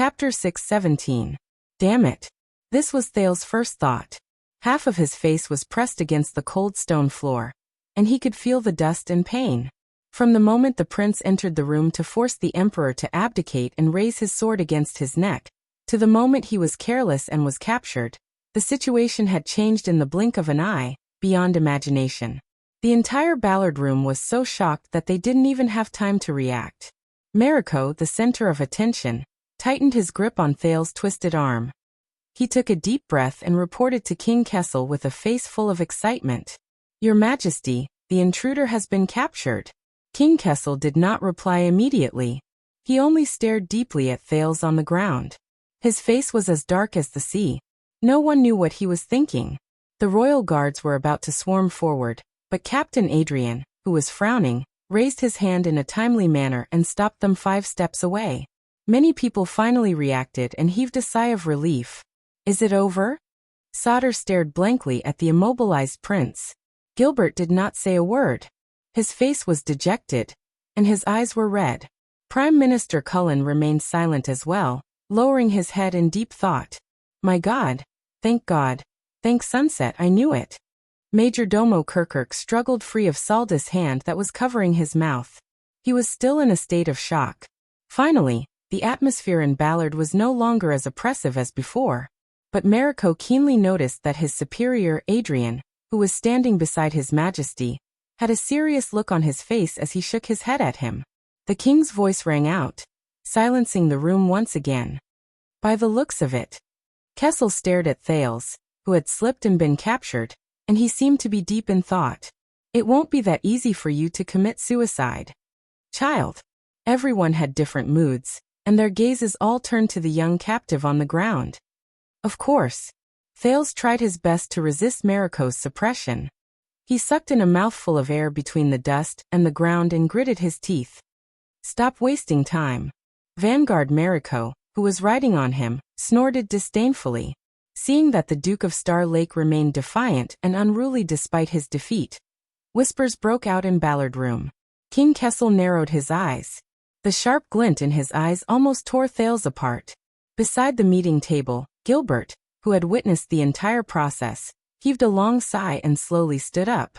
Chapter 6:17. Damn it. This was Thale's first thought. Half of his face was pressed against the cold stone floor, and he could feel the dust and pain. From the moment the prince entered the room to force the emperor to abdicate and raise his sword against his neck, to the moment he was careless and was captured, the situation had changed in the blink of an eye, beyond imagination. The entire Ballard room was so shocked that they didn't even have time to react. Mariko, the center of attention, tightened his grip on Thale's twisted arm. He took a deep breath and reported to King Kessel with a face full of excitement. "Your Majesty, the intruder has been captured." King Kessel did not reply immediately. He only stared deeply at Thales on the ground. His face was as dark as the sea. No one knew what he was thinking. The royal guards were about to swarm forward, but Captain Adrian, who was frowning, raised his hand in a timely manner and stopped them 5 steps away. Many people finally reacted and heaved a sigh of relief. "Is it over?" Sauter stared blankly at the immobilized prince. Gilbert did not say a word. His face was dejected, and his eyes were red. Prime Minister Cullen remained silent as well, lowering his head in deep thought. "My God. Thank sunset, I knew it." Major Domo Kirkirk struggled free of Saldus' hand that was covering his mouth. He was still in a state of shock. Finally, the atmosphere in Ballard was no longer as oppressive as before. But Mariko keenly noticed that his superior, Adrian, who was standing beside His Majesty, had a serious look on his face as he shook his head at him. The king's voice rang out, silencing the room once again. "By the looks of it." Kessel stared at Thales, who had slipped and been captured, and he seemed to be deep in thought. "It won't be that easy for you to commit suicide, child." Everyone had different moods, and their gazes all turned to the young captive on the ground. Of course. Thales tried his best to resist Mariko's suppression. He sucked in a mouthful of air between the dust and the ground and gritted his teeth. "Stop wasting time." Vanguard Mariko, who was riding on him, snorted disdainfully. Seeing that the Duke of Star Lake remained defiant and unruly despite his defeat, whispers broke out in Ballard Room. King Kessel narrowed his eyes. The sharp glint in his eyes almost tore Thales apart. Beside the meeting table, Gilbert, who had witnessed the entire process, heaved a long sigh and slowly stood up.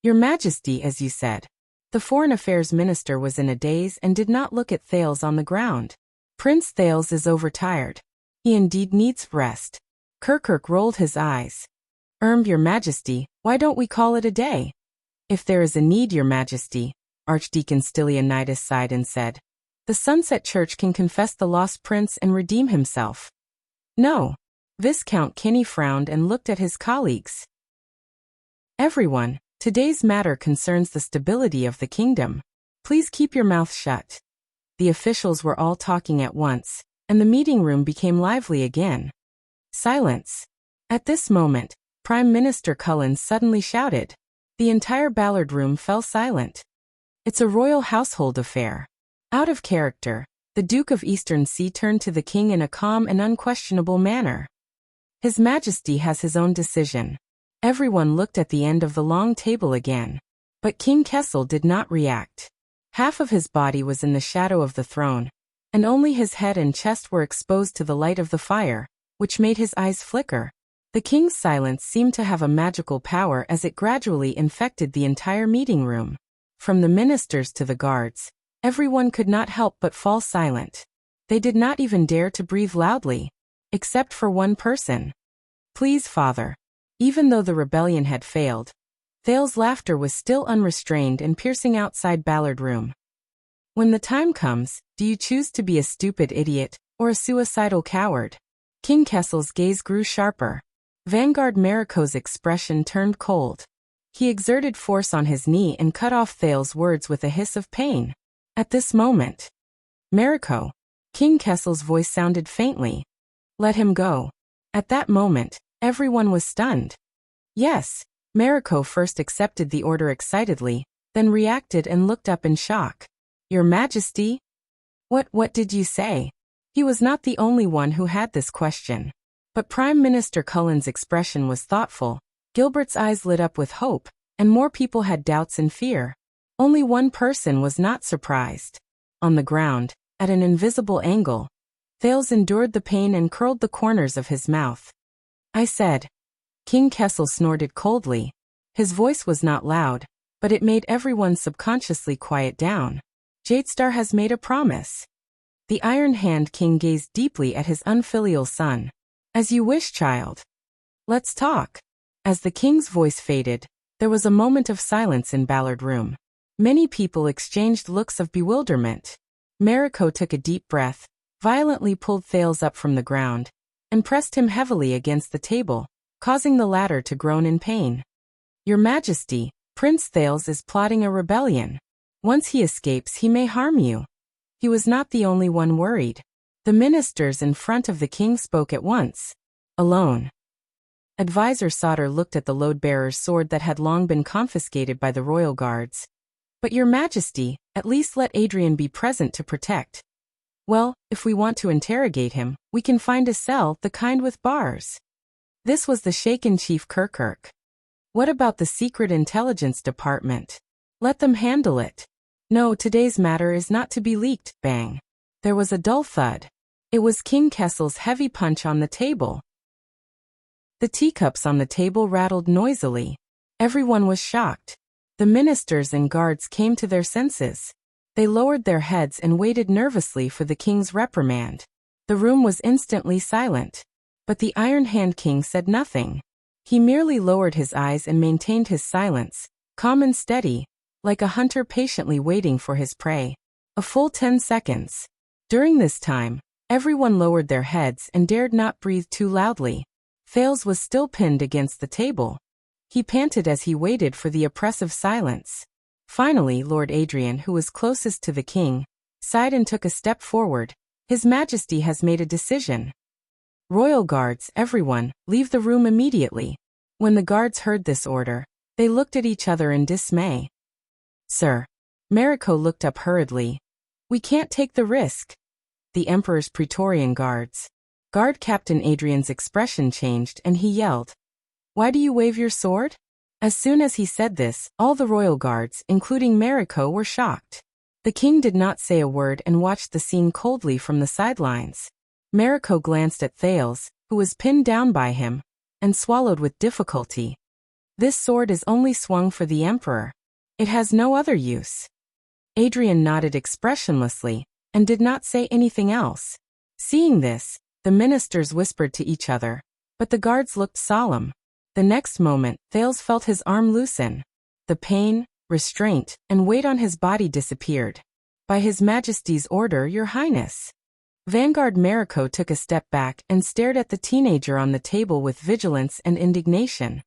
"Your Majesty, as you said." The Foreign Affairs Minister was in a daze and did not look at Thales on the ground. "Prince Thales is overtired. He indeed needs rest." Kirkirk rolled his eyes. Your Majesty, why don't we call it a day?" "If there is a need, Your Majesty," Archdeacon Stylianides sighed and said. "The Sunset Church can confess the lost prince and redeem himself." "No." Viscount Kinney frowned and looked at his colleagues. "Everyone, today's matter concerns the stability of the kingdom. Please keep your mouth shut." The officials were all talking at once, and the meeting room became lively again. Silence. At this moment, Prime Minister Cullen suddenly shouted. The entire Ballard room fell silent. "It's a royal household affair." Out of character, the Duke of Eastern Sea turned to the king in a calm and unquestionable manner. "His Majesty has his own decision." Everyone looked at the end of the long table again. But King Kessel did not react. Half of his body was in the shadow of the throne, and only his head and chest were exposed to the light of the fire, which made his eyes flicker. The king's silence seemed to have a magical power as it gradually infected the entire meeting room. From the ministers to the guards, everyone could not help but fall silent. They did not even dare to breathe loudly. Except for one person. "Please, Father." Even though the rebellion had failed, Thale's laughter was still unrestrained and piercing outside Ballard Room. "When the time comes, do you choose to be a stupid idiot, or a suicidal coward?" King Kessel's gaze grew sharper. Vanguard Mariko's expression turned cold. He exerted force on his knee and cut off Thale's words with a hiss of pain. At this moment, "Mariko." King Kessel's voice sounded faintly. "Let him go." At that moment, everyone was stunned. "Yes." Mariko first accepted the order excitedly, then reacted and looked up in shock. "Your Majesty?" What did you say?" He was not the only one who had this question. But Prime Minister Cullen's expression was thoughtful. Gilbert's eyes lit up with hope, and more people had doubts and fear. Only one person was not surprised. On the ground, at an invisible angle, Thales endured the pain and curled the corners of his mouth. I said. King Kessel snorted coldly. His voice was not loud, but it made everyone subconsciously quiet down. Jadestar has made a promise. The Iron Hand King gazed deeply at his unfilial son. As you wish, child. Let's talk. As the king's voice faded, there was a moment of silence in Ballard Room. Many people exchanged looks of bewilderment. Mariko took a deep breath, violently pulled Thales up from the ground, and pressed him heavily against the table, causing the latter to groan in pain. Your Majesty, Prince Thales is plotting a rebellion. Once he escapes, he may harm you. He was not the only one worried. The ministers in front of the king spoke at once. Alone. Advisor Sauter looked at the load-bearer's sword that had long been confiscated by the royal guards. But your Majesty, at least let Adrian be present to protect. Well, if we want to interrogate him, we can find a cell, the kind with bars. This was the shaken Chief Kirkirk. What about the Secret Intelligence Department? Let them handle it. No, today's matter is not to be leaked. Bang. There was a dull thud. It was King Kessel's heavy punch on the table. The teacups on the table rattled noisily. Everyone was shocked. The ministers and guards came to their senses. They lowered their heads and waited nervously for the king's reprimand. The room was instantly silent. But the Iron Hand King said nothing. He merely lowered his eyes and maintained his silence, calm and steady, like a hunter patiently waiting for his prey. A full 10 seconds. During this time, everyone lowered their heads and dared not breathe too loudly. Thales was still pinned against the table. He panted as he waited for the oppressive silence. Finally, Lord Adrian, who was closest to the king, sighed and took a step forward. His Majesty has made a decision. Royal guards, everyone, leave the room immediately. When the guards heard this order, they looked at each other in dismay. Sir. Mariko looked up hurriedly. We can't take the risk. The Emperor's Praetorian guards. Guard Captain Adrian's expression changed and he yelled. Why do you wave your sword? As soon as he said this, all the royal guards, including Mariko, were shocked. The king did not say a word and watched the scene coldly from the sidelines. Mariko glanced at Thales, who was pinned down by him, and swallowed with difficulty. This sword is only swung for the Emperor. It has no other use. Adrian nodded expressionlessly, and did not say anything else. Seeing this, the ministers whispered to each other, but the guards looked solemn. The next moment, Thales felt his arm loosen. The pain, restraint, and weight on his body disappeared. By His Majesty's order, Your Highness. Vanguard Mariko took a step back and stared at the teenager on the table with vigilance and indignation.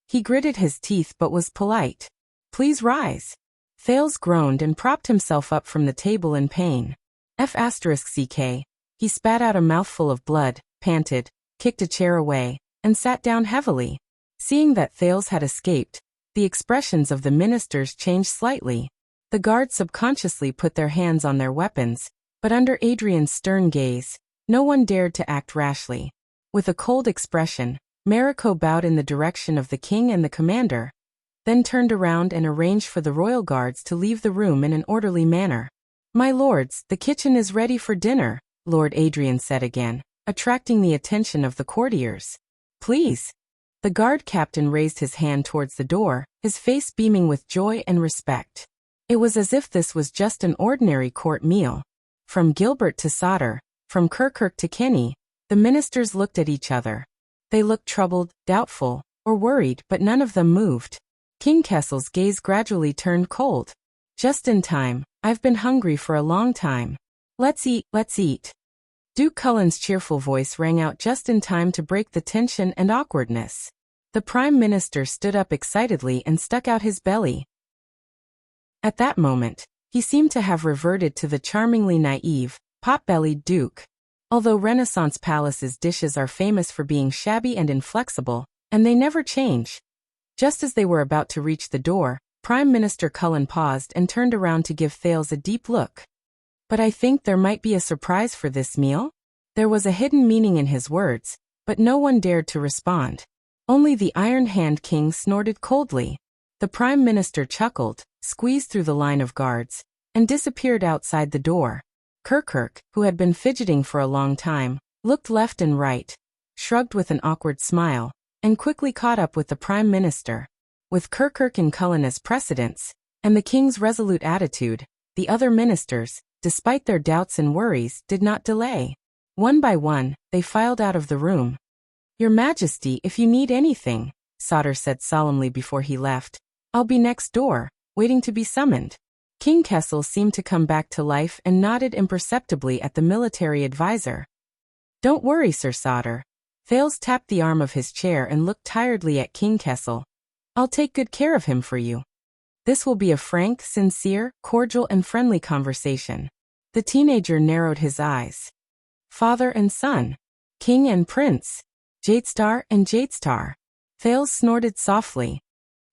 He gritted his teeth but was polite. Please rise. Thales groaned and propped himself up from the table in pain. F***ck. He spat out a mouthful of blood, panted, kicked a chair away, and sat down heavily. Seeing that Thales had escaped, the expressions of the ministers changed slightly. The guards subconsciously put their hands on their weapons, but under Adrian's stern gaze, no one dared to act rashly. With a cold expression, Mariko bowed in the direction of the king and the commander, then turned around and arranged for the royal guards to leave the room in an orderly manner. My lords, the kitchen is ready for dinner, Lord Adrian said again, attracting the attention of the courtiers. Please. The guard captain raised his hand towards the door, his face beaming with joy and respect. It was as if this was just an ordinary court meal. From Gilbert to Sauter, from Kirkirk to Kenny, the ministers looked at each other. They looked troubled, doubtful, or worried, but none of them moved. King Kessel's gaze gradually turned cold. Just in time. I've been hungry for a long time. Let's eat, let's eat. Duke Cullen's cheerful voice rang out just in time to break the tension and awkwardness. The Prime Minister stood up excitedly and stuck out his belly. At that moment, he seemed to have reverted to the charmingly naive, pot-bellied Duke. Although Renaissance palaces' dishes are famous for being shabby and inflexible, and they never change. Just as they were about to reach the door, Prime Minister Cullen paused and turned around to give Thales a deep look. But I think there might be a surprise for this meal? There was a hidden meaning in his words, but no one dared to respond. Only the Iron Hand King snorted coldly. The Prime Minister chuckled, squeezed through the line of guards, and disappeared outside the door. Kirkirk, who had been fidgeting for a long time, looked left and right, shrugged with an awkward smile, and quickly caught up with the Prime Minister. With Kirkirk and Cullen as precedents, and the king's resolute attitude, the other ministers, despite their doubts and worries, did not delay. One by one, they filed out of the room. "Your Majesty, if you need anything," Sauter said solemnly before he left, "I'll be next door, waiting to be summoned." King Kessel seemed to come back to life and nodded imperceptibly at the military advisor. "Don't worry, Sir Sauter." Thales tapped the arm of his chair and looked tiredly at King Kessel. "I'll take good care of him for you. This will be a frank, sincere, cordial and friendly conversation." The teenager narrowed his eyes. "Father and son. King and prince. Jadestar and Jadestar." Thales snorted softly.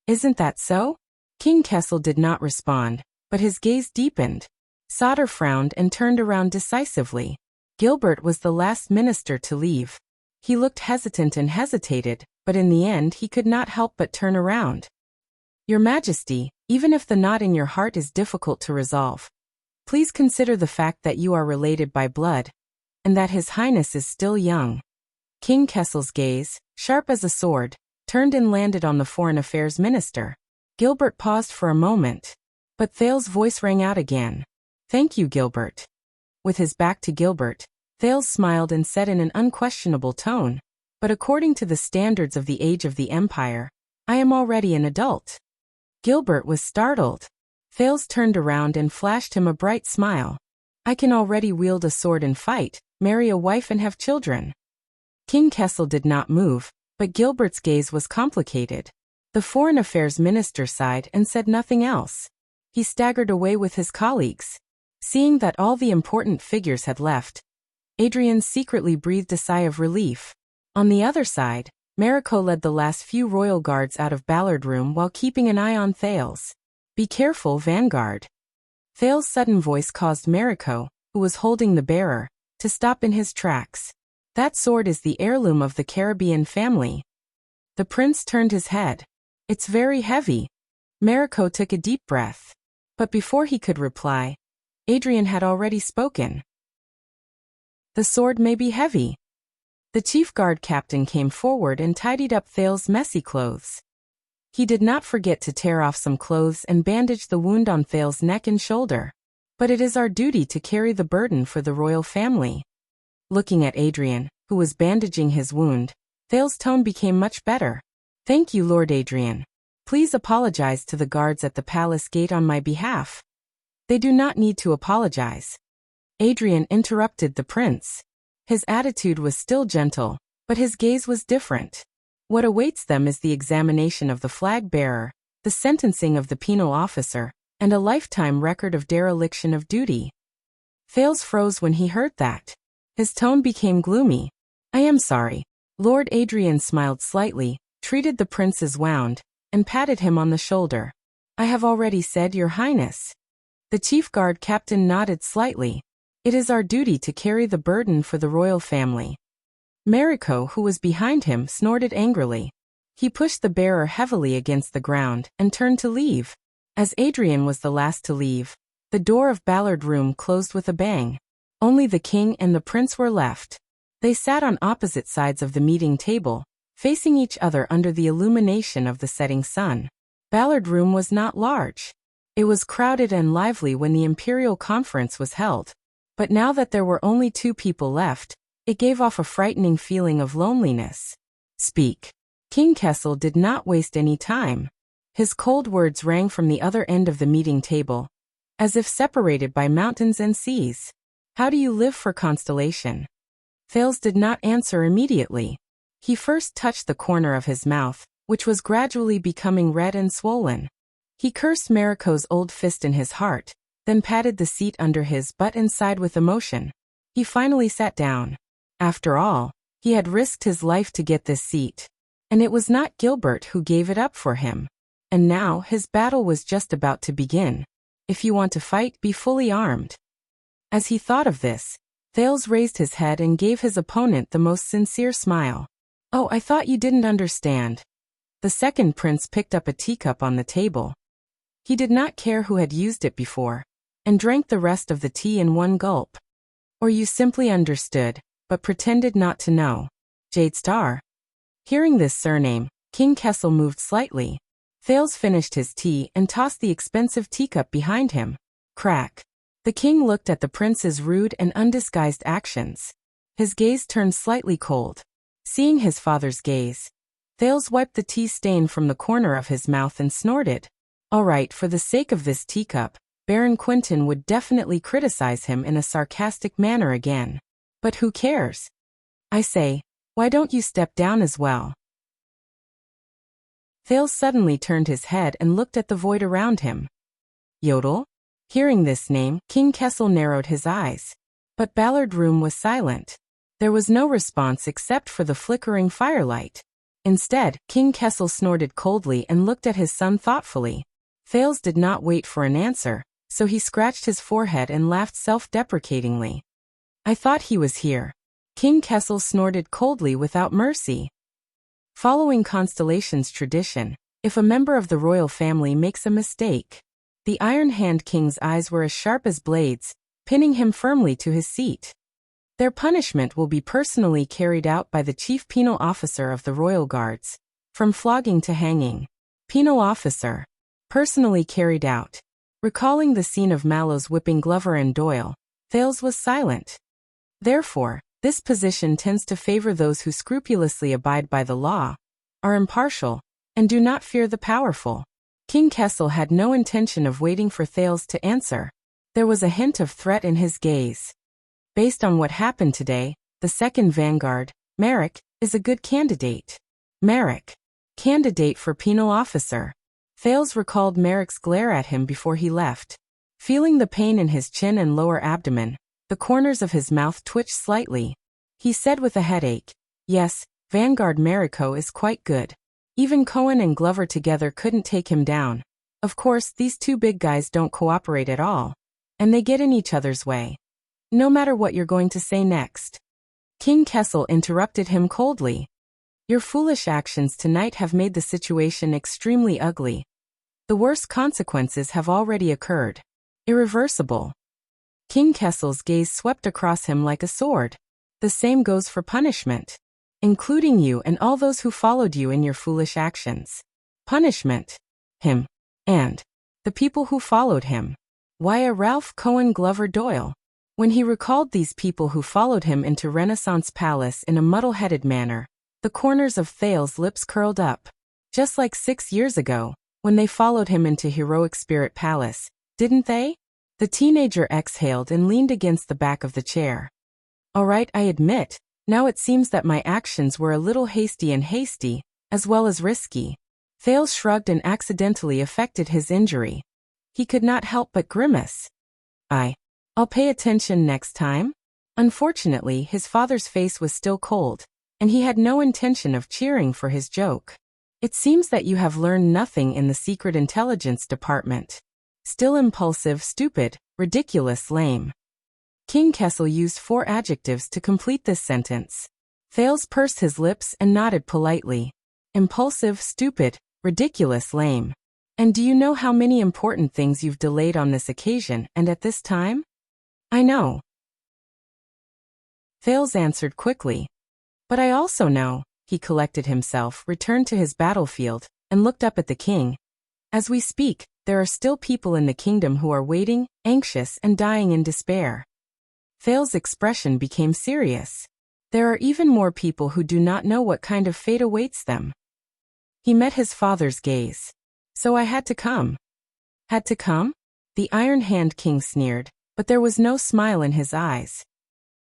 "Isn't that so?" King Kessel did not respond, but his gaze deepened. Sauter frowned and turned around decisively. Gilbert was the last minister to leave. He looked hesitant and hesitated, but in the end he could not help but turn around. "Your Majesty, even if the knot in your heart is difficult to resolve, please consider the fact that you are related by blood, and that His Highness is still young." King Kessel's gaze, sharp as a sword, turned and landed on the Foreign Affairs Minister. Gilbert paused for a moment, but Thales' voice rang out again. "Thank you, Gilbert." With his back to Gilbert, Thales smiled and said in an unquestionable tone, "But according to the standards of the age of the Empire, I am already an adult." Gilbert was startled. Thales turned around and flashed him a bright smile. "I can already wield a sword and fight, marry a wife and have children." King Kessel did not move, but Gilbert's gaze was complicated. The Foreign Affairs Minister sighed and said nothing else. He staggered away with his colleagues. Seeing that all the important figures had left, Adrian secretly breathed a sigh of relief. On the other side, Mariko led the last few royal guards out of Ballard Room while keeping an eye on Thales. "Be careful, Vanguard." Thales' sudden voice caused Mariko, who was holding the bearer, to stop in his tracks. "That sword is the heirloom of the Caribbean family." The prince turned his head. "It's very heavy." Mariko took a deep breath. But before he could reply, Adrian had already spoken. "The sword may be heavy." The chief guard captain came forward and tidied up Thales' messy clothes. He did not forget to tear off some clothes and bandage the wound on Thales' neck and shoulder. "But it is our duty to carry the burden for the royal family." Looking at Adrian, who was bandaging his wound, Thales' tone became much better. "Thank you, Lord Adrian. Please apologize to the guards at the palace gate on my behalf." "They do not need to apologize." Adrian interrupted the prince. His attitude was still gentle, but his gaze was different. What awaits them is the examination of the flag bearer, the sentencing of the penal officer, and a lifetime record of dereliction of duty. Thales froze when he heard that. His tone became gloomy. "I am sorry." Lord Adrian smiled slightly, treated the prince's wound, and patted him on the shoulder. "I have already said, Your Highness." The chief guard captain nodded slightly. "It is our duty to carry the burden for the royal family." Mariko, who was behind him, snorted angrily. He pushed the bearer heavily against the ground and turned to leave. As Adrian was the last to leave, the door of Ballard Room closed with a bang. Only the king and the prince were left. They sat on opposite sides of the meeting table, facing each other under the illumination of the setting sun. Ballard Room was not large. It was crowded and lively when the imperial conference was held. But now that there were only two people left, it gave off a frightening feeling of loneliness. "Speak." King Kessel did not waste any time. His cold words rang from the other end of the meeting table, as if separated by mountains and seas. "How do you live for constellation?" Thales did not answer immediately. He first touched the corner of his mouth, which was gradually becoming red and swollen. He cursed Mariko's old fist in his heart, then patted the seat under his butt and sighed with emotion. He finally sat down. After all, he had risked his life to get this seat. And it was not Gilbert who gave it up for him. And now his battle was just about to begin. If you want to fight, be fully armed. As he thought of this, Thales raised his head and gave his opponent the most sincere smile. "Oh, I thought you didn't understand." The second prince picked up a teacup on the table. He did not care who had used it before, and drank the rest of the tea in one gulp. Or you simply understood, but pretended not to know. Jade Star. Hearing this surname, King Kessel moved slightly. Thales finished his tea and tossed the expensive teacup behind him. Crack. The king looked at the prince's rude and undisguised actions. His gaze turned slightly cold. Seeing his father's gaze, Thales wiped the tea stain from the corner of his mouth and snorted. All right, for the sake of this teacup, Baron Quentin would definitely criticize him in a sarcastic manner again. But who cares? I say, why don't you step down as well? Thales suddenly turned his head and looked at the void around him. Yodel? Hearing this name, King Kessel narrowed his eyes. But Ballard Room was silent. There was no response except for the flickering firelight. Instead, King Kessel snorted coldly and looked at his son thoughtfully. Thales did not wait for an answer, so he scratched his forehead and laughed self-deprecatingly. I thought he was here. King Kessel snorted coldly without mercy. Following Constellation's tradition, if a member of the royal family makes a mistake, the Iron Hand King's eyes were as sharp as blades, pinning him firmly to his seat. Their punishment will be personally carried out by the chief penal officer of the royal guards, from flogging to hanging. Penal officer. Personally carried out. Recalling the scene of Mallow's whipping Glover and Doyle, Thales was silent. Therefore, this position tends to favor those who scrupulously abide by the law, are impartial, and do not fear the powerful. King Kessel had no intention of waiting for Thales to answer. There was a hint of threat in his gaze. Based on what happened today, the second vanguard, Merrick, is a good candidate. Merrick. Candidate for penal officer. Thales recalled Merrick's glare at him before he left. Feeling the pain in his chin and lower abdomen, the corners of his mouth twitched slightly. He said with a headache, yes, Vanguard Merrico is quite good. Even Cohen and Glover together couldn't take him down. Of course, these two big guys don't cooperate at all. And they get in each other's way. No matter what you're going to say next. King Kessel interrupted him coldly. Your foolish actions tonight have made the situation extremely ugly. The worst consequences have already occurred. Irreversible. King Kessel's gaze swept across him like a sword. The same goes for punishment. Including you and all those who followed you in your foolish actions. Punishment. Him. And the people who followed him. Why Ralph Cohen Glover Doyle? When he recalled these people who followed him into Renaissance Palace in a muddle-headed manner, the corners of Thales' lips curled up. Just like 6 years ago, when they followed him into Heroic Spirit Palace, didn't they? The teenager exhaled and leaned against the back of the chair. All right, I admit, now it seems that my actions were a little hasty, as well as risky. Thales shrugged and accidentally affected his injury. He could not help but grimace. I'll pay attention next time. Unfortunately, his father's face was still cold, and he had no intention of cheering for his joke. It seems that you have learned nothing in the Secret Intelligence Department. Still impulsive, stupid, ridiculous, lame. King Kessel used 4 adjectives to complete this sentence. Thales pursed his lips and nodded politely. Impulsive, stupid, ridiculous, lame. And do you know how many important things you've delayed on this occasion and at this time? I know. Thales answered quickly. But I also know, he collected himself, returned to his battlefield, and looked up at the king. As we speak, there are still people in the kingdom who are waiting, anxious, and dying in despair. Thales' expression became serious. There are even more people who do not know what kind of fate awaits them. He met his father's gaze. So I had to come. Had to come? The Iron Hand King sneered, but there was no smile in his eyes.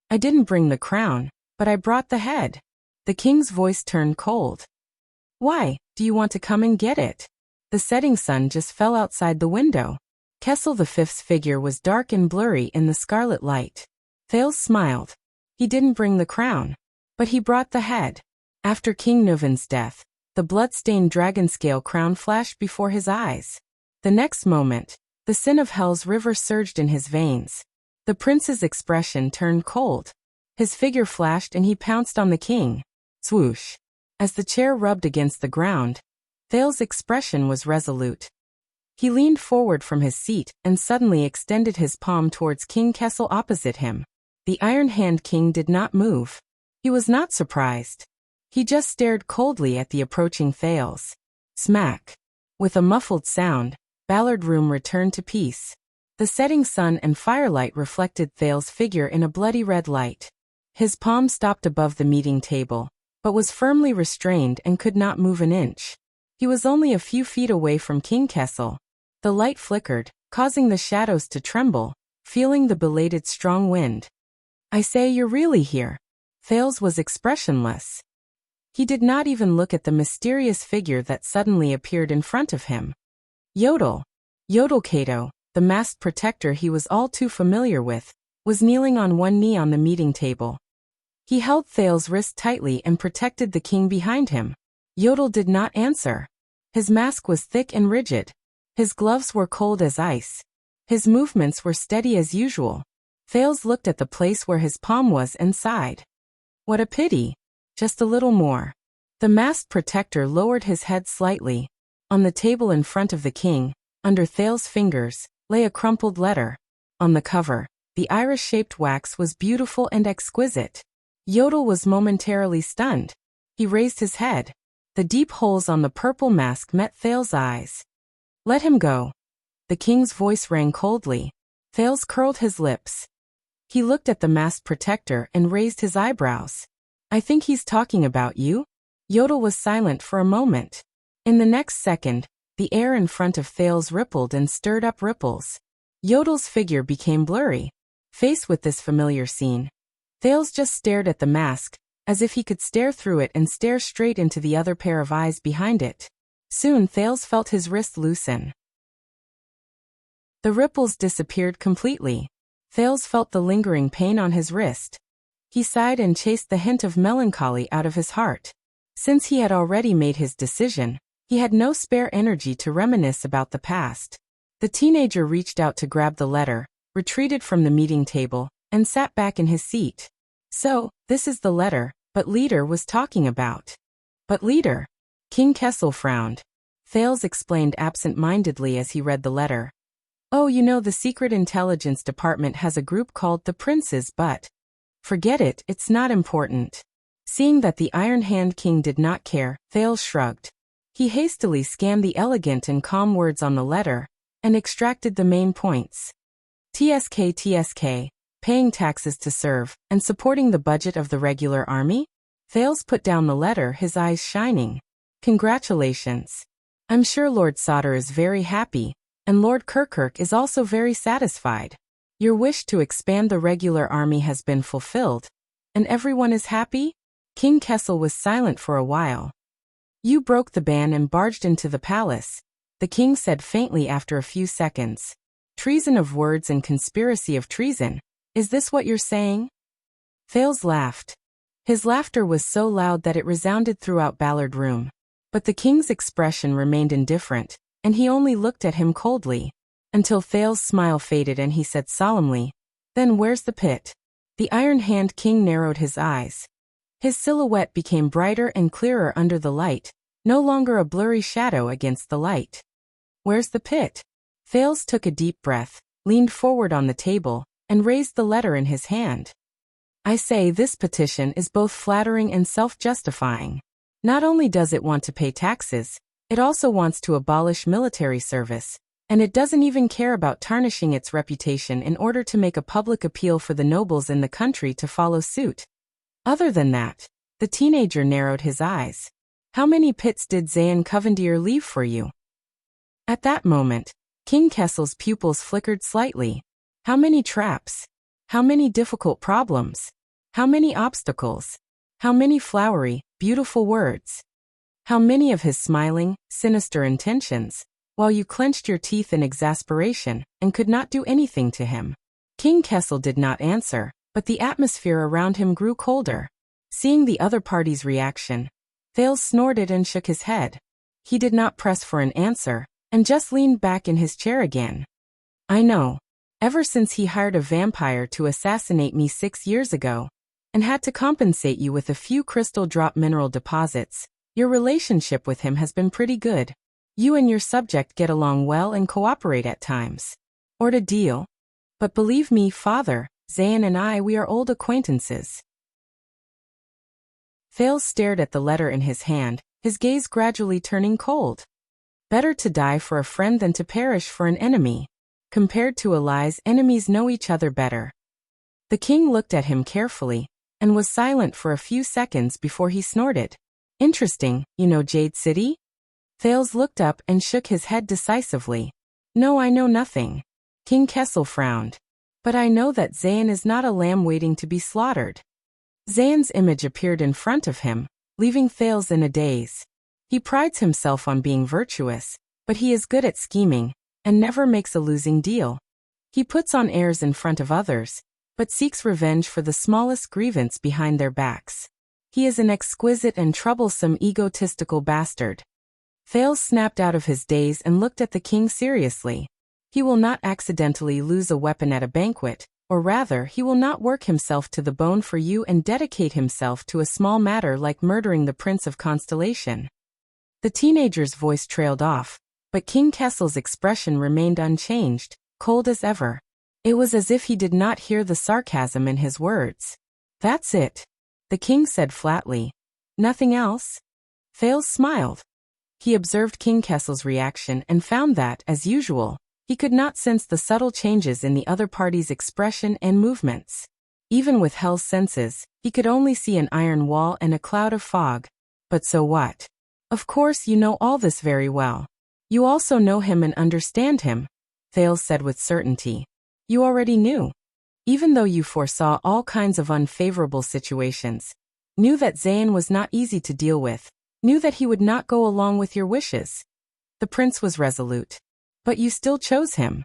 I didn't bring the crown, but I brought the head. The king's voice turned cold. Why, do you want to come and get it? The setting sun just fell outside the window. Kessel V's figure was dark and blurry in the scarlet light. Thales smiled. He didn't bring the crown, but he brought the head. After King Nuvan's death, the blood-stained dragon-scale crown flashed before his eyes. The next moment, the sin of Hell's river surged in his veins. The prince's expression turned cold. His figure flashed and he pounced on the king. Swoosh. As the chair rubbed against the ground, Thales' expression was resolute. He leaned forward from his seat and suddenly extended his palm towards King Kessel opposite him. The Iron Hand King did not move. He was not surprised. He just stared coldly at the approaching Thales. Smack. With a muffled sound, Ballard Room returned to peace. The setting sun and firelight reflected Thales' figure in a bloody red light. His palm stopped above the meeting table, but was firmly restrained and could not move an inch. He was only a few feet away from King Kessel. The light flickered, causing the shadows to tremble, feeling the belated strong wind. "I say, you're really here." Thales was expressionless. He did not even look at the mysterious figure that suddenly appeared in front of him. Yodel. Yodel Kato, the masked protector he was all too familiar with, was kneeling on one knee on the meeting table. He held Thales' wrist tightly and protected the king behind him. Yodel did not answer. His mask was thick and rigid. His gloves were cold as ice. His movements were steady as usual. Thales looked at the place where his palm was and sighed. What a pity. Just a little more. The masked protector lowered his head slightly. On the table in front of the king, under Thales' fingers, lay a crumpled letter. On the cover, the iris-shaped wax was beautiful and exquisite. Yodel was momentarily stunned. He raised his head. The deep holes on the purple mask met Thales' eyes. "Let him go." The king's voice rang coldly. Thales curled his lips. He looked at the masked protector and raised his eyebrows. "I think he's talking about you?" Yodel was silent for a moment. In the next second, the air in front of Thales rippled and stirred up ripples. Yodel's figure became blurry. Faced with this familiar scene, Thales just stared at the mask, as if he could stare through it and stare straight into the other pair of eyes behind it. Soon Thales felt his wrist loosen. The ripples disappeared completely. Thales felt the lingering pain on his wrist. He sighed and chased the hint of melancholy out of his heart. Since he had already made his decision, he had no spare energy to reminisce about the past. The teenager reached out to grab the letter, retreated from the meeting table, and sat back in his seat. "So, this is the letter, but leader was talking about." "But leader?" King Kessel frowned. Thales explained absent-mindedly as he read the letter. "Oh, you know, the Secret Intelligence Department has a group called the Princes, but..." "Forget it, it's not important." Seeing that the Iron Hand King did not care, Thales shrugged. He hastily scanned the elegant and calm words on the letter, and extracted the main points. TSK, paying taxes to serve, and supporting the budget of the regular army? Thales put down the letter, his eyes shining. "Congratulations. I'm sure Lord Sauter is very happy, and Lord Kirkirk is also very satisfied. Your wish to expand the regular army has been fulfilled, and everyone is happy?" King Kessel was silent for a while. "You broke the ban and barged into the palace," the king said faintly after a few seconds. "Treason of words and conspiracy of treason. Is this what you're saying?" Thales laughed. His laughter was so loud that it resounded throughout Ballard Room. But the king's expression remained indifferent, and he only looked at him coldly, until Thales' smile faded and he said solemnly, "Then where's the pit?" The Iron Hand King narrowed his eyes. His silhouette became brighter and clearer under the light, no longer a blurry shadow against the light. "Where's the pit?" Thales took a deep breath, leaned forward on the table, and raised the letter in his hand. "I say, this petition is both flattering and self-justifying. Not only does it want to pay taxes, it also wants to abolish military service, and it doesn't even care about tarnishing its reputation in order to make a public appeal for the nobles in the country to follow suit. Other than that," the teenager narrowed his eyes, "how many pits did Zayn Covendier leave for you?" At that moment, King Kessel's pupils flickered slightly. How many traps? How many difficult problems? How many obstacles? How many flowery, beautiful words? How many of his smiling, sinister intentions, while you clenched your teeth in exasperation and could not do anything to him? King Kessel did not answer, but the atmosphere around him grew colder. Seeing the other party's reaction, Thales snorted and shook his head. He did not press for an answer, and just leaned back in his chair again. "I know. Ever since he hired a vampire to assassinate me 6 years ago, and had to compensate you with a few crystal drop mineral deposits, your relationship with him has been pretty good. You and your subject get along well and cooperate at times. Or to deal. But believe me, father, Zayn and I, we are old acquaintances. Thales stared at the letter in his hand, his gaze gradually turning cold. Better to die for a friend than to perish for an enemy. Compared to allies, enemies know each other better. The king looked at him carefully, and was silent for a few seconds before he snorted. Interesting, you know Jade City? Thales looked up and shook his head decisively. No, I know nothing. King Kessel frowned. But I know that Zayn is not a lamb waiting to be slaughtered. Zayn's image appeared in front of him, leaving Thales in a daze. He prides himself on being virtuous, but he is good at scheming, and never makes a losing deal. He puts on airs in front of others, but seeks revenge for the smallest grievance behind their backs. He is an exquisite and troublesome egotistical bastard. Thales snapped out of his daze and looked at the king seriously. He will not accidentally lose a weapon at a banquet, or rather, he will not work himself to the bone for you and dedicate himself to a small matter like murdering the Prince of Constellation. The teenager's voice trailed off, but King Kessel's expression remained unchanged, cold as ever. It was as if he did not hear the sarcasm in his words. That's it, the king said flatly. Nothing else? Thales smiled. He observed King Kessel's reaction and found that, as usual, he could not sense the subtle changes in the other party's expression and movements. Even with Hell's senses, he could only see an iron wall and a cloud of fog. But so what? Of course you know all this very well. You also know him and understand him, Thales said with certainty. You already knew. Even though you foresaw all kinds of unfavorable situations, knew that Zayn was not easy to deal with, knew that he would not go along with your wishes. The prince was resolute. But you still chose him.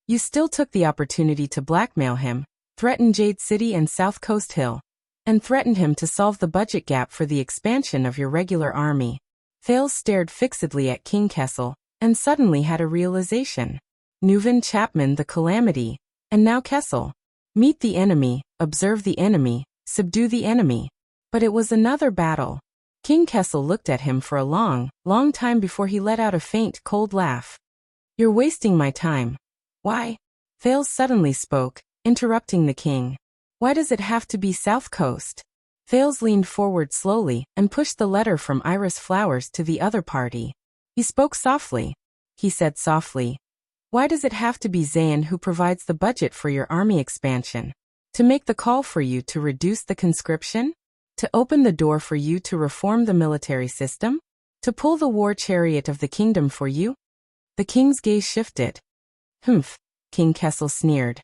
You still took the opportunity to blackmail him, threaten Jade City and South Coast Hill, and threatened him to solve the budget gap for the expansion of your regular army. Thales stared fixedly at King Kessel, and suddenly had a realization. Neuven Chapman the Calamity, and now Kessel. Meet the enemy, observe the enemy, subdue the enemy. But it was another battle. King Kessel looked at him for a long, long time before he let out a faint, cold laugh. You're wasting my time. Why? Thales suddenly spoke, interrupting the king. Why does it have to be South Coast? Thales leaned forward slowly and pushed the letter from Iris Flowers to the other party. He spoke softly. He said softly, why does it have to be Zayn who provides the budget for your army expansion? To make the call for you to reduce the conscription? To open the door for you to reform the military system? To pull the war chariot of the kingdom for you? The king's gaze shifted. Humph, King Kessel sneered.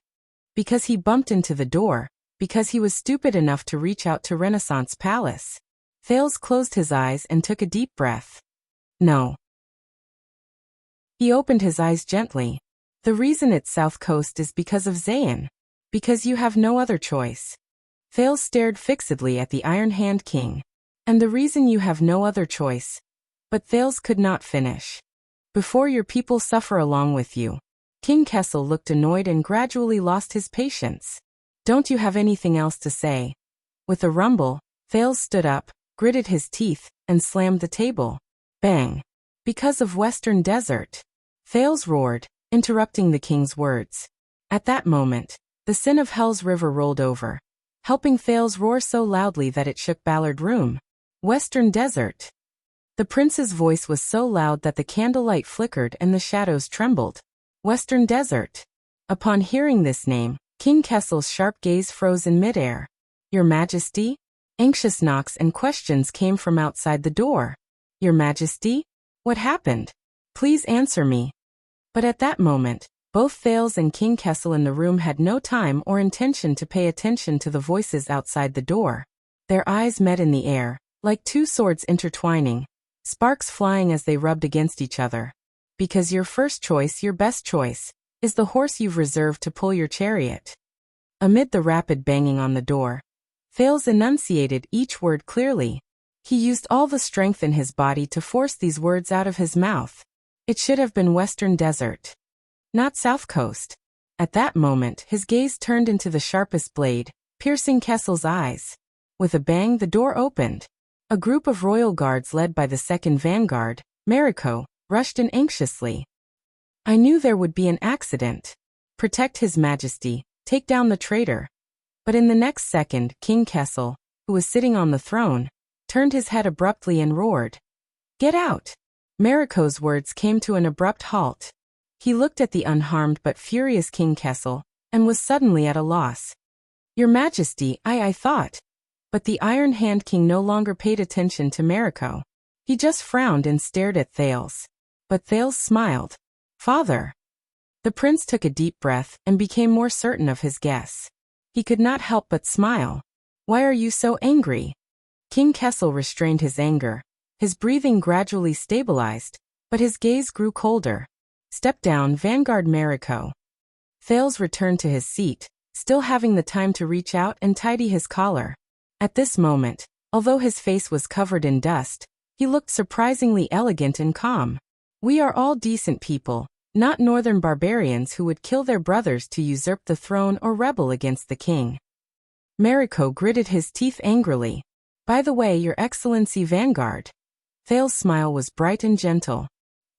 Because he bumped into the door, because he was stupid enough to reach out to Renaissance Palace. Thales closed his eyes and took a deep breath. No. He opened his eyes gently. The reason it's South Coast is because of Zayn. Because you have no other choice. Thales stared fixedly at the Iron Hand King. And the reason you have no other choice. But Thales could not finish. Before your people suffer along with you. King Kessel looked annoyed and gradually lost his patience. Don't you have anything else to say? With a rumble, Thales stood up, gritted his teeth, and slammed the table. Bang! Because of Western Desert. Thales roared, interrupting the king's words. At that moment, the sin of Hell's river rolled over, helping Thales roar so loudly that it shook Ballard Room. Western Desert. The prince's voice was so loud that the candlelight flickered and the shadows trembled. Western Desert. Upon hearing this name, King Kessel's sharp gaze froze in midair. Your Majesty? Anxious knocks and questions came from outside the door. Your Majesty? What happened? Please answer me. But at that moment, both Thales and King Kessel in the room had no time or intention to pay attention to the voices outside the door. Their eyes met in the air, like two swords intertwining, sparks flying as they rubbed against each other. Because your first choice, your best choice, is the horse you've reserved to pull your chariot. Amid the rapid banging on the door, Thales enunciated each word clearly. He used all the strength in his body to force these words out of his mouth. It should have been Western Desert. Not South Coast. At that moment, his gaze turned into the sharpest blade, piercing Kessel's eyes. With a bang, the door opened. A group of royal guards led by the 2nd Vanguard, Mariko, rushed in anxiously. I knew there would be an accident. Protect His Majesty, Take down the traitor. But in the next second, King Kessel, who was sitting on the throne, turned his head abruptly and roared. Get out! Mariko's words came to an abrupt halt. He looked at the unharmed but furious King Kessel, and was suddenly at a loss. Your Majesty, I thought. But the Iron Hand King no longer paid attention to Mariko. He just frowned and stared at Thales. But Thales smiled. Father. The prince took a deep breath and became more certain of his guess. He could not help but smile. Why are you so angry? King Kessel restrained his anger. His breathing gradually stabilized, but his gaze grew colder. Step down, Vanguard Mariko. Thales returned to his seat, still having the time to reach out and tidy his collar. At this moment, although his face was covered in dust, he looked surprisingly elegant and calm. We are all decent people, not northern barbarians who would kill their brothers to usurp the throne or rebel against the king. Mariko gritted his teeth angrily. By the way, Your Excellency Vanguard. Thales' smile was bright and gentle.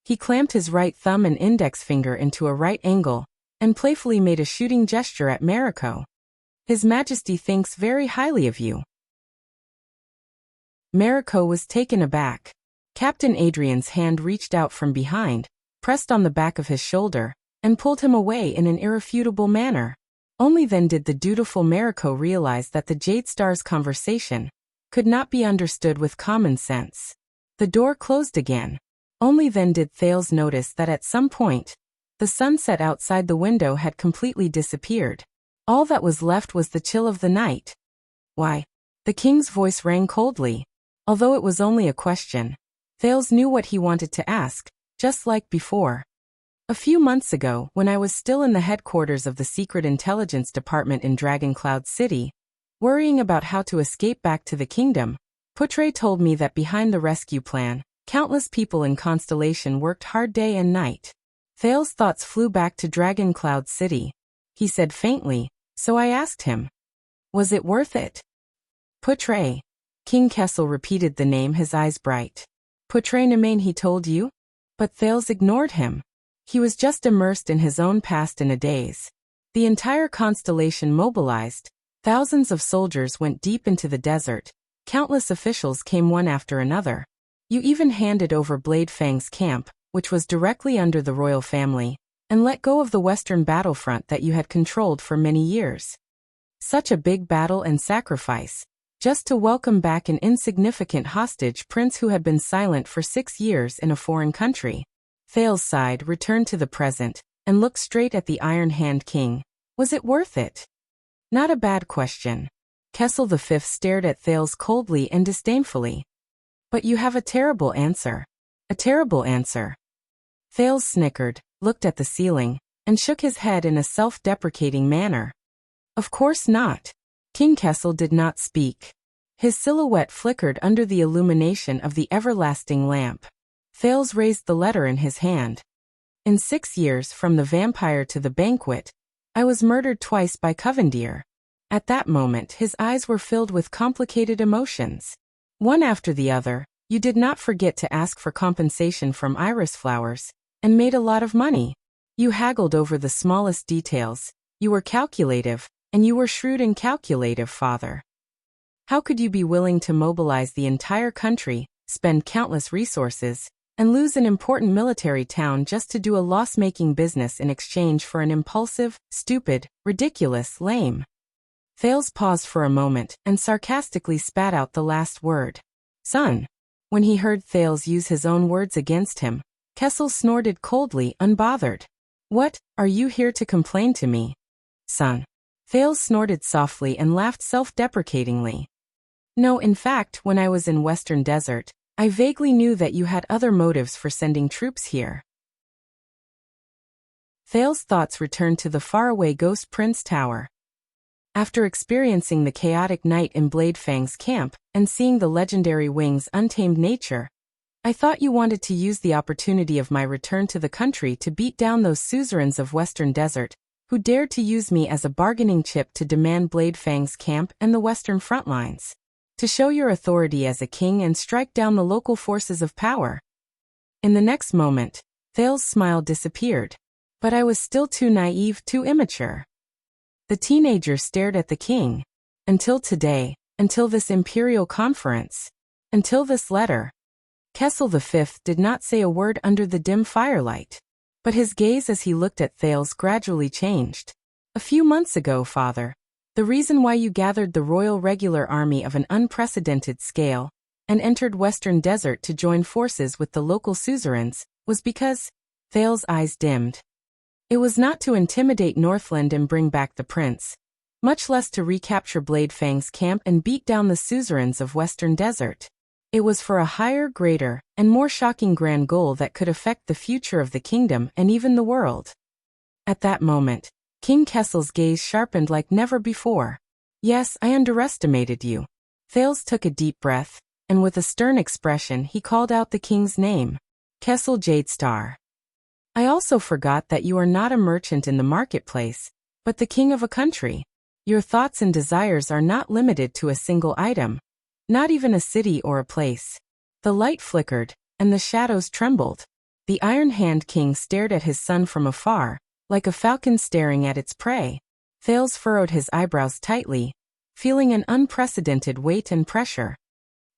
He clamped his right thumb and index finger into a right angle, and playfully made a shooting gesture at Mariko. His Majesty thinks very highly of you. Mariko was taken aback. Captain Adrian's hand reached out from behind, pressed on the back of his shoulder, and pulled him away in an irrefutable manner. Only then did the dutiful Mariko realize that the Jade Star's conversation could not be understood with common sense. The door closed again. Only then did Thales notice that at some point, the sunset outside the window had completely disappeared. All that was left was the chill of the night. Why? The king's voice rang coldly. Although it was only a question, Thales knew what he wanted to ask, just like before. A few months ago, when I was still in the headquarters of the Secret Intelligence Department in Dragon Cloud City, worrying about how to escape back to the kingdom, Putre told me that behind the rescue plan, countless people in Constellation worked hard day and night. Thales' thoughts flew back to Dragon Cloud City. He said faintly, so I asked him. Was it worth it? Putre. King Kessel repeated the name, his eyes bright. Putre Nemain, he told you? But Thales ignored him. He was just immersed in his own past in a daze. The entire constellation mobilized. Thousands of soldiers went deep into the desert. Countless officials came one after another. You even handed over Blade Fang's camp, which was directly under the royal family, and let go of the western battlefront that you had controlled for many years. Such a big battle and sacrifice, just to welcome back an insignificant hostage prince who had been silent for 6 years in a foreign country. Thales sighed, returned to the present, and looked straight at the Iron Hand King. Was it worth it? Not a bad question. Kessel V stared at Thales coldly and disdainfully. But you have a terrible answer. A terrible answer. Thales snickered, looked at the ceiling, and shook his head in a self-deprecating manner. Of course not. King Kessel did not speak. His silhouette flickered under the illumination of the everlasting lamp. Thales raised the letter in his hand. In 6 years from the vampire to the banquet, I was murdered twice by Covendier. At that moment his eyes were filled with complicated emotions. One after the other, you did not forget to ask for compensation from iris flowers, and made a lot of money. You haggled over the smallest details. You were calculative, and you were shrewd and calculative, father. How could you be willing to mobilize the entire country, spend countless resources, and lose an important military town just to do a loss-making business in exchange for an impulsive, stupid, ridiculous, lame? Thales paused for a moment and sarcastically spat out the last word. Son. When he heard Thales use his own words against him, Kessel snorted coldly, unbothered. What, are you here to complain to me? Son. Thales snorted softly and laughed self-deprecatingly. No, in fact, when I was in Western Desert, I vaguely knew that you had other motives for sending troops here. Thales' thoughts returned to the faraway Ghost Prince Tower. After experiencing the chaotic night in Blade Fang's camp, and seeing the legendary Wing's untamed nature, I thought you wanted to use the opportunity of my return to the country to beat down those suzerains of Western Desert, who dared to use me as a bargaining chip to demand Blade Fang's camp and the Western front lines. To show your authority as a king and strike down the local forces of power. In the next moment, Thales' smile disappeared. But I was still too naive, too immature. The teenager stared at the king. Until today, until this imperial conference, until this letter. Kessel V did not say a word under the dim firelight. But his gaze as he looked at Thales gradually changed. A few months ago, father, the reason why you gathered the royal regular army of an unprecedented scale and entered Western Desert to join forces with the local suzerains was because Thales' eyes dimmed. It was not to intimidate Northland and bring back the prince, much less to recapture Bladefang's camp and beat down the suzerains of Western Desert. It was for a higher, greater, and more shocking grand goal that could affect the future of the kingdom and even the world. At that moment, King Kessel's gaze sharpened like never before. Yes, I underestimated you. Thales took a deep breath, and with a stern expression he called out the king's name. Kessel Jadestar. I also forgot that you are not a merchant in the marketplace, but the king of a country. Your thoughts and desires are not limited to a single item. Not even a city or a place. The light flickered, and the shadows trembled. The Iron Hand King stared at his son from afar, like a falcon staring at its prey. Thales furrowed his eyebrows tightly, feeling an unprecedented weight and pressure.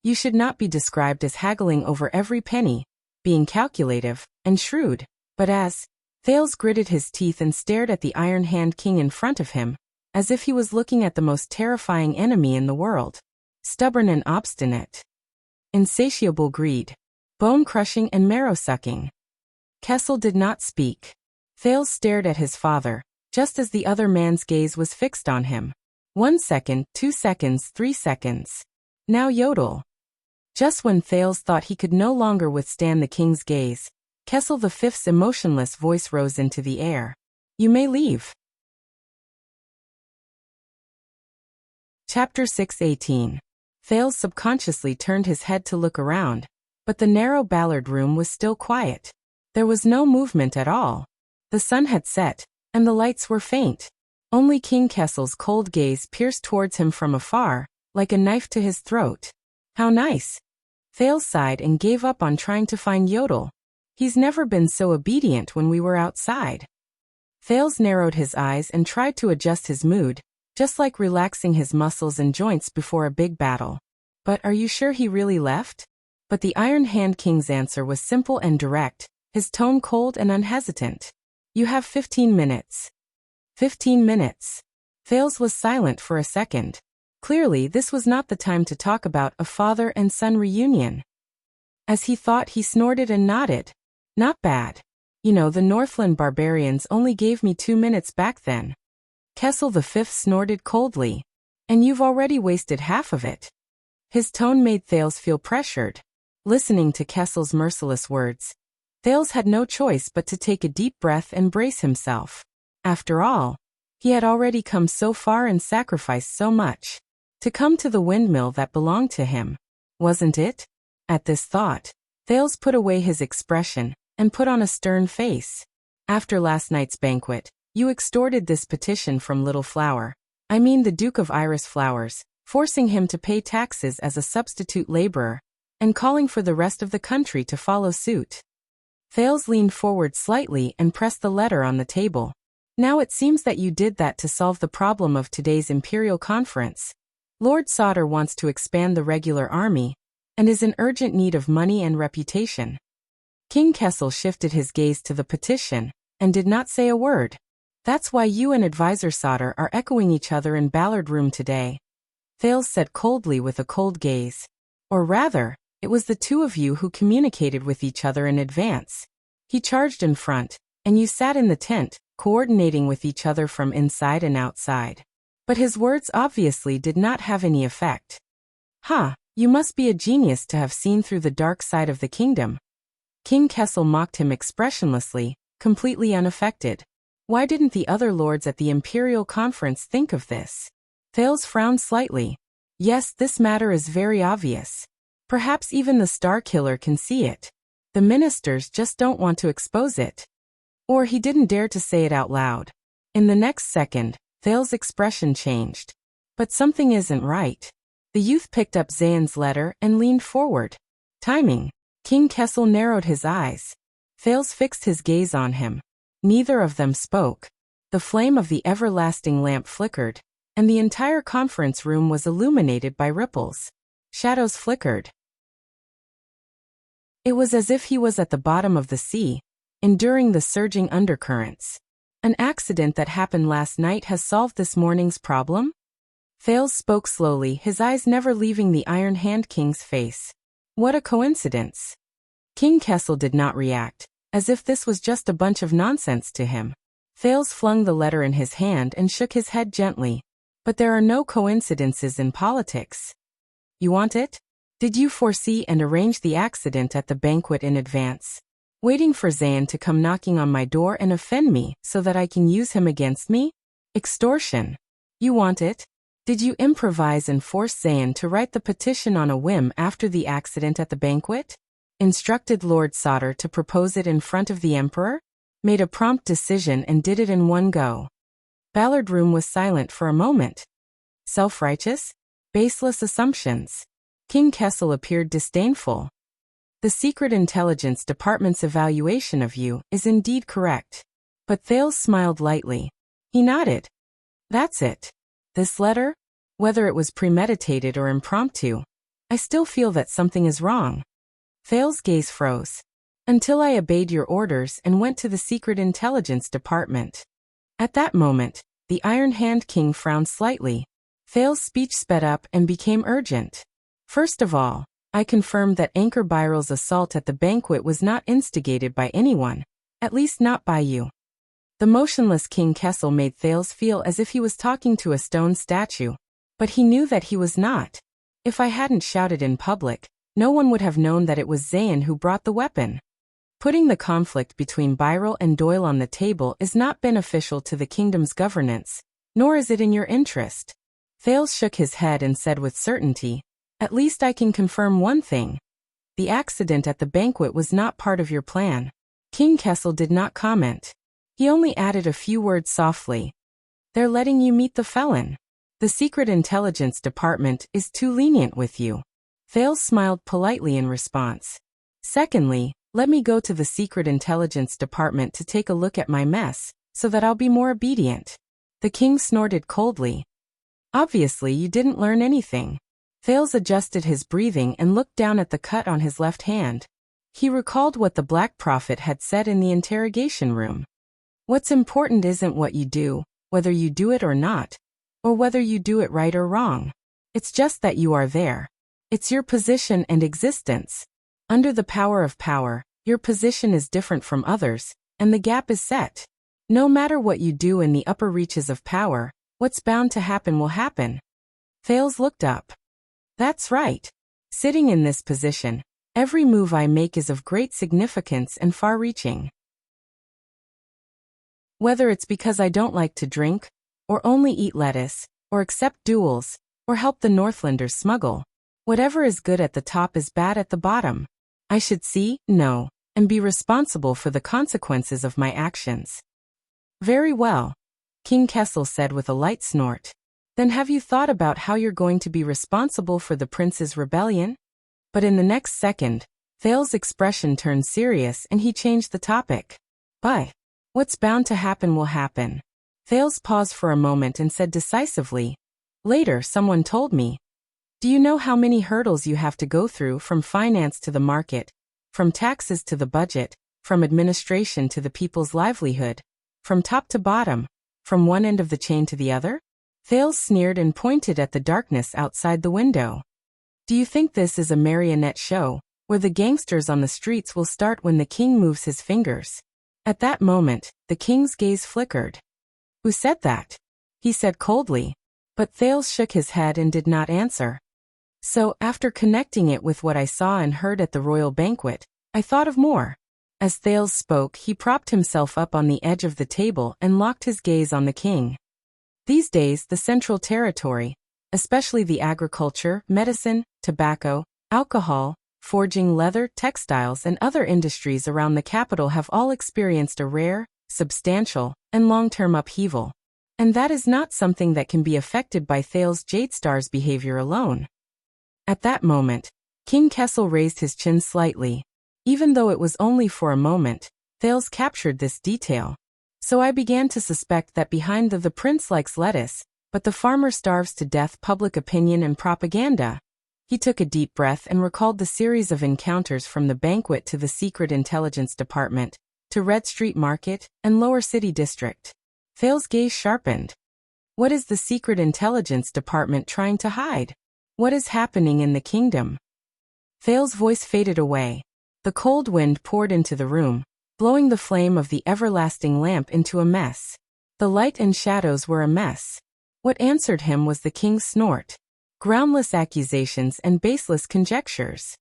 You should not be described as haggling over every penny, being calculative and shrewd, but as Thales gritted his teeth and stared at the Iron Hand King in front of him, as if he was looking at the most terrifying enemy in the world. Stubborn and obstinate. Insatiable greed. Bone-crushing and marrow-sucking. Kessel did not speak. Thales stared at his father, just as the other man's gaze was fixed on him. 1 second, 2 seconds, 3 seconds. Now yodel. Just when Thales thought he could no longer withstand the king's gaze, Kessel V's emotionless voice rose into the air. You may leave. Chapter 6:18. Thales subconsciously turned his head to look around, but the narrow Ballard room was still quiet. There was no movement at all. The sun had set, and the lights were faint. Only King Kessel's cold gaze pierced towards him from afar, like a knife to his throat. How nice. Thales sighed and gave up on trying to find Yodel. He's never been so obedient when we were outside. Thales narrowed his eyes and tried to adjust his mood, just like relaxing his muscles and joints before a big battle. But are you sure he really left? But the Iron Hand King's answer was simple and direct, his tone cold and unhesitant. You have 15 minutes. 15 minutes. Thales was silent for a second. Clearly, this was not the time to talk about a father and son reunion. As he thought, he snorted and nodded. Not bad. You know, the Northland barbarians only gave me 2 minutes back then. Kessel V snorted coldly. And you've already wasted half of it. His tone made Thales feel pressured. Listening to Kessel's merciless words, Thales had no choice but to take a deep breath and brace himself. After all, he had already come so far and sacrificed so much. To come to the windmill that belonged to him, wasn't it? At this thought, Thales put away his expression and put on a stern face. After last night's banquet, you extorted this petition from Little Flower, I mean the Duke of Iris Flowers, forcing him to pay taxes as a substitute laborer, and calling for the rest of the country to follow suit. Thales leaned forward slightly and pressed the letter on the table. Now it seems that you did that to solve the problem of today's imperial conference. Lord Sauter wants to expand the regular army, and is in urgent need of money and reputation. King Kessel shifted his gaze to the petition, and did not say a word. That's why you and Advisor Sauter are echoing each other in Ballard Room today. Thales said coldly with a cold gaze. Or rather, it was the two of you who communicated with each other in advance. He charged in front, and you sat in the tent, coordinating with each other from inside and outside. But his words obviously did not have any effect. You must be a genius to have seen through the dark side of the kingdom. King Kessel mocked him expressionlessly, completely unaffected. Why didn't the other lords at the Imperial Conference think of this? Thales frowned slightly. Yes, this matter is very obvious. Perhaps even the Star Killer can see it. The ministers just don't want to expose it. Or he didn't dare to say it out loud. In the next second, Thales' expression changed. But something isn't right. The youth picked up Zayn's letter and leaned forward. Timing. King Kessel narrowed his eyes. Thales fixed his gaze on him. Neither of them spoke. The flame of the everlasting lamp flickered, and the entire conference room was illuminated by ripples. Shadows flickered. It was as if he was at the bottom of the sea, enduring the surging undercurrents. An accident that happened last night has solved this morning's problem? Thales spoke slowly, his eyes never leaving the Iron Hand King's face. What a coincidence. King Kessel did not react, as if this was just a bunch of nonsense to him. Thales flung the letter in his hand and shook his head gently. But there are no coincidences in politics. You want it? Did you foresee and arrange the accident at the banquet in advance? Waiting for Zayn to come knocking on my door and offend me so that I can use him against me? Extortion. You want it? Did you improvise and force Zayn to write the petition on a whim after the accident at the banquet? Instructed Lord Sauter to propose it in front of the Emperor? Made a prompt decision and did it in one go. Ballard Room was silent for a moment. Self-righteous? Baseless assumptions. King Kessel appeared disdainful. The Secret Intelligence Department's evaluation of you is indeed correct. But Thales smiled lightly. He nodded. That's it. This letter? Whether it was premeditated or impromptu, I still feel that something is wrong. Thales' gaze froze. Until I obeyed your orders and went to the Secret Intelligence Department. At that moment, the Iron Hand King frowned slightly. Thales' speech sped up and became urgent. First of all, I confirmed that Anchor Byral's assault at the banquet was not instigated by anyone, at least not by you. The motionless King Kessel made Thales feel as if he was talking to a stone statue, but he knew that he was not. If I hadn't shouted in public, no one would have known that it was Zayn who brought the weapon. Putting the conflict between Byral and Doyle on the table is not beneficial to the kingdom's governance, nor is it in your interest. Thales shook his head and said with certainty, at least I can confirm one thing. The accident at the banquet was not part of your plan. King Kessel did not comment. He only added a few words softly. They're letting you meet the felon. The Secret Intelligence Department is too lenient with you. Thales smiled politely in response. Secondly, let me go to the Secret Intelligence Department to take a look at my mess, so that I'll be more obedient. The king snorted coldly. Obviously you didn't learn anything. Thales adjusted his breathing and looked down at the cut on his left hand. He recalled what the Black Prophet had said in the interrogation room. What's important isn't what you do, whether you do it or not, or whether you do it right or wrong. It's just that you are there. It's your position and existence. Under the power of power, your position is different from others, and the gap is set. No matter what you do in the upper reaches of power, what's bound to happen will happen. Thales looked up. That's right. Sitting in this position, every move I make is of great significance and far-reaching. Whether it's because I don't like to drink, or only eat lettuce, or accept duels, or help the Northlanders smuggle, whatever is good at the top is bad at the bottom. I should see, know, and be responsible for the consequences of my actions. Very well, King Kessel said with a light snort. Then have you thought about how you're going to be responsible for the prince's rebellion? But in the next second, Thales' expression turned serious and he changed the topic. But what's bound to happen will happen. Thales paused for a moment and said decisively, later someone told me. Do you know how many hurdles you have to go through from finance to the market, from taxes to the budget, from administration to the people's livelihood, from top to bottom, from one end of the chain to the other? Thales sneered and pointed at the darkness outside the window. Do you think this is a marionette show, where the gangsters on the streets will start when the king moves his fingers? At that moment, the king's gaze flickered. Who said that? He said coldly. But Thales shook his head and did not answer. So, after connecting it with what I saw and heard at the royal banquet, I thought of more. As Thales spoke, he propped himself up on the edge of the table and locked his gaze on the king. These days, the Central Territory, especially the agriculture, medicine, tobacco, alcohol, forging, leather, textiles, and other industries around the capital have all experienced a rare, substantial, and long-term upheaval. And that is not something that can be affected by Thales Jadestar's behavior alone. At that moment, King Kessel raised his chin slightly. Even though it was only for a moment, Thales captured this detail. So I began to suspect that behind the prince likes lettuce, but the farmer starves to death public opinion and propaganda. He took a deep breath and recalled the series of encounters from the banquet to the secret intelligence department, to Red Street Market and Lower City District. Thail's gaze sharpened. What is the secret intelligence department trying to hide? What is happening in the kingdom? Thail's voice faded away. The cold wind poured into the room, blowing the flame of the everlasting lamp into a mess. The light and shadows were a mess. What answered him was the king's snort. Groundless accusations and baseless conjectures.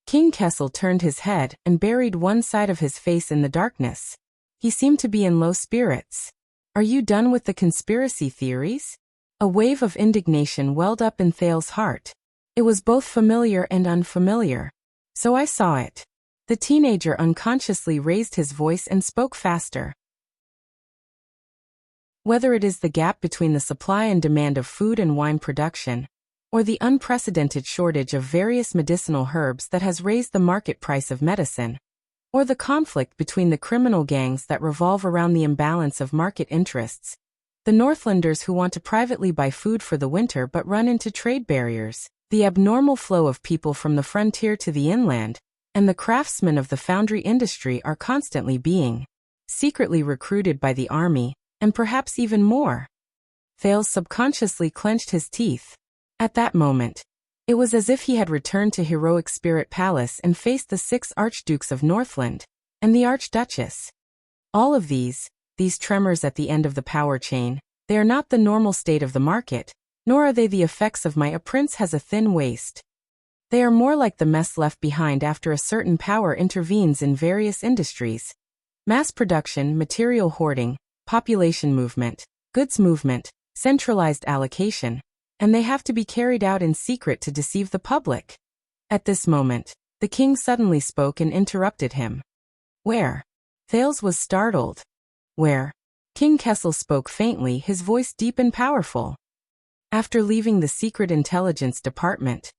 King Kessel turned his head and buried one side of his face in the darkness. He seemed to be in low spirits. Are you done with the conspiracy theories? A wave of indignation welled up in Thail's heart. It was both familiar and unfamiliar. So I saw it. The teenager unconsciously raised his voice and spoke faster. Whether it is the gap between the supply and demand of food and wine production, or the unprecedented shortage of various medicinal herbs that has raised the market price of medicine, or the conflict between the criminal gangs that revolve around the imbalance of market interests, the Northlanders who want to privately buy food for the winter but run into trade barriers, the abnormal flow of people from the frontier to the inland, and the craftsmen of the foundry industry are constantly being secretly recruited by the army, and perhaps even more. Thail subconsciously clenched his teeth. At that moment, it was as if he had returned to heroic Spirit Palace and faced the 6 archdukes of Northland, and the archduchess. All of these tremors at the end of the power chain, they are not the normal state of the market, nor are they the effects of a prince has a thin waist. They are more like the mess left behind after a certain power intervenes in various industries. Mass production, material hoarding, population movement, goods movement, centralized allocation, and they have to be carried out in secret to deceive the public. At this moment, the king suddenly spoke and interrupted him. Where? Thales was startled. Where? King Kessel spoke faintly, his voice deep and powerful. After leaving the secret intelligence department,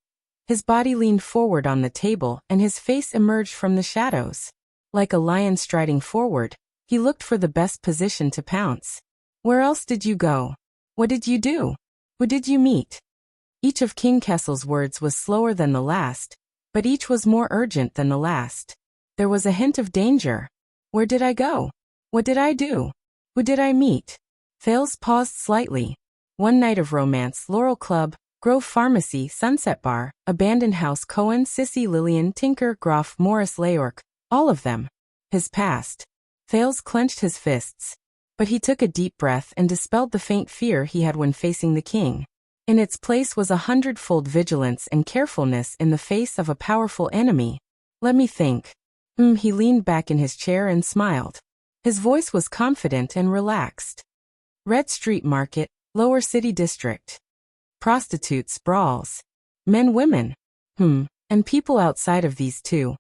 his body leaned forward on the table and his face emerged from the shadows. Like a lion striding forward, he looked for the best position to pounce. Where else did you go? What did you do? Who did you meet? Each of King Kessel's words was slower than the last, but each was more urgent than the last. There was a hint of danger. Where did I go? What did I do? Who did I meet? Thales paused slightly. One night of romance, Laurel Club, Grove Pharmacy, Sunset Bar, Abandoned House, Cohen, Sissy, Lillian, Tinker, Groff, Morris, Layork, all of them. His past. Thales clenched his fists. But he took a deep breath and dispelled the faint fear he had when facing the king. In its place was 100-fold vigilance and carefulness in the face of a powerful enemy. Let me think. He leaned back in his chair and smiled. His voice was confident and relaxed. Red Street Market, Lower City District. Prostitutes, brawls. Men, women. And people outside of these too.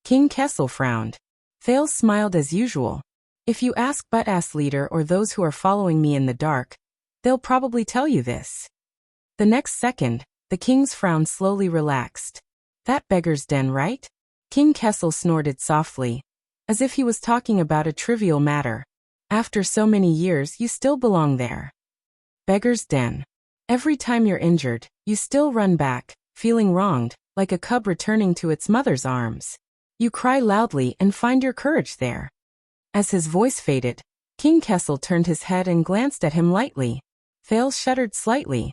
King Kessel frowned. Thales smiled as usual. If you ask Butt-Ass Leader or those who are following me in the dark, they'll probably tell you this. The next second, the king's frown slowly relaxed. That beggar's den, right? King Kessel snorted softly, as if he was talking about a trivial matter. After so many years, you still belong there. Beggar's den. Every time you're injured, you still run back, feeling wronged, like a cub returning to its mother's arms. You cry loudly and find your courage there. As his voice faded, King Kessel turned his head and glanced at him lightly. Thales shuddered slightly.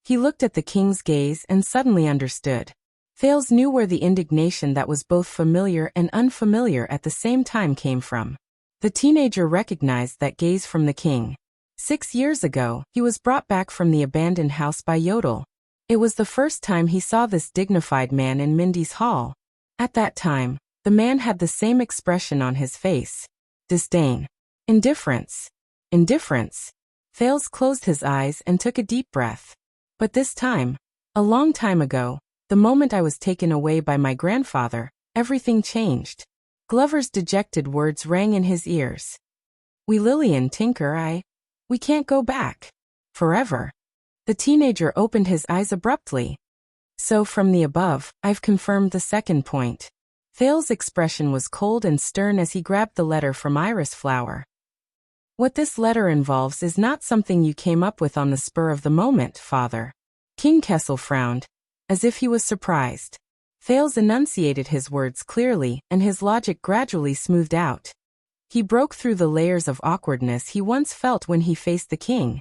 He looked at the king's gaze and suddenly understood. Thales knew where the indignation that was both familiar and unfamiliar at the same time came from. The teenager recognized that gaze from the king. 6 years ago, he was brought back from the abandoned house by Yodel. It was the first time he saw this dignified man in Mindy's hall. At that time, the man had the same expression on his face. Disdain. Indifference. Indifference. Thales closed his eyes and took a deep breath. But this time, a long time ago, the moment I was taken away by my grandfather, everything changed. Glover's dejected words rang in his ears. We Lillian, Tinker, we can't go back. Forever. The teenager opened his eyes abruptly. So from the above, I've confirmed the second point. Thales's expression was cold and stern as he grabbed the letter from Iris Flower. What this letter involves is not something you came up with on the spur of the moment, Father. King Kessel frowned, as if he was surprised. Thales enunciated his words clearly, and his logic gradually smoothed out. He broke through the layers of awkwardness he once felt when he faced the king.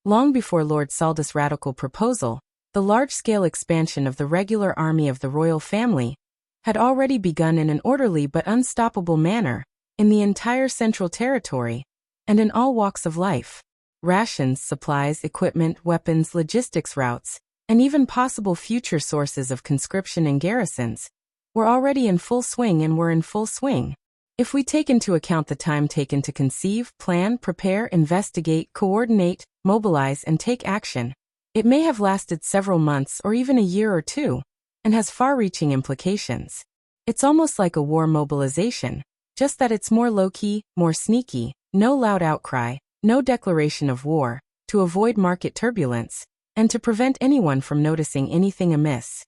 Long before Lord Saldus' radical proposal, the large-scale expansion of the regular army of the royal family had already begun in an orderly but unstoppable manner, in the entire Central Territory, and in all walks of life. Rations, supplies, equipment, weapons, logistics routes, and even possible future sources of conscription and garrisons were already in full swing and were in full swing. If we take into account the time taken to conceive, plan, prepare, investigate, coordinate, mobilize, and take action, it may have lasted several months or even a year or two, and has far-reaching implications. It's almost like a war mobilization, just that it's more low-key, more sneaky, no loud outcry, no declaration of war, to avoid market turbulence, and to prevent anyone from noticing anything amiss.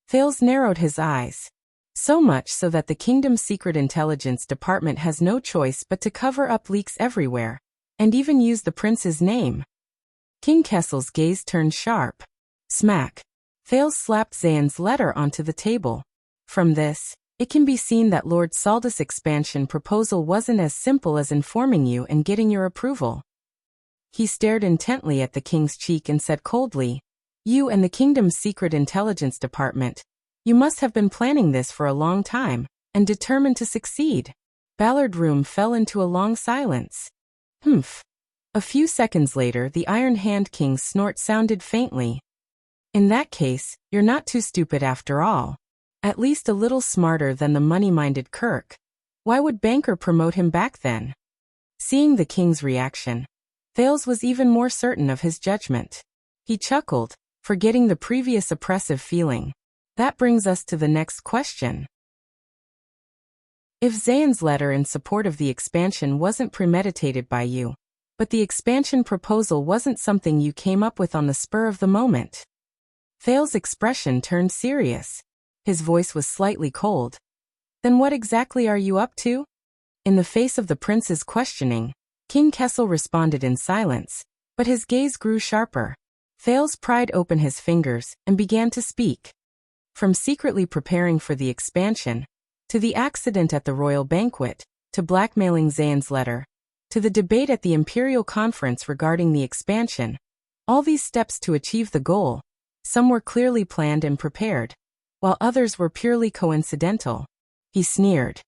Thales narrowed his eyes. So much so that the kingdom's secret intelligence department has no choice but to cover up leaks everywhere, and even use the prince's name. King Kessel's gaze turned sharp. Smack. Thales slapped Zayn's letter onto the table. From this, it can be seen that Lord Saldus' expansion proposal wasn't as simple as informing you and getting your approval. He stared intently at the king's cheek and said coldly, "You and the kingdom's secret intelligence department, you must have been planning this for a long time, and determined to succeed." Ballard Room fell into a long silence. Humph. A few seconds later, the Iron Hand King's snort sounded faintly. "In that case, you're not too stupid after all. At least a little smarter than the money-minded Kirk. Why would Banker promote him back then?" Seeing the king's reaction, Thales was even more certain of his judgment. He chuckled, forgetting the previous oppressive feeling. That brings us to the next question. If Zayn's letter in support of the expansion wasn't premeditated by you, but the expansion proposal wasn't something you came up with on the spur of the moment. Thales' expression turned serious. His voice was slightly cold. Then what exactly are you up to? In the face of the prince's questioning, King Kessel responded in silence, but his gaze grew sharper. Thales pried open his fingers and began to speak. From secretly preparing for the expansion, to the accident at the royal banquet, to blackmailing Zayn's letter, to the debate at the Imperial Conference regarding the expansion, all these steps to achieve the goal, some were clearly planned and prepared, while others were purely coincidental. He sneered.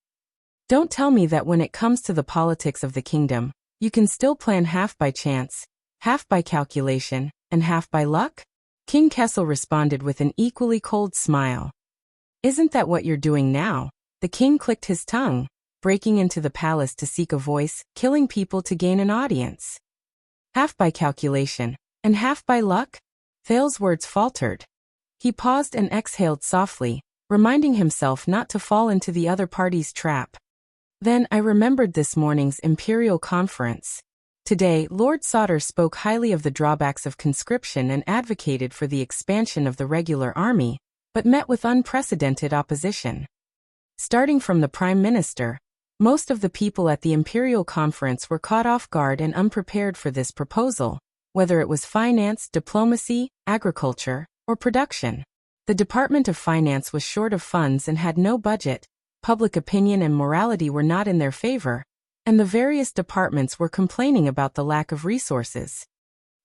Don't tell me that when it comes to the politics of the kingdom, you can still plan half by chance, half by calculation, and half by luck? King Kessel responded with an equally cold smile. Isn't that what you're doing now? The king clicked his tongue, breaking into the palace to seek a voice, killing people to gain an audience. Half by calculation, and half by luck? Thales' words faltered. He paused and exhaled softly, reminding himself not to fall into the other party's trap. Then I remembered this morning's Imperial Conference. Today, Lord Sauter spoke highly of the drawbacks of conscription and advocated for the expansion of the regular army, but met with unprecedented opposition. Starting from the Prime Minister, most of the people at the Imperial Conference were caught off guard and unprepared for this proposal, whether it was finance, diplomacy, agriculture, or production. The Department of Finance was short of funds and had no budget, public opinion and morality were not in their favor, and the various departments were complaining about the lack of resources.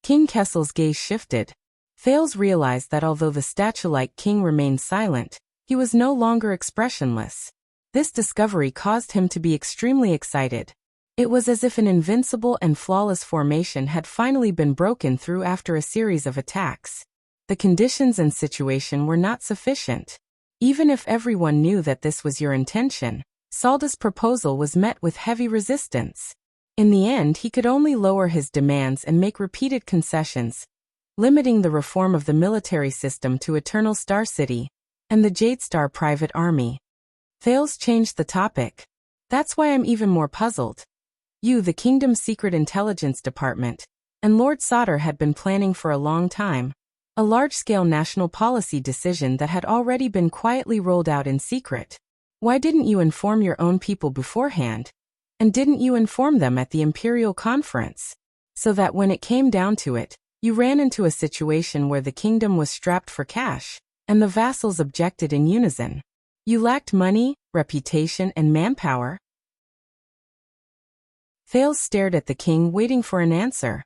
King Kessel's gaze shifted. Thales realized that although the statue-like king remained silent, he was no longer expressionless. This discovery caused him to be extremely excited. It was as if an invincible and flawless formation had finally been broken through after a series of attacks. The conditions and situation were not sufficient. Even if everyone knew that this was your intention, Saldus' proposal was met with heavy resistance. In the end, he could only lower his demands and make repeated concessions, limiting the reform of the military system to Eternal Star City and the Jade Star private army. Thales changed the topic. That's why I'm even more puzzled. You, the kingdom's secret intelligence department, and Lord Sauter had been planning for a long time. A large-scale national policy decision that had already been quietly rolled out in secret. Why didn't you inform your own people beforehand? And didn't you inform them at the imperial conference? So that when it came down to it, you ran into a situation where the kingdom was strapped for cash, and the vassals objected in unison. You lacked money, reputation, and manpower? Thales stared at the king, waiting for an answer.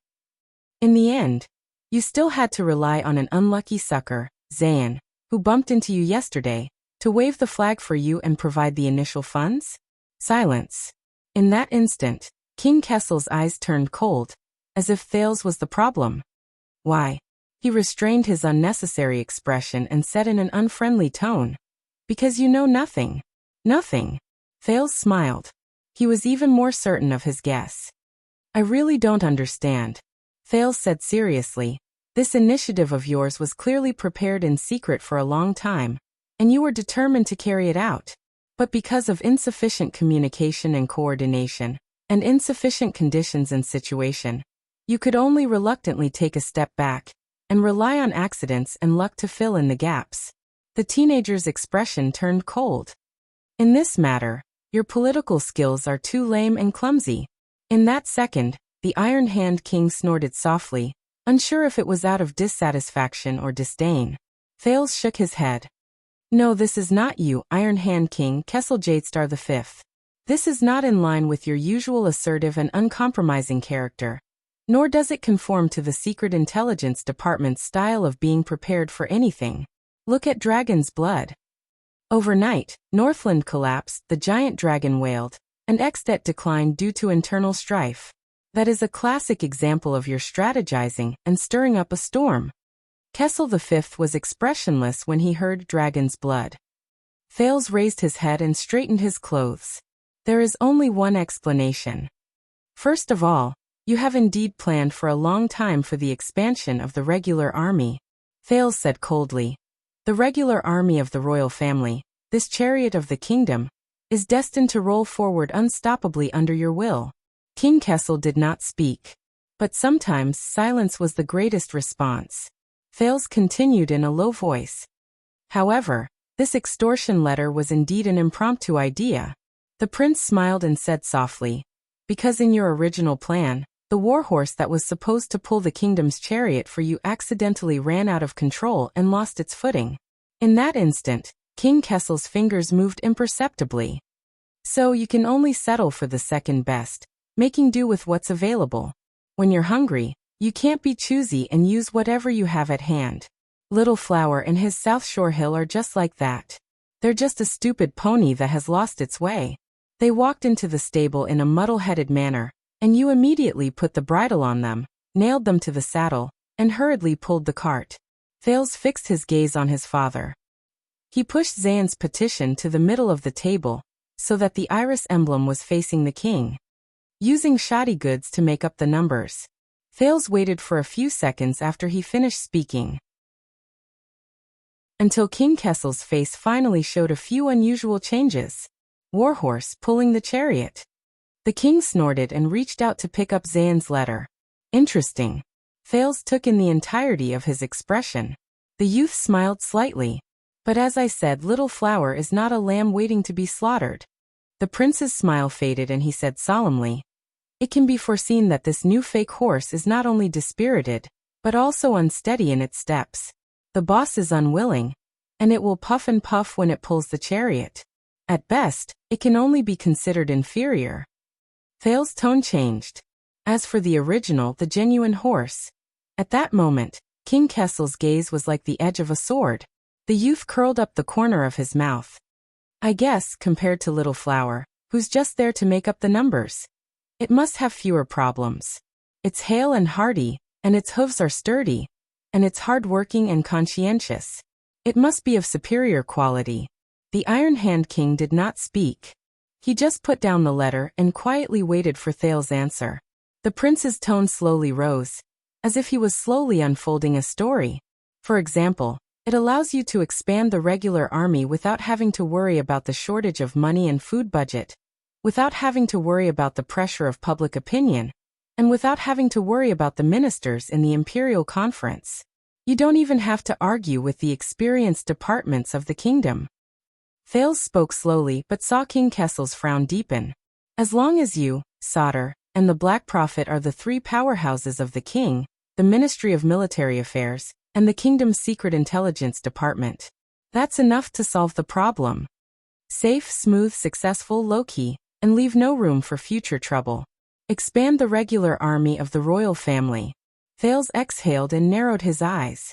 In the end, you still had to rely on an unlucky sucker, Zayn, who bumped into you yesterday, to wave the flag for you and provide the initial funds? Silence. In that instant, King Kessel's eyes turned cold, as if Thales was the problem. Why? He restrained his unnecessary expression and said in an unfriendly tone, "Because you know nothing." Nothing. Thales smiled. He was even more certain of his guess. "I really don't understand," Thales said seriously. "This initiative of yours was clearly prepared in secret for a long time, and you were determined to carry it out. But because of insufficient communication and coordination, and insufficient conditions and situation, you could only reluctantly take a step back, and rely on accidents and luck to fill in the gaps." The teenager's expression turned cold. "In this matter, your political skills are too lame and clumsy." In that second, the Iron Hand King snorted softly, unsure if it was out of dissatisfaction or disdain. Thales shook his head. "No, this is not you, Iron Hand King Kessel Jadestar V. This is not in line with your usual assertive and uncompromising character, nor does it conform to the Secret Intelligence Department's style of being prepared for anything. Look at Dragon's Blood. Overnight, Northland collapsed, the giant dragon wailed, and Extet declined due to internal strife. That is a classic example of your strategizing and stirring up a storm." Kessel V was expressionless when he heard Dragon's Blood. Thales raised his head and straightened his clothes. "There is only one explanation. First of all, you have indeed planned for a long time for the expansion of the regular army," Thales said coldly. "The regular army of the royal family, this chariot of the kingdom, is destined to roll forward unstoppably under your will." King Kessel did not speak. But sometimes silence was the greatest response. Thales continued in a low voice. "However, this extortion letter was indeed an impromptu idea." The prince smiled and said softly, "Because in your original plan, the warhorse that was supposed to pull the kingdom's chariot for you accidentally ran out of control and lost its footing. In that instant, King Kessel's fingers moved imperceptibly. So you can only settle for the second best, making do with what's available. When you're hungry, you can't be choosy and use whatever you have at hand. Little Flower and his South Shore Hill are just like that. They're just a stupid pony that has lost its way. They walked into the stable in a muddle-headed manner, and you immediately put the bridle on them, nailed them to the saddle, and hurriedly pulled the cart." Thales fixed his gaze on his father. He pushed Zayn's petition to the middle of the table, so that the iris emblem was facing the king. Using shoddy goods to make up the numbers. Thales waited for a few seconds after he finished speaking, until King Kessel's face finally showed a few unusual changes. "Warhorse pulling the chariot." The king snorted and reached out to pick up Zayn's letter. "Interesting." Thales took in the entirety of his expression. The youth smiled slightly. "But as I said, Little Flower is not a lamb waiting to be slaughtered." The prince's smile faded and he said solemnly, "It can be foreseen that this new fake horse is not only dispirited, but also unsteady in its steps. The boss is unwilling, and it will puff and puff when it pulls the chariot. At best, it can only be considered inferior." Thales' tone changed. As for the original, the genuine horse, at that moment, King Kessel's gaze was like the edge of a sword. The youth curled up the corner of his mouth. "I guess, compared to Little Flower, who's just there to make up the numbers, it must have fewer problems. It's hale and hearty, and its hooves are sturdy, and it's hard-working and conscientious. It must be of superior quality." The Iron Hand King did not speak. He just put down the letter and quietly waited for Thales' answer. The prince's tone slowly rose, as if he was slowly unfolding a story. "For example, it allows you to expand the regular army without having to worry about the shortage of money and food budget, without having to worry about the pressure of public opinion, and without having to worry about the ministers in the imperial conference. You don't even have to argue with the experienced departments of the kingdom." Thales spoke slowly but saw King Kessel's frown deepen. As long as you, Sauter, and the Black Prophet are the three powerhouses of the king, the Ministry of Military Affairs, and the kingdom's secret intelligence department, that's enough to solve the problem. Safe, smooth, successful, low-key, and leave no room for future trouble. Expand the regular army of the royal family. Thales exhaled and narrowed his eyes.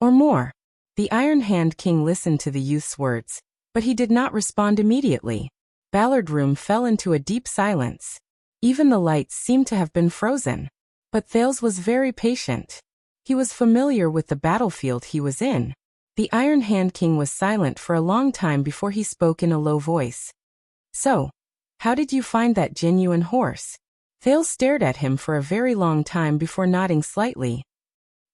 Or more. The Iron Hand King listened to the youth's words, but he did not respond immediately. Ballard Room fell into a deep silence. Even the lights seemed to have been frozen. But Thales was very patient. He was familiar with the battlefield he was in. The Iron Hand King was silent for a long time before he spoke in a low voice. So, how did you find that genuine horse? Thales stared at him for a very long time before nodding slightly.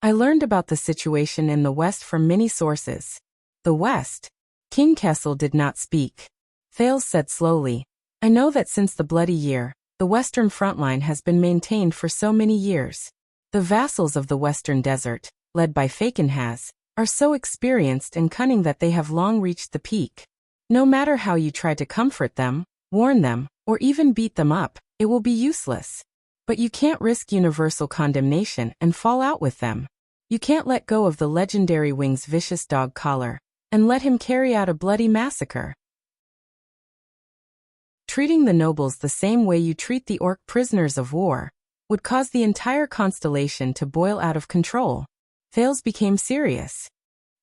I learned about the situation in the West from many sources. The West? King Kessel did not speak. Thales said slowly, I know that since the Bloody Year, the Western front line has been maintained for so many years. The vassals of the Western Desert, led by Fakenhaz, are so experienced and cunning that they have long reached the peak. No matter how you try to comfort them, warn them, or even beat them up, it will be useless. But you can't risk universal condemnation and fall out with them. You can't let go of the legendary Wing's vicious dog collar, and let him carry out a bloody massacre. Treating the nobles the same way you treat the orc prisoners of war would cause the entire constellation to boil out of control. Thales became serious.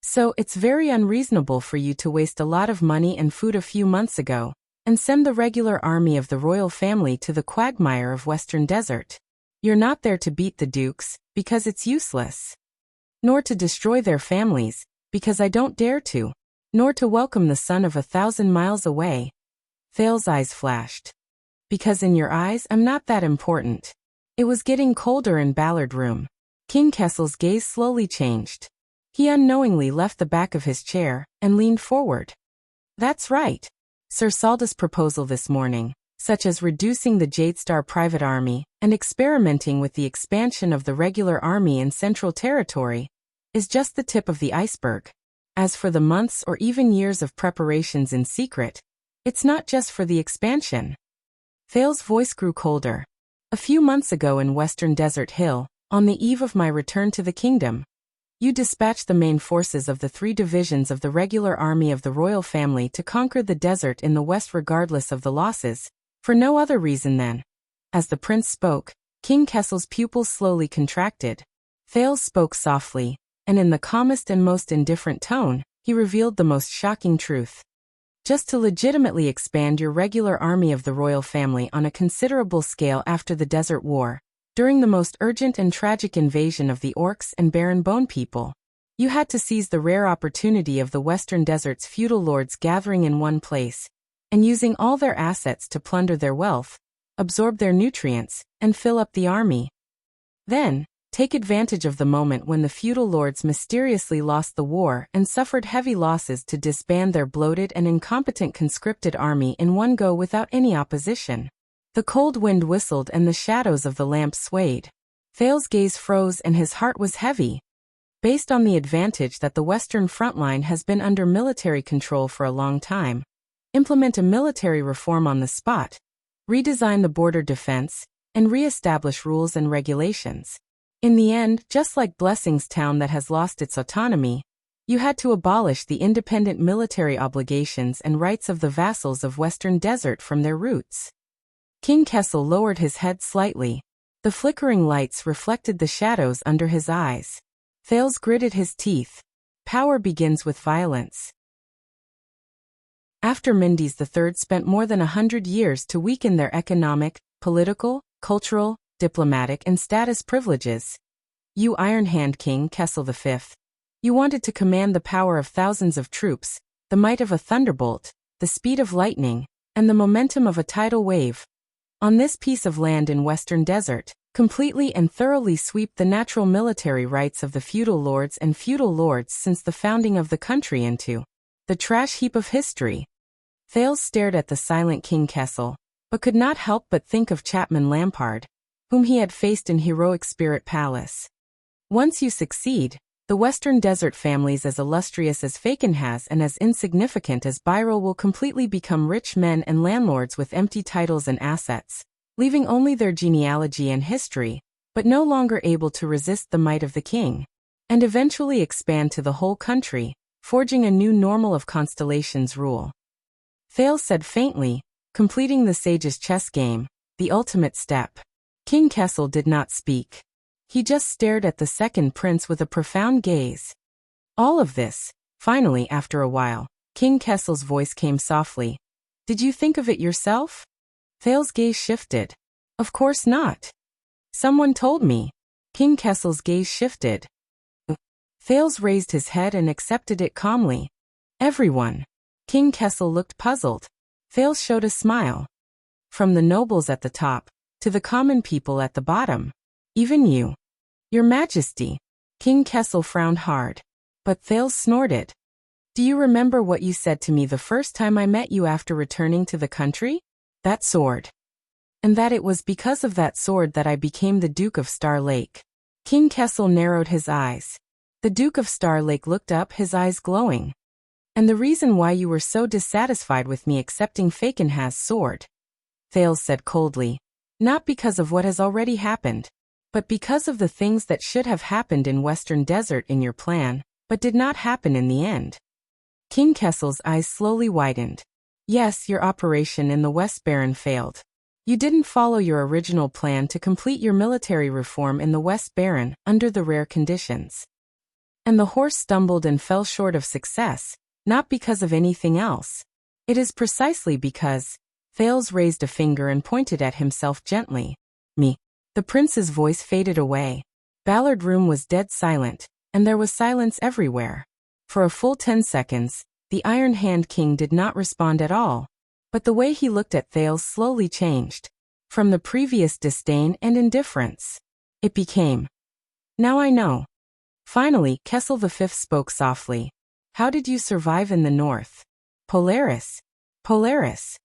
So it's very unreasonable for you to waste a lot of money and food a few months ago, and send the regular army of the royal family to the quagmire of Western Desert. You're not there to beat the dukes, because it's useless. Nor to destroy their families, because I don't dare to. Nor to welcome the son of 1,000 miles away. Thales' eyes flashed. Because in your eyes I'm not that important. It was getting colder in Ballard Room. King Kessel's gaze slowly changed. He unknowingly left the back of his chair and leaned forward. That's right. Sir Saldus' proposal this morning, such as reducing the Jadestar private army and experimenting with the expansion of the regular army in Central Territory, is just the tip of the iceberg. As for the months or even years of preparations in secret, it's not just for the expansion. Thales' voice grew colder. A few months ago in Western Desert Hill, on the eve of my return to the kingdom, you dispatched the main forces of the 3 divisions of the regular army of the royal family to conquer the desert in the west regardless of the losses, for no other reason than. As the prince spoke, King Kessel's pupils slowly contracted. Thales spoke softly, and in the calmest and most indifferent tone, he revealed the most shocking truth. Just to legitimately expand your regular army of the royal family on a considerable scale after the Desert War, during the most urgent and tragic invasion of the orcs and barren bone people, you had to seize the rare opportunity of the Western Desert's feudal lords gathering in one place, and using all their assets to plunder their wealth, absorb their nutrients, and fill up the army. Then, take advantage of the moment when the feudal lords mysteriously lost the war and suffered heavy losses to disband their bloated and incompetent conscripted army in one go without any opposition. The cold wind whistled and the shadows of the lamp swayed. Thales' gaze froze and his heart was heavy. Based on the advantage that the Western front line has been under military control for a long time, implement a military reform on the spot, redesign the border defense, and re-establish rules and regulations. In the end, just like Blessing's town that has lost its autonomy, you had to abolish the independent military obligations and rights of the vassals of Western Desert from their roots. King Kessel lowered his head slightly. The flickering lights reflected the shadows under his eyes. Thales gritted his teeth. Power begins with violence. After Mendes III spent more than 100 years to weaken their economic, political, cultural, diplomatic and status privileges, you Iron Hand King Kessel V, you wanted to command the power of thousands of troops, the might of a thunderbolt, the speed of lightning, and the momentum of a tidal wave. On this piece of land in Western Desert, completely and thoroughly sweep the natural military rights of the feudal lords and feudal lords since the founding of the country into the trash heap of history. Thales stared at the silent King Kessel, but could not help but think of Chapman Lampard, whom he had faced in Heroic Spirit Palace. Once you succeed, The Western Desert families as illustrious as Fakenhas and as insignificant as Byril will completely become rich men and landlords with empty titles and assets, leaving only their genealogy and history, but no longer able to resist the might of the king, and eventually expand to the whole country, forging a new normal of Constellation's rule. Thales said faintly, completing the sage's chess game, the ultimate step. King Kessel did not speak. He just stared at the second prince with a profound gaze. All of this, finally after a while, King Kessel's voice came softly. Did you think of it yourself? Thales' gaze shifted. Of course not. Someone told me. King Kessel's gaze shifted. Thales raised his head and accepted it calmly. Everyone. King Kessel looked puzzled. Thales showed a smile. From the nobles at the top, to the common people at the bottom. Even you. Your Majesty. King Kessel frowned hard. But Thales snorted. Do you remember what you said to me the first time I met you after returning to the country? That sword. And that it was because of that sword that I became the Duke of Star Lake. King Kessel narrowed his eyes. The Duke of Star Lake looked up, his eyes glowing. And the reason why you were so dissatisfied with me accepting Fakenhas' sword? Thales said coldly. Not because of what has already happened, but because of the things that should have happened in Western Desert in your plan, but did not happen in the end. King Kessel's eyes slowly widened. Yes, your operation in the West Baron failed. You didn't follow your original plan to complete your military reform in the West Baron under the rare conditions. And the horse stumbled and fell short of success, not because of anything else. It is precisely because... Thales raised a finger and pointed at himself gently. Me. The prince's voice faded away. Ballard Room was dead silent, and there was silence everywhere. For a full 10 seconds, the Iron Hand King did not respond at all. But the way he looked at Thales slowly changed. From the previous disdain and indifference, it became, now I know. Finally, Kessel V spoke softly. How did you survive in the north? Polaris. Polaris.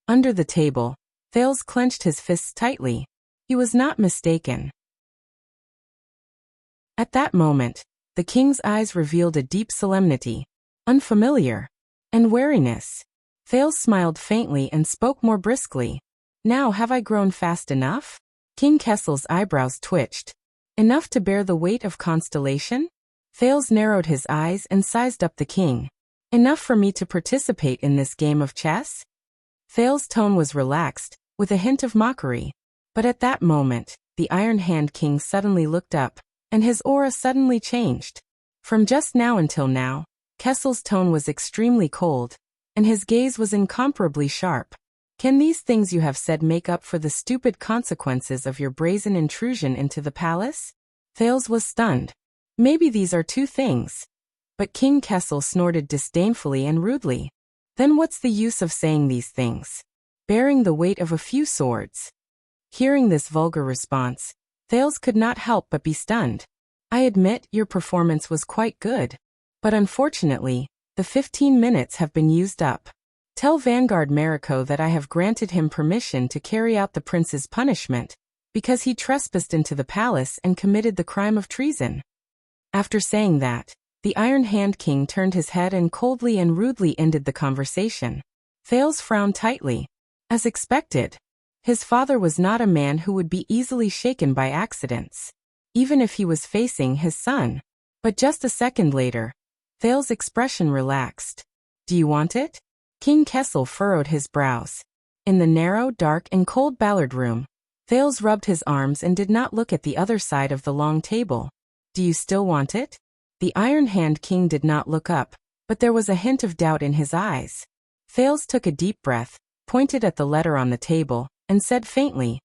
Under the table, Thales clenched his fists tightly. He was not mistaken. At that moment, the king's eyes revealed a deep solemnity, unfamiliar, and wariness. Thales smiled faintly and spoke more briskly. Now have I grown fast enough? King Kessel's eyebrows twitched. Enough to bear the weight of Constellation? Thales narrowed his eyes and sized up the king. Enough for me to participate in this game of chess? Thales' tone was relaxed, with a hint of mockery. But at that moment, the Iron Hand King suddenly looked up, and his aura suddenly changed. From just now until now, Kessel's tone was extremely cold, and his gaze was incomparably sharp. Can these things you have said make up for the stupid consequences of your brazen intrusion into the palace? Thales was stunned. Maybe these are two things. But King Kessel snorted disdainfully and rudely. Then what's the use of saying these things? Bearing the weight of a few swords. Hearing this vulgar response, Thales could not help but be stunned. I admit your performance was quite good. But unfortunately, the 15 minutes have been used up. Tell Vanguard Mariko that I have granted him permission to carry out the prince's punishment, because he trespassed into the palace and committed the crime of treason. After saying that, the Iron Hand King turned his head and coldly and rudely ended the conversation. Thales frowned tightly. As expected. His father was not a man who would be easily shaken by accidents, even if he was facing his son. But just a second later, Thales' expression relaxed. Do you want it? King Kessel furrowed his brows. In the narrow, dark, and cold Ballard Room, Thales rubbed his arms and did not look at the other side of the long table. Do you still want it? The Iron Hand King did not look up, but there was a hint of doubt in his eyes. Thales took a deep breath, pointed at the letter on the table, and said faintly,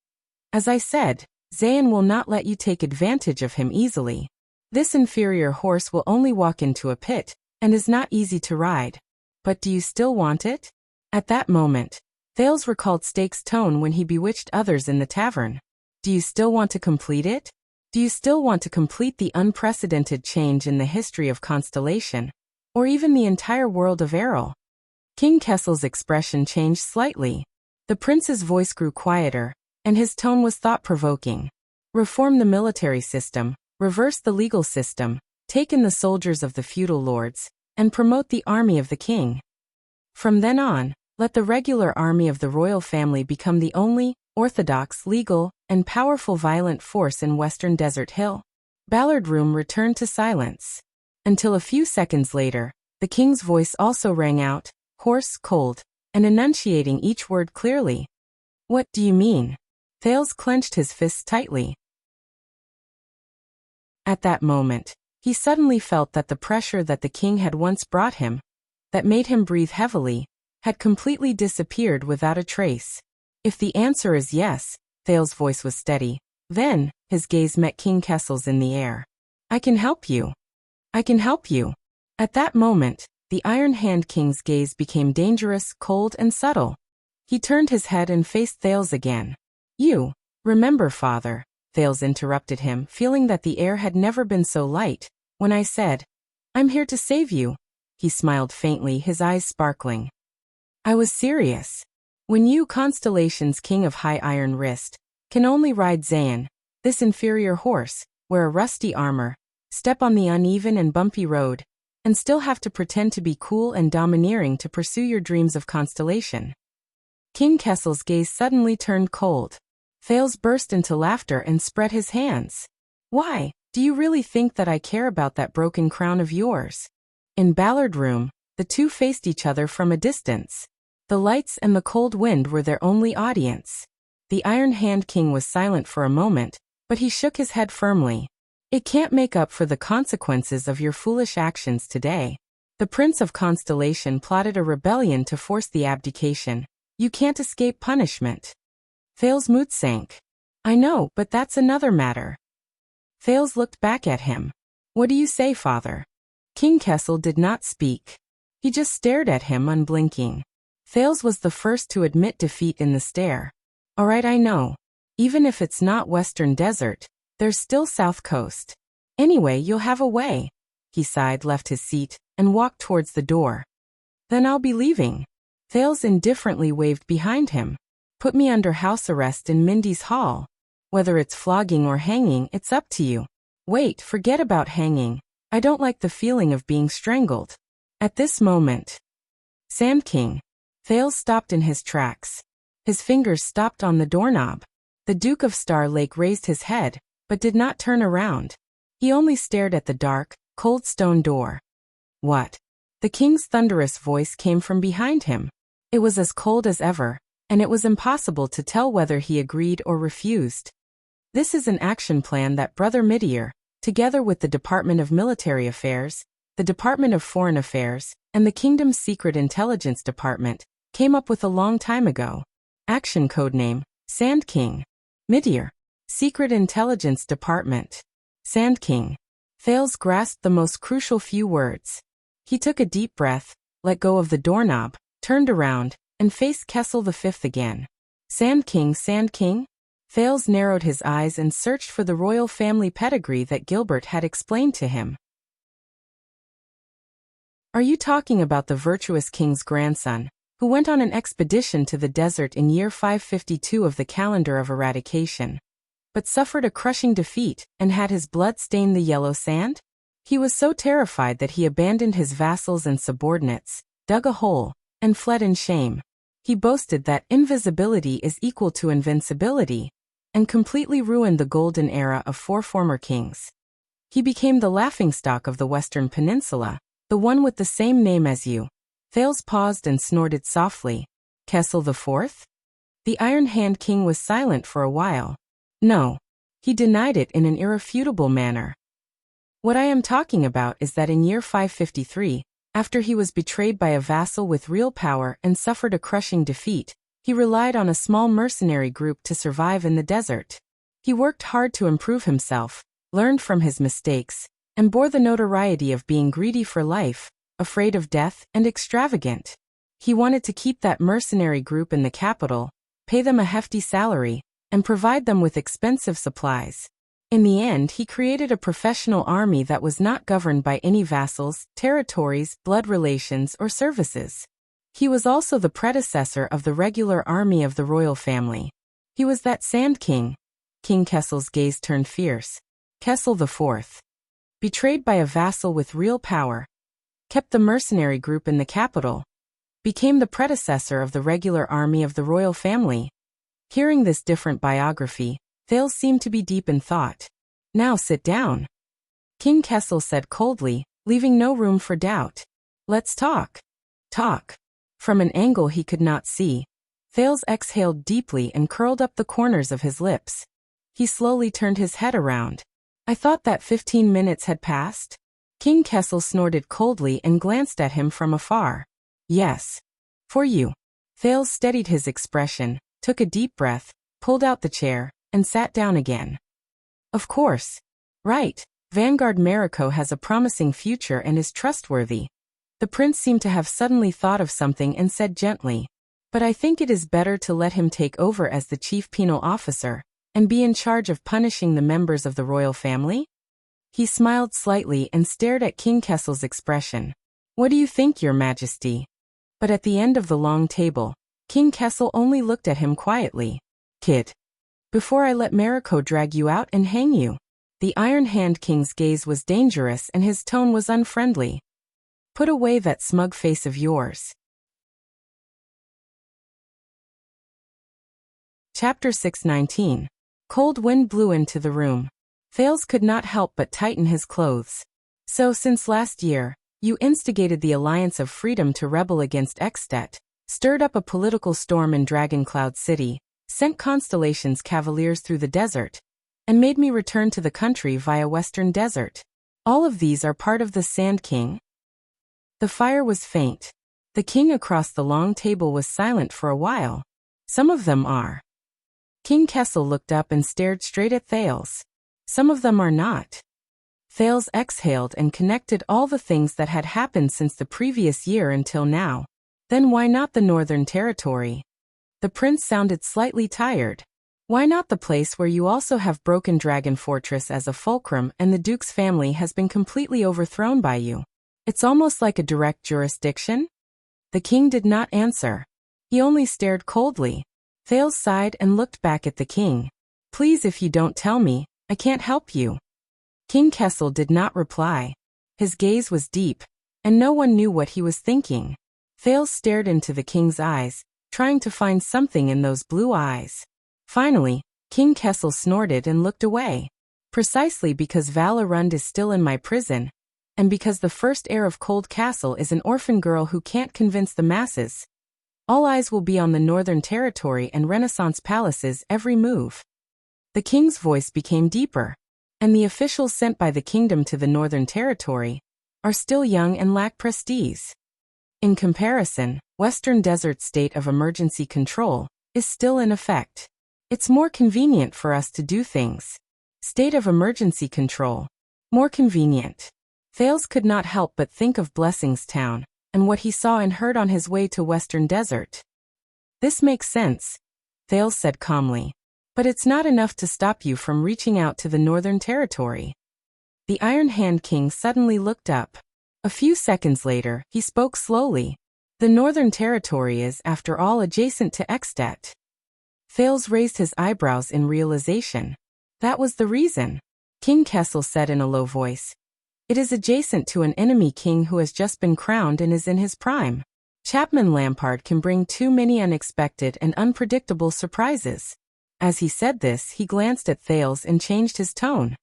as I said, Zayn will not let you take advantage of him easily. This inferior horse will only walk into a pit, and is not easy to ride. But do you still want it? At that moment, Thales recalled Stake's tone when he bewitched others in the tavern. Do you still want to complete it? Do you still want to complete the unprecedented change in the history of Constellation, or even the entire world of Errol? King Kessel's expression changed slightly. The prince's voice grew quieter, and his tone was thought-provoking. Reform the military system, reverse the legal system, take in the soldiers of the feudal lords, and promote the army of the king. From then on, let the regular army of the royal family become the only, orthodox, legal, and powerful violent force in Western Desert Hill. Ballard Room returned to silence. Until a few seconds later, the king's voice also rang out, hoarse, cold, and enunciating each word clearly. What do you mean? Thales clenched his fists tightly. At that moment, he suddenly felt that the pressure that the king had once brought him, that made him breathe heavily, had completely disappeared without a trace. If the answer is yes, Thales' voice was steady. Then, his gaze met King Kessel's in the air. I can help you. I can help you. At that moment, the Iron Hand King's gaze became dangerous, cold, and subtle. He turned his head and faced Thales again. You, remember, father, Thales interrupted him, feeling that the air had never been so light, when I said, I'm here to save you. He smiled faintly, his eyes sparkling. I was serious. When you, Constellation's king of High Iron Wrist, can only ride Zayn, this inferior horse, wear a rusty armor, step on the uneven and bumpy road, and still have to pretend to be cool and domineering to pursue your dreams of Constellation. King Kessel's gaze suddenly turned cold. Thales burst into laughter and spread his hands. Why, do you really think that I care about that broken crown of yours? In Ballard Room, the two faced each other from a distance. The lights and the cold wind were their only audience. The Iron Hand King was silent for a moment, but he shook his head firmly. It can't make up for the consequences of your foolish actions today. The Prince of Constellation plotted a rebellion to force the abdication. You can't escape punishment. Thales' mood sank. I know, but that's another matter. Thales looked back at him. What do you say, father? King Kessel did not speak. He just stared at him unblinking. Thales was the first to admit defeat in the stare. All right, I know. Even if it's not Western Desert, there's still South Coast. Anyway, you'll have a way. He sighed, left his seat, and walked towards the door. Then I'll be leaving. Thales indifferently waved behind him. Put me under house arrest in Mindy's hall. Whether it's flogging or hanging, it's up to you. Wait, forget about hanging. I don't like the feeling of being strangled. At this moment, Sand King. Thales stopped in his tracks. His fingers stopped on the doorknob. The Duke of Star Lake raised his head, but did not turn around. He only stared at the dark, cold stone door. What? The king's thunderous voice came from behind him. It was as cold as ever, and it was impossible to tell whether he agreed or refused. This is an action plan that Brother Midier, together with the Department of Military Affairs, the Department of Foreign Affairs, and the Kingdom's Secret Intelligence Department, came up with a long time ago. Action codename, Sand King. Midier. Secret Intelligence Department. Sand King. Thales grasped the most crucial few words. He took a deep breath, let go of the doorknob, turned around, and faced Kessel V again. Sand King, Sand King? Thales narrowed his eyes and searched for the royal family pedigree that Gilbert had explained to him. Are you talking about the virtuous king's grandson, who went on an expedition to the desert in year 552 of the calendar of eradication, but suffered a crushing defeat and had his blood stain the yellow sand? He was so terrified that he abandoned his vassals and subordinates, dug a hole, and fled in shame. He boasted that invisibility is equal to invincibility, and completely ruined the golden era of 4 former kings. He became the laughingstock of the Western Peninsula, the one with the same name as you. Thales paused and snorted softly. Kessel IV? The Iron Hand King was silent for a while. No. He denied it in an irrefutable manner. What I am talking about is that in year 553, after he was betrayed by a vassal with real power and suffered a crushing defeat, he relied on a small mercenary group to survive in the desert. He worked hard to improve himself, learned from his mistakes, and bore the notoriety of being greedy for life, afraid of death, and extravagant. He wanted to keep that mercenary group in the capital, pay them a hefty salary, and provide them with expensive supplies. In the end, he created a professional army that was not governed by any vassals, territories, blood relations, or services. He was also the predecessor of the regular army of the royal family. He was that Sand King. King Kessel's gaze turned fierce. Kessel IV. betrayed by a vassal with real power, kept the mercenary group in the capital, became the predecessor of the regular army of the royal family. Hearing this different biography, Thales seemed to be deep in thought. Now sit down, King Kessel said coldly, leaving no room for doubt. Let's talk. Talk. From an angle he could not see, Thales exhaled deeply and curled up the corners of his lips. He slowly turned his head around. I thought that 15 minutes had passed? King Kessel snorted coldly and glanced at him from afar. Yes. For you. Thales steadied his expression, took a deep breath, pulled out the chair, and sat down again. Of course. Right. Vanguard Mariko has a promising future and is trustworthy. The prince seemed to have suddenly thought of something and said gently, but I think it is better to let him take over as the chief penal officer, and be in charge of punishing the members of the royal family? He smiled slightly and stared at King Kessel's expression. What do you think, Your Majesty? But at the end of the long table, King Kessel only looked at him quietly. Kid. Before I let Mariko drag you out and hang you. The Iron Hand King's gaze was dangerous and his tone was unfriendly. Put away that smug face of yours. Chapter 619. Cold wind blew into the room. Thales could not help but tighten his clothes. So since last year, you instigated the Alliance of Freedom to rebel against Extet, stirred up a political storm in Dragoncloud City, sent Constellation's cavaliers through the desert, and made me return to the country via Western Desert. All of these are part of the Sand King? The fire was faint. The king across the long table was silent for a while. Some of them are. King Kessel looked up and stared straight at Thales. Some of them are not. Thales exhaled and connected all the things that had happened since the previous year until now. Then why not the Northern Territory? The prince sounded slightly tired. Why not the place where you also have Broken Dragon Fortress as a fulcrum and the Duke's family has been completely overthrown by you? It's almost like a direct jurisdiction? The king did not answer. He only stared coldly. Thales sighed and looked back at the king. Please, if you don't tell me, I can't help you. King Kessel did not reply. His gaze was deep, and no one knew what he was thinking. Thales stared into the king's eyes, trying to find something in those blue eyes. Finally, King Kessel snorted and looked away. Precisely because Valerund is still in my prison, and because the first heir of Cold Castle is an orphan girl who can't convince the masses, all eyes will be on the Northern Territory and Renaissance Palace's every move. The king's voice became deeper, and the officials sent by the kingdom to the Northern Territory are still young and lack prestige. In comparison, Western Desert's state of emergency control is still in effect. It's more convenient for us to do things. State of emergency control. More convenient. Thales could not help but think of Blessingstown, and what he saw and heard on his way to Western Desert. This makes sense, Thales said calmly. But it's not enough to stop you from reaching out to the Northern Territory. The Iron Hand King suddenly looked up. A few seconds later, he spoke slowly. The Northern Territory is, after all, adjacent to Extet. Thales raised his eyebrows in realization. That was the reason. King Kessel said in a low voice. It is adjacent to an enemy king who has just been crowned and is in his prime. Chapman Lampard can bring too many unexpected and unpredictable surprises. As he said this, he glanced at Thales and changed his tone.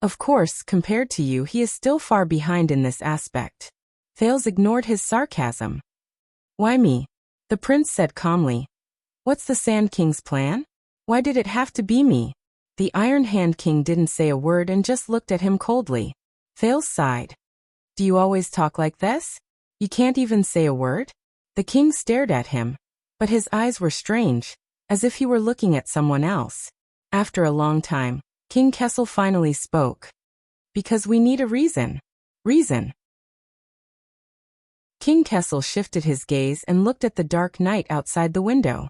Of course, compared to you, he is still far behind in this aspect. Thales ignored his sarcasm. Why me? The prince said calmly. What's the Sand King's plan? Why did it have to be me? The Iron Hand King didn't say a word and just looked at him coldly. Thales sighed. Do you always talk like this? You can't even say a word? The king stared at him, but his eyes were strange, as if he were looking at someone else. After a long time, King Kessel finally spoke. Because we need a reason. Reason. King Kessel shifted his gaze and looked at the dark night outside the window.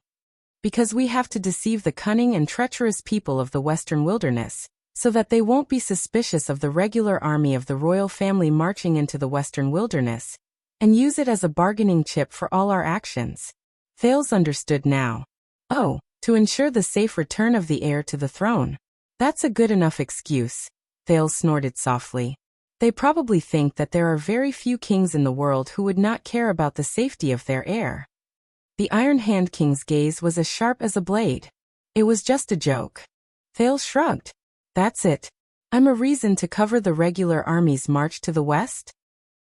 Because we have to deceive the cunning and treacherous people of the Western Wilderness, so that they won't be suspicious of the regular army of the royal family marching into the Western Wilderness, and use it as a bargaining chip for all our actions. Thales understood now. Oh, to ensure the safe return of the heir to the throne. That's a good enough excuse. Thales snorted softly. They probably think that there are very few kings in the world who would not care about the safety of their heir. The Iron Hand King's gaze was as sharp as a blade. It was just a joke. Thales shrugged. That's it. I'm a reason to cover the regular army's march to the west?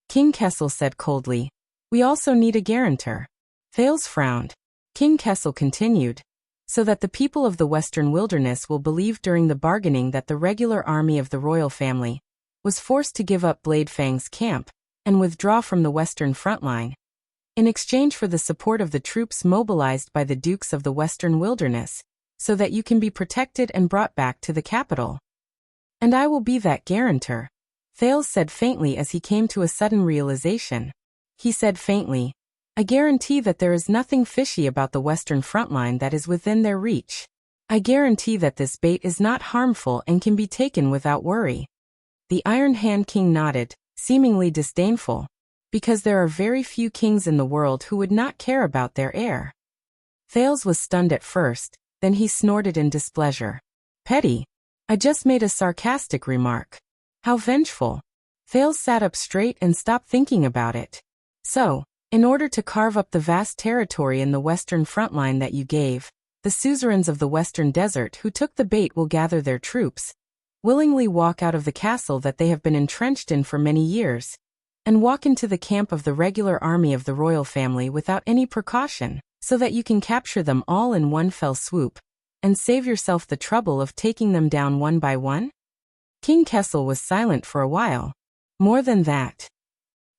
King Kessel said coldly. We also need a guarantor. Thales frowned. King Kessel continued. So that the people of the western wilderness will believe during the bargaining that the regular army of the royal family was forced to give up Blade Fang's camp and withdraw from the western front line in exchange for the support of the troops mobilized by the dukes of the western wilderness, so that you can be protected and brought back to the capital. And I will be that guarantor, Thales said faintly as he came to a sudden realization. He said faintly, I guarantee that there is nothing fishy about the western front line that is within their reach. I guarantee that this bait is not harmful and can be taken without worry. The Iron Hand King nodded, seemingly disdainful, because there are very few kings in the world who would not care about their heir. Thales was stunned at first, then he snorted in displeasure. Petty. I just made a sarcastic remark. How vengeful. Thales sat up straight and stopped thinking about it. So, in order to carve up the vast territory in the western front line that you gave, the suzerains of the western desert who took the bait will gather their troops, willingly walk out of the castle that they have been entrenched in for many years, and walk into the camp of the regular army of the royal family without any precaution, so that you can capture them all in one fell swoop, and save yourself the trouble of taking them down one by one? King Kessel was silent for a while. More than that.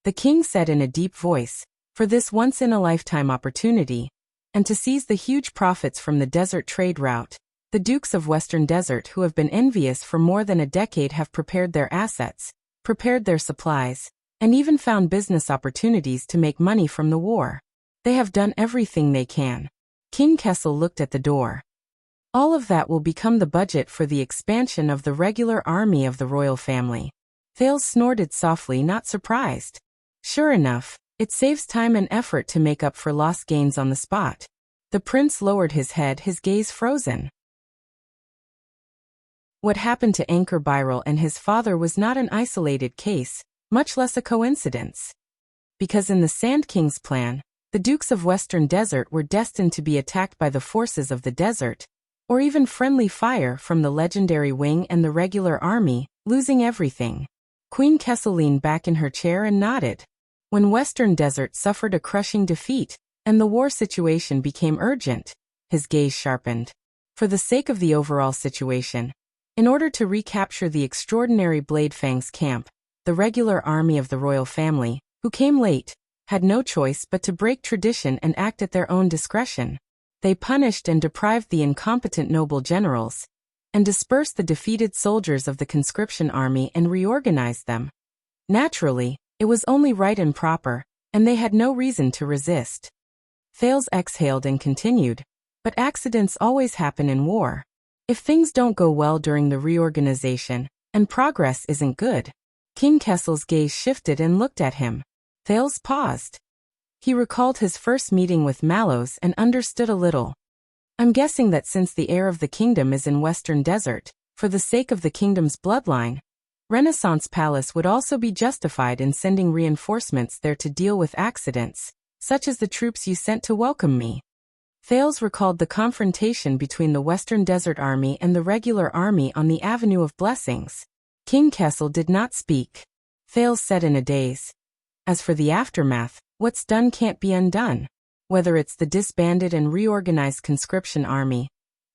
The king said in a deep voice, for this once-in-a-lifetime opportunity, and to seize the huge profits from the desert trade route, the dukes of Western Desert who have been envious for more than a decade have prepared their assets, prepared their supplies, and even found business opportunities to make money from the war. They have done everything they can. King Kessel looked at the door. All of that will become the budget for the expansion of the regular army of the royal family. Thales snorted softly, not surprised. Sure enough, it saves time and effort to make up for lost gains on the spot. The prince lowered his head, his gaze frozen. What happened to Anchor Byril and his father was not an isolated case, much less a coincidence. Because in the Sand King's plan, the Dukes of Western Desert were destined to be attacked by the forces of the desert, or even friendly fire from the legendary wing and the regular army, losing everything. Queen Kessel leaned back in her chair and nodded. When Western Desert suffered a crushing defeat, and the war situation became urgent, his gaze sharpened. For the sake of the overall situation, in order to recapture the extraordinary Blade Fang's camp, the regular army of the royal family, who came late, had no choice but to break tradition and act at their own discretion. They punished and deprived the incompetent noble generals, and dispersed the defeated soldiers of the conscription army and reorganized them. Naturally, it was only right and proper, and they had no reason to resist. Thales exhaled and continued, but accidents always happen in war. If things don't go well during the reorganization, and progress isn't good. King Kessel's gaze shifted and looked at him. Thales paused. He recalled his first meeting with Mallows and understood a little. I'm guessing that since the heir of the kingdom is in Western Desert, for the sake of the kingdom's bloodline, Renaissance Palace would also be justified in sending reinforcements there to deal with accidents, such as the troops you sent to welcome me. Thales recalled the confrontation between the Western Desert Army and the regular army on the Avenue of Blessings. King Kessel did not speak. Thales said in a daze. As for the aftermath, what's done can't be undone. Whether it's the disbanded and reorganized conscription army,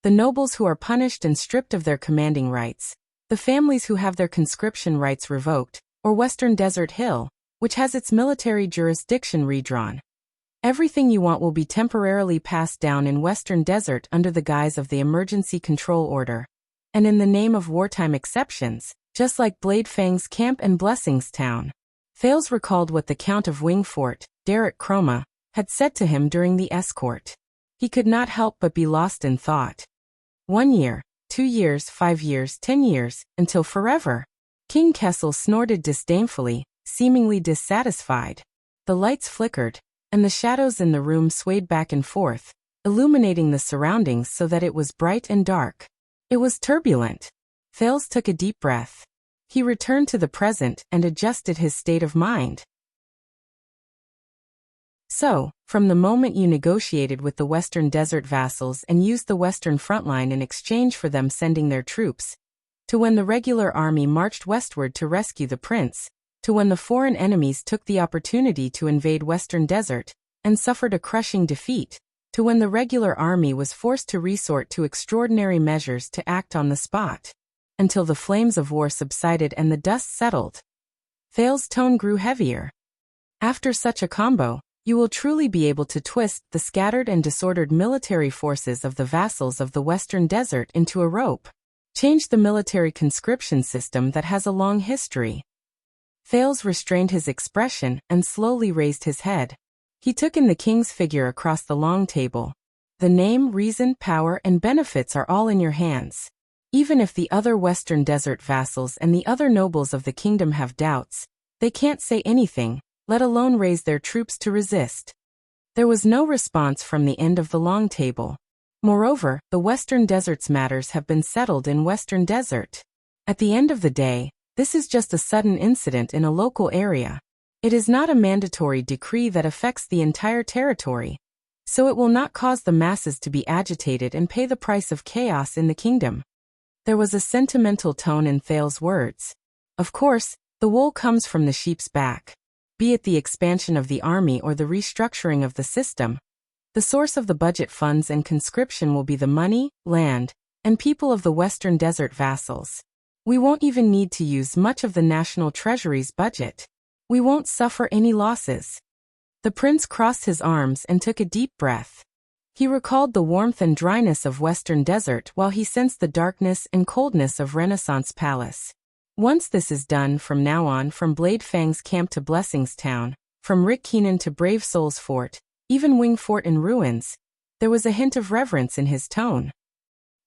the nobles who are punished and stripped of their commanding rights, the families who have their conscription rights revoked, or Western Desert Hill, which has its military jurisdiction redrawn. Everything you want will be temporarily passed down in Western Desert under the guise of the Emergency Control Order, and in the name of wartime exceptions, just like Blade Fang's camp and Blessings Town. Thales recalled what the Count of Wingfort, Derek Chroma, had said to him during the escort. He could not help but be lost in thought. 1 year, 2 years, 5 years, 10 years, until forever. King Kessel snorted disdainfully, seemingly dissatisfied. The lights flickered, and the shadows in the room swayed back and forth, illuminating the surroundings so that it was bright and dark. It was turbulent. Thales took a deep breath. He returned to the present and adjusted his state of mind. So, from the moment you negotiated with the Western Desert vassals and used the Western front line in exchange for them sending their troops, to when the regular army marched westward to rescue the prince, to when the foreign enemies took the opportunity to invade Western Desert and suffered a crushing defeat, to when the regular army was forced to resort to extraordinary measures to act on the spot, until the flames of war subsided and the dust settled. Thales's tone grew heavier. After such a combo, you will truly be able to twist the scattered and disordered military forces of the vassals of the Western Desert into a rope. Change the military conscription system that has a long history. Thales restrained his expression and slowly raised his head. He took in the king's figure across the long table. The name, reason, power, and benefits are all in your hands. Even if the other Western Desert vassals and the other nobles of the kingdom have doubts, they can't say anything, let alone raise their troops to resist. There was no response from the end of the long table. Moreover, the Western Desert's matters have been settled in Western Desert. At the end of the day, this is just a sudden incident in a local area. It is not a mandatory decree that affects the entire territory, so it will not cause the masses to be agitated and pay the price of chaos in the kingdom. There was a sentimental tone in Thales's words. Of course, the wool comes from the sheep's back. Be it the expansion of the army or the restructuring of the system, the source of the budget funds and conscription will be the money, land, and people of the Western Desert vassals. We won't even need to use much of the national treasury's budget. We won't suffer any losses. The prince crossed his arms and took a deep breath. He recalled the warmth and dryness of Western Desert while he sensed the darkness and coldness of Renaissance Palace. Once this is done, from now on, from Blade Fang's camp to Blessings Town, from Rick Keenan to Brave Soul's fort, even Wing Fort in ruins, there was a hint of reverence in his tone.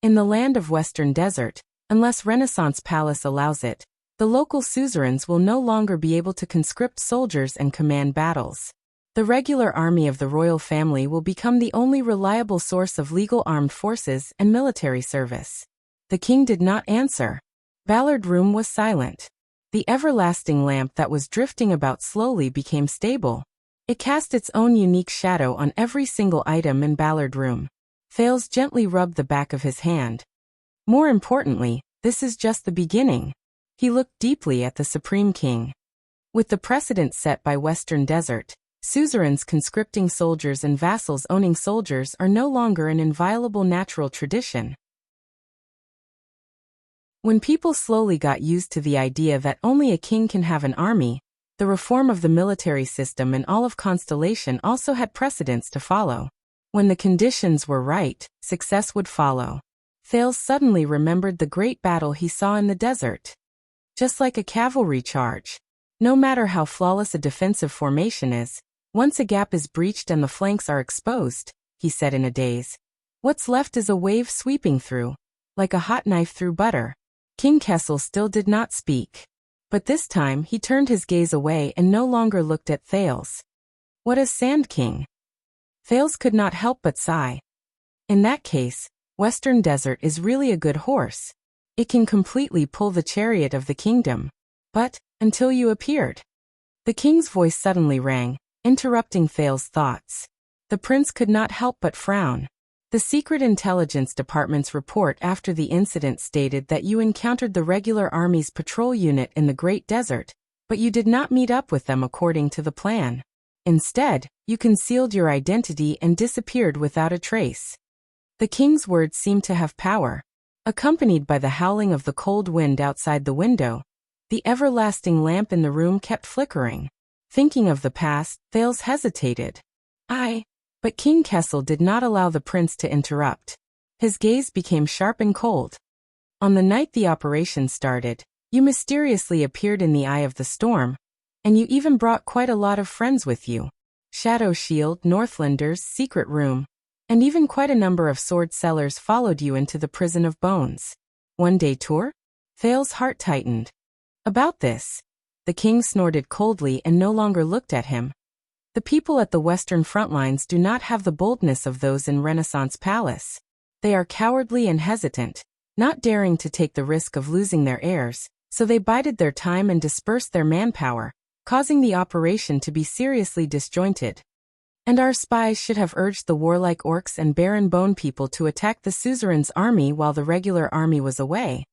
In the land of Western Desert, unless Renaissance Palace allows it, the local suzerains will no longer be able to conscript soldiers and command battles. The regular army of the royal family will become the only reliable source of legal armed forces and military service. The king did not answer. Ballard Room was silent. The everlasting lamp that was drifting about slowly became stable. It cast its own unique shadow on every single item in Ballard Room. Thales gently rubbed the back of his hand. More importantly, this is just the beginning. He looked deeply at the Supreme King. With the precedent set by Western Desert, suzerains conscripting soldiers and vassals owning soldiers are no longer an inviolable natural tradition. When people slowly got used to the idea that only a king can have an army, the reform of the military system and all of Constellation also had precedents to follow. When the conditions were right, success would follow. Thales suddenly remembered the great battle he saw in the desert. Just like a cavalry charge. No matter how flawless a defensive formation is, once a gap is breached and the flanks are exposed, he said in a daze, what's left is a wave sweeping through, like a hot knife through butter. King Kessel still did not speak. But this time he turned his gaze away and no longer looked at Thales. What is Sand King? Thales could not help but sigh. In that case, Western Desert is really a good horse. It can completely pull the chariot of the kingdom. But, until you appeared. The king's voice suddenly rang, interrupting Thales' thoughts. The prince could not help but frown. The Secret Intelligence Department's report after the incident stated that you encountered the regular army's patrol unit in the Great Desert, but you did not meet up with them according to the plan. Instead, you concealed your identity and disappeared without a trace. The king's words seemed to have power. Accompanied by the howling of the cold wind outside the window, the everlasting lamp in the room kept flickering. Thinking of the past, Thales hesitated. But King Kessel did not allow the prince to interrupt. His gaze became sharp and cold. On the night the operation started, you mysteriously appeared in the eye of the storm, and you even brought quite a lot of friends with you. Shadow Shield, Northlanders, Secret Room, and even quite a number of sword sellers followed you into the Prison of Bones. One-day tour? Thales' heart tightened. About this, the king snorted coldly and no longer looked at him. The people at the Western front lines do not have the boldness of those in Renaissance Palace. They are cowardly and hesitant, not daring to take the risk of losing their heirs, So they bided their time and dispersed their manpower, causing the operation to be seriously disjointed. And our spies should have urged the warlike orcs and barren bone people to attack the suzerain's army while the regular army was away.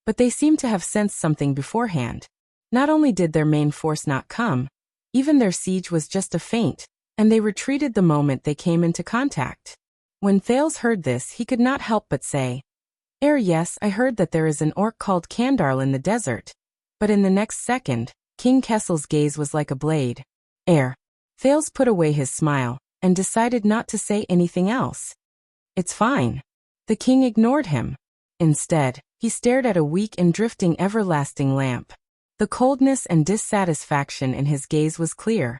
But they seemed to have sensed something beforehand. Not only did their main force not come, even their siege was just a feint, and they retreated the moment they came into contact. When Thales heard this, he could not help but say, Heir, yes, I heard that there is an orc called Candarl in the desert. But in the next second, King Kessel's gaze was like a blade. Heir. Thales put away his smile, and decided not to say anything else. It's fine. The king ignored him. Instead, he stared at a weak and drifting everlasting lamp. The coldness and dissatisfaction in his gaze was clear.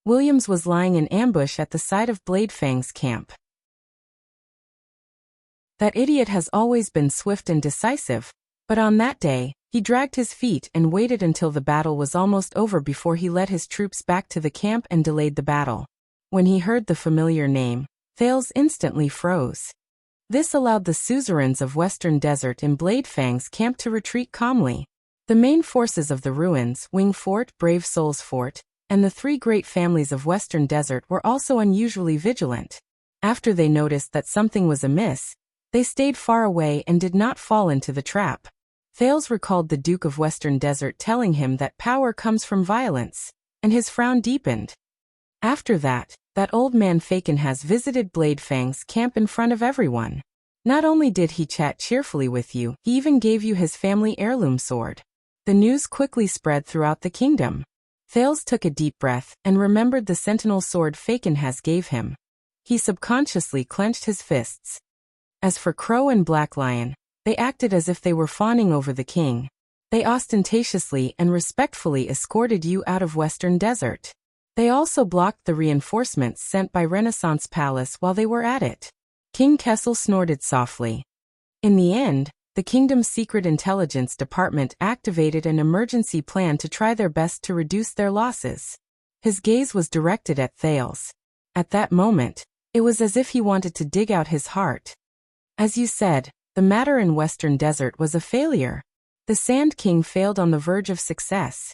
Williams was lying in ambush at the side of Bladefang's camp. That idiot has always been swift and decisive, but on that day, he dragged his feet and waited until the battle was almost over before he led his troops back to the camp and delayed the battle. When he heard the familiar name, Thales instantly froze. This allowed the suzerains of Western Desert in Bladefang's camp to retreat calmly. The main forces of the ruins, Wing Fort, Brave Souls Fort, and the three great families of Western Desert were also unusually vigilant. After they noticed that something was amiss, they stayed far away and did not fall into the trap. Thales recalled the Duke of Western Desert telling him that power comes from violence, and his frown deepened. After that old man Fakenhas visited Bladefang's camp in front of everyone. Not only did he chat cheerfully with you, he even gave you his family heirloom sword. The news quickly spread throughout the kingdom. Thales took a deep breath and remembered the sentinel sword Fakenhas gave him. He subconsciously clenched his fists. As for Crow and Black Lion, they acted as if they were fawning over the king. They ostentatiously and respectfully escorted you out of Western Desert. They also blocked the reinforcements sent by Renaissance Palace while they were at it. King Kessel snorted softly. In the end, the kingdom's secret intelligence department activated an emergency plan to try their best to reduce their losses. His gaze was directed at Thales. At that moment, it was as if he wanted to dig out his heart. As you said, the matter in Western Desert was a failure. The Sand King failed on the verge of success.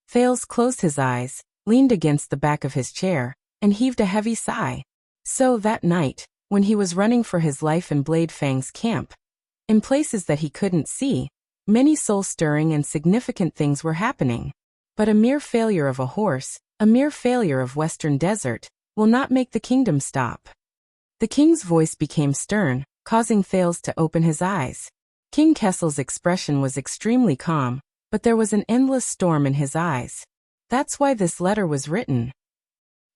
Thales closed his eyes, leaned against the back of his chair, and heaved a heavy sigh. So that night, when he was running for his life in Bladefang's camp, in places that he couldn't see, many soul-stirring and significant things were happening. But a mere failure of a horse, a mere failure of Western Desert, will not make the kingdom stop. The king's voice became stern, causing Thales to open his eyes. King Kessel's expression was extremely calm, but there was an endless storm in his eyes. That's why this letter was written.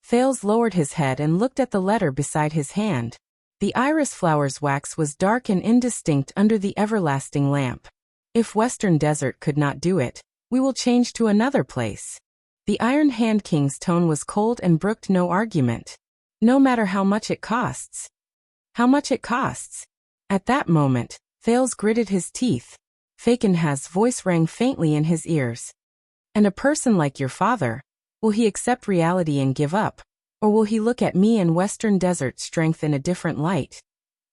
Thales lowered his head and looked at the letter beside his hand. The iris flower's wax was dark and indistinct under the everlasting lamp. If Western Desert could not do it, we will change to another place. The Iron Hand King's tone was cold and brooked no argument. No matter how much it costs. How much it costs? At that moment, Thales gritted his teeth. Fakenhas' voice rang faintly in his ears. And a person like your father, will he accept reality and give up? Or will he look at me and Western Desert strength in a different light?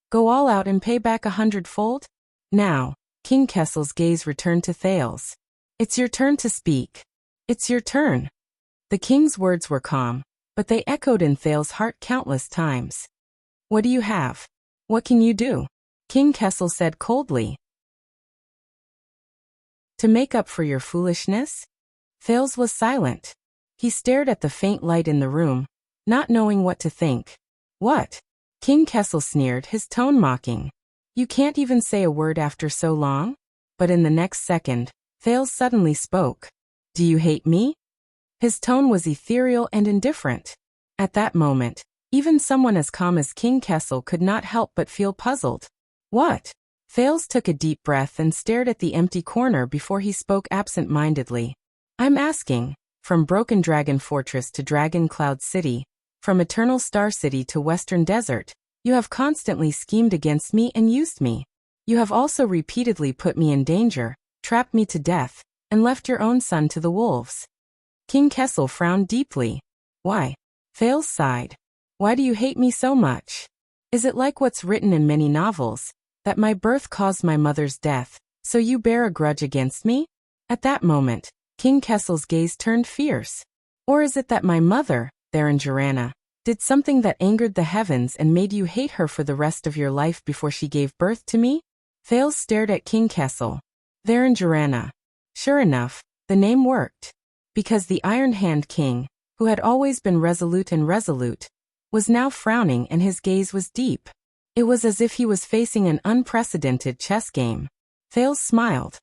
Go all out and pay back 100-fold? Now, King Kessel's gaze returned to Thales. It's your turn to speak. It's your turn. The king's words were calm, but they echoed in Thales' heart countless times. What do you have? What can you do? King Kessel said coldly. To make up for your foolishness? Thales was silent. He stared at the faint light in the room, not knowing what to think. What? King Kessel sneered, his tone mocking. You can't even say a word after so long? But in the next second, Thales suddenly spoke. Do you hate me? His tone was ethereal and indifferent. At that moment, even someone as calm as King Kessel could not help but feel puzzled. What? Thales took a deep breath and stared at the empty corner before he spoke absent-mindedly. I'm asking, from Broken Dragon Fortress to Dragon Cloud City, from Eternal Star City to Western Desert, you have constantly schemed against me and used me. You have also repeatedly put me in danger, trapped me to death, and left your own son to the wolves. King Kessel frowned deeply. Why? Thales sighed. Why do you hate me so much? Is it like what's written in many novels, that my birth caused my mother's death, so you bear a grudge against me? At that moment, King Kessel's gaze turned fierce. Or is it that my mother, Baron Joranna, did something that angered the heavens and made you hate her for the rest of your life before she gave birth to me? Thales stared at King Kessel. Baron Joranna. Sure enough, the name worked. Because the Iron Hand King, who had always been resolute, was now frowning and his gaze was deep. It was as if he was facing an unprecedented chess game. Thales smiled.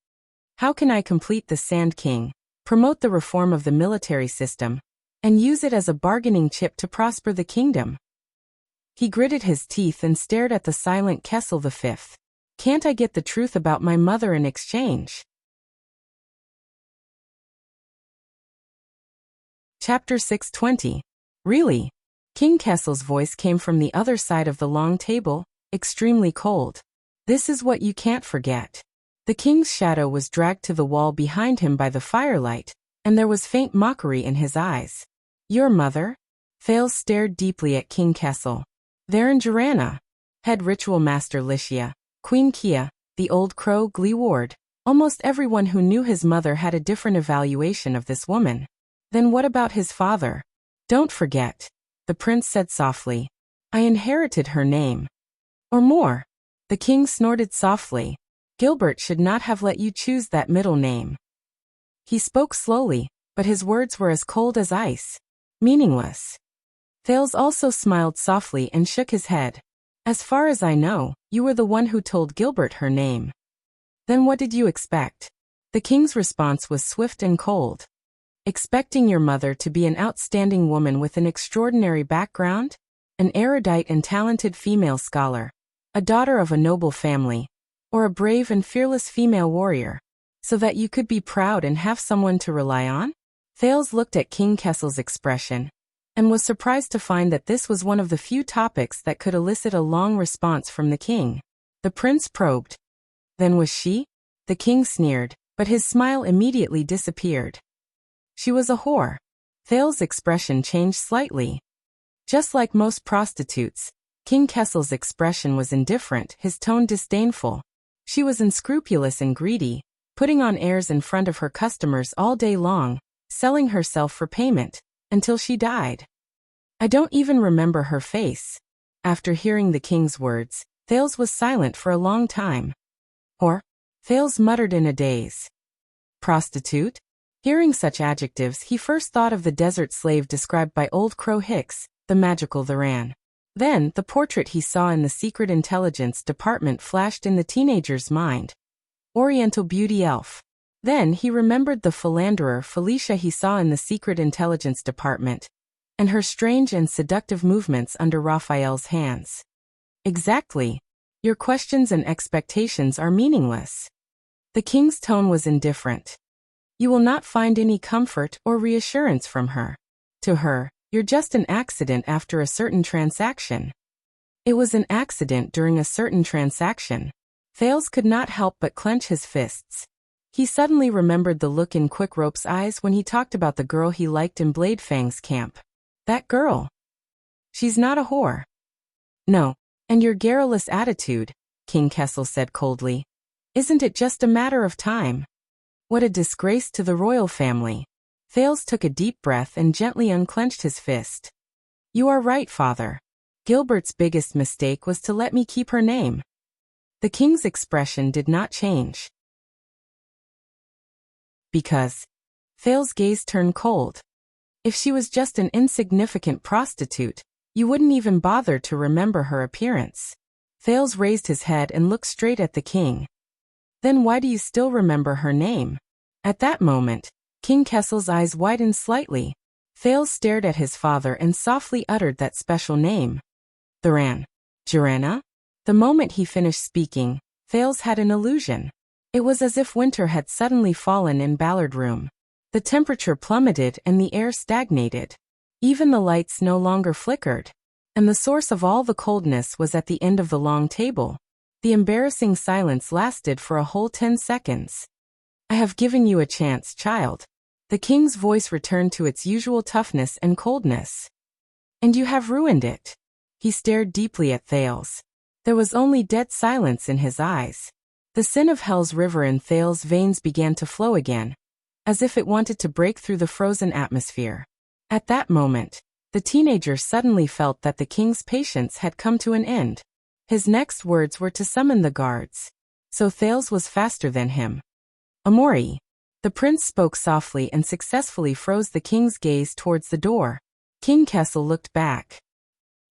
How can I complete the Sand King, promote the reform of the military system, and use it as a bargaining chip to prosper the kingdom? He gritted his teeth and stared at the silent Kessel V. Can't I get the truth about my mother in exchange? Chapter 620. Really? King Kessel's voice came from the other side of the long table, extremely cold. This is what you can't forget. The king's shadow was dragged to the wall behind him by the firelight, and there was faint mockery in his eyes. Your mother? Thales stared deeply at King Kessel. Baron Joranna. Head Ritual Master Licia. Queen Kia, the old crow Glee-ward. Almost everyone who knew his mother had a different evaluation of this woman. Then what about his father? Don't forget, the prince said softly. I inherited her name. Or more. The king snorted softly. Gilbert should not have let you choose that middle name. He spoke slowly, but his words were as cold as ice. Meaningless. Thales also smiled softly and shook his head. As far as I know, you were the one who told Gilbert her name. Then what did you expect? The king's response was swift and cold. Expecting your mother to be an outstanding woman with an extraordinary background? An erudite and talented female scholar? A daughter of a noble family? Or a brave and fearless female warrior? So that you could be proud and have someone to rely on? Thales looked at King Kessel's expression, and was surprised to find that this was one of the few topics that could elicit a long response from the king. The prince probed. Then was she? The king sneered, but his smile immediately disappeared. She was a whore. Thales' expression changed slightly. Just like most prostitutes, King Kessel's expression was indifferent, his tone disdainful. She was unscrupulous and greedy, putting on airs in front of her customers all day long, selling herself for payment, until she died. I don't even remember her face. After hearing the king's words, Thales was silent for a long time. Or, Thales muttered in a daze. Prostitute? Hearing such adjectives, he first thought of the desert slave described by Old Crow Hicks, the magical Theran. Then, the portrait he saw in the Secret Intelligence Department flashed in the teenager's mind. Oriental beauty elf. Then he remembered the philanderer Felicia he saw in the Secret Intelligence Department, and her strange and seductive movements under Raphael's hands. Exactly. Your questions and expectations are meaningless. The king's tone was indifferent. You will not find any comfort or reassurance from her. To her, you're just an accident after a certain transaction. It was an accident during a certain transaction. Thales could not help but clench his fists. He suddenly remembered the look in Quickrope's eyes when he talked about the girl he liked in Bladefang's camp. That girl. She's not a whore. No, and your garrulous attitude, King Kessel said coldly. Isn't it just a matter of time? What a disgrace to the royal family. Thales took a deep breath and gently unclenched his fist. You are right, father. Gilbert's biggest mistake was to let me keep her name. The king's expression did not change. Because. Thales' gaze turned cold. If she was just an insignificant prostitute, you wouldn't even bother to remember her appearance. Thales raised his head and looked straight at the king. Then why do you still remember her name? At that moment, King Kessel's eyes widened slightly. Thales stared at his father and softly uttered that special name. Theran. Joranna? The moment he finished speaking, Thales had an illusion. It was as if winter had suddenly fallen in Ballard Room. The temperature plummeted and the air stagnated. Even the lights no longer flickered. And the source of all the coldness was at the end of the long table. The embarrassing silence lasted for a whole 10 seconds. I have given you a chance, child. The king's voice returned to its usual toughness and coldness. And you have ruined it. He stared deeply at Thales. There was only dead silence in his eyes. The sin of Hell's river in Thales' veins began to flow again, as if it wanted to break through the frozen atmosphere. At that moment, the teenager suddenly felt that the king's patience had come to an end. His next words were to summon the guards. So Thales was faster than him. Amori. The prince spoke softly and successfully froze the king's gaze towards the door. King Kessel looked back.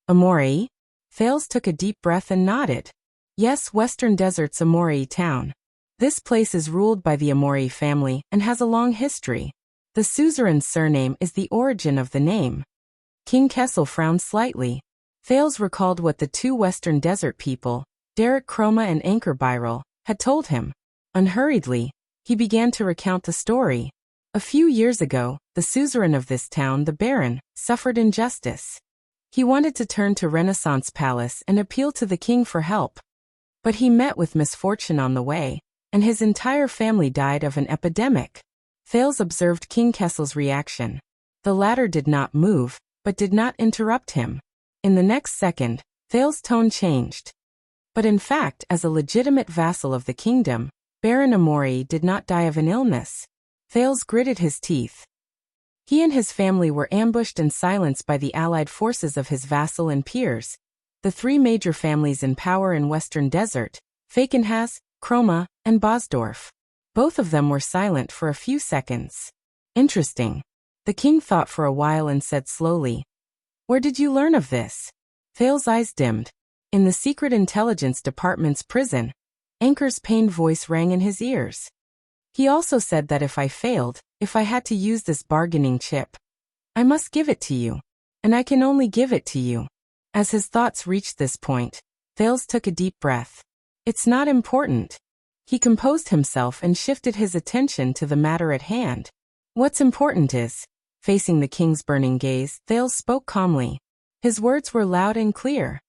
Amori? Thales took a deep breath and nodded. Yes, Western Desert's Amori town. This place is ruled by the Amori family and has a long history. The suzerain's surname is the origin of the name. King Kessel frowned slightly. Thales recalled what the two Western Desert people, Derek Chroma and Anchor Byral, had told him. Unhurriedly, he began to recount the story. A few years ago, the suzerain of this town, the Baron, suffered injustice. He wanted to turn to Renaissance Palace and appeal to the king for help. But he met with misfortune on the way, and his entire family died of an epidemic. Thales observed King Kessel's reaction. The latter did not move, but did not interrupt him. In the next second, Thales' tone changed. But in fact, as a legitimate vassal of the kingdom, Baron Amori did not die of an illness. Thales gritted his teeth. He and his family were ambushed and silenced by the allied forces of his vassal and peers, the three major families in power in Western Desert, Falkenhass, Chroma, and Bosdorf. Both of them were silent for a few seconds. Interesting. The king thought for a while and said slowly, "Where did you learn of this?" Thales' eyes dimmed. In the Secret Intelligence Department's prison. Anchor's pained voice rang in his ears. He also said that if I failed, if I had to use this bargaining chip, I must give it to you. And I can only give it to you. As his thoughts reached this point, Thales took a deep breath. It's not important. He composed himself and shifted his attention to the matter at hand. What's important is, facing the king's burning gaze, Thales spoke calmly. His words were loud and clear.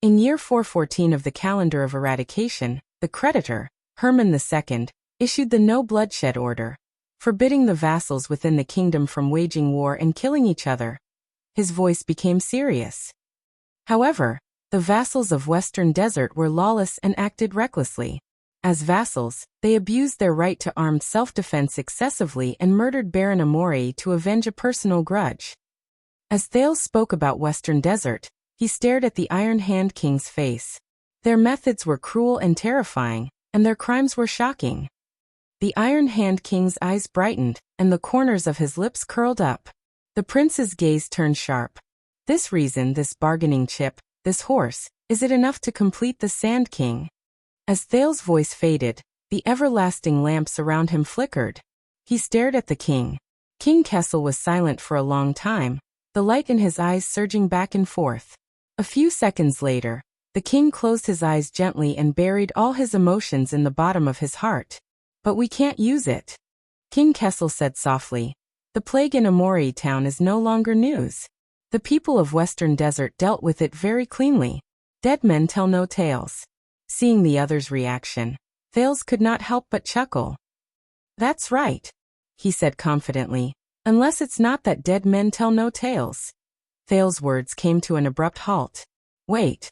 In year 414 of the calendar of eradication, the creditor, Hermann II, issued the No Bloodshed Order, forbidding the vassals within the kingdom from waging war and killing each other. His voice became serious. However, the vassals of Western Desert were lawless and acted recklessly. As vassals, they abused their right to armed self-defense excessively and murdered Baron Amori to avenge a personal grudge. As Thales spoke about Western Desert, he stared at the Iron Hand King's face. Their methods were cruel and terrifying, and their crimes were shocking. The Iron Hand King's eyes brightened, and the corners of his lips curled up. The prince's gaze turned sharp. This reason, this bargaining chip, this horse, is it enough to complete the Sand King? As Thales' voice faded, the everlasting lamps around him flickered. He stared at the king. King Kessel was silent for a long time, the light in his eyes surging back and forth. A few seconds later, the king closed his eyes gently and buried all his emotions in the bottom of his heart. But we can't use it. King Kessel said softly. The plague in Amori town is no longer news. The people of Western Desert dealt with it very cleanly. Dead men tell no tales. Seeing the other's reaction, Thales could not help but chuckle. That's right, he said confidently, unless it's not that dead men tell no tales. Thales' words came to an abrupt halt. Wait.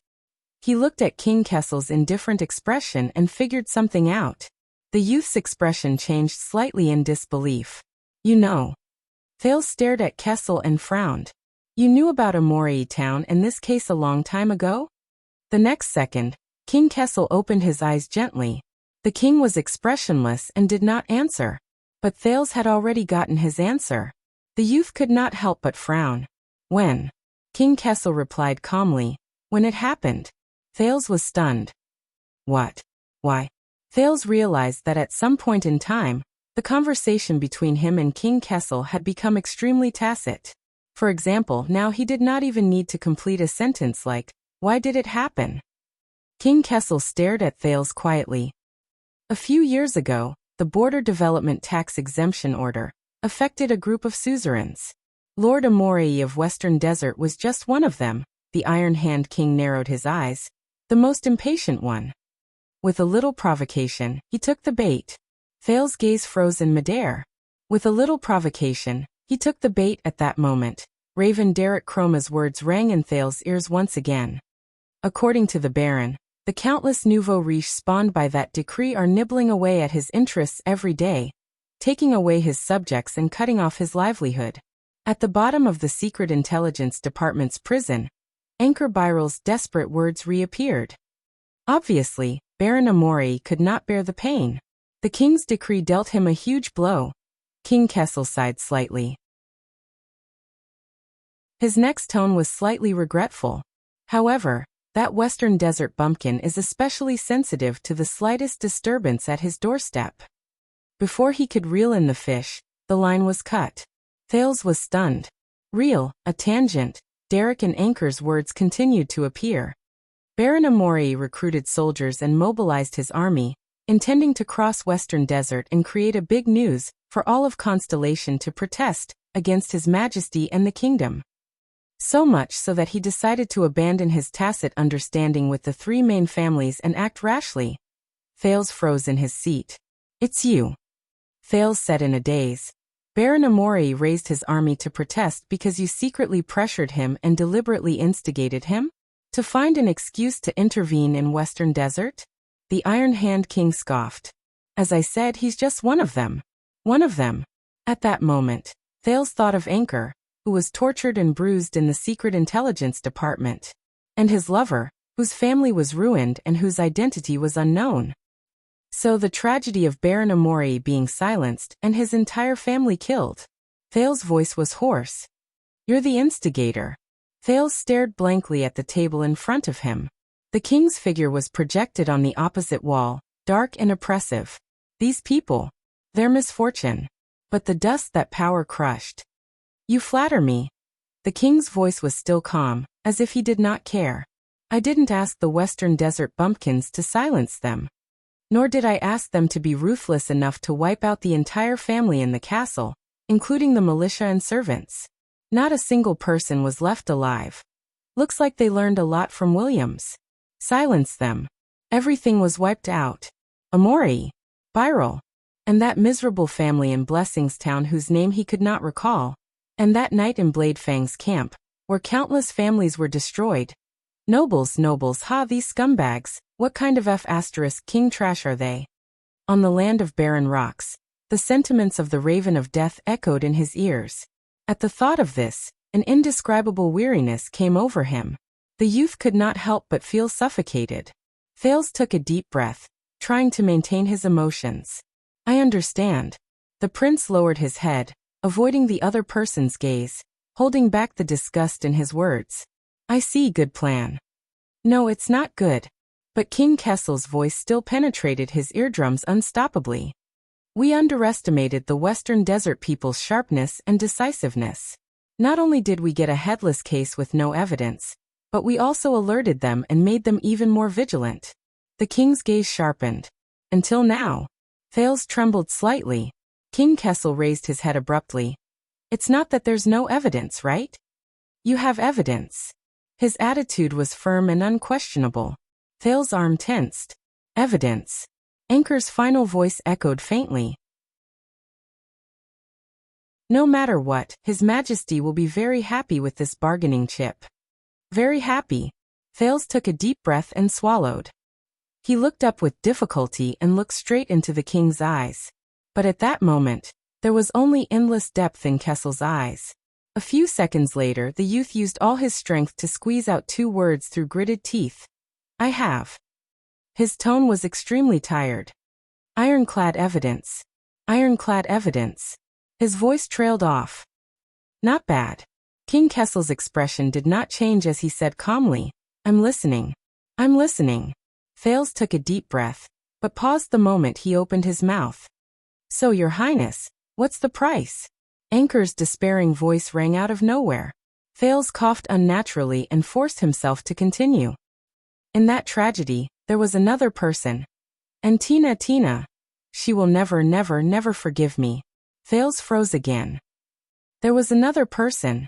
He looked at King Kessel's indifferent expression and figured something out. The youth's expression changed slightly in disbelief. You know. Thales stared at Kessel and frowned. You knew about Amori town and this case a long time ago? The next second, King Kessel opened his eyes gently. The king was expressionless and did not answer. But Thales had already gotten his answer. The youth could not help but frown. When? King Kessel replied calmly. When it happened. Thales was stunned. What? Why? Thales realized that at some point in time, the conversation between him and King Kessel had become extremely tacit. For example, now he did not even need to complete a sentence like, why did it happen? King Kessel stared at Thales quietly. A few years ago, the Border Development Tax Exemption Order affected a group of suzerains. Lord Amori of Western Desert was just one of them. The Iron Hand King narrowed his eyes. The most impatient one. With a little provocation, he took the bait. Thales' gaze froze in midair. With a little provocation, he took the bait at that moment. Raven Derek Chroma's words rang in Thales' ears once again. According to the Baron, The countless nouveaux riches spawned by that decree are nibbling away at his interests every day, taking away his subjects and cutting off his livelihood. At the bottom of the Secret Intelligence Department's prison, Anchor Biral's desperate words reappeared. Obviously, Baron Amori could not bear the pain. The king's decree dealt him a huge blow. King Kessel sighed slightly. His next tone was slightly regretful. However, that Western Desert bumpkin is especially sensitive to the slightest disturbance at his doorstep. Before he could reel in the fish, the line was cut. Thales was stunned. Reel, a tangent, Derek and Anchor's words continued to appear. Baron Amori recruited soldiers and mobilized his army, intending to cross Western Desert and create a big news for all of Constellation to protest against His Majesty and the kingdom. So much so that he decided to abandon his tacit understanding with the three main families and act rashly. Thales froze in his seat. "It's you," Thales said in a daze. "Baron Amori raised his army to protest because you secretly pressured him and deliberately instigated him? To find an excuse to intervene in Western Desert?" The Iron Hand King scoffed. "As I said, he's just one of them. One of them." At that moment, Thales thought of Anchor, who was tortured and bruised in the Secret Intelligence Department, and his lover, whose family was ruined and whose identity was unknown. So the tragedy of Baron Amori being silenced and his entire family killed. Thales' voice was hoarse. "You're the instigator." Thales stared blankly at the table in front of him. The king's figure was projected on the opposite wall, dark and oppressive. These people, their misfortune. But the dust that power crushed. "You flatter me." The king's voice was still calm, as if he did not care. "I didn't ask the Western Desert bumpkins to silence them. Nor did I ask them to be ruthless enough to wipe out the entire family in the castle, including the militia and servants. Not a single person was left alive. Looks like they learned a lot from Williams. Silence them. Everything was wiped out. Amori, Biral, and that miserable family in Blessingstown whose name he could not recall. And that night in Bladefang's camp, where countless families were destroyed. Nobles, these scumbags, what kind of *king trash are they?" On the land of barren rocks, the sentiments of the Raven of Death echoed in his ears. At the thought of this, an indescribable weariness came over him. The youth could not help but feel suffocated. Thales took a deep breath, trying to maintain his emotions. "I understand." The prince lowered his head, avoiding the other person's gaze, holding back the disgust in his words. "I see, good plan." "No, it's not good." But King Kessel's voice still penetrated his eardrums unstoppably. "We underestimated the Western Desert people's sharpness and decisiveness. Not only did we get a headless case with no evidence, but we also alerted them and made them even more vigilant." The king's gaze sharpened. "Until now." Thales trembled slightly. King Kessel raised his head abruptly. "It's not that there's no evidence, right? You have evidence." His attitude was firm and unquestionable. Thales' arm tensed. "Evidence." Anchor's final voice echoed faintly. "No matter what, His Majesty will be very happy with this bargaining chip." "Very happy." Thales took a deep breath and swallowed. He looked up with difficulty and looked straight into the king's eyes. But at that moment, there was only endless depth in Kessel's eyes. A few seconds later, the youth used all his strength to squeeze out two words through gritted teeth. "I have." His tone was extremely tired. "Ironclad evidence. Ironclad evidence." His voice trailed off. "Not bad." King Kessel's expression did not change as he said calmly, "I'm listening. I'm listening." Thales took a deep breath, but paused the moment he opened his mouth. "So, Your Highness, what's the price?" Anchor's despairing voice rang out of nowhere. Thales coughed unnaturally and forced himself to continue. "In that tragedy, there was another person. And Tina, she will never forgive me." Thales froze again. "There was another person."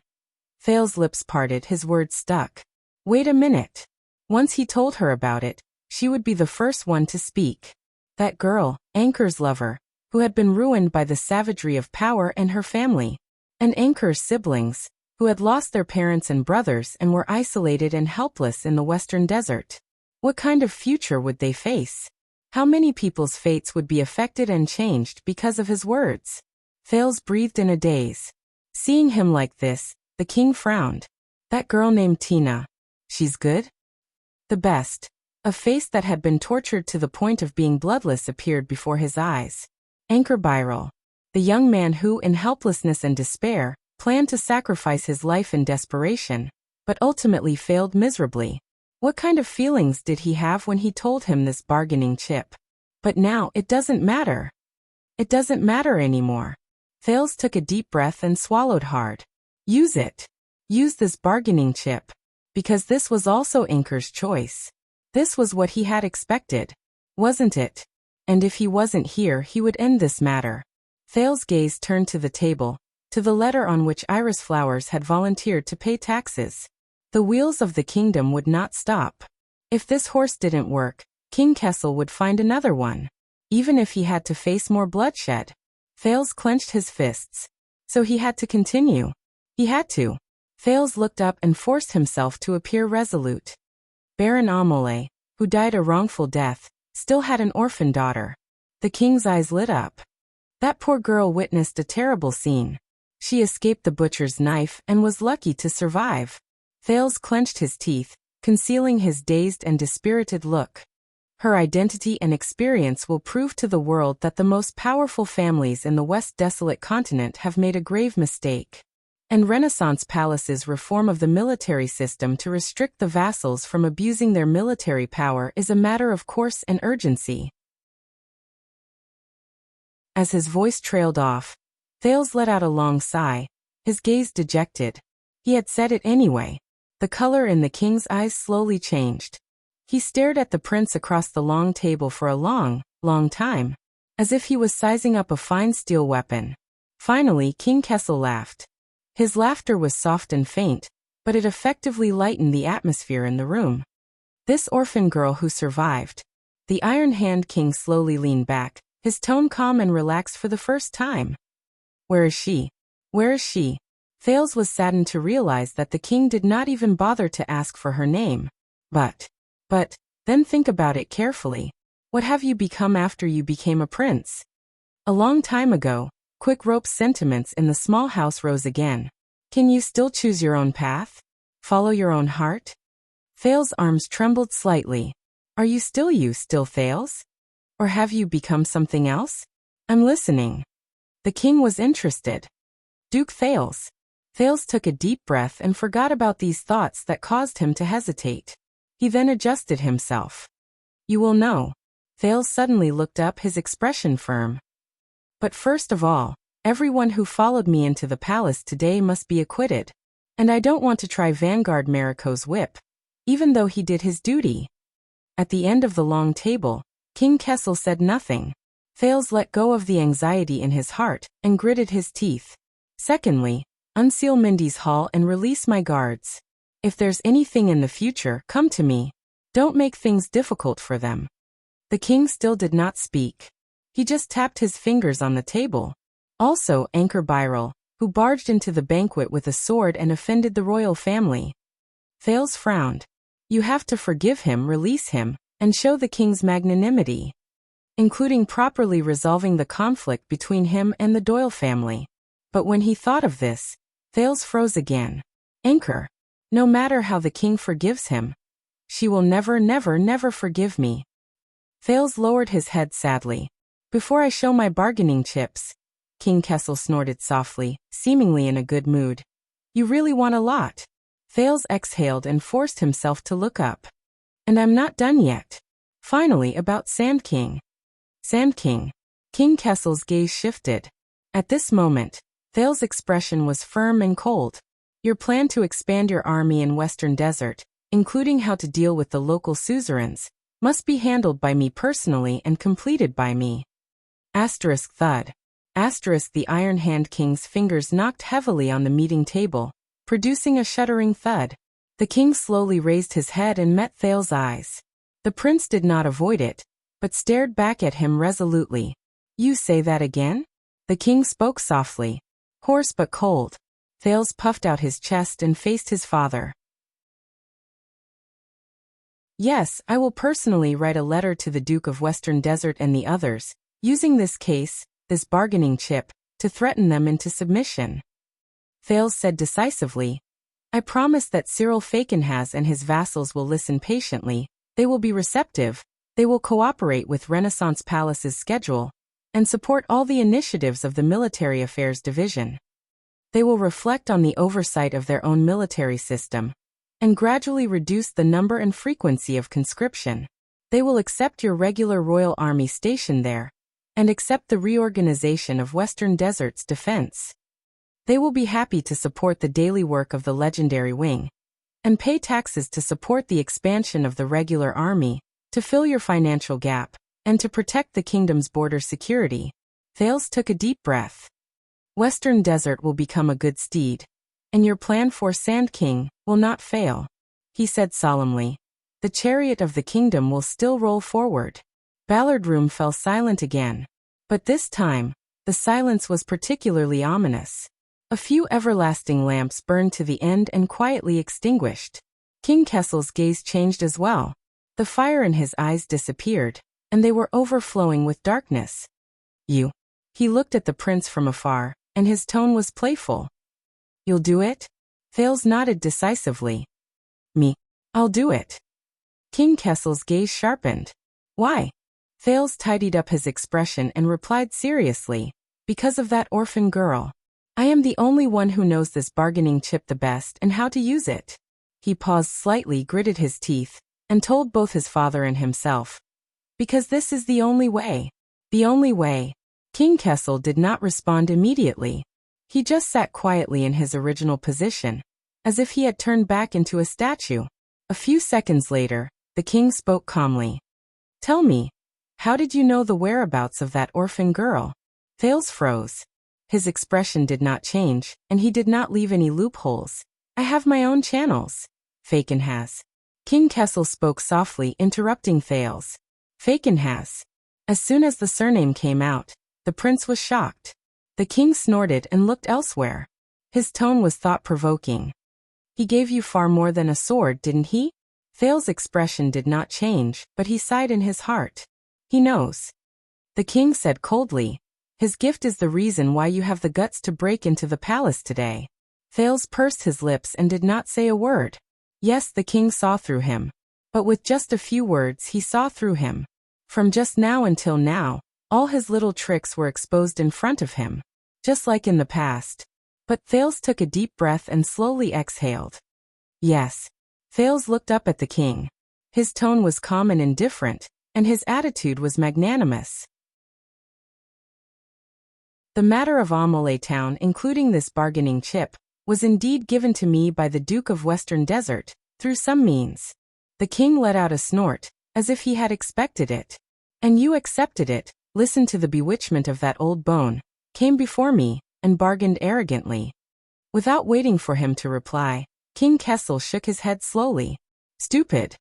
Thales' lips parted, his words stuck. "Wait a minute." Once he told her about it, she would be the first one to speak. That girl, Anchor's lover, who had been ruined by the savagery of power and her family. And Anchor's siblings, who had lost their parents and brothers and were isolated and helpless in the Western Desert. What kind of future would they face? How many people's fates would be affected and changed because of his words? Thales breathed in a daze. Seeing him like this, the king frowned. That girl named Tina. She's good? The best. A face that had been tortured to the point of being bloodless appeared before his eyes. Anchor Byral. The young man who, in helplessness and despair, planned to sacrifice his life in desperation, but ultimately failed miserably. What kind of feelings did he have when he told him this bargaining chip? But now it doesn't matter. It doesn't matter anymore. Thales took a deep breath and swallowed hard. Use it. Use this bargaining chip. Because this was also Anchor's choice. This was what he had expected. Wasn't it? And if he wasn't here, he would end this matter. Thales' gaze turned to the table, to the letter on which Iris Flowers had volunteered to pay taxes. The wheels of the kingdom would not stop. If this horse didn't work, King Kessel would find another one. Even if he had to face more bloodshed. Thales clenched his fists. So he had to continue. He had to. Thales looked up and forced himself to appear resolute. Baron Amole, who died a wrongful death, still had an orphan daughter. The king's eyes lit up. That poor girl witnessed a terrible scene. She escaped the butcher's knife and was lucky to survive. Thales clenched his teeth, concealing his dazed and dispirited look. Her identity and experience will prove to the world that the most powerful families in the West Desolate continent have made a grave mistake. And Renaissance Palace's reform of the military system to restrict the vassals from abusing their military power is a matter of course and urgency. As his voice trailed off, Thales let out a long sigh, his gaze dejected. He had said it anyway. The color in the king's eyes slowly changed. He stared at the prince across the long table for a long, long time, as if he was sizing up a fine steel weapon. Finally, King Kessel laughed. His laughter was soft and faint, but it effectively lightened the atmosphere in the room. This orphan girl who survived. The Iron Hand King slowly leaned back, his tone calm and relaxed for the first time. Where is she? Where is she? Thales was saddened to realize that the king did not even bother to ask for her name. But, then think about it carefully. What have you become after you became a prince? A long time ago, Quick Rope's sentiments in the small house rose again. Can you still choose your own path? Follow your own heart? Thales' arms trembled slightly. Are you still Thales? Or have you become something else? I'm listening. The king was interested. Duke Thales. Thales took a deep breath and forgot about these thoughts that caused him to hesitate. He then adjusted himself. You will know. Thales suddenly looked up, his expression firm. But first of all, everyone who followed me into the palace today must be acquitted. And I don't want to try Vanguard Mariko's whip, even though he did his duty. At the end of the long table, King Kessel said nothing. Thales let go of the anxiety in his heart and gritted his teeth. Secondly, unseal Mindy's hall and release my guards. If there's anything in the future, come to me. Don't make things difficult for them. The king still did not speak. He just tapped his fingers on the table. Also, Anchor Byral, who barged into the banquet with a sword and offended the royal family. Thales frowned. You have to forgive him, release him, and show the king's magnanimity, including properly resolving the conflict between him and the Doyle family. But when he thought of this, Thales froze again. Anchor. No matter how the king forgives him, she will never forgive me. Thales lowered his head sadly. Before I show my bargaining chips, King Kessel snorted softly, seemingly in a good mood. You really want a lot. Thales exhaled and forced himself to look up. And I'm not done yet. Finally, about Sand King. Sand King. King Kessel's gaze shifted. At this moment, Thales' expression was firm and cold. Your plan to expand your army in Western Desert, including how to deal with the local suzerains, must be handled by me personally and completed by me. Asterisk thud. Asterisk the Iron Hand King's fingers knocked heavily on the meeting table, producing a shuddering thud. The king slowly raised his head and met Thales' eyes. The prince did not avoid it, but stared back at him resolutely. You say that again? The king spoke softly, hoarse but cold. Thales puffed out his chest and faced his father. Yes, I will personally write a letter to the Duke of Western Desert and the others, using this case, this bargaining chip, to threaten them into submission. Thales said decisively. I promise that Cyril Falkenhas and his vassals will listen patiently, they will be receptive, they will cooperate with Renaissance Palace's schedule, and support all the initiatives of the Military Affairs Division. They will reflect on the oversight of their own military system, and gradually reduce the number and frequency of conscription. They will accept your regular royal army stationed there, and accept the reorganization of Western Desert's defense. They will be happy to support the daily work of the legendary wing, and pay taxes to support the expansion of the regular army, to fill your financial gap, and to protect the kingdom's border security. Thales took a deep breath. Western Desert will become a good steed, and your plan for Sand King will not fail, he said solemnly. The chariot of the kingdom will still roll forward. Ballard Room fell silent again. But this time, the silence was particularly ominous. A few everlasting lamps burned to the end and quietly extinguished. King Kessel's gaze changed as well. The fire in his eyes disappeared, and they were overflowing with darkness. You. He looked at the prince from afar, and his tone was playful. You'll do it? Thales nodded decisively. Me. I'll do it. King Kessel's gaze sharpened. Why? Thales tidied up his expression and replied seriously. Because of that orphan girl. I am the only one who knows this bargaining chip the best and how to use it. He paused slightly, gritted his teeth, and told both his father and himself. Because this is the only way. The only way. King Kessel did not respond immediately. He just sat quietly in his original position, as if he had turned back into a statue. A few seconds later, the king spoke calmly. Tell me, how did you know the whereabouts of that orphan girl? Thales froze. His expression did not change, and he did not leave any loopholes. I have my own channels. Falkenhas. King Kessel spoke softly, interrupting Thales. Falkenhas. As soon as the surname came out, the prince was shocked. The king snorted and looked elsewhere. His tone was thought-provoking. He gave you far more than a sword, didn't he? Thales' expression did not change, but he sighed in his heart. He knows. The king said coldly. His gift is the reason why you have the guts to break into the palace today. Thales pursed his lips and did not say a word. Yes, the king saw through him. But with just a few words he saw through him. From just now until now, all his little tricks were exposed in front of him. Just like in the past. But Thales took a deep breath and slowly exhaled. Yes. Thales looked up at the king. His tone was calm and indifferent, and his attitude was magnanimous. The matter of Amelie Town, including this bargaining chip, was indeed given to me by the Duke of Western Desert, through some means. The king let out a snort, as if he had expected it. And you accepted it, listened to the bewitchment of that old bone, came before me, and bargained arrogantly. Without waiting for him to reply, King Kessel shook his head slowly. Stupid.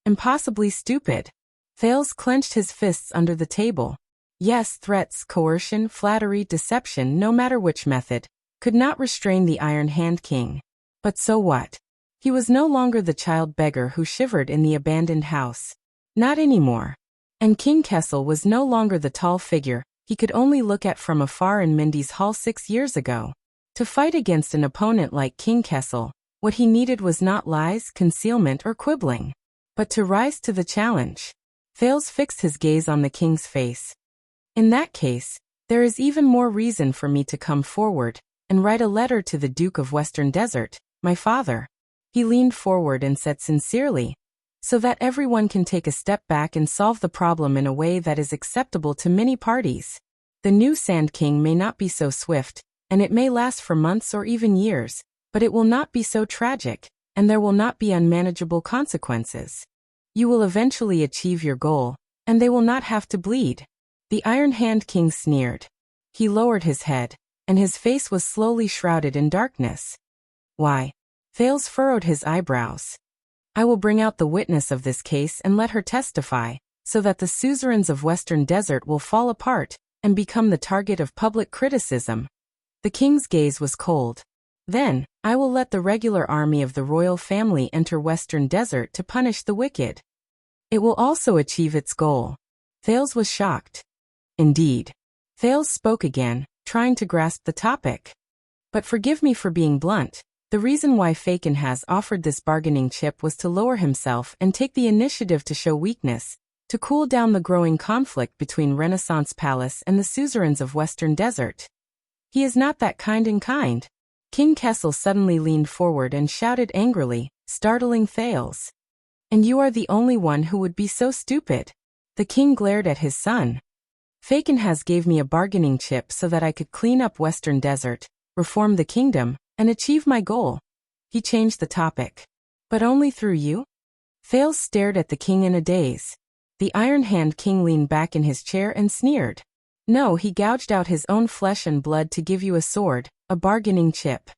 Impossibly stupid. Thales clenched his fists under the table. Yes, threats, coercion, flattery, deception, no matter which method, could not restrain the Iron Hand King. But so what? He was no longer the child beggar who shivered in the abandoned house. Not anymore. And King Kessel was no longer the tall figure he could only look at from afar in Mindy's Hall 6 years ago. To fight against an opponent like King Kessel, what he needed was not lies, concealment, or quibbling, but to rise to the challenge. Thales fixed his gaze on the king's face. In that case, there is even more reason for me to come forward and write a letter to the Duke of Western Desert, my father. He leaned forward and said sincerely, so that everyone can take a step back and solve the problem in a way that is acceptable to many parties. The new Sand King may not be so swift, and it may last for months or even years, but it will not be so tragic, and there will not be unmanageable consequences. You will eventually achieve your goal, and they will not have to bleed. The Iron Hand King sneered. He lowered his head, and his face was slowly shrouded in darkness. Why? Thales furrowed his eyebrows. I will bring out the witness of this case and let her testify, so that the suzerains of Western Desert will fall apart and become the target of public criticism. The king's gaze was cold. Then, I will let the regular army of the royal family enter Western Desert to punish the wicked. It will also achieve its goal. Thales was shocked. Indeed. Thales spoke again, trying to grasp the topic. But forgive me for being blunt. The reason why Faken has offered this bargaining chip was to lower himself and take the initiative to show weakness, to cool down the growing conflict between Renaissance Palace and the suzerains of Western Desert. He is not that kind. King Kessel suddenly leaned forward and shouted angrily, startling Thales. And you are the only one who would be so stupid. The king glared at his son. Faken has gave me a bargaining chip so that I could clean up Western Desert, reform the kingdom, and achieve my goal. He changed the topic. But only through you? Thales stared at the king in a daze. The Iron Hand King leaned back in his chair and sneered. No, he gouged out his own flesh and blood to give you a sword, a bargaining chip.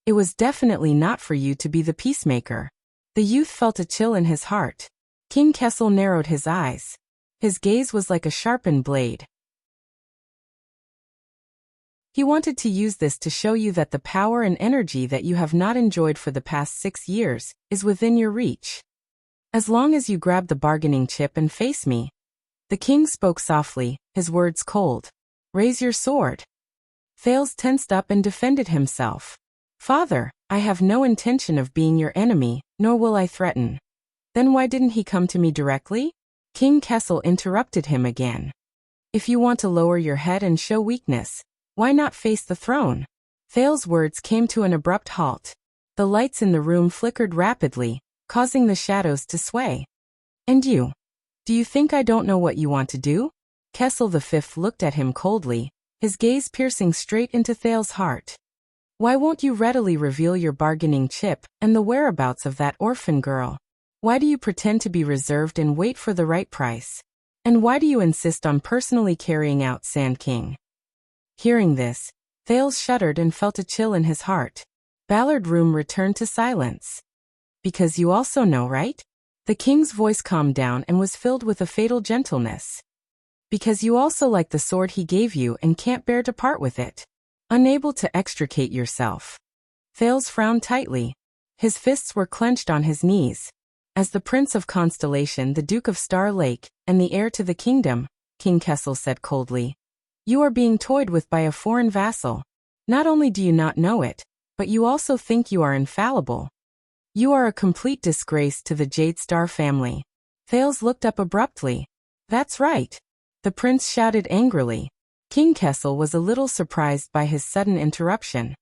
It was definitely not for you to be the peacemaker. The youth felt a chill in his heart. King Kessel narrowed his eyes. His gaze was like a sharpened blade. He wanted to use this to show you that the power and energy that you have not enjoyed for the past 6 years is within your reach. As long as you grab the bargaining chip and face me. The king spoke softly, his words cold. Raise your sword. Thales tensed up and defended himself. Father, I have no intention of being your enemy, nor will I threaten. Then why didn't he come to me directly? King Kessel interrupted him again. If you want to lower your head and show weakness, why not face the throne? Thales' words came to an abrupt halt. The lights in the room flickered rapidly, causing the shadows to sway. And you? Do you think I don't know what you want to do? Kessel V looked at him coldly, his gaze piercing straight into Thales' heart. Why won't you readily reveal your bargaining chip and the whereabouts of that orphan girl? Why do you pretend to be reserved and wait for the right price? And why do you insist on personally carrying out Sand King? Hearing this, Thales shuddered and felt a chill in his heart. Ballard Room returned to silence. Because you also know, right? The king's voice calmed down and was filled with a fatal gentleness. Because you also like the sword he gave you and can't bear to part with it. Unable to extricate yourself. Thales frowned tightly. His fists were clenched on his knees. As the Prince of Constellation, the Duke of Star Lake, and the heir to the kingdom, King Kessel said coldly. You are being toyed with by a foreign vassal. Not only do you not know it, but you also think you are infallible. You are a complete disgrace to the Jade Star family. Thales looked up abruptly. That's right. The prince shouted angrily. King Kessel was a little surprised by his sudden interruption.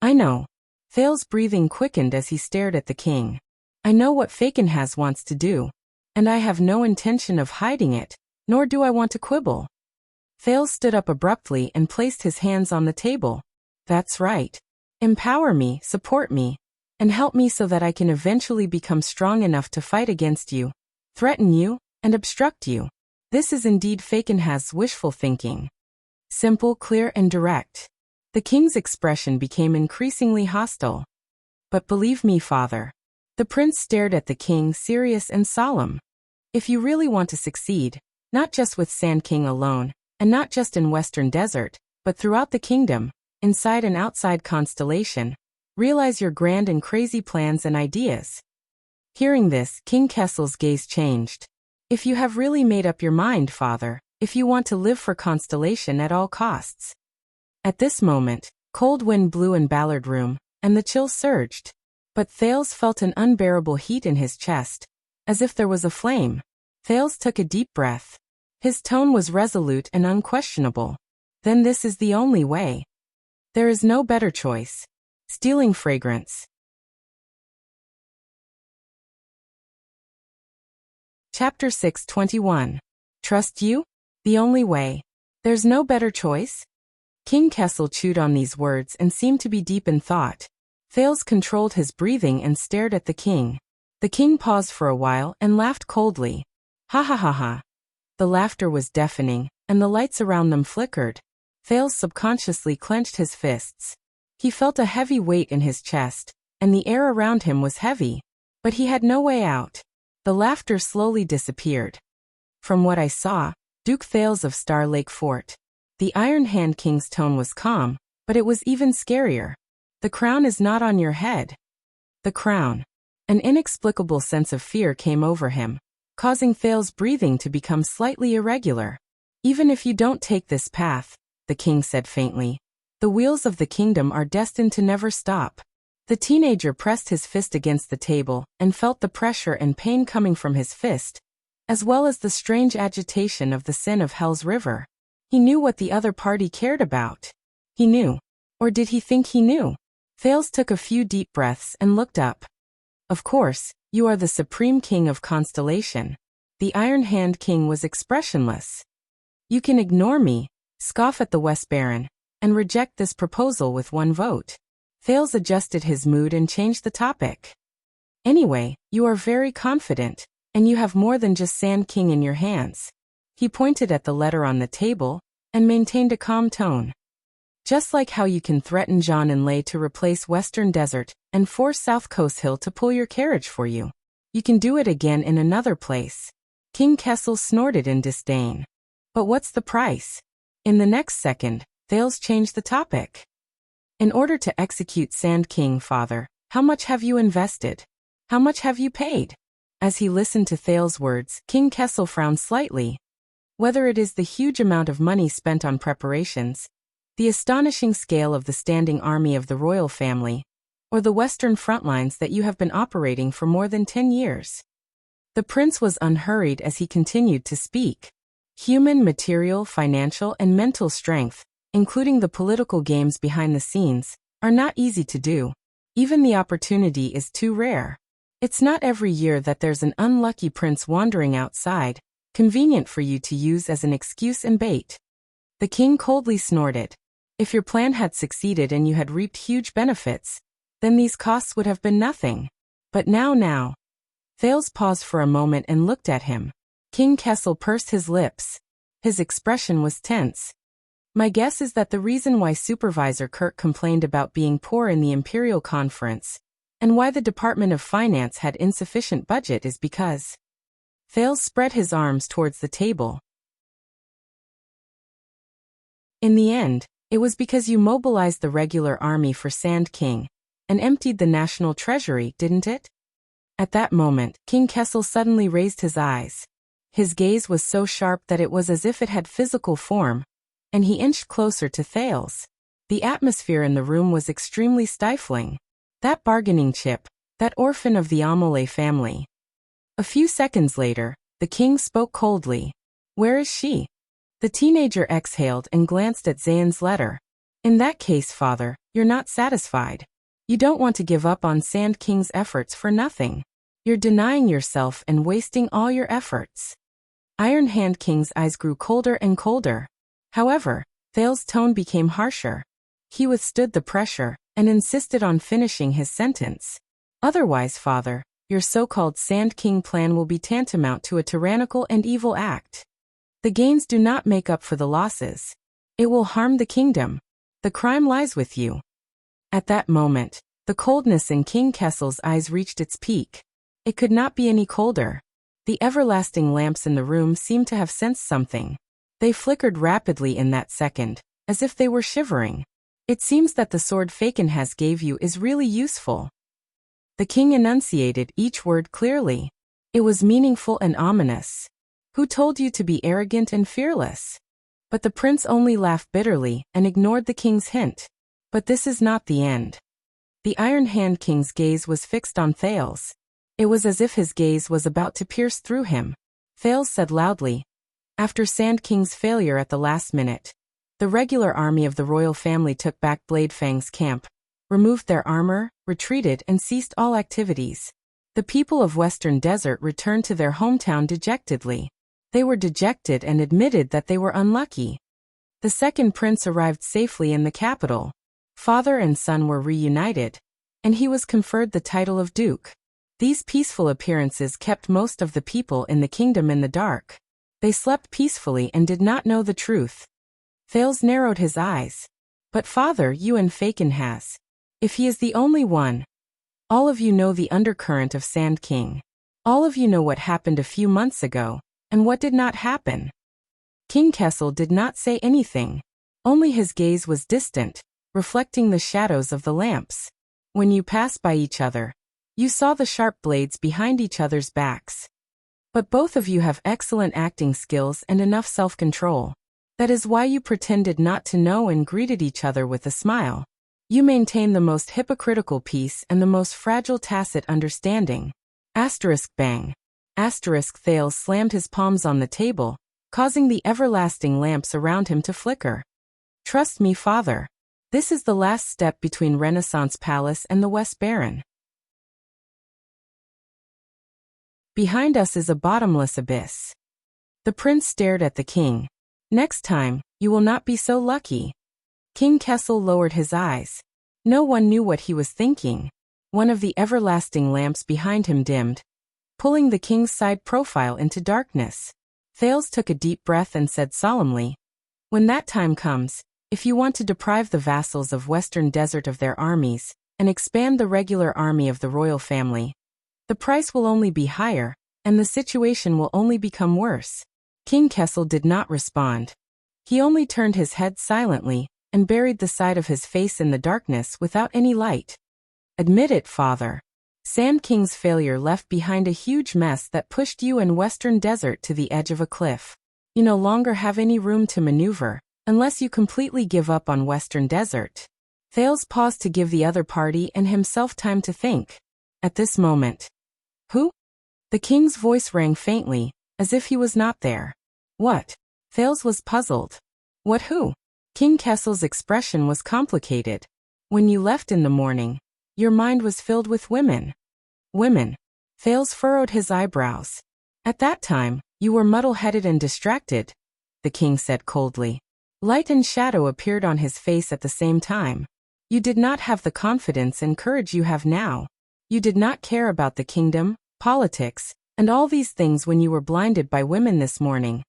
I know. Thales' breathing quickened as he stared at the king. I know what Faken has wants to do. And I have no intention of hiding it, nor do I want to quibble. Thales stood up abruptly and placed his hands on the table. That's right. Empower me, support me, and help me so that I can eventually become strong enough to fight against you, threaten you, and obstruct you. This is indeed Faken has wishful thinking. Simple, clear, and direct. The king's expression became increasingly hostile. But believe me, father. The prince stared at the king, serious and solemn. If you really want to succeed, not just with Sand King alone, and not just in Western Desert, but throughout the kingdom, inside and outside Constellation, realize your grand and crazy plans and ideas. Hearing this, King Kessel's gaze changed. If you have really made up your mind, father, if you want to live for Constellation at all costs. At this moment, cold wind blew in Ballard Room, and the chill surged. But Thales felt an unbearable heat in his chest, as if there was a flame. Thales took a deep breath. His tone was resolute and unquestionable. Then this is the only way. There is no better choice. Stealing fragrance. Chapter 6:21. Trust you? The only way. There's no better choice? King Kessel chewed on these words and seemed to be deep in thought. Thales controlled his breathing and stared at the king. The king paused for a while and laughed coldly. Ha ha ha ha. The laughter was deafening, and the lights around them flickered. Thales subconsciously clenched his fists. He felt a heavy weight in his chest, and the air around him was heavy. But he had no way out. The laughter slowly disappeared. From what I saw, Duke Thales of Star Lake Fort. The Iron Hand King's tone was calm, but it was even scarier. The crown is not on your head. The crown. An inexplicable sense of fear came over him, causing Thale's breathing to become slightly irregular. Even if you don't take this path, the king said faintly, the wheels of the kingdom are destined to never stop. The teenager pressed his fist against the table and felt the pressure and pain coming from his fist, as well as the strange agitation of the sin of Hell's River. He knew what the other party cared about. He knew. Or did he think he knew? Thales took a few deep breaths and looked up. Of course, you are the supreme king of Constellation. The Iron Hand King was expressionless. You can ignore me, scoff at the West Baron, and reject this proposal with one vote. Thales adjusted his mood and changed the topic. Anyway, you are very confident, and you have more than just Sand King in your hands. He pointed at the letter on the table, and maintained a calm tone. Just like how you can threaten John and Lay to replace Western Desert and force South Coast Hill to pull your carriage for you. You can do it again in another place. King Kessel snorted in disdain. But what's the price? In the next second, Thales changed the topic. In order to execute Sand King, father, how much have you invested? How much have you paid? As he listened to Thales' words, King Kessel frowned slightly. Whether it is the huge amount of money spent on preparations, the astonishing scale of the standing army of the royal family, or the western front lines that you have been operating for more than 10 years. The prince was unhurried as he continued to speak. Human, material, financial, and mental strength, including the political games behind the scenes, are not easy to do. Even the opportunity is too rare. It's not every year that there's an unlucky prince wandering outside, convenient for you to use as an excuse and bait. The king coldly snorted. If your plan had succeeded and you had reaped huge benefits, then these costs would have been nothing. But now. Thales paused for a moment and looked at him. King Kessel pursed his lips. His expression was tense. My guess is that the reason why Supervisor Kirk complained about being poor in the Imperial Conference, and why the Department of Finance had insufficient budget is because... Thales spread his arms towards the table. In the end, it was because you mobilized the regular army for Sand King, and emptied the national treasury, didn't it? At that moment, King Kessel suddenly raised his eyes. His gaze was so sharp that it was as if it had physical form, and he inched closer to Thales. The atmosphere in the room was extremely stifling. That bargaining chip, that orphan of the Amelie family. A few seconds later, the king spoke coldly. Where is she? The teenager exhaled and glanced at Zayn's letter. In that case, father, you're not satisfied. You don't want to give up on Sand King's efforts for nothing. You're denying yourself and wasting all your efforts. Iron Hand King's eyes grew colder and colder. However, Thales' tone became harsher. He withstood the pressure and insisted on finishing his sentence. Otherwise, father, your so-called Sand King plan will be tantamount to a tyrannical and evil act. The gains do not make up for the losses. It will harm the kingdom. The crime lies with you. At that moment, the coldness in King Kessel's eyes reached its peak. It could not be any colder. The everlasting lamps in the room seemed to have sensed something. They flickered rapidly in that second, as if they were shivering. It seems that the sword Fakenhas gave you is really useful. The king enunciated each word clearly. It was meaningful and ominous. Who told you to be arrogant and fearless? But the prince only laughed bitterly and ignored the king's hint. But this is not the end. The Iron Hand King's gaze was fixed on Thales. It was as if his gaze was about to pierce through him. Thales said loudly, after Sand King's failure at the last minute, the regular army of the royal family took back Bladefang's camp, removed their armor, retreated and ceased all activities. The people of Western Desert returned to their hometown dejectedly. They were dejected and admitted that they were unlucky. The second prince arrived safely in the capital. Father and son were reunited, and he was conferred the title of Duke. These peaceful appearances kept most of the people in the kingdom in the dark. They slept peacefully and did not know the truth. Thales narrowed his eyes. But father, you and Fakenhas. If he is the only one. All of you know the undercurrent of Sand King. All of you know what happened a few months ago, and what did not happen. King Kessel did not say anything. Only his gaze was distant, reflecting the shadows of the lamps. When you passed by each other, you saw the sharp blades behind each other's backs. But both of you have excellent acting skills and enough self-control. That is why you pretended not to know and greeted each other with a smile. You maintain the most hypocritical peace and the most fragile tacit understanding. Asterisk bang. Asterisk Thales slammed his palms on the table, causing the everlasting lamps around him to flicker. Trust me, father. This is the last step between Renaissance Palace and the West Baron. Behind us is a bottomless abyss. The prince stared at the king. Next time, you will not be so lucky. King Kessel lowered his eyes. No one knew what he was thinking. One of the everlasting lamps behind him dimmed, pulling the king's side profile into darkness. Thales took a deep breath and said solemnly, "When that time comes, if you want to deprive the vassals of Western Desert of their armies, and expand the regular army of the royal family, the price will only be higher, and the situation will only become worse." King Kessel did not respond. He only turned his head silently, and buried the side of his face in the darkness without any light. Admit it, father. Sand King's failure left behind a huge mess that pushed you and Western Desert to the edge of a cliff. You no longer have any room to maneuver, unless you completely give up on Western Desert. Thales paused to give the other party and himself time to think. At this moment, "Who?" The king's voice rang faintly, as if he was not there. "What?" Thales was puzzled. "What who?" King Kessel's expression was complicated. "When you left in the morning, your mind was filled with women." "Women?" Thales furrowed his eyebrows. "At that time, you were muddle-headed and distracted," the king said coldly. Light and shadow appeared on his face at the same time. "You did not have the confidence and courage you have now. You did not care about the kingdom, politics, and all these things when you were blinded by women this morning,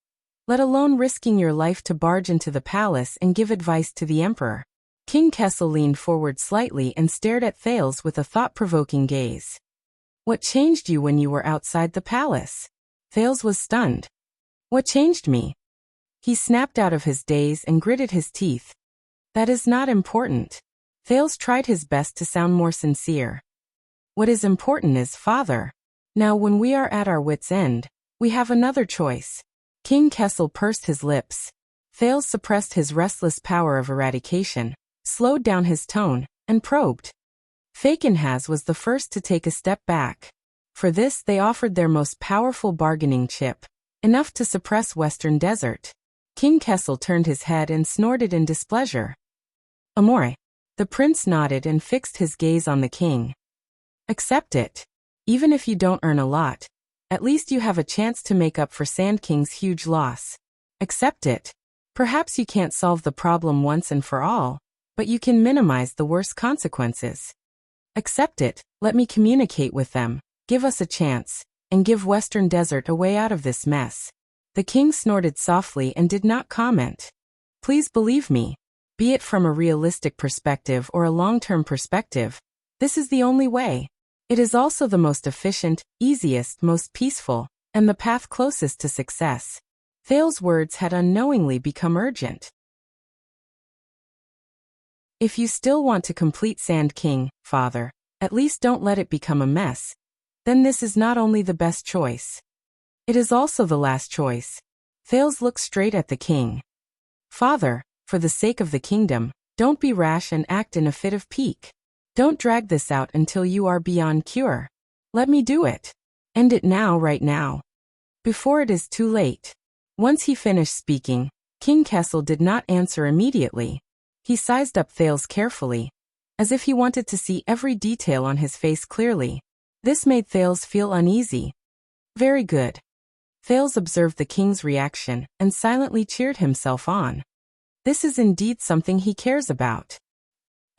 let alone risking your life to barge into the palace and give advice to the emperor." King Kessel leaned forward slightly and stared at Thales with a thought-provoking gaze. "What changed you when you were outside the palace?" Thales was stunned. "What changed me?" He snapped out of his daze and gritted his teeth. "That is not important." Thales tried his best to sound more sincere. "What is important is, father. Now when we are at our wits' end, we have another choice." King Kessel pursed his lips. Thales suppressed his restless power of eradication, slowed down his tone, and probed. Fakenhas was the first to take a step back. For this they offered their most powerful bargaining chip, enough to suppress Western Desert. King Kessel turned his head and snorted in displeasure. "Amore." The prince nodded and fixed his gaze on the king. "Accept it. Even if you don't earn a lot, at least you have a chance to make up for Sand King's huge loss. Accept it. Perhaps you can't solve the problem once and for all, but you can minimize the worst consequences. Accept it, let me communicate with them, give us a chance, and give Western Desert a way out of this mess." The king snorted softly and did not comment. "Please believe me, be it from a realistic perspective or a long-term perspective, this is the only way. It is also the most efficient, easiest, most peaceful, and the path closest to success." Thales' words had unknowingly become urgent. "If you still want to complete Sand King, father, at least don't let it become a mess. Then this is not only the best choice. It is also the last choice." Thales looked straight at the king. "Father, for the sake of the kingdom, don't be rash and act in a fit of pique. Don't drag this out until you are beyond cure. Let me do it. End it now, right now, before it is too late." Once he finished speaking, King Kessel did not answer immediately. He sized up Thales carefully, as if he wanted to see every detail on his face clearly. This made Thales feel uneasy. "Very good." Thales observed the king's reaction and silently cheered himself on. This is indeed something he cares about.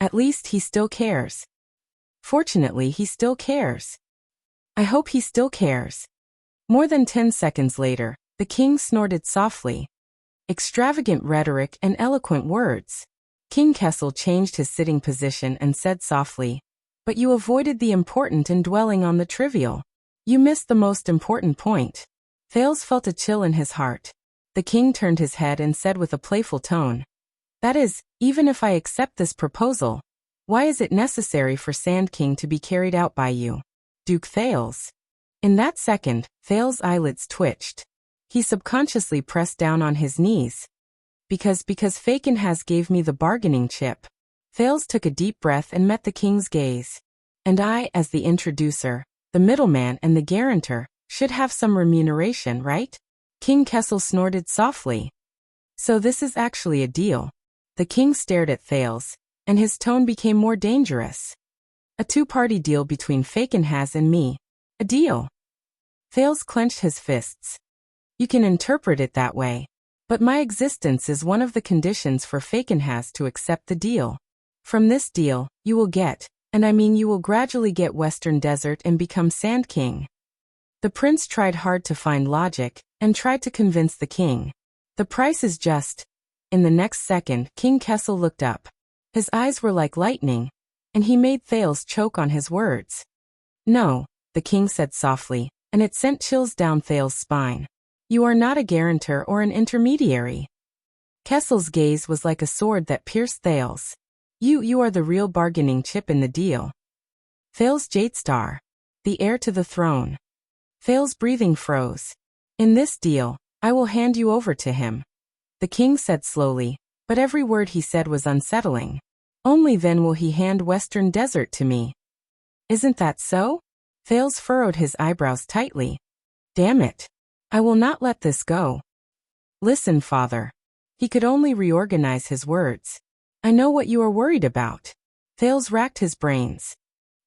At least he still cares. Fortunately, he still cares. I hope he still cares. More than 10 seconds later, the king snorted softly. Extravagant rhetoric and eloquent words. King Kessel changed his sitting position and said softly, "But you avoided the important in dwelling on the trivial. You missed the most important point." Thales felt a chill in his heart. The king turned his head and said with a playful tone, That is, even if I accept this proposal, why is it necessary for Sand King to be carried out by you, Duke Thales? In that second, Thales' eyelids twitched. He subconsciously pressed down on his knees. Because Fakenhas gave me the bargaining chip. Thales took a deep breath and met the king's gaze. And I, as the introducer, the middleman and the guarantor, should have some remuneration, right? King Kessel snorted softly. So this is actually a deal. The king stared at Thales, and his tone became more dangerous. A two-party deal between Fakenhas and me. A deal. Thales clenched his fists. You can interpret it that way. But my existence is one of the conditions for Fakenhas to accept the deal. From this deal, you will get, and I mean you will gradually get Western Desert and become Sand King. The prince tried hard to find logic, and tried to convince the king. The price is just. In the next second, King Kessel looked up. His eyes were like lightning, and he made Thales choke on his words. No, the king said softly, and it sent chills down Thales' spine. You are not a guarantor or an intermediary. Kessel's gaze was like a sword that pierced Thales. You are the real bargaining chip in the deal. Thales Jadestar. The heir to the throne. Thales' breathing froze. In this deal, I will hand you over to him. The king said slowly, but every word he said was unsettling. Only then will he hand Western Desert to me. Isn't that so? Thales furrowed his eyebrows tightly. Damn it. I will not let this go. Listen, father. He could only reorganize his words. I know what you are worried about. Thales racked his brains.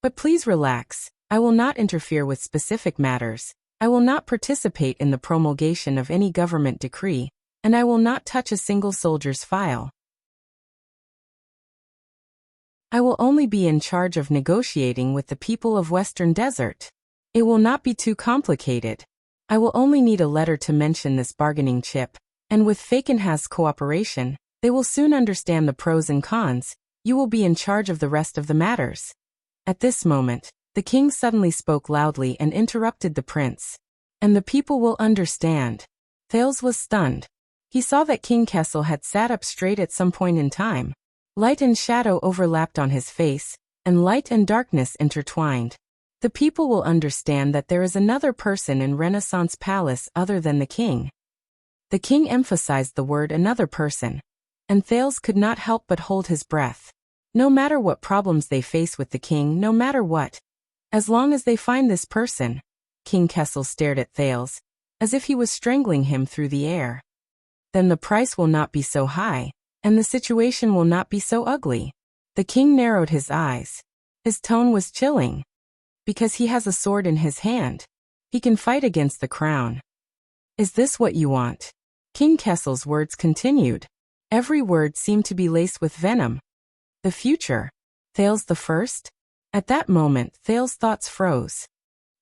But please relax. I will not interfere with specific matters. I will not participate in the promulgation of any government decree, and I will not touch a single soldier's file. I will only be in charge of negotiating with the people of Western Desert. It will not be too complicated. I will only need a letter to mention this bargaining chip, and with Fakenhas' cooperation, they will soon understand the pros and cons. You will be in charge of the rest of the matters. At this moment, the king suddenly spoke loudly and interrupted the prince. And the people will understand. Thales was stunned. He saw that King Kessel had sat up straight at some point in time. Light and shadow overlapped on his face, and light and darkness intertwined. The people will understand that there is another person in Renaissance Palace other than the king. The king emphasized the word another person, and Thales could not help but hold his breath. No matter what problems they face with the king, no matter what. As long as they find this person. King Kessel stared at Thales, as if he was strangling him through the air. Then the price will not be so high, and the situation will not be so ugly. The king narrowed his eyes. His tone was chilling. Because he has a sword in his hand. He can fight against the crown. Is this what you want? King Kessel's words continued. Every word seemed to be laced with venom. The future. Thales the First? At that moment, Thales' thoughts froze.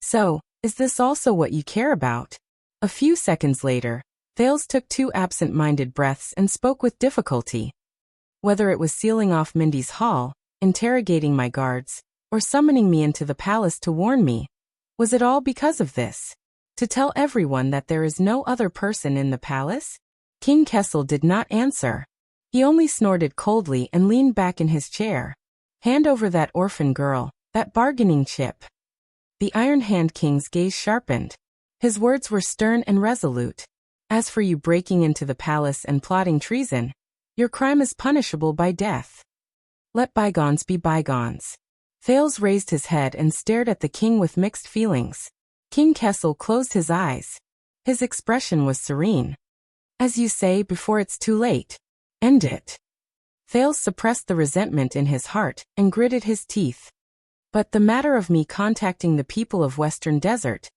So, is this also what you care about? A few seconds later, Thales took 2 absent-minded breaths and spoke with difficulty. Whether it was sealing off Mindy's hall, interrogating my guards, or summoning me into the palace to warn me, was it all because of this? To tell everyone that there is no other person in the palace? King Kessel did not answer. He only snorted coldly and leaned back in his chair. Hand over that orphan girl, that bargaining chip. The Iron Hand King's gaze sharpened. His words were stern and resolute. As for you breaking into the palace and plotting treason, your crime is punishable by death. Let bygones be bygones. Thales raised his head and stared at the king with mixed feelings. King Kessel closed his eyes. His expression was serene. As you say, before it's too late. End it. Thales suppressed the resentment in his heart and gritted his teeth. But the matter of me contacting the people of Western Desert.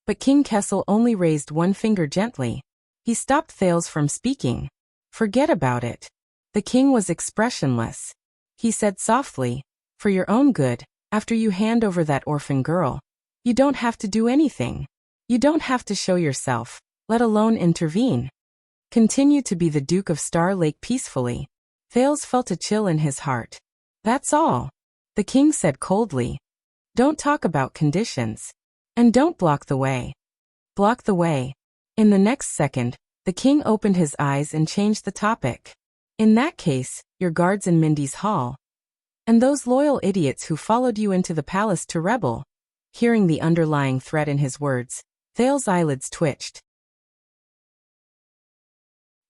But King Kessel only raised one finger gently. He stopped Thales from speaking. Forget about it. The king was expressionless. He said softly, for your own good, after you hand over that orphan girl, you don't have to do anything. You don't have to show yourself, let alone intervene. Continue to be the Duke of Star Lake peacefully. Thales felt a chill in his heart. That's all. The king said coldly. Don't talk about conditions. And don't block the way. Block the way. In the next second, the king opened his eyes and changed the topic. In that case, your guards in Mindy's hall. And those loyal idiots who followed you into the palace to rebel. Hearing the underlying threat in his words, Thale's eyelids twitched.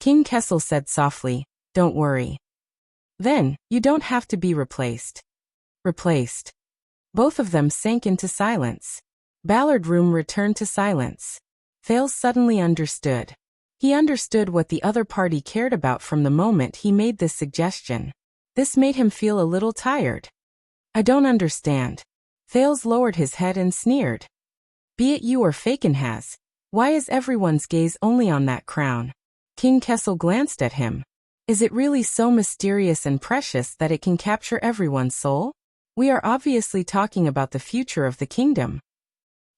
King Kessel said softly, "Don't worry. Then, you don't have to be replaced." Replaced. Both of them sank into silence. Ballard Room returned to silence. Thale suddenly understood. He understood what the other party cared about from the moment he made this suggestion. This made him feel a little tired. "I don't understand." Thales lowered his head and sneered. "Be it you or Fakenhas, why is everyone's gaze only on that crown?" King Kessel glanced at him. "Is it really so mysterious and precious that it can capture everyone's soul? We are obviously talking about the future of the kingdom."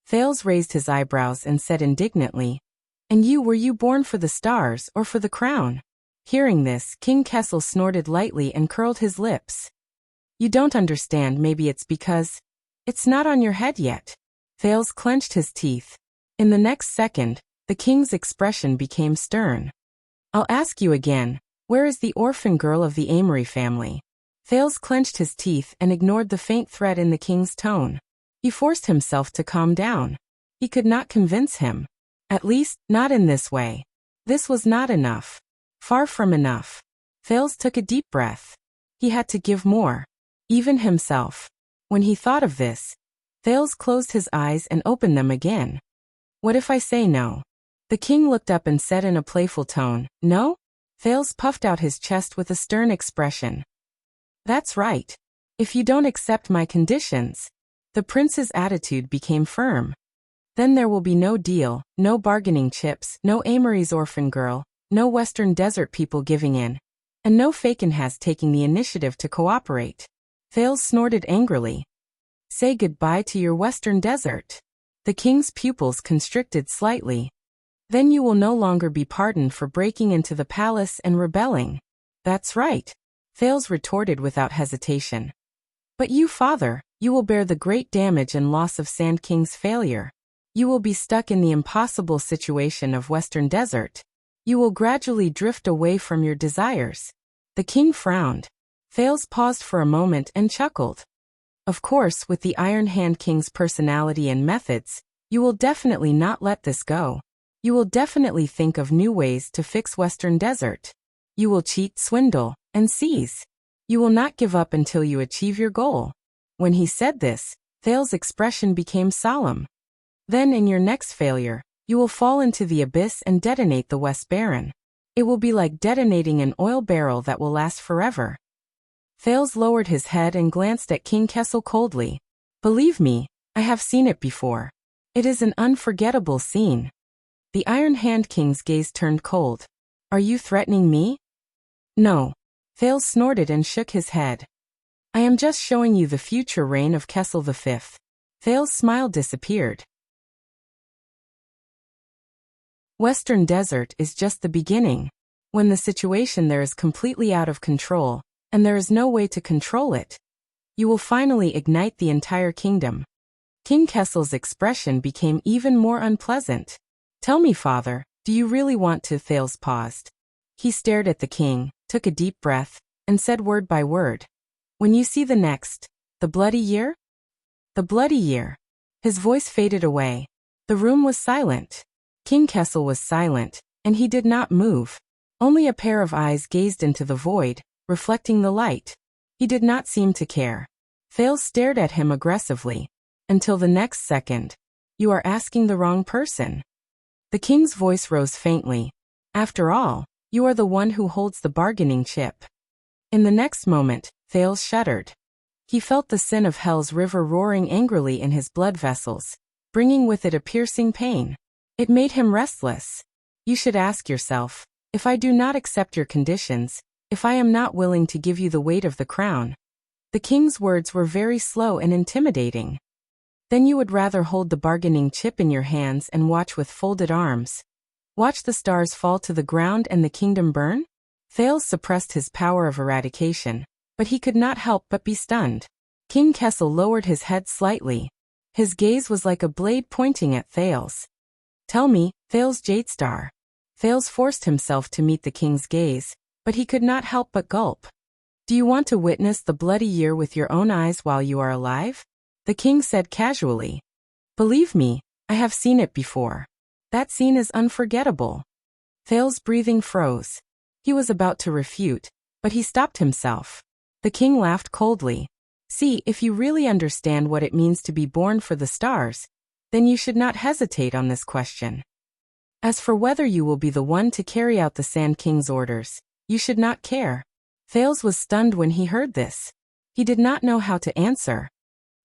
Thales raised his eyebrows and said indignantly, "And were you born for the stars or for the crown?" Hearing this, King Kessel snorted lightly and curled his lips. "You don't understand. Maybe it's because it's not on your head yet." Thales clenched his teeth. In the next second, the king's expression became stern. "I'll ask you again, where is the orphan girl of the Amory family?" Thales clenched his teeth and ignored the faint threat in the king's tone. He forced himself to calm down. He could not convince him. At least, not in this way. This was not enough. Far from enough. Thales took a deep breath. He had to give more. Even himself. When he thought of this, Thales closed his eyes and opened them again. "What if I say no?" The king looked up and said in a playful tone, "No?" Thales puffed out his chest with a stern expression. "That's right. If you don't accept my conditions." The prince's attitude became firm. "Then there will be no deal, no bargaining chips, no Amory's orphan girl, no Western Desert people giving in, and no Fakenhas taking the initiative to cooperate." Thales snorted angrily. "Say goodbye to your Western Desert." The king's pupils constricted slightly. "Then you will no longer be pardoned for breaking into the palace and rebelling." "That's right," Thales retorted without hesitation. "But you, father, you will bear the great damage and loss of Sand King's failure. You will be stuck in the impossible situation of Western Desert. You will gradually drift away from your desires." The king frowned. Thales paused for a moment and chuckled. "Of course, with the Iron Hand King's personality and methods, you will definitely not let this go. You will definitely think of new ways to fix Western Desert. You will cheat, swindle, and seize. You will not give up until you achieve your goal." When he said this, Thales' expression became solemn. "Then in your next failure, you will fall into the abyss and detonate the West Baron. It will be like detonating an oil barrel that will last forever." Thales lowered his head and glanced at King Kessel coldly. "Believe me, I have seen it before. It is an unforgettable scene." The Iron Hand King's gaze turned cold. "Are you threatening me?" "No." Thales snorted and shook his head. "I am just showing you the future reign of Kessel V." Thales' smile disappeared. Western Desert is just the beginning. When the situation there is completely out of control, and there is no way to control it, you will finally ignite the entire kingdom. King Kessel's expression became even more unpleasant. "Tell me, father, do you really want to?" Thales paused. He stared at the king, took a deep breath, and said word by word, "When you see the bloody year?" "The bloody year." His voice faded away. The room was silent. King Kessel was silent, and he did not move. Only a pair of eyes gazed into the void, reflecting the light. He did not seem to care. Thales stared at him aggressively. Until the next second. "You are asking the wrong person." The king's voice rose faintly. "After all, you are the one who holds the bargaining chip." In the next moment, Thales shuddered. He felt the sin of hell's river roaring angrily in his blood vessels, bringing with it a piercing pain. It made him restless. "You should ask yourself, if I do not accept your conditions, if I am not willing to give you the weight of the crown." The king's words were very slow and intimidating. "Then you would rather hold the bargaining chip in your hands and watch with folded arms? Watch the stars fall to the ground and the kingdom burn?" Thales suppressed his power of eradication, but he could not help but be stunned. King Kessel lowered his head slightly. His gaze was like a blade pointing at Thales. "Tell me, Thales Jadestar." Thales forced himself to meet the king's gaze, but he could not help but gulp. Do you want to witness the bloody year with your own eyes while you are alive? The king said casually. Believe me, I have seen it before. That scene is unforgettable. Thail's breathing froze. He was about to refute, but he stopped himself. The king laughed coldly. See, if you really understand what it means to be born for the stars, then you should not hesitate on this question. As for whether you will be the one to carry out the Sand King's orders, you should not care. Thales was stunned when he heard this. He did not know how to answer.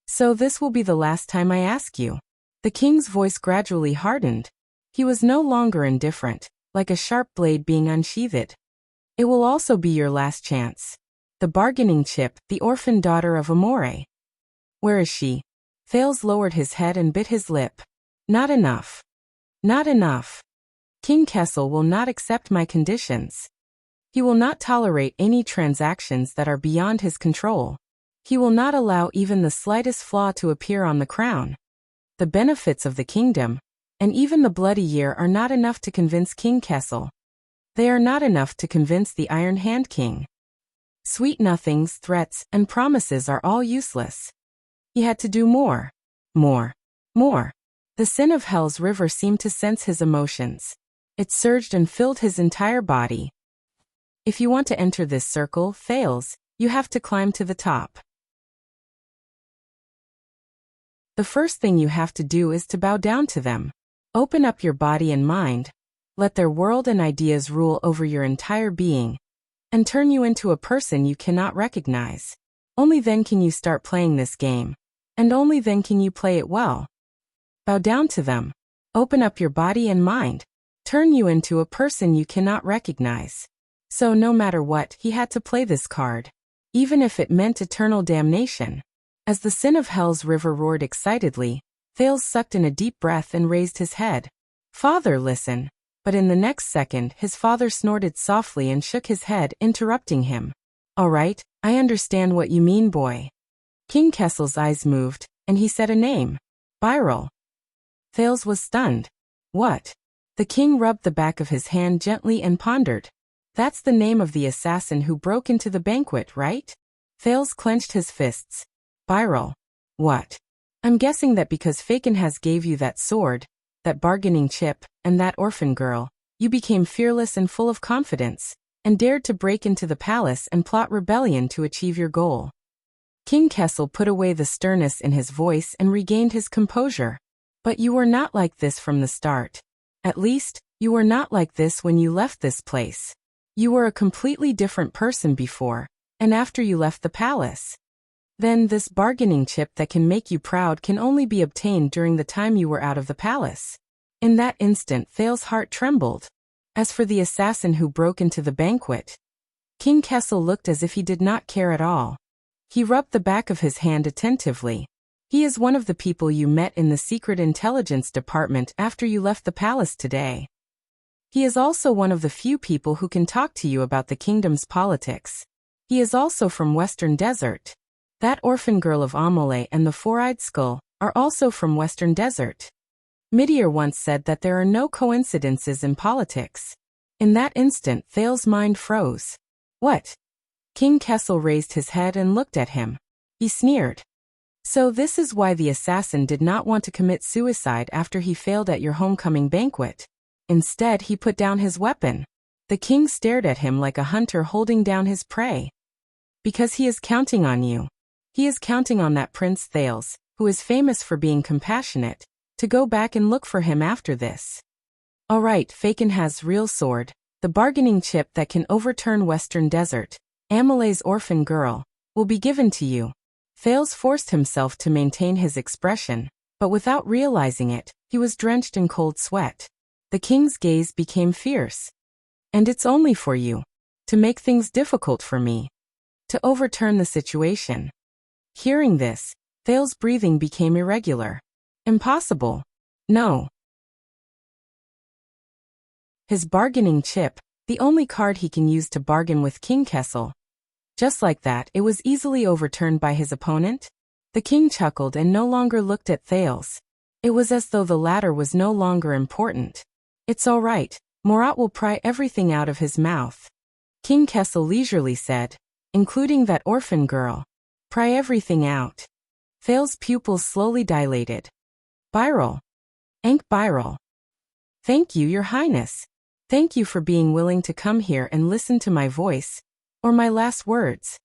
So this will be the last time I ask you. The king's voice gradually hardened. He was no longer indifferent, like a sharp blade being unsheathed. It will also be your last chance. The bargaining chip, the orphan daughter of Amore. Where is she? Thales lowered his head and bit his lip. Not enough. Not enough. King Kessel will not accept my conditions. He will not tolerate any transactions that are beyond his control. He will not allow even the slightest flaw to appear on the crown. The benefits of the kingdom, and even the bloody year, are not enough to convince King Kessel. They are not enough to convince the Iron Hand King. Sweet nothings, threats, and promises are all useless. He had to do more. More. More. The sin of Hell's river seemed to sense his emotions. It surged and filled his entire body. If you want to enter this circle, Thales, you have to climb to the top. The first thing you have to do is to bow down to them. Open up your body and mind. Let their world and ideas rule over your entire being, and turn you into a person you cannot recognize. Only then can you start playing this game, and only then can you play it well. Bow down to them. Open up your body and mind. Turn you into a person you cannot recognize. So no matter what, he had to play this card, even if it meant eternal damnation. As the sin of Hell's river roared excitedly, Thales sucked in a deep breath and raised his head. Father, listen. But in the next second, his father snorted softly and shook his head, interrupting him. All right, I understand what you mean, boy. King Kessel's eyes moved, and he said a name. Byril. Thales was stunned. What? The king rubbed the back of his hand gently and pondered. That's the name of the assassin who broke into the banquet, right? Thales clenched his fists. Byril. What? I'm guessing that because Fakenhas gave you that sword, that bargaining chip, and that orphan girl, you became fearless and full of confidence, and dared to break into the palace and plot rebellion to achieve your goal. King Kessel put away the sternness in his voice and regained his composure. But you were not like this from the start. At least, you were not like this when you left this place. You were a completely different person before, and after you left the palace. Then this bargaining chip that can make you proud can only be obtained during the time you were out of the palace. In that instant, Thales' heart trembled. As for the assassin who broke into the banquet, King Kessel looked as if he did not care at all. He rubbed the back of his hand attentively. He is one of the people you met in the secret intelligence department after you left the palace today. He is also one of the few people who can talk to you about the kingdom's politics. He is also from Western Desert. That orphan girl of Amole and the four-eyed skull are also from Western Desert. Midir once said that there are no coincidences in politics. In that instant, Thales' mind froze. What? King Kessel raised his head and looked at him. He sneered. So this is why the assassin did not want to commit suicide after he failed at your homecoming banquet. Instead, he put down his weapon. The king stared at him like a hunter holding down his prey. Because he is counting on you. He is counting on that Prince Thales, who is famous for being compassionate, to go back and look for him after this. All right, Fakenhas' real sword, the bargaining chip that can overturn Western Desert, Amole's orphan girl, will be given to you. Thales forced himself to maintain his expression, but without realizing it, he was drenched in cold sweat. The king's gaze became fierce. And it's only for you. To make things difficult for me. To overturn the situation. Hearing this, Thales' breathing became irregular. Impossible. No. His bargaining chip, the only card he can use to bargain with King Kessel. Just like that, it was easily overturned by his opponent. The king chuckled and no longer looked at Thales. It was as though the latter was no longer important. It's all right, Murat will pry everything out of his mouth. King Kessel leisurely said, including that orphan girl. Pry everything out. Thale's pupils slowly dilated. Byral. Ankh Byral. Thank you, Your Highness. Thank you for being willing to come here and listen to my voice, or my last words.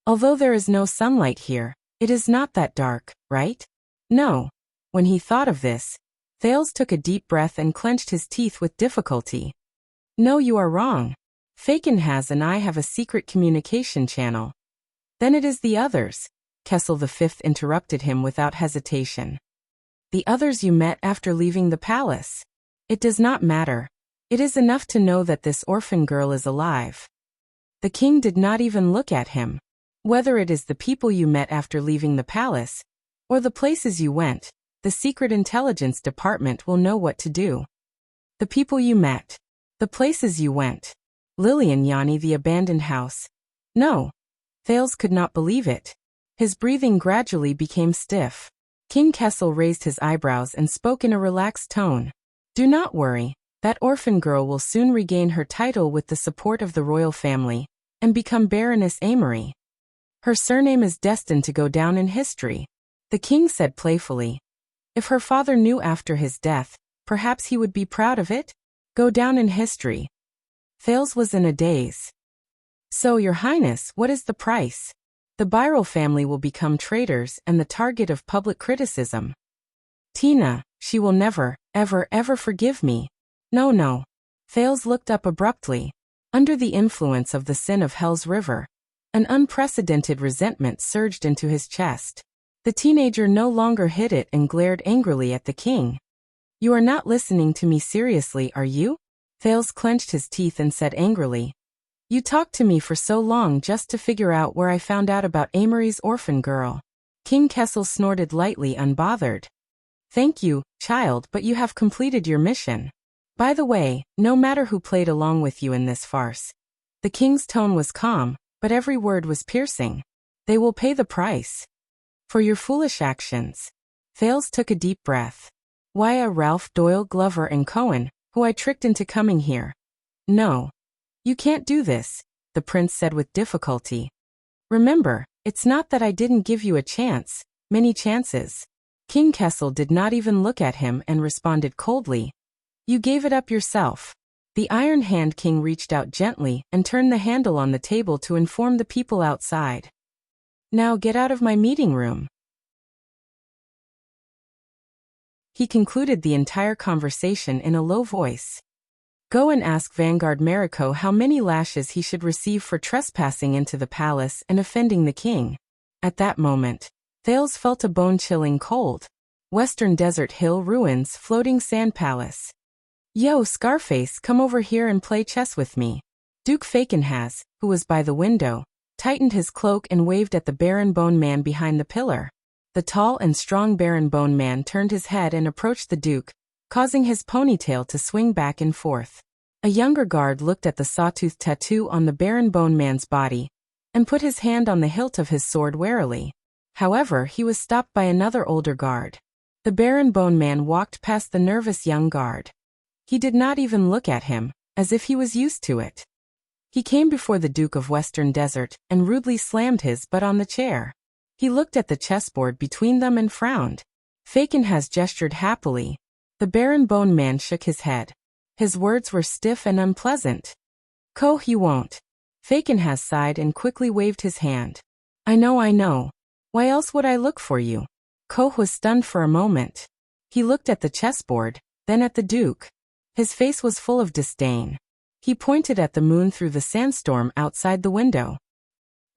Although there is no sunlight here, it is not that dark, right? No. When he thought of this, Thales took a deep breath and clenched his teeth with difficulty. No, you are wrong. Fakenhas and I have a secret communication channel. Then it is the others. Kessel V interrupted him without hesitation. The others you met after leaving the palace. It does not matter. It is enough to know that this orphan girl is alive. The king did not even look at him. Whether it is the people you met after leaving the palace, or the places you went, the secret intelligence department will know what to do. The people you met. The places you went. Lilian Yani, the abandoned house. No. Thales could not believe it. His breathing gradually became stiff. King Kessel raised his eyebrows and spoke in a relaxed tone. Do not worry. That orphan girl will soon regain her title with the support of the royal family, and become Baroness Amory. Her surname is destined to go down in history. The king said playfully. If her father knew after his death, perhaps he would be proud of it? Go down in history. Thales was in a daze. So, Your Highness, what is the price? The Byral family will become traitors and the target of public criticism. Tina, she will never, ever forgive me. No. Thales looked up abruptly. Under the influence of the sin of Hell's River, an unprecedented resentment surged into his chest. The teenager no longer hid it and glared angrily at the king. You are not listening to me seriously, are you? Thales clenched his teeth and said angrily. You talked to me for so long just to figure out where I found out about Amory's orphan girl. King Kessel snorted lightly, unbothered. Thank you, child, but you have completed your mission. By the way, no matter who played along with you in this farce. The king's tone was calm, but every word was piercing. They will pay the price. For your foolish actions. Thales took a deep breath. Why, Ralph, Doyle, Glover and Cohen, who I tricked into coming here. No. You can't do this, the prince said with difficulty. Remember, it's not that I didn't give you a chance, many chances. King Kessel did not even look at him and responded coldly. You gave it up yourself. The Iron Hand King reached out gently and turned the handle on the table to inform the people outside. Now get out of my meeting room. He concluded the entire conversation in a low voice. Go and ask Vanguard Mariko how many lashes he should receive for trespassing into the palace and offending the king. At that moment, Thales felt a bone-chilling cold. Western Desert Hill Ruins Floating Sand Palace. Yo, Scarface, come over here and play chess with me. Duke Fakenhas, who was by the window, tightened his cloak and waved at the Baron Bone Man behind the pillar. The tall and strong Baron Bone Man turned his head and approached the Duke, causing his ponytail to swing back and forth. A younger guard looked at the sawtooth tattoo on the Baron Bone Man's body, and put his hand on the hilt of his sword warily. However, he was stopped by another older guard. The Baron Bone Man walked past the nervous young guard. He did not even look at him, as if he was used to it. He came before the Duke of Western Desert and rudely slammed his butt on the chair. He looked at the chessboard between them and frowned. Fakenhas gestured happily. The Baron Bone Man shook his head. His words were stiff and unpleasant. Koh, you won't. Fakenhas sighed and quickly waved his hand. I know. Why else would I look for you? Koh was stunned for a moment. He looked at the chessboard, then at the Duke. His face was full of disdain. He pointed at the moon through the sandstorm outside the window.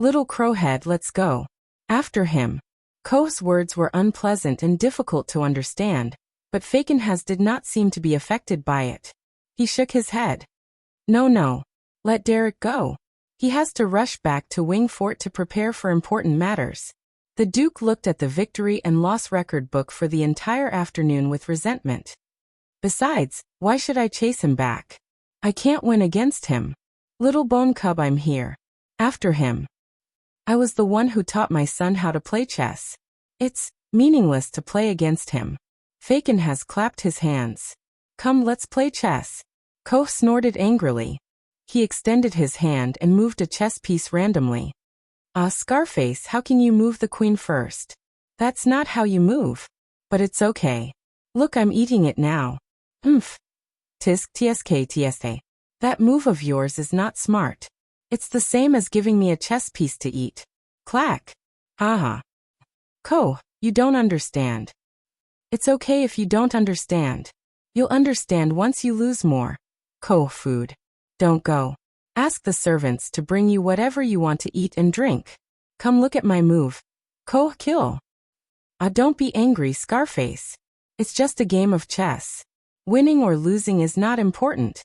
Little crowhead, let's go. After him. Koh's words were unpleasant and difficult to understand, but Fakenhas did not seem to be affected by it. He shook his head. No. Let Derek go. He has to rush back to Wing Fort to prepare for important matters. The Duke looked at the victory and loss record book for the entire afternoon with resentment. Besides, why should I chase him back? I can't win against him. Little bone cub, I'm here. After him. I was the one who taught my son how to play chess. It's meaningless to play against him. Fakenhas clapped his hands. Come, let's play chess. Koh snorted angrily. He extended his hand and moved a chess piece randomly. Scarface, how can you move the queen first? That's not how you move. But it's okay. Look, I'm eating it now. Tisk tsk. That move of yours is not smart. It's the same as giving me a chess piece to eat. Clack. Haha. Ko, you don't understand. It's okay if you don't understand. You'll understand once you lose more. Ko, food. Don't go. Ask the servants to bring you whatever you want to eat and drink. Come look at my move. Ko, kill. Don't be angry, Scarface. It's just a game of chess. Winning or losing is not important.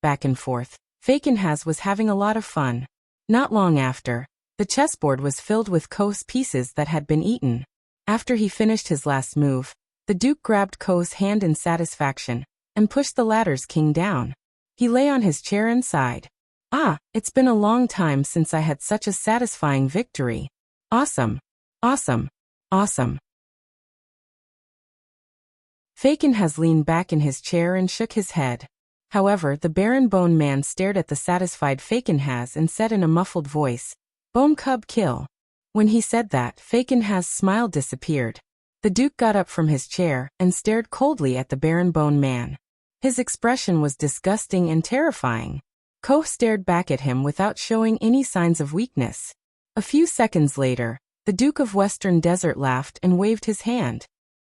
Back and forth. Fakenhas was having a lot of fun. Not long after, the chessboard was filled with Ko's pieces that had been eaten. After he finished his last move, the Duke grabbed Ko's hand in satisfaction and pushed the latter's king down. He lay on his chair and sighed. It's been a long time since I had such a satisfying victory. Awesome. Awesome. Awesome. Fakenhas leaned back in his chair and shook his head. However, the Baron Bone Man stared at the satisfied Fakenhas and said in a muffled voice, Bone Cub kill. When he said that, Fakenhas' smile disappeared. The Duke got up from his chair and stared coldly at the Baron Bone Man. His expression was disgusting and terrifying. Ko stared back at him without showing any signs of weakness. A few seconds later, the Duke of Western Desert laughed and waved his hand.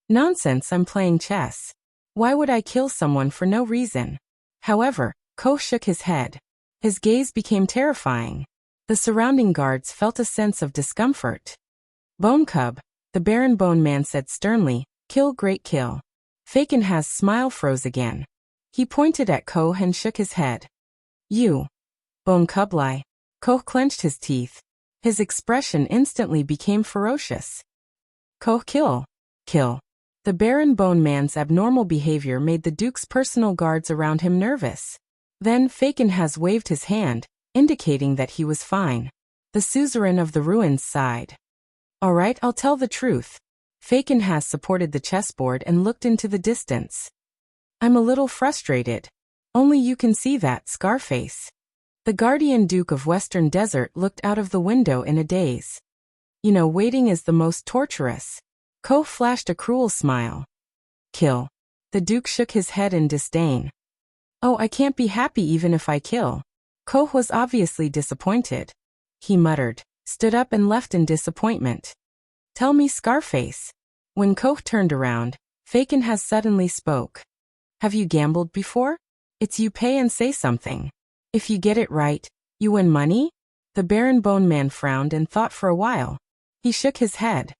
Nonsense, I'm playing chess. Why would I kill someone for no reason? However, Ko shook his head. His gaze became terrifying. The surrounding guards felt a sense of discomfort. Bone Cub, the Baron Bone Man said sternly, kill, great kill. Fakenhas' smile froze again. He pointed at Ko and shook his head. You. Bone Cub lie. Ko clenched his teeth. His expression instantly became ferocious. Ko kill. Kill. The Baron Bone Man's abnormal behavior made the Duke's personal guards around him nervous. Then Fakenhas waved his hand, indicating that he was fine. The suzerain of the ruins sighed. All right, I'll tell the truth. Fakenhas supported the chessboard and looked into the distance. I'm a little frustrated. Only you can see that, Scarface. The Guardian Duke of Western Desert looked out of the window in a daze. You know, waiting is the most torturous. Ko flashed a cruel smile. Kill. The Duke shook his head in disdain. Oh, I can't be happy even if I kill. Ko was obviously disappointed. He muttered, stood up and left in disappointment. Tell me, Scarface. When Ko turned around, Fakenhas suddenly spoke. Have you gambled before? It's you pay and say something. If you get it right, you win money? The Baron Bone Man frowned and thought for a while. He shook his head.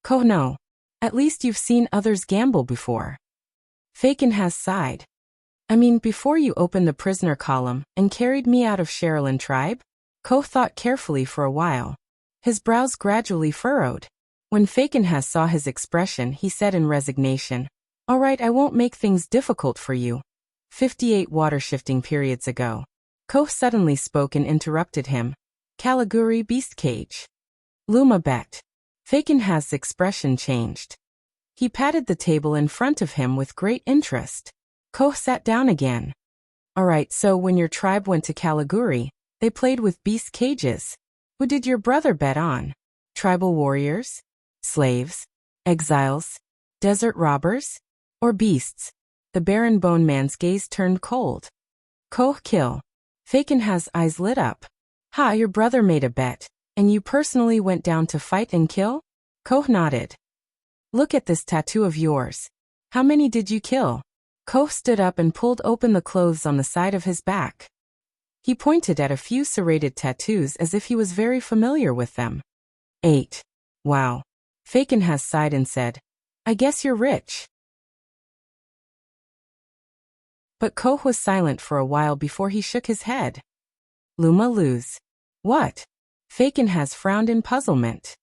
Ko no. At least you've seen others gamble before. Fakenhas sighed. I mean, before you opened the prisoner column and carried me out of Sherilyn tribe? Ko thought carefully for a while. His brows gradually furrowed. When Fakenhas saw his expression, he said in resignation, All right, I won't make things difficult for you. 58 water-shifting periods ago. Ko suddenly spoke and interrupted him. Caliguri Beast Cage. Luma bet. Fakenhas' expression changed. He patted the table in front of him with great interest. Ko sat down again. All right, so when your tribe went to Caliguri, they played with beast cages. Who did your brother bet on? Tribal warriors? Slaves? Exiles? Desert robbers? Or beasts? The Baron Bone Man's gaze turned cold. Ko kill. Fakenhas' eyes lit up. Ha, your brother made a bet, and you personally went down to fight and kill? Ko nodded. Look at this tattoo of yours. How many did you kill? Ko stood up and pulled open the clothes on the side of his back. He pointed at a few serrated tattoos as if he was very familiar with them. 8. Wow. Fakenhas sighed and said, I guess you're rich. But Ko was silent for a while before he shook his head. Luma lose. What? Fakenhas frowned in puzzlement.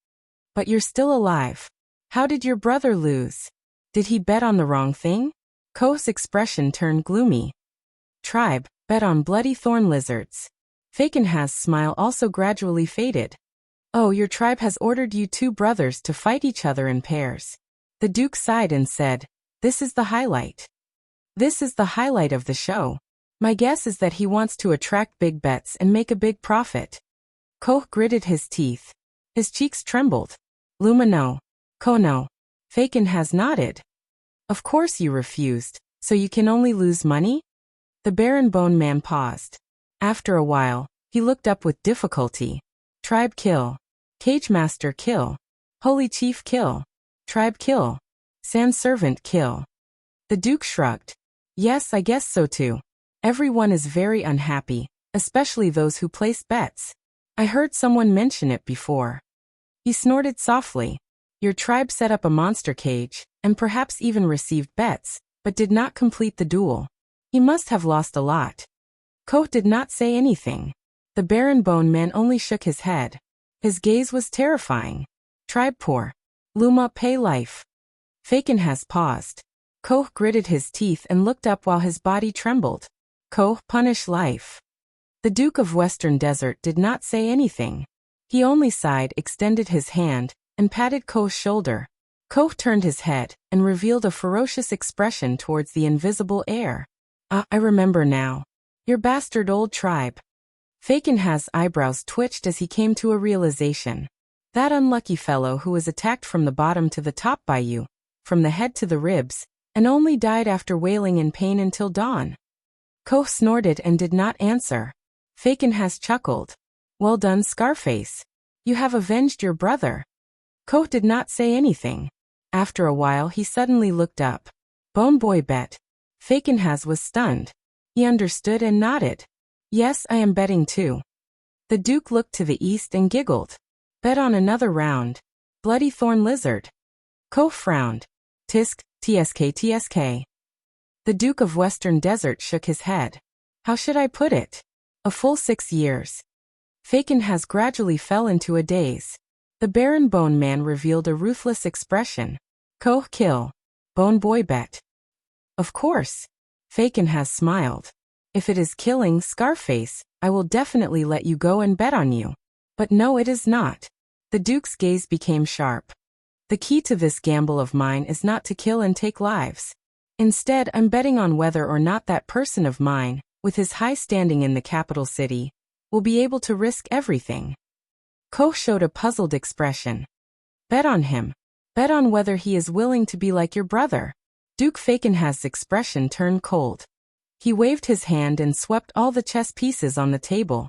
But you're still alive. How did your brother lose? Did he bet on the wrong thing? Ko's expression turned gloomy. Tribe, bet on bloody thorn lizards. Fakenhas' smile also gradually faded. Oh, your tribe has ordered you two brothers to fight each other in pairs. The Duke sighed and said, This is the highlight. This is the highlight of the show. My guess is that he wants to attract big bets and make a big profit. Koh gritted his teeth. His cheeks trembled. Luma no. Koh no. Faken has nodded. Of course you refused, so you can only lose money? The Baron Bone Man paused. After a while, he looked up with difficulty. Tribe kill. Cage Master kill. Holy Chief kill. Tribe kill. Sand Servant kill. The Duke shrugged. Yes, I guess so too. Everyone is very unhappy, especially those who place bets. I heard someone mention it before. He snorted softly. Your tribe set up a monster cage, and perhaps even received bets, but did not complete the duel. He must have lost a lot. Koh did not say anything. The Baron Bone Man only shook his head. His gaze was terrifying. Tribe poor. Luma pay life. Faken has paused. Koh gritted his teeth and looked up while his body trembled. Koh punish life. The Duke of Western Desert did not say anything. He only sighed, extended his hand, and patted Koh's shoulder. Koh turned his head and revealed a ferocious expression towards the invisible Heir. I remember now. Your bastard old tribe. Fakenhaz's eyebrows twitched as he came to a realization. That unlucky fellow who was attacked from the bottom to the top by you, from the head to the ribs, and only died after wailing in pain until dawn. Koh snorted and did not answer. Fakenhaz chuckled. Well done, Scarface. You have avenged your brother. Koh did not say anything. After a while he suddenly looked up. Bone Boy bet. Fakenhaz was stunned. He understood and nodded. Yes, I am betting too. The Duke looked to the east and giggled. Bet on another round. Bloody Thorn Lizard. Koh frowned. Tisk, tsk. The Duke of Western Desert shook his head. How should I put it? A full 6 years. Fakenhaz gradually fell into a daze. The Baron Bone Man revealed a ruthless expression. Koh kill. Bone Boy bet. Of course. Fakenhaz smiled. If it is killing, Scarface, I will definitely let you go and bet on you. But no, it is not. The Duke's gaze became sharp. The key to this gamble of mine is not to kill and take lives. Instead, I'm betting on whether or not that person of mine, with his high standing in the capital city, will be able to risk everything. Koh showed a puzzled expression. Bet on him. Bet on whether he is willing to be like your brother. Duke Fakenhaz's expression turned cold. He waved his hand and swept all the chess pieces on the table.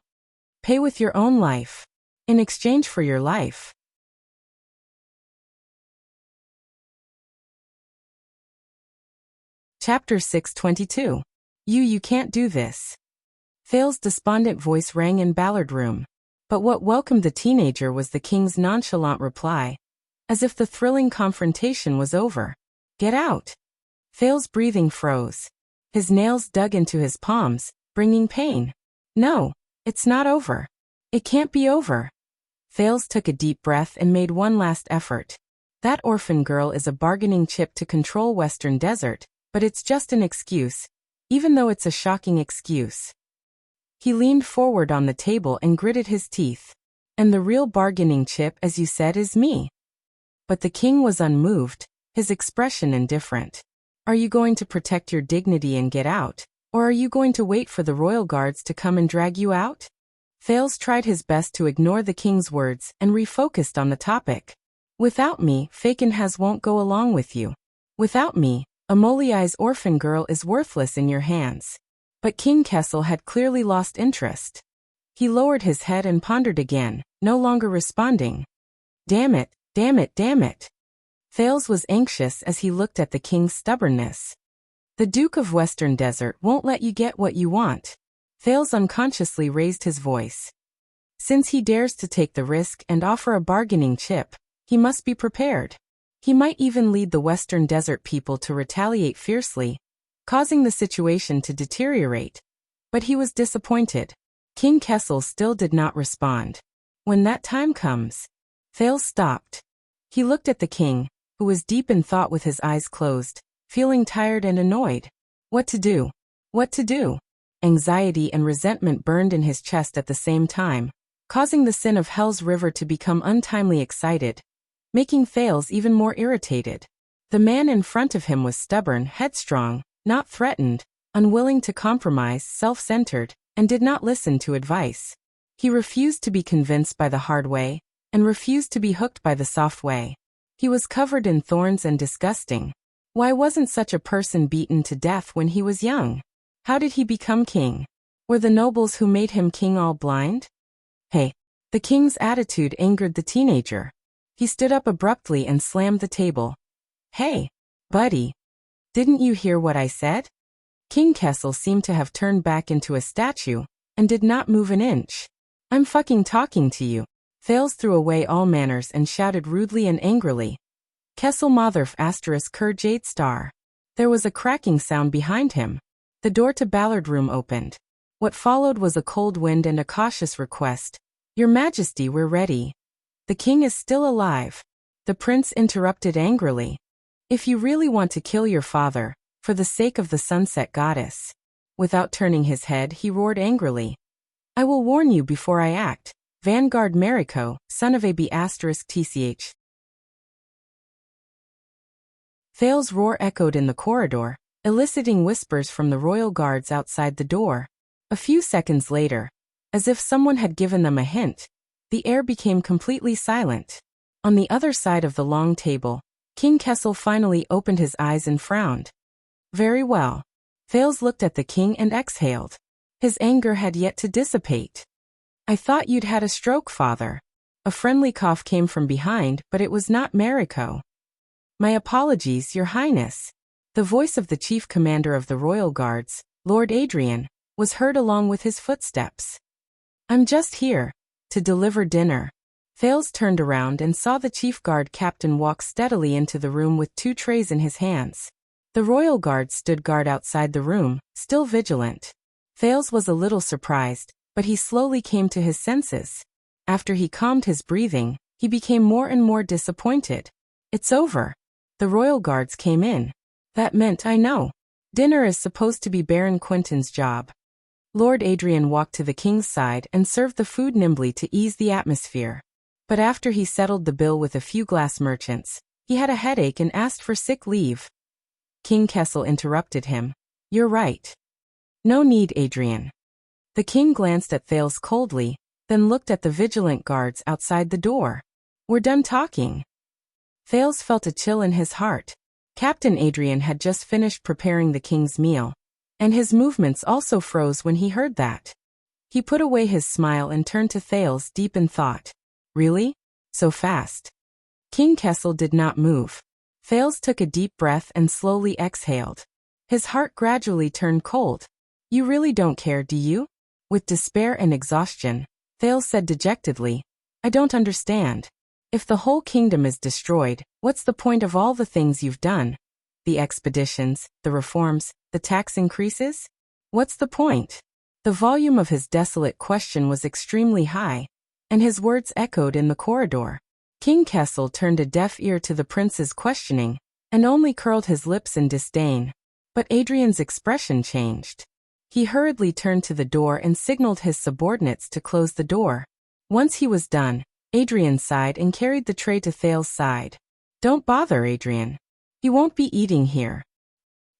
Pay with your own life. In exchange for your life. Chapter 622. You can't do this. Thales's despondent voice rang in Ballard Room. But what welcomed the teenager was the king's nonchalant reply, as if the thrilling confrontation was over. Get out. Thales's breathing froze. His nails dug into his palms, bringing pain. No, it's not over. It can't be over. Thales took a deep breath and made one last effort. That orphan girl is a bargaining chip to control Western Desert, but it's just an excuse, even though it's a shocking excuse. He leaned forward on the table and gritted his teeth. And the real bargaining chip, as you said, is me. But the king was unmoved, his expression indifferent. Are you going to protect your dignity and get out, or are you going to wait for the royal guards to come and drag you out? Thales tried his best to ignore the king's words and refocused on the topic. Without me, Fakenhaz won't go along with you. Without me, Amoliai's orphan girl is worthless in your hands. But King Kessel had clearly lost interest. He lowered his head and pondered again, no longer responding. Damn it, damn it, damn it. Thales was anxious as he looked at the king's stubbornness. The Duke of Western Desert won't let you get what you want. Thales unconsciously raised his voice. Since he dares to take the risk and offer a bargaining chip, he must be prepared. He might even lead the Western Desert people to retaliate fiercely, causing the situation to deteriorate. But he was disappointed. King Kessel still did not respond. When that time comes, Thales stopped. He looked at the king, who was deep in thought with his eyes closed, feeling tired and annoyed. What to do? What to do? Anxiety and resentment burned in his chest at the same time, causing the sin of Hell's River to become untimely excited, making Thales even more irritated. The man in front of him was stubborn, headstrong, not threatened, unwilling to compromise, self-centered, and did not listen to advice. He refused to be convinced by the hard way, and refused to be hooked by the soft way. He was covered in thorns and disgusting. Why wasn't such a person beaten to death when he was young? How did he become king? Were the nobles who made him king all blind? Hey! The king's attitude angered the teenager. He stood up abruptly and slammed the table. Hey! Buddy! Didn't you hear what I said? King Kessel seemed to have turned back into a statue, and did not move an inch. I'm fucking talking to you. Thales threw away all manners and shouted rudely and angrily. Kessel Motherf * Ker Jade Star. There was a cracking sound behind him. The door to Ballard Room opened. What followed was a cold wind and a cautious request. Your Majesty, we're ready. The king is still alive. The prince interrupted angrily. If you really want to kill your father, for the sake of the sunset goddess. Without turning his head, he roared angrily. I will warn you before I act. Vanguard Mariko, son of AB *TCH. Thales' roar echoed in the corridor, eliciting whispers from the royal guards outside the door. A few seconds later, as if someone had given them a hint, the air became completely silent. On the other side of the long table, King Kessel finally opened his eyes and frowned. Very well. Thales looked at the king and exhaled. His anger had yet to dissipate. I thought you'd had a stroke, father. A friendly cough came from behind, but it was not Mariko. My apologies, your highness. The voice of the chief commander of the royal guards, Lord Adrian, was heard along with his footsteps. I'm just here to deliver dinner. Thales turned around and saw the chief guard captain walk steadily into the room with 2 trays in his hands. The royal guard stood guard outside the room, still vigilant. Thales was a little surprised, but he slowly came to his senses. After he calmed his breathing, he became more and more disappointed. It's over. The royal guards came in. That meant, I know. Dinner is supposed to be Baron Quentin's job. Lord Adrian walked to the king's side and served the food nimbly to ease the atmosphere. But after he settled the bill with a few glass merchants, he had a headache and asked for sick leave. King Kessel interrupted him. You're right. No need, Adrian. The king glanced at Thales coldly, then looked at the vigilant guards outside the door. We're done talking. Thales felt a chill in his heart. Captain Adrian had just finished preparing the king's meal, and his movements also froze when he heard that. He put away his smile and turned to Thales deep in thought. Really? So fast? King Kessel did not move. Thales took a deep breath and slowly exhaled. His heart gradually turned cold. You really don't care, do you? With despair and exhaustion, Thales said dejectedly, I don't understand. If the whole kingdom is destroyed, what's the point of all the things you've done? The expeditions, the reforms, the tax increases? What's the point? The volume of his desolate question was extremely high, and his words echoed in the corridor. King Kessel turned a deaf ear to the prince's questioning, and only curled his lips in disdain. But Adrian's expression changed. He hurriedly turned to the door and signaled his subordinates to close the door. Once he was done, Adrian sighed and carried the tray to Thales' side. Don't bother, Adrian. He won't be eating here.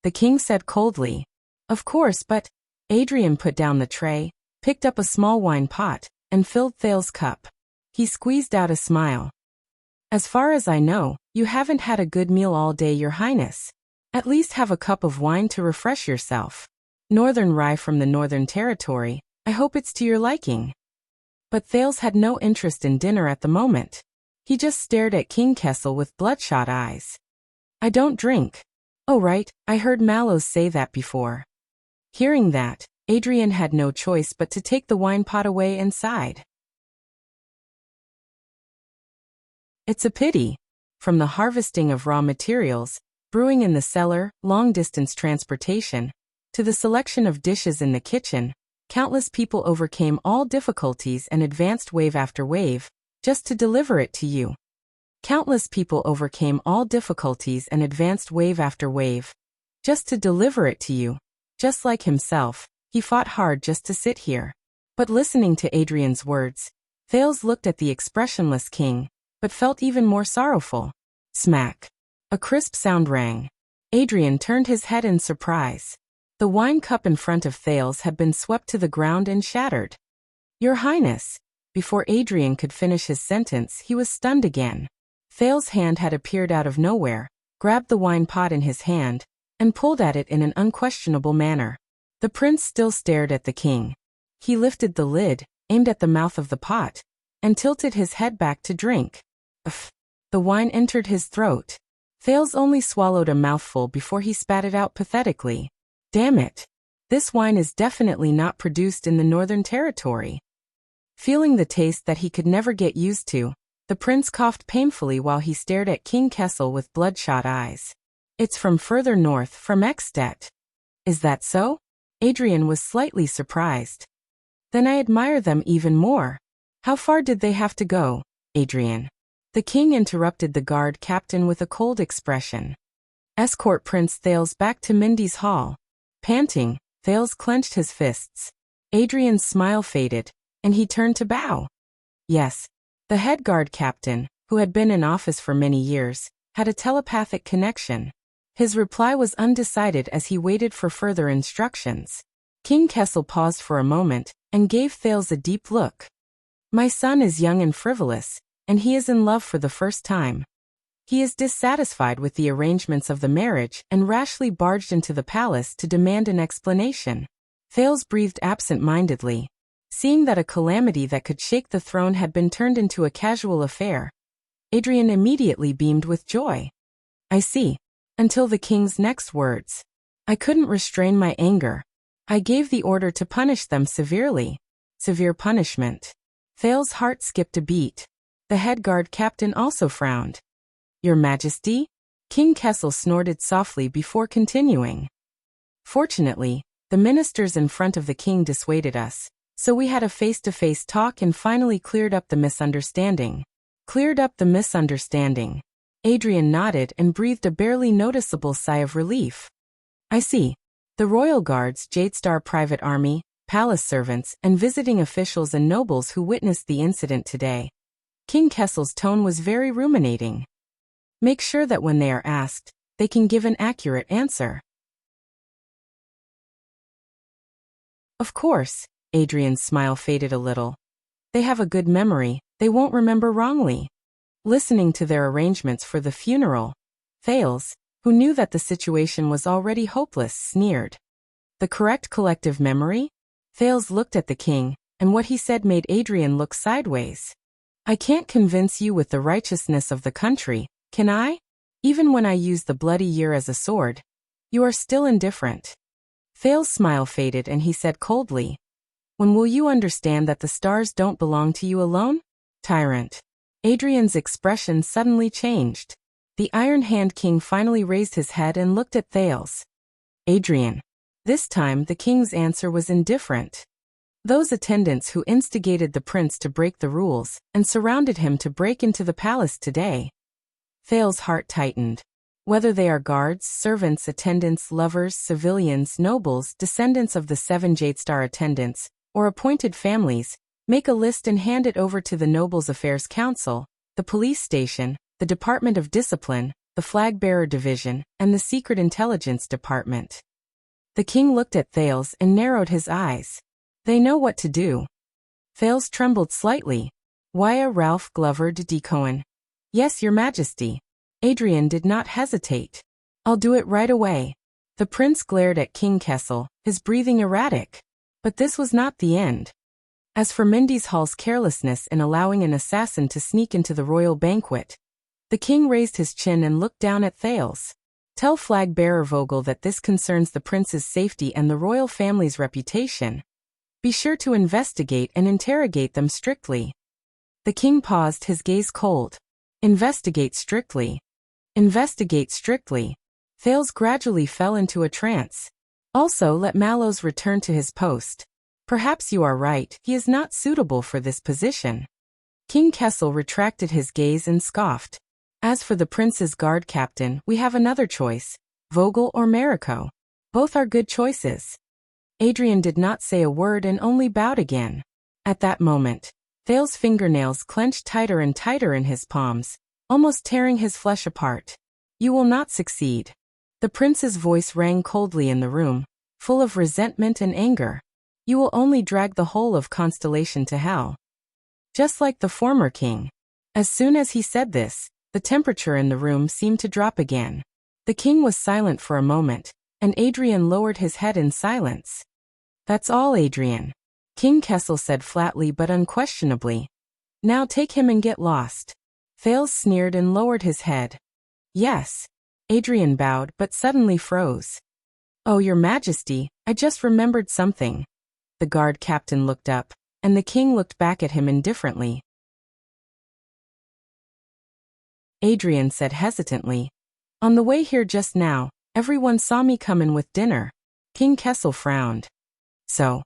The king said coldly. Of course, but... Adrian put down the tray, picked up a small wine pot, and filled Thales' cup. He squeezed out a smile. As far as I know, you haven't had a good meal all day, your highness. At least have a cup of wine to refresh yourself. Northern rye from the Northern Territory, I hope it's to your liking. But Thales had no interest in dinner at the moment. He just stared at King Kessel with bloodshot eyes. I don't drink. Oh right, I heard Mallows say that before. Hearing that, Adrian had no choice but to take the wine pot away and sighed. It's a pity. From the harvesting of raw materials, brewing in the cellar, long-distance transportation, to the selection of dishes in the kitchen, countless people overcame all difficulties and advanced wave after wave, just to deliver it to you. Countless people overcame all difficulties and advanced wave after wave, just to deliver it to you. Just like himself, he fought hard just to sit here. But listening to Adrian's words, Thales looked at the expressionless king, but felt even more sorrowful. Smack. A crisp sound rang. Adrian turned his head in surprise. The wine cup in front of Thales had been swept to the ground and shattered. Your Highness! Before Adrian could finish his sentence, he was stunned again. Thales' hand had appeared out of nowhere, grabbed the wine pot in his hand, and pulled at it in an unquestionable manner. The prince still stared at the king. He lifted the lid, aimed at the mouth of the pot, and tilted his head back to drink. Uff! The wine entered his throat. Thales only swallowed a mouthful before he spat it out pathetically. Damn it! This wine is definitely not produced in the Northern Territory. Feeling the taste that he could never get used to, the prince coughed painfully while he stared at King Kessel with bloodshot eyes. It's from further north, from Ekstedt. Is that so? Adrian was slightly surprised. Then I admire them even more. How far did they have to go, Adrian? The king interrupted the guard captain with a cold expression. Escort Prince Thales back to Mindy's hall. Panting, Thales clenched his fists. Adrian's smile faded, and he turned to bow. Yes. The head guard captain, who had been in office for many years, had a telepathic connection. His reply was undecided as he waited for further instructions. King Kessel paused for a moment and gave Thales a deep look. My son is young and frivolous, and he is in love for the first time. He is dissatisfied with the arrangements of the marriage and rashly barged into the palace to demand an explanation. Thales breathed absent-mindedly. Seeing that a calamity that could shake the throne had been turned into a casual affair, Adrian immediately beamed with joy. I see. Until the king's next words. I couldn't restrain my anger. I gave the order to punish them severely. Severe punishment. Thales' heart skipped a beat. The head guard captain also frowned. Your Majesty? King Kessel snorted softly before continuing. Fortunately, the ministers in front of the king dissuaded us. So we had a face-to-face talk and finally cleared up the misunderstanding. Cleared up the misunderstanding. Adrian nodded and breathed a barely noticeable sigh of relief. I see. The royal guards, Jadestar private army, palace servants, and visiting officials and nobles who witnessed the incident today. King Kessel's tone was very ruminating. Make sure that when they are asked, they can give an accurate answer. Of course. Adrian's smile faded a little. They have a good memory, they won't remember wrongly. Listening to their arrangements for the funeral, Thales, who knew that the situation was already hopeless, sneered. The correct collective memory? Thales looked at the king, and what he said made Adrian look sideways. I can't convince you with the righteousness of the country, can I? Even when I use the bloody year as a sword, you are still indifferent. Thales' smile faded and he said coldly, when will you understand that the stars don't belong to you alone? Tyrant. Adrian's expression suddenly changed. The Iron Hand King finally raised his head and looked at Thales. Adrian. This time the king's answer was indifferent. Those attendants who instigated the prince to break the rules and surrounded him to break into the palace today. Thales' heart tightened. Whether they are guards, servants, attendants, lovers, civilians, nobles, descendants of the 7 Jadestar attendants, or appointed families, make a list and hand it over to the Nobles Affairs Council, the police station, the Department of Discipline, the Flag-Bearer Division, and the Secret Intelligence Department. The king looked at Thales and narrowed his eyes. They know what to do. Thales trembled slightly. Wya Ralph Glover de Cohen. Yes, Your Majesty. Adrian did not hesitate. I'll do it right away. The prince glared at King Kessel, his breathing erratic. But this was not the end. As for Mindy's Hall's carelessness in allowing an assassin to sneak into the royal banquet, the king raised his chin and looked down at Thales. Tell Flag-Bearer Vogel that this concerns the prince's safety and the royal family's reputation. Be sure to investigate and interrogate them strictly. The king paused, his gaze cold. Investigate strictly. Investigate strictly. Thales gradually fell into a trance. Also, let Mallows return to his post. Perhaps you are right, he is not suitable for this position. King Kessel retracted his gaze and scoffed. As for the prince's guard captain, we have another choice, Vogel or Mariko. Both are good choices. Adrian did not say a word and only bowed again. At that moment, Thales' fingernails clenched tighter and tighter in his palms, almost tearing his flesh apart. You will not succeed. The prince's voice rang coldly in the room. full of resentment and anger. You will only drag the whole of Constellation to hell. Just like the former king. As soon as he said this, the temperature in the room seemed to drop again. The king was silent for a moment, and Adrian lowered his head in silence. That's all, Adrian. King Kessel said flatly but unquestionably. Now take him and get lost. Thales sneered and lowered his head. Yes. Adrian bowed but suddenly froze. Oh, Your Majesty, I just remembered something. The guard captain looked up, and the king looked back at him indifferently. Adrian said hesitantly. On the way here just now, everyone saw me come in with dinner. King Kessel frowned. So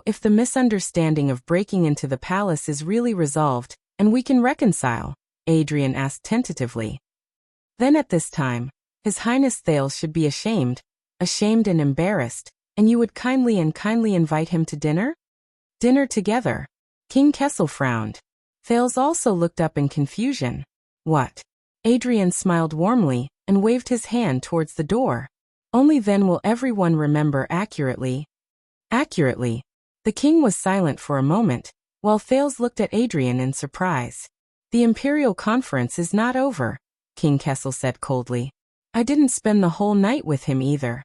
if the misunderstanding of breaking into the palace is really resolved, and we can reconcile, Adrian asked tentatively. Then at this time, His Highness Thales should be ashamed and embarrassed, and you would kindly invite him to dinner? Dinner together. King Kessel frowned. Thales also looked up in confusion. What? Adrian smiled warmly, and waved his hand towards the door. Only then will everyone remember accurately. Accurately. The king was silent for a moment, while Thales looked at Adrian in surprise. The Imperial Conference is not over, King Kessel said coldly. I didn't spend the whole night with him either.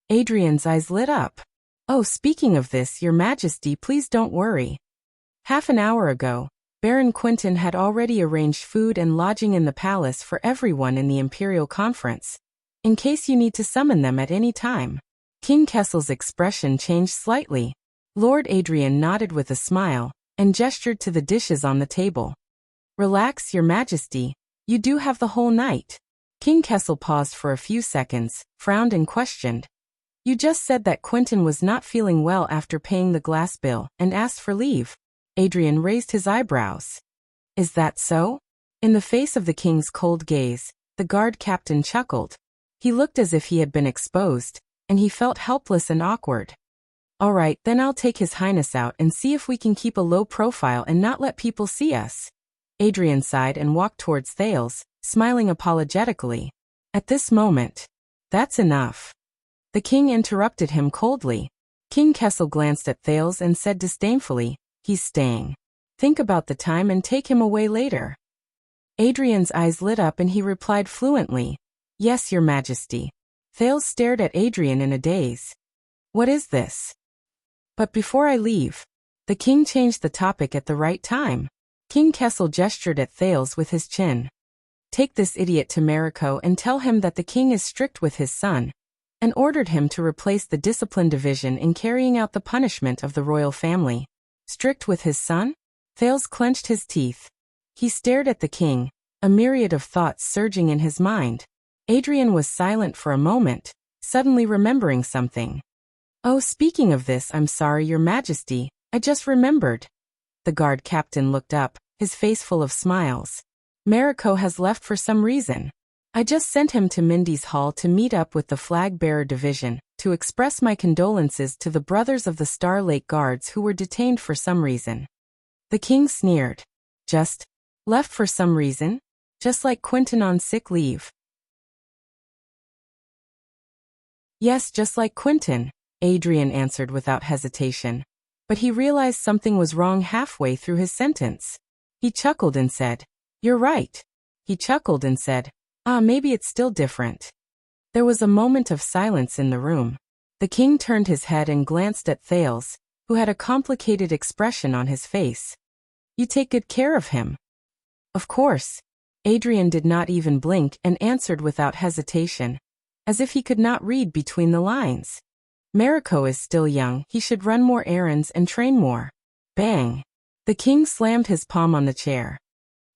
Adrian's eyes lit up. Oh, speaking of this, Your Majesty, please don't worry. Half an hour ago, Baron Quentin had already arranged food and lodging in the palace for everyone in the Imperial Conference, in case you need to summon them at any time. King Kessel's expression changed slightly. Lord Adrian nodded with a smile, and gestured to the dishes on the table. Relax, Your Majesty, you do have the whole night. King Kessel paused for a few seconds, frowned and questioned. You just said that Quentin was not feeling well after paying the glass bill, and asked for leave. Adrian raised his eyebrows. Is that so? In the face of the king's cold gaze, the guard captain chuckled. He looked as if he had been exposed, and he felt helpless and awkward. All right, then I'll take His Highness out and see if we can keep a low profile and not let people see us. Adrian sighed and walked towards Thales, smiling apologetically. At this moment, that's enough. The king interrupted him coldly. King Kessel glanced at Thales and said disdainfully, He's staying. Think about the time and take him away later. Adrian's eyes lit up and he replied fluently, Yes, Your Majesty. Thales stared at Adrian in a daze. What is this? But before I leave, the king changed the topic at the right time. King Kessel gestured at Thales with his chin. Take this idiot to Mariko and tell him that the king is strict with his son, and ordered him to replace the discipline division in carrying out the punishment of the royal family. Strict with his son? Thales clenched his teeth. He stared at the king, a myriad of thoughts surging in his mind. Adrian was silent for a moment, suddenly remembering something. Oh, speaking of this, I'm sorry, Your Majesty, I just remembered. The guard captain looked up, his face full of smiles. Mariko has left for some reason. I just sent him to Mindy's Hall to meet up with the flag-bearer division, to express my condolences to the brothers of the Star Lake Guards who were detained for some reason. The king sneered. Just left for some reason? Just like Quentin on sick leave. Yes, just like Quentin, Adrian answered without hesitation. But he realized something was wrong halfway through his sentence. He chuckled and said, You're right. He chuckled and said, maybe it's still different. There was a moment of silence in the room. The king turned his head and glanced at Thales, who had a complicated expression on his face. You take good care of him. Of course. Adrian did not even blink and answered without hesitation, as if he could not read between the lines. Mariko is still young, he should run more errands and train more. Bang! The king slammed his palm on the chair.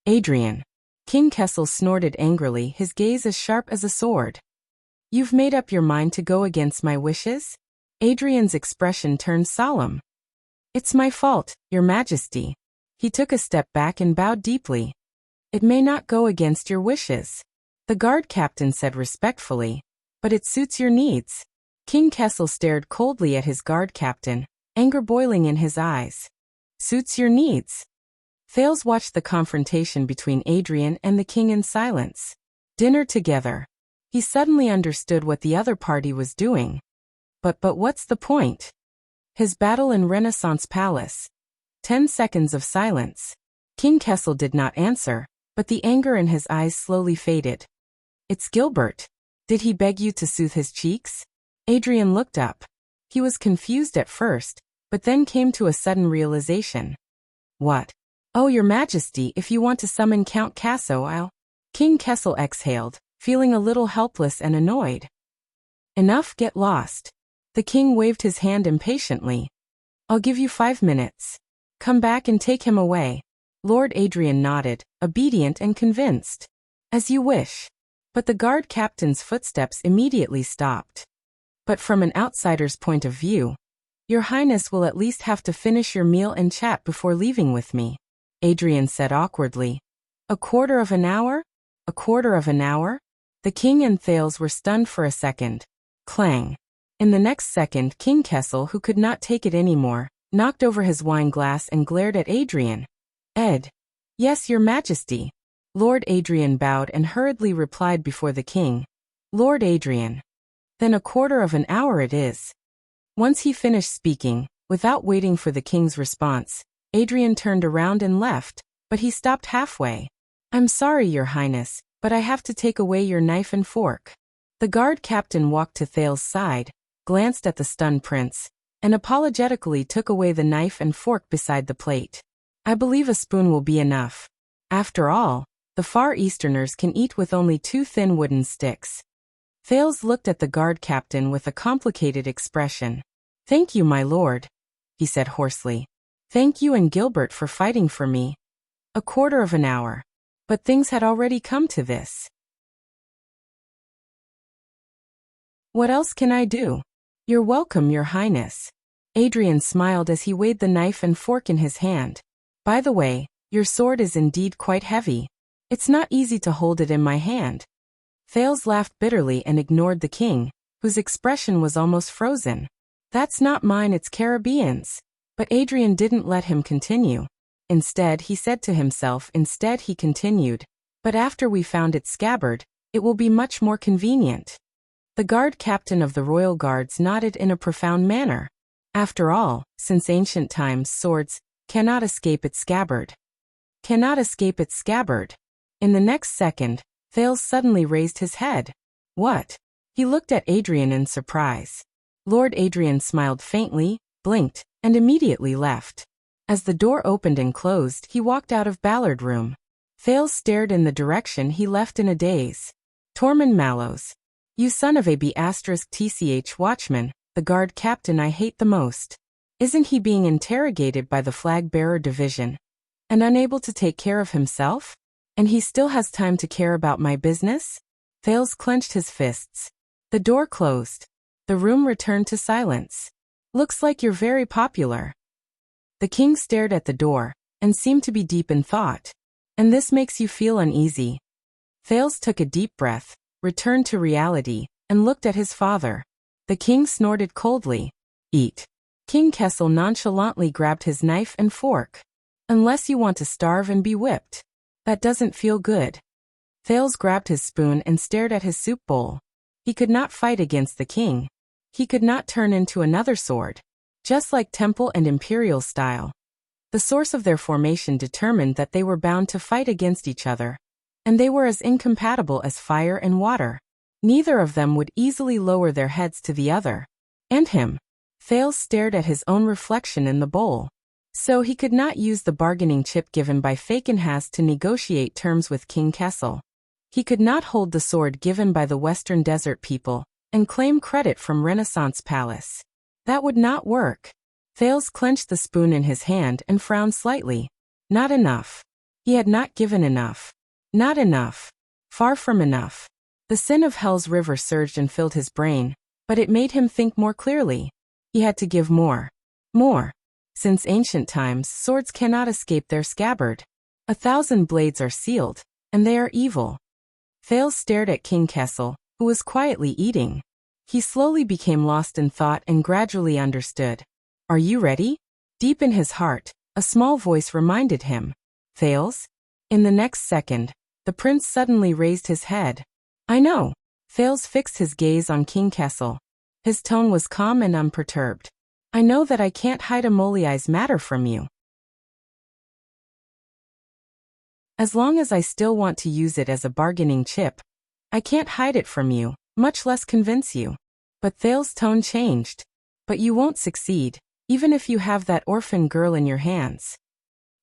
Adrian. King Kessel snorted angrily, his gaze as sharp as a sword. You've made up your mind to go against my wishes? Adrian's expression turned solemn. It's my fault, Your Majesty. He took a step back and bowed deeply. It may not go against your wishes, the guard captain said respectfully, but it suits your needs. King Kessel stared coldly at his guard captain, anger boiling in his eyes. Suits your needs. Thales watched the confrontation between Adrian and the king in silence. Dinner together. He suddenly understood what the other party was doing. But what's the point? His battle in Renaissance Palace. 10 seconds of silence. King Kessel did not answer, but the anger in his eyes slowly faded. It's Gilbert. Did he beg you to soothe his cheeks? Adrian looked up. He was confused at first, but then came to a sudden realization. What? Oh, your majesty, if you want to summon Count Casso, I'll... King Kessel exhaled, feeling a little helpless and annoyed. Enough, get lost. The king waved his hand impatiently. I'll give you 5 minutes. Come back and take him away. Lord Adrian nodded, obedient and convinced. As you wish. But the guard captain's footsteps immediately stopped. But from an outsider's point of view, Your Highness will at least have to finish your meal and chat before leaving with me, Adrian said awkwardly. A quarter of an hour? A quarter of an hour? The king and Thales were stunned for a second. Clang. In the next second, King Kessel, who could not take it anymore, knocked over his wine glass and glared at Adrian. Ed. Yes, your majesty. Lord Adrian bowed and hurriedly replied before the king. Lord Adrian. Then a quarter of an hour it is. Once he finished speaking, without waiting for the king's response, Adrian turned around and left, but he stopped halfway. I'm sorry, your highness, but I have to take away your knife and fork. The guard captain walked to Thales' side, glanced at the stunned prince, and apologetically took away the knife and fork beside the plate. I believe a spoon will be enough. After all, the Far Easterners can eat with only 2 thin wooden sticks. Thales looked at the guard captain with a complicated expression. Thank you, my lord, he said hoarsely. Thank you and Gilbert for fighting for me. A quarter of an hour. But things had already come to this. What else can I do? You're welcome, your highness. Adrian smiled as he weighed the knife and fork in his hand. By the way, your sword is indeed quite heavy. It's not easy to hold it in my hand. Thales laughed bitterly and ignored the king, whose expression was almost frozen. That's not mine, it's Caribbean's. But Adrian didn't let him continue. Instead, he said to himself, he continued, but after we found its scabbard, it will be much more convenient. The guard captain of the royal guards nodded in a profound manner. After all, since ancient times, swords cannot escape its scabbard. Cannot escape its scabbard. In the next second, Thales suddenly raised his head. What? He looked at Adrian in surprise. Lord Adrian smiled faintly, blinked, and immediately left. As the door opened and closed, he walked out of Ballard Room. Thales stared in the direction he left in a daze. Tormund Mallows. You son of a B*TCH watchman, the guard captain I hate the most. Isn't he being interrogated by the flag-bearer division? And unable to take care of himself? And he still has time to care about my business? Thales clenched his fists. The door closed. The room returned to silence. Looks like you're very popular. The king stared at the door, and seemed to be deep in thought. And this makes you feel uneasy. Thales took a deep breath, returned to reality, and looked at his father. The king snorted coldly. Eat. King Kessel nonchalantly grabbed his knife and fork. Unless you want to starve and be whipped. That doesn't feel good. Thales grabbed his spoon and stared at his soup bowl. He could not fight against the king. He could not turn into another sword. Just like Temple and Imperial style. The source of their formation determined that they were bound to fight against each other. And they were as incompatible as fire and water. Neither of them would easily lower their heads to the other. And him. Thales stared at his own reflection in the bowl. So he could not use the bargaining chip given by Fakenhas to negotiate terms with King Kessel. He could not hold the sword given by the Western Desert people, and claim credit from Renaissance Palace. That would not work. Thales clenched the spoon in his hand and frowned slightly. Not enough. He had not given enough. Not enough. Far from enough. The sin of Hell's River surged and filled his brain, but it made him think more clearly. He had to give more. More. Since ancient times, swords cannot escape their scabbard. 1,000 blades are sealed, and they are evil. Thales stared at King Kessel, who was quietly eating. He slowly became lost in thought and gradually understood. Are you ready? Deep in his heart, a small voice reminded him. Thales? In the next second, the prince suddenly raised his head. I know. Thales fixed his gaze on King Kessel. His tone was calm and unperturbed. I know that I can't hide Amoliai's matter from you. As long as I still want to use it as a bargaining chip, I can't hide it from you, much less convince you. But Thale's tone changed. But you won't succeed, even if you have that orphan girl in your hands.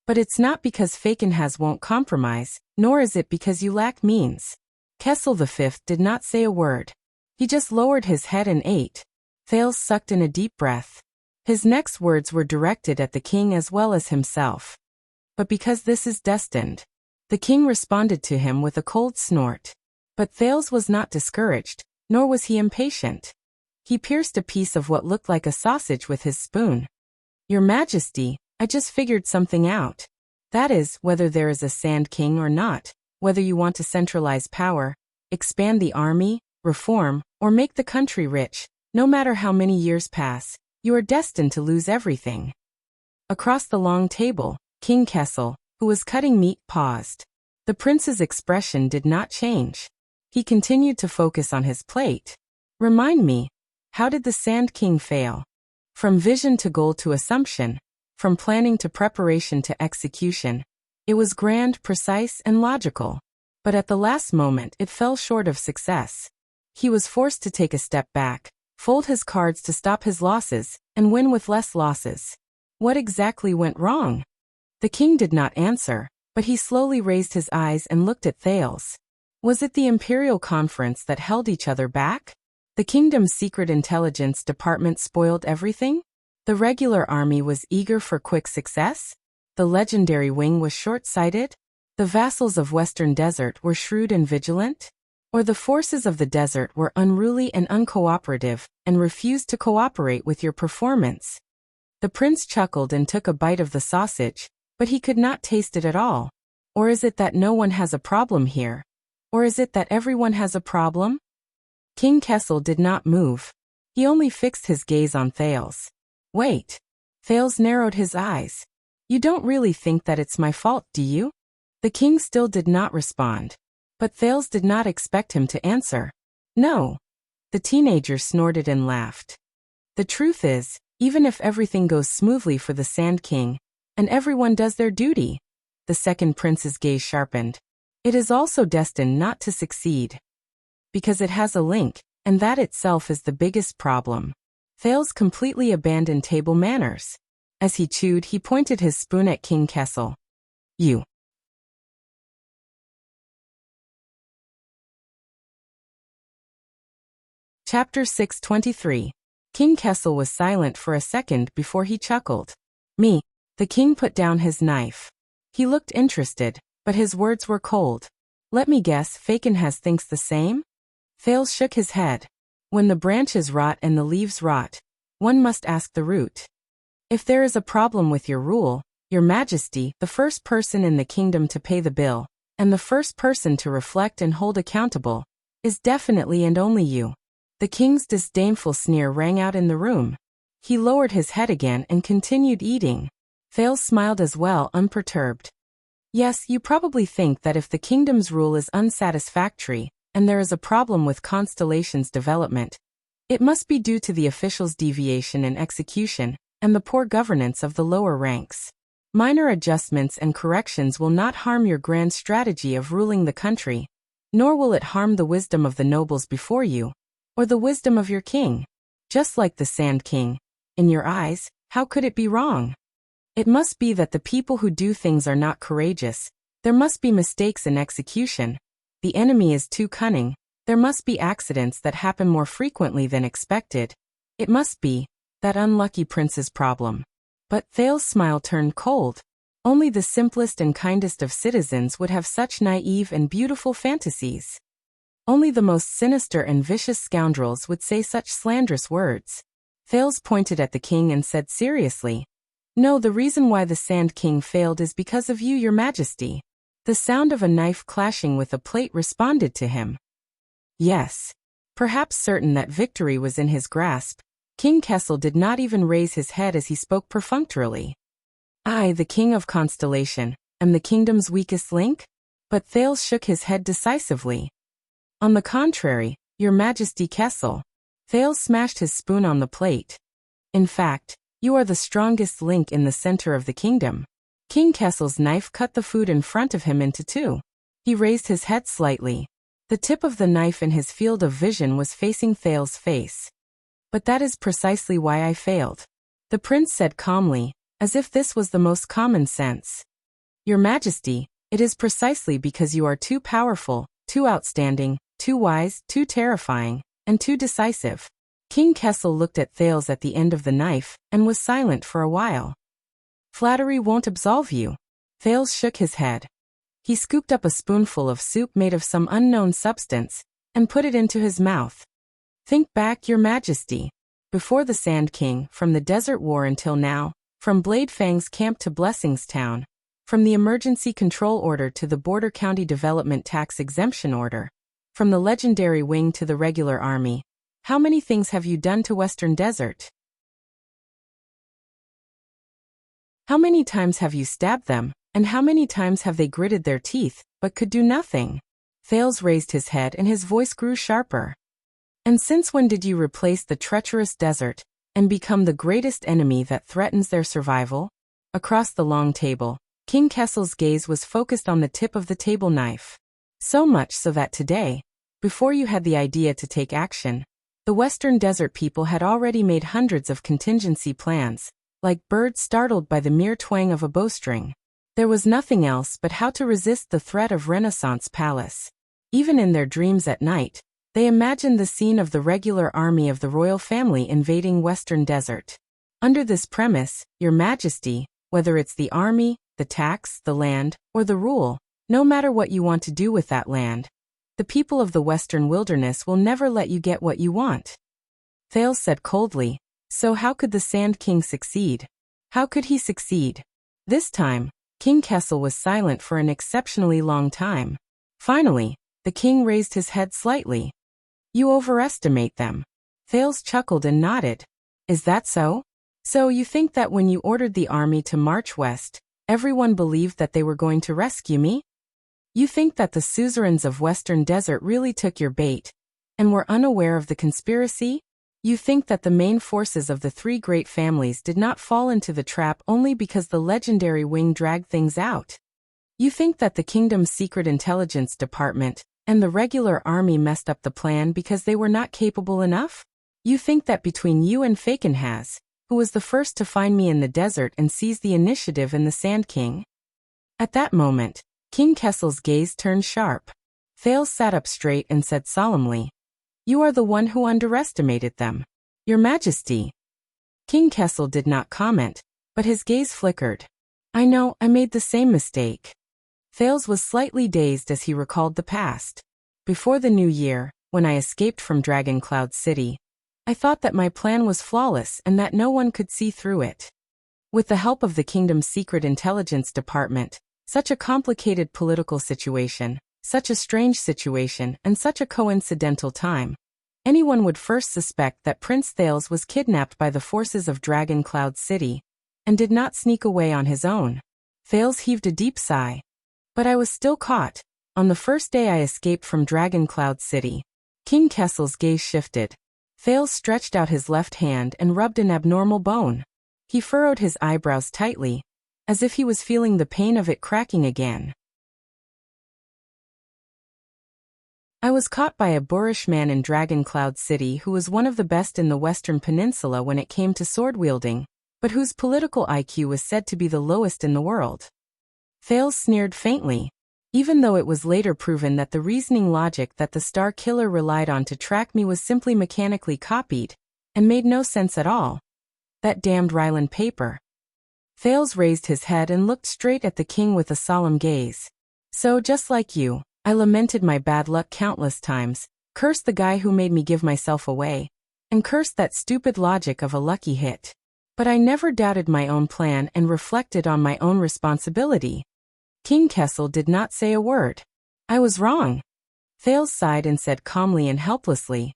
But it's not because Fakenhas won't compromise, nor is it because you lack means. Kessel V did not say a word. He just lowered his head and ate. Thales sucked in a deep breath. His next words were directed at the king as well as himself. But because this is destined. The king responded to him with a cold snort. But Thales was not discouraged, nor was he impatient. He pierced a piece of what looked like a sausage with his spoon. Your Majesty, I just figured something out. That is, whether there is a Sand King or not, whether you want to centralize power, expand the army, reform, or make the country rich, no matter how many years pass, you are destined to lose everything. Across the long table, King Kessel, who was cutting meat, paused. The prince's expression did not change. He continued to focus on his plate. Remind me, how did the Sand King fail? From vision to goal to assumption, from planning to preparation to execution, it was grand, precise, and logical. But at the last moment it fell short of success. He was forced to take a step back, fold his cards to stop his losses, and win with less losses. What exactly went wrong? The king did not answer, but he slowly raised his eyes and looked at Thales. Was it the Imperial Conference that held each other back? The kingdom's secret intelligence department spoiled everything? The regular army was eager for quick success? The legendary wing was short-sighted? The vassals of Western Desert were shrewd and vigilant? Or the forces of the desert were unruly and uncooperative, and refused to cooperate with your performance? The prince chuckled and took a bite of the sausage, but he could not taste it at all. Or is it that no one has a problem here? Or is it that everyone has a problem? King Kessel did not move. He only fixed his gaze on Thales. Wait. Thales narrowed his eyes. You don't really think that it's my fault, do you? The king still did not respond. But Thales did not expect him to answer. No. The teenager snorted and laughed. The truth is, even if everything goes smoothly for the Sand King, and everyone does their duty, the second prince's gaze sharpened, it is also destined not to succeed. Because it has a link, and that itself is the biggest problem. Thales completely abandoned table manners. As he chewed, he pointed his spoon at King Kessel. You. Chapter 623. King Kessel was silent for a second before he chuckled. Me. The king put down his knife. He looked interested, but his words were cold. Let me guess, Fakenhas thinks the same? Thales shook his head. When the branches rot and the leaves rot, one must ask the root. If there is a problem with your rule, your Majesty, the first person in the kingdom to pay the bill, and the first person to reflect and hold accountable, is definitely and only you. The king's disdainful sneer rang out in the room. He lowered his head again and continued eating. Thales smiled as well, unperturbed. Yes, you probably think that if the kingdom's rule is unsatisfactory, and there is a problem with Constellation's development, it must be due to the officials' deviation in execution, and the poor governance of the lower ranks. Minor adjustments and corrections will not harm your grand strategy of ruling the country, nor will it harm the wisdom of the nobles before you, or the wisdom of your king. Just like the Sand King, in your eyes, how could it be wrong? It must be that the people who do things are not courageous. There must be mistakes in execution. The enemy is too cunning. There must be accidents that happen more frequently than expected. It must be that unlucky prince's problem. But Thales' smile turned cold. Only the simplest and kindest of citizens would have such naive and beautiful fantasies. Only the most sinister and vicious scoundrels would say such slanderous words. Thales pointed at the king and said seriously, No, the reason why the Sand King failed is because of you, your Majesty. The sound of a knife clashing with a plate responded to him. Yes. Perhaps certain that victory was in his grasp, King Kessel did not even raise his head as he spoke perfunctorily. I, the King of Constellation, am the kingdom's weakest link? But Thales shook his head decisively. On the contrary, your Majesty Kessel. Thales smashed his spoon on the plate. In fact, you are the strongest link in the center of the kingdom. King Kessel's knife cut the food in front of him into two. He raised his head slightly. The tip of the knife in his field of vision was facing Thales' face. But that is precisely why I failed, the prince said calmly, as if this was the most common sense. Your Majesty, it is precisely because you are too powerful, too outstanding, too wise, too terrifying, and too decisive. King Kessel looked at Thales at the end of the knife, and was silent for a while. Flattery won't absolve you. Thales shook his head. He scooped up a spoonful of soup made of some unknown substance, and put it into his mouth. Think back, Your Majesty. Before the Sand King, from the Desert War until now, from Blade Fang's camp to Blessings Town, from the Emergency Control Order to the Border County Development Tax Exemption Order, from the Legendary Wing to the regular army, how many things have you done to Western Desert? How many times have you stabbed them, and how many times have they gritted their teeth, but could do nothing? Thales raised his head and his voice grew sharper. And since when did you replace the treacherous desert, and become the greatest enemy that threatens their survival? Across the long table, King Kessel's gaze was focused on the tip of the table knife. So much so that today, before you had the idea to take action, the Western Desert people had already made hundreds of contingency plans, like birds startled by the mere twang of a bowstring. There was nothing else but how to resist the threat of Renaissance Palace. Even in their dreams at night, they imagined the scene of the regular army of the royal family invading Western Desert. Under this premise, Your Majesty, whether it's the army, the tax, the land, or the rule, no matter what you want to do with that land, the people of the Western Wilderness will never let you get what you want. Thales said coldly, so how could the Sand King succeed? How could he succeed? This time, King Kessel was silent for an exceptionally long time. Finally, the king raised his head slightly. You overestimate them. Thales chuckled and nodded. Is that so? So you think that when you ordered the army to march west, everyone believed that they were going to rescue me? You think that the suzerains of Western Desert really took your bait, and were unaware of the conspiracy? You think that the main forces of the three great families did not fall into the trap only because the legendary wing dragged things out? You think that the kingdom's secret intelligence department and the regular army messed up the plan because they were not capable enough? You think that between you and Fakenhaz, who was the first to find me in the desert and seize the initiative in the Sand King? At that moment, King Kessel's gaze turned sharp. Thales sat up straight and said solemnly, You are the one who underestimated them, Your Majesty. King Kessel did not comment, but his gaze flickered. I know, I made the same mistake. Thales was slightly dazed as he recalled the past. Before the new year, when I escaped from Dragon Cloud City, I thought that my plan was flawless and that no one could see through it. With the help of the kingdom's secret intelligence department, such a complicated political situation, such a strange situation, and such a coincidental time, anyone would first suspect that Prince Thales was kidnapped by the forces of Dragon Cloud City, and did not sneak away on his own. Thales heaved a deep sigh. But I was still caught. On the first day I escaped from Dragon Cloud City. King Kessel's gaze shifted. Thales stretched out his left hand and rubbed an abnormal bone. He furrowed his eyebrows tightly, as if he was feeling the pain of it cracking again. I was caught by a boorish man in Dragon Cloud City who was one of the best in the Western Peninsula when it came to sword-wielding, but whose political IQ was said to be the lowest in the world. Thales sneered faintly, even though it was later proven that the reasoning logic that the Star Killer relied on to track me was simply mechanically copied, and made no sense at all. That damned Ryland paper. Thales raised his head and looked straight at the king with a solemn gaze. So just like you, I lamented my bad luck countless times, cursed the guy who made me give myself away, and cursed that stupid logic of a lucky hit. But I never doubted my own plan and reflected on my own responsibility. King Kessel did not say a word. I was wrong. Thales sighed and said calmly and helplessly,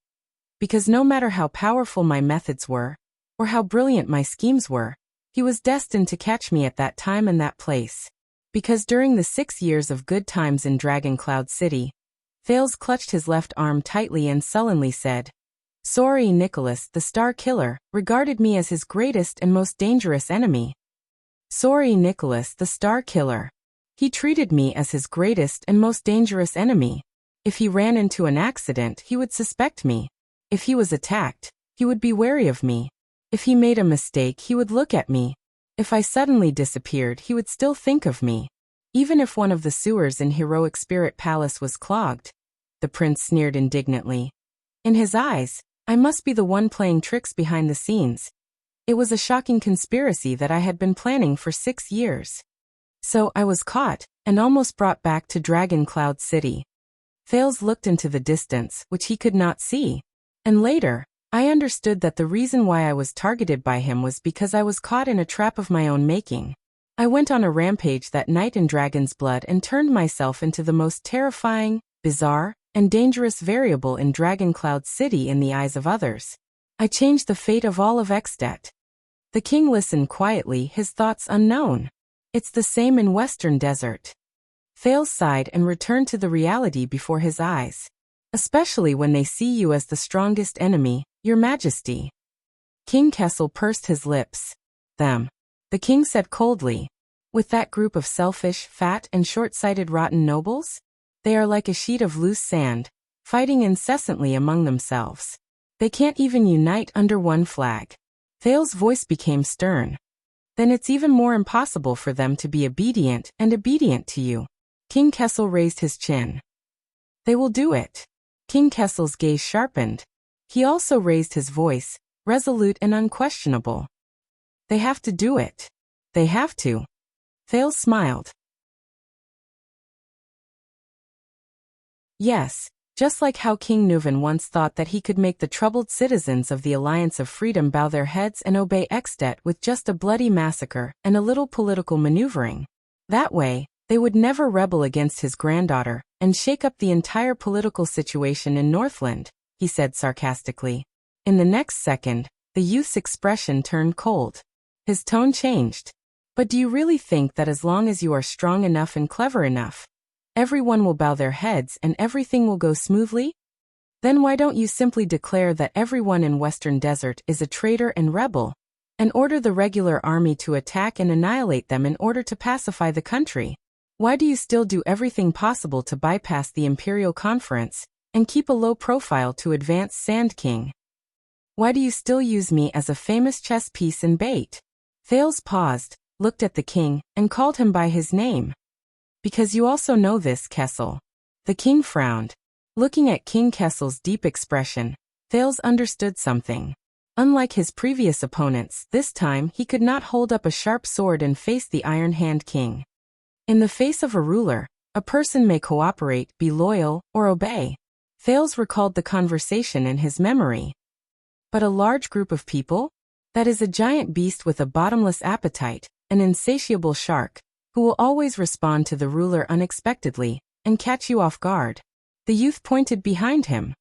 because no matter how powerful my methods were, or how brilliant my schemes were, he was destined to catch me at that time and that place. Because during the 6 years of good times in Dragon Cloud City, Thales clutched his left arm tightly and sullenly said, Sorry, Nicholas, the Star Killer, regarded me as his greatest and most dangerous enemy. Sorry, Nicholas, the Star Killer. He treated me as his greatest and most dangerous enemy. If he ran into an accident, he would suspect me. If he was attacked, he would be wary of me. If he made a mistake, he would look at me. If I suddenly disappeared, he would still think of me. Even if one of the sewers in Heroic Spirit Palace was clogged. The prince sneered indignantly. In his eyes, I must be the one playing tricks behind the scenes. It was a shocking conspiracy that I had been planning for 6 years. So I was caught, and almost brought back to Dragon Cloud City. Thales looked into the distance, which he could not see. And later, I understood that the reason why I was targeted by him was because I was caught in a trap of my own making. I went on a rampage that night in Dragon's Blood and turned myself into the most terrifying, bizarre, and dangerous variable in Dragon Cloud City in the eyes of others. I changed the fate of all of Extet. The king listened quietly, his thoughts unknown. It's the same in Western Desert. Thales sighed and returned to the reality before his eyes. Especially when they see you as the strongest enemy, your majesty. King Kessel pursed his lips. Them. The king said coldly. With that group of selfish, fat and short-sighted rotten nobles? They are like a sheet of loose sand, fighting incessantly among themselves. They can't even unite under one flag. Thales' voice became stern. Then it's even more impossible for them to be obedient to you. King Kessel raised his chin. They will do it. King Kessel's gaze sharpened. He also raised his voice, resolute and unquestionable. They have to do it. They have to. Thales smiled. Yes, just like how King Nuvan once thought that he could make the troubled citizens of the Alliance of Freedom bow their heads and obey Extet with just a bloody massacre and a little political maneuvering. That way, they would never rebel against his granddaughter and shake up the entire political situation in Northland, he said sarcastically. In the next second, the youth's expression turned cold. His tone changed. But do you really think that as long as you are strong enough and clever enough, everyone will bow their heads and everything will go smoothly? Then why don't you simply declare that everyone in Western Desert is a traitor and rebel, and order the regular army to attack and annihilate them in order to pacify the country? Why do you still do everything possible to bypass the Imperial Conference and keep a low profile to advance Sand King? Why do you still use me as a famous chess piece and bait? Thales paused, looked at the king, and called him by his name. Because you also know this, Kessel. The king frowned. Looking at King Kessel's deep expression, Thales understood something. Unlike his previous opponents, this time he could not hold up a sharp sword and face the Iron Hand King. In the face of a ruler, a person may cooperate, be loyal, or obey. Thales recalled the conversation in his memory. But a large group of people? That is a giant beast with a bottomless appetite, an insatiable shark, who will always respond to the ruler unexpectedly, and catch you off guard. The youth pointed behind him.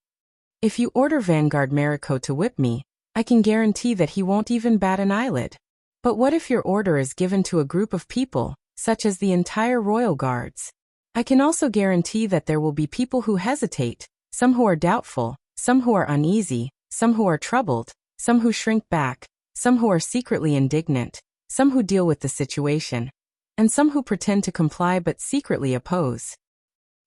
If you order Vanguard Mariko to whip me, I can guarantee that he won't even bat an eyelid. But what if your order is given to a group of people, such as the entire royal guards? I can also guarantee that there will be people who hesitate, some who are doubtful, some who are uneasy, some who are troubled, some who shrink back, some who are secretly indignant, some who deal with the situation, and some who pretend to comply but secretly oppose.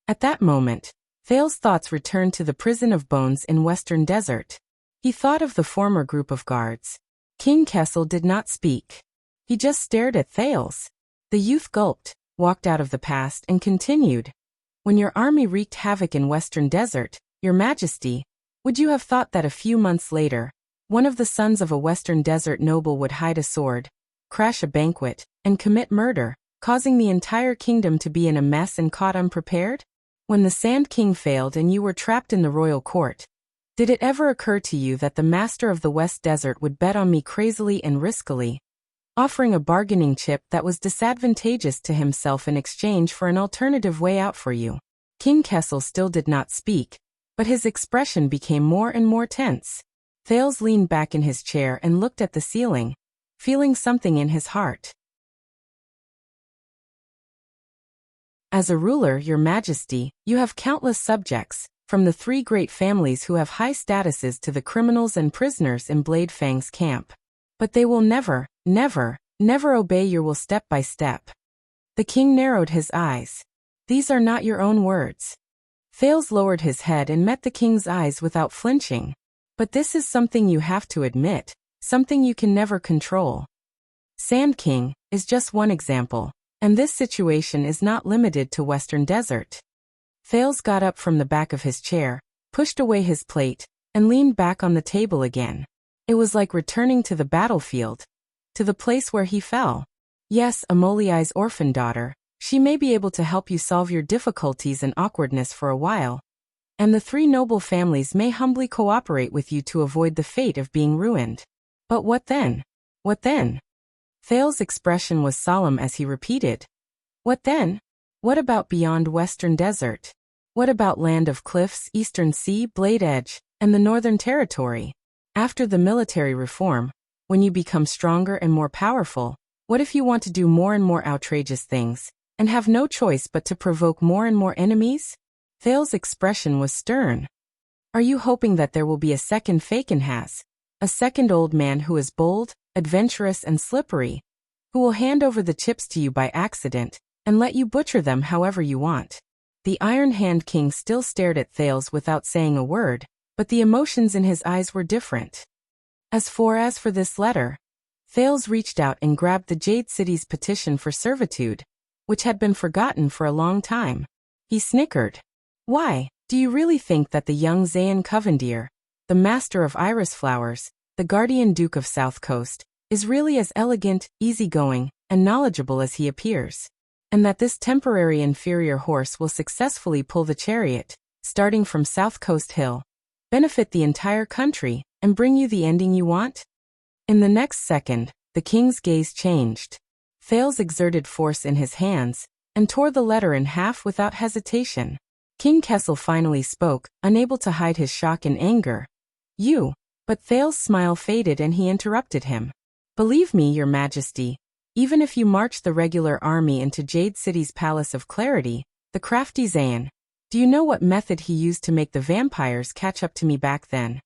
At that moment, Thales' thoughts returned to the prison of bones in Western Desert. He thought of the former group of guards. King Kessel did not speak. He just stared at Thales. The youth gulped, walked out of the past, and continued. When your army wreaked havoc in Western Desert, Your Majesty, would you have thought that a few months later, one of the sons of a Western Desert noble would hide a sword, crash a banquet, and commit murder, causing the entire kingdom to be in a mess and caught unprepared? When the Sand King failed and you were trapped in the royal court, did it ever occur to you that the master of the West Desert would bet on me crazily and riskily, offering a bargaining chip that was disadvantageous to himself in exchange for an alternative way out for you? King Kessel still did not speak, but his expression became more and more tense. Thales leaned back in his chair and looked at the ceiling, feeling something in his heart. As a ruler, Your Majesty, you have countless subjects, from the three great families who have high statuses to the criminals and prisoners in Blade Fang's camp. But they will never, never, never obey your will step by step. The king narrowed his eyes. These are not your own words. Thales lowered his head and met the king's eyes without flinching. But this is something you have to admit, something you can never control. Sand King is just one example, and this situation is not limited to Western Desert. Thales got up from the back of his chair, pushed away his plate, and leaned back on the table again. It was like returning to the battlefield, to the place where he fell. Yes, Amoliai's orphan daughter, she may be able to help you solve your difficulties and awkwardness for a while. And the three noble families may humbly cooperate with you to avoid the fate of being ruined. But what then? What then? Thales' expression was solemn as he repeated. What then? What about beyond Western Desert? What about Land of Cliffs, Eastern Sea, Blade Edge, and the Northern Territory? After the military reform, when you become stronger and more powerful, what if you want to do more and more outrageous things, and have no choice but to provoke more and more enemies? Thales' expression was stern. Are you hoping that there will be a second Fakenhas, a second old man who is bold, adventurous and slippery, who will hand over the chips to you by accident, and let you butcher them however you want? The Iron Hand King still stared at Thales without saying a word, but the emotions in his eyes were different. As for this letter, Thales reached out and grabbed the Jade City's petition for servitude, which had been forgotten for a long time. He snickered. Why, do you really think that the young Zayn Covendier, the master of iris flowers, the guardian duke of South Coast, is really as elegant, easygoing, and knowledgeable as he appears? And that this temporary inferior horse will successfully pull the chariot, starting from South Coast Hill, benefit the entire country, and bring you the ending you want? In the next second, the king's gaze changed. Thales exerted force in his hands, and tore the letter in half without hesitation. King Kessel finally spoke, unable to hide his shock and anger. You. But Thales' smile faded and he interrupted him. Believe me, your majesty, even if you march the regular army into Jade City's Palace of Clarity, the crafty Zayn, do you know what method he used to make the vampires catch up to me back then?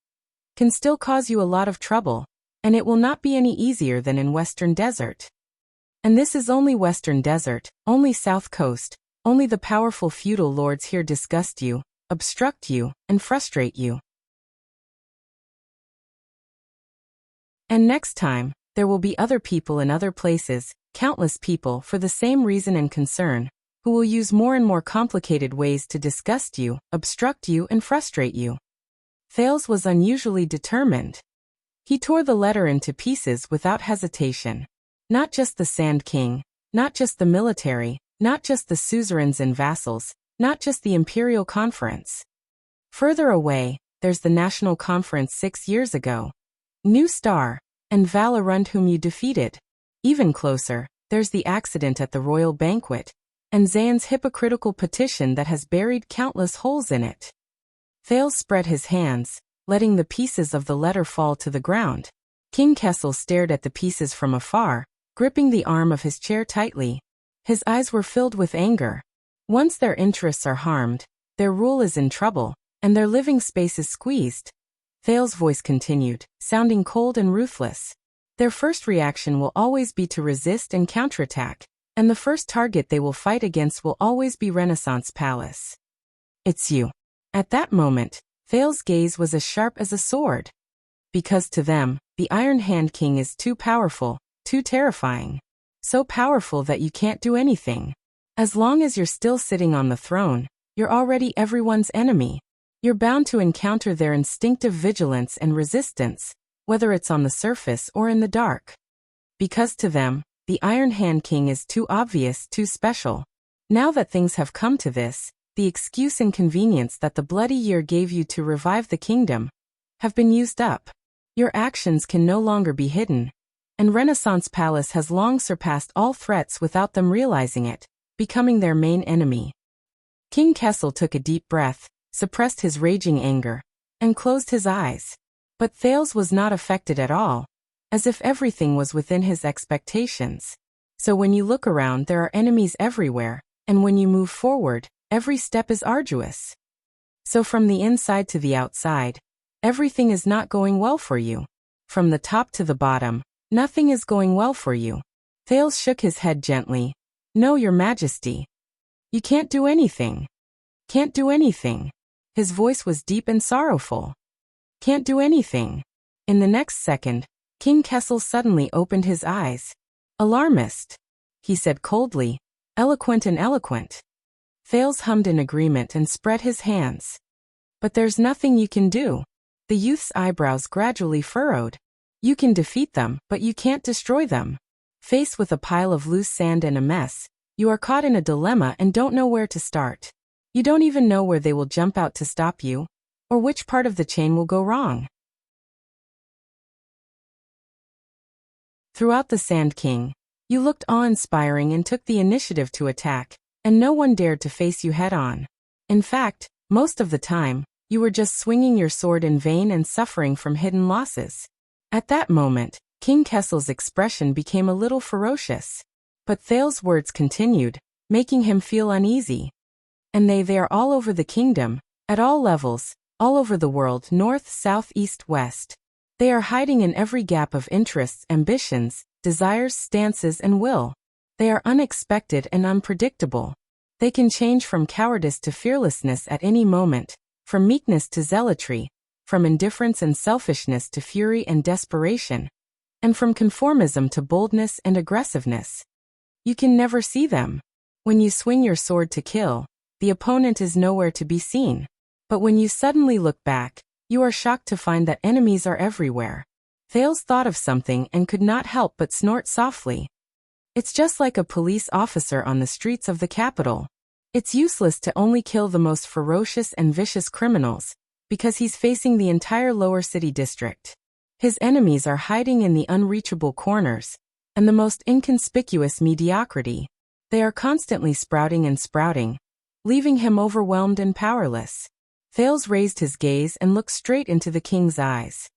Can still cause you a lot of trouble, and it will not be any easier than in Western Desert. And this is only Western Desert, only South Coast, only the powerful feudal lords here disgust you, obstruct you, and frustrate you. And next time, there will be other people in other places, countless people for the same reason and concern, who will use more and more complicated ways to disgust you, obstruct you, and frustrate you. Thales was unusually determined. He tore the letter into pieces without hesitation. Not just the Sand King, not just the military, not just the suzerains and vassals, not just the Imperial Conference. Further away, there's the National Conference 6 years ago. New Star, and Valorant whom you defeated. Even closer, there's the accident at the royal banquet, and Zayn's hypocritical petition that has buried countless holes in it. Thales spread his hands, letting the pieces of the letter fall to the ground. King Kessel stared at the pieces from afar, gripping the arm of his chair tightly. His eyes were filled with anger. Once their interests are harmed, their rule is in trouble, and their living space is squeezed. Thales' voice continued, sounding cold and ruthless. Their first reaction will always be to resist and counterattack, and the first target they will fight against will always be Renaissance Palace. It's you. At that moment, Thales' gaze was as sharp as a sword. Because to them, the Iron Hand King is too powerful, too terrifying. So powerful that you can't do anything. As long as you're still sitting on the throne, you're already everyone's enemy. You're bound to encounter their instinctive vigilance and resistance, whether it's on the surface or in the dark. Because to them, the Iron Hand King is too obvious, too special. Now that things have come to this, the excuse and convenience that the bloody year gave you to revive the kingdom have been used up. Your actions can no longer be hidden, and Renaissance Palace has long surpassed all threats without them realizing it, becoming their main enemy. King Kessel took a deep breath, suppressed his raging anger, and closed his eyes. But Thales was not affected at all, as if everything was within his expectations. So when you look around, there are enemies everywhere, and when you move forward, every step is arduous. So from the inside to the outside, everything is not going well for you. From the top to the bottom, nothing is going well for you. Thales shook his head gently. No, Your Majesty. You can't do anything. Can't do anything. His voice was deep and sorrowful. Can't do anything. In the next second, King Kessel suddenly opened his eyes. Alarmist, he said coldly. Eloquent and eloquent. Thales hummed in agreement and spread his hands. But there's nothing you can do. The youth's eyebrows gradually furrowed. You can defeat them, but you can't destroy them. Faced with a pile of loose sand and a mess, you are caught in a dilemma and don't know where to start. You don't even know where they will jump out to stop you, or which part of the chain will go wrong. Throughout the Sand King, you looked awe-inspiring and took the initiative to attack, and no one dared to face you head-on. In fact, most of the time, you were just swinging your sword in vain and suffering from hidden losses. At that moment, King Kessel's expression became a little ferocious. But Thales' words continued, making him feel uneasy. And they are all over the kingdom, at all levels, all over the world, north, south, east, west. They are hiding in every gap of interests, ambitions, desires, stances, and will. They are unexpected and unpredictable. They can change from cowardice to fearlessness at any moment, from meekness to zealotry, from indifference and selfishness to fury and desperation, and from conformism to boldness and aggressiveness. You can never see them. When you swing your sword to kill, the opponent is nowhere to be seen. But when you suddenly look back, you are shocked to find that enemies are everywhere. Thales thought of something and could not help but snort softly. It's just like a police officer on the streets of the capital. It's useless to only kill the most ferocious and vicious criminals, because he's facing the entire lower city district. His enemies are hiding in the unreachable corners, and the most inconspicuous mediocrity. They are constantly sprouting and sprouting, leaving him overwhelmed and powerless. Thales raised his gaze and looked straight into the king's eyes.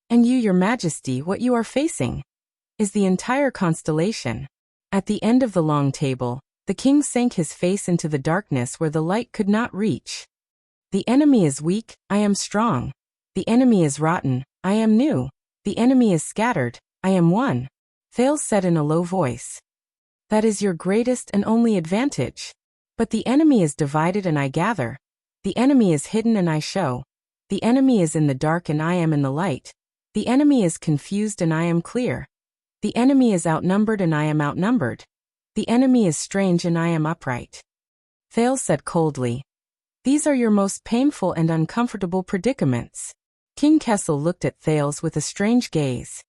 And you, Your Majesty, what you are facing is the entire constellation. At the end of the long table, the king sank his face into the darkness where the light could not reach. The enemy is weak, I am strong. The enemy is rotten, I am new. The enemy is scattered, I am one. Thales said in a low voice. That is your greatest and only advantage. But the enemy is divided and I gather. The enemy is hidden and I show. The enemy is in the dark and I am in the light. The enemy is confused and I am clear. The enemy is outnumbered and I am outnumbered. The enemy is strange and I am upright. Thales said coldly. These are your most painful and uncomfortable predicaments. King Kessel looked at Thales with a strange gaze.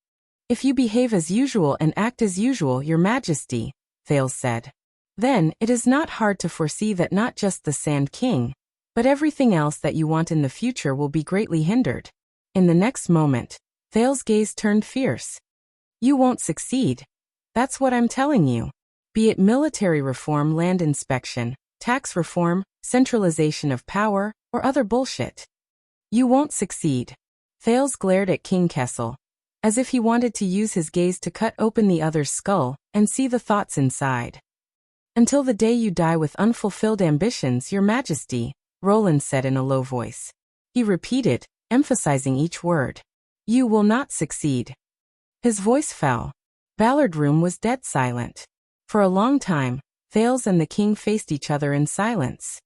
If you behave as usual and act as usual, Your Majesty, Thales said, then it is not hard to foresee that not just the Sand King, but everything else that you want in the future will be greatly hindered. In the next moment, Thales' gaze turned fierce. You won't succeed. That's what I'm telling you. Be it military reform, land inspection, tax reform, centralization of power, or other bullshit. You won't succeed. Thales glared at King Kessel, as if he wanted to use his gaze to cut open the other's skull and see the thoughts inside. Until the day you die with unfulfilled ambitions, Your Majesty, Roland said in a low voice. He repeated, emphasizing each word. You will not succeed. His voice fell. Ballard Room was dead silent. For a long time, Thales and the king faced each other in silence.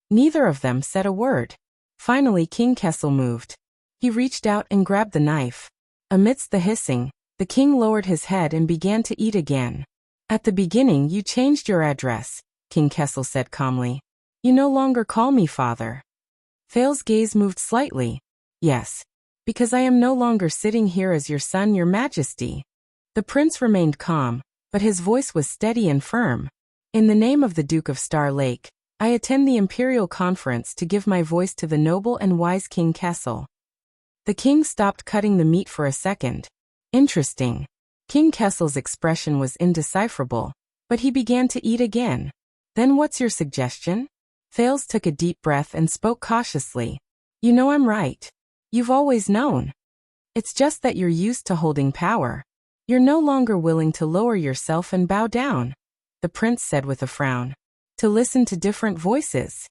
Neither of them said a word. Finally, King Kessel moved. He reached out and grabbed the knife. Amidst the hissing, the king lowered his head and began to eat again. At the beginning you changed your address, King Kessel said calmly. You no longer call me father. Thales' gaze moved slightly. Yes. Because I am no longer sitting here as your son, Your Majesty. The prince remained calm, but his voice was steady and firm. In the name of the Duke of Star Lake, I attend the Imperial Conference to give my voice to the noble and wise King Kessel. The king stopped cutting the meat for a second. Interesting. King Kessel's expression was indecipherable, but he began to eat again. Then what's your suggestion? Thales took a deep breath and spoke cautiously. You know I'm right. You've always known. It's just that you're used to holding power. You're no longer willing to lower yourself and bow down, the prince said with a frown. to listen to different voices.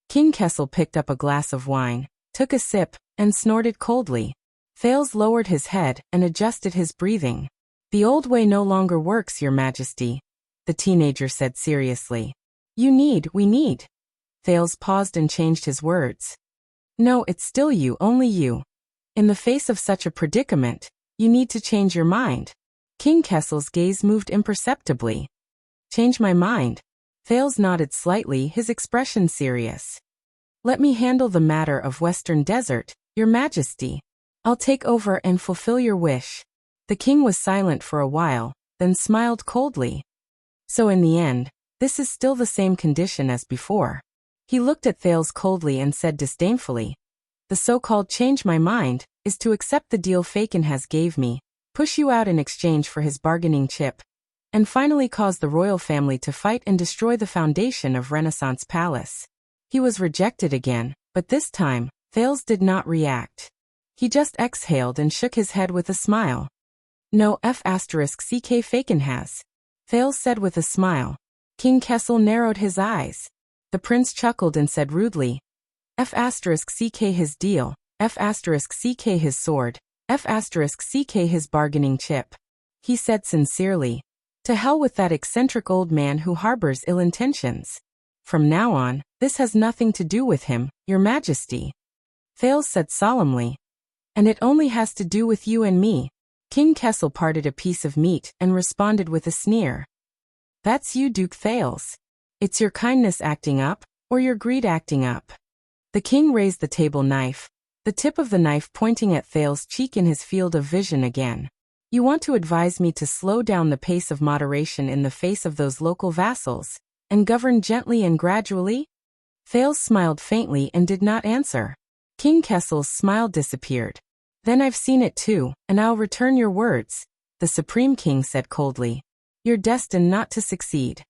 King Kessel picked up a glass of wine, took a sip, and snorted coldly. Thales lowered his head and adjusted his breathing. The old way no longer works, Your Majesty, the teenager said seriously. We need. Thales paused and changed his words. No, it's still you, only you. In the face of such a predicament, you need to change your mind. King Kessel's gaze moved imperceptibly. Change my mind? Thales nodded slightly, his expression serious. Let me handle the matter of Western Desert, Your Majesty. I'll take over and fulfill your wish. The king was silent for a while, then smiled coldly. So in the end, this is still the same condition as before. He looked at Thales coldly and said disdainfully, the so-called change my mind is to accept the deal Faken has gave me, push you out in exchange for his bargaining chip, and finally cause the royal family to fight and destroy the foundation of Renaissance Palace. He was rejected again, but this time, Thales did not react. He just exhaled and shook his head with a smile. No *CK Faken has, Thales said with a smile. King Kessel narrowed his eyes. The prince chuckled and said rudely, *CK his deal, *CK his sword, *CK his bargaining chip. He said sincerely, to hell with that eccentric old man who harbors ill intentions. From now on, this has nothing to do with him, Your Majesty. Thales said solemnly. And it only has to do with you and me. King Kessel parted a piece of meat and responded with a sneer. That's you, Duke Thales. It's your kindness acting up, or your greed acting up. The king raised the table knife, the tip of the knife pointing at Thales' cheek in his field of vision again. You want to advise me to slow down the pace of moderation in the face of those local vassals, and govern gently and gradually? Thales smiled faintly and did not answer. King Kessel's smile disappeared. Then I've seen it too, and I'll return your words, the Supreme King said coldly. You're destined not to succeed.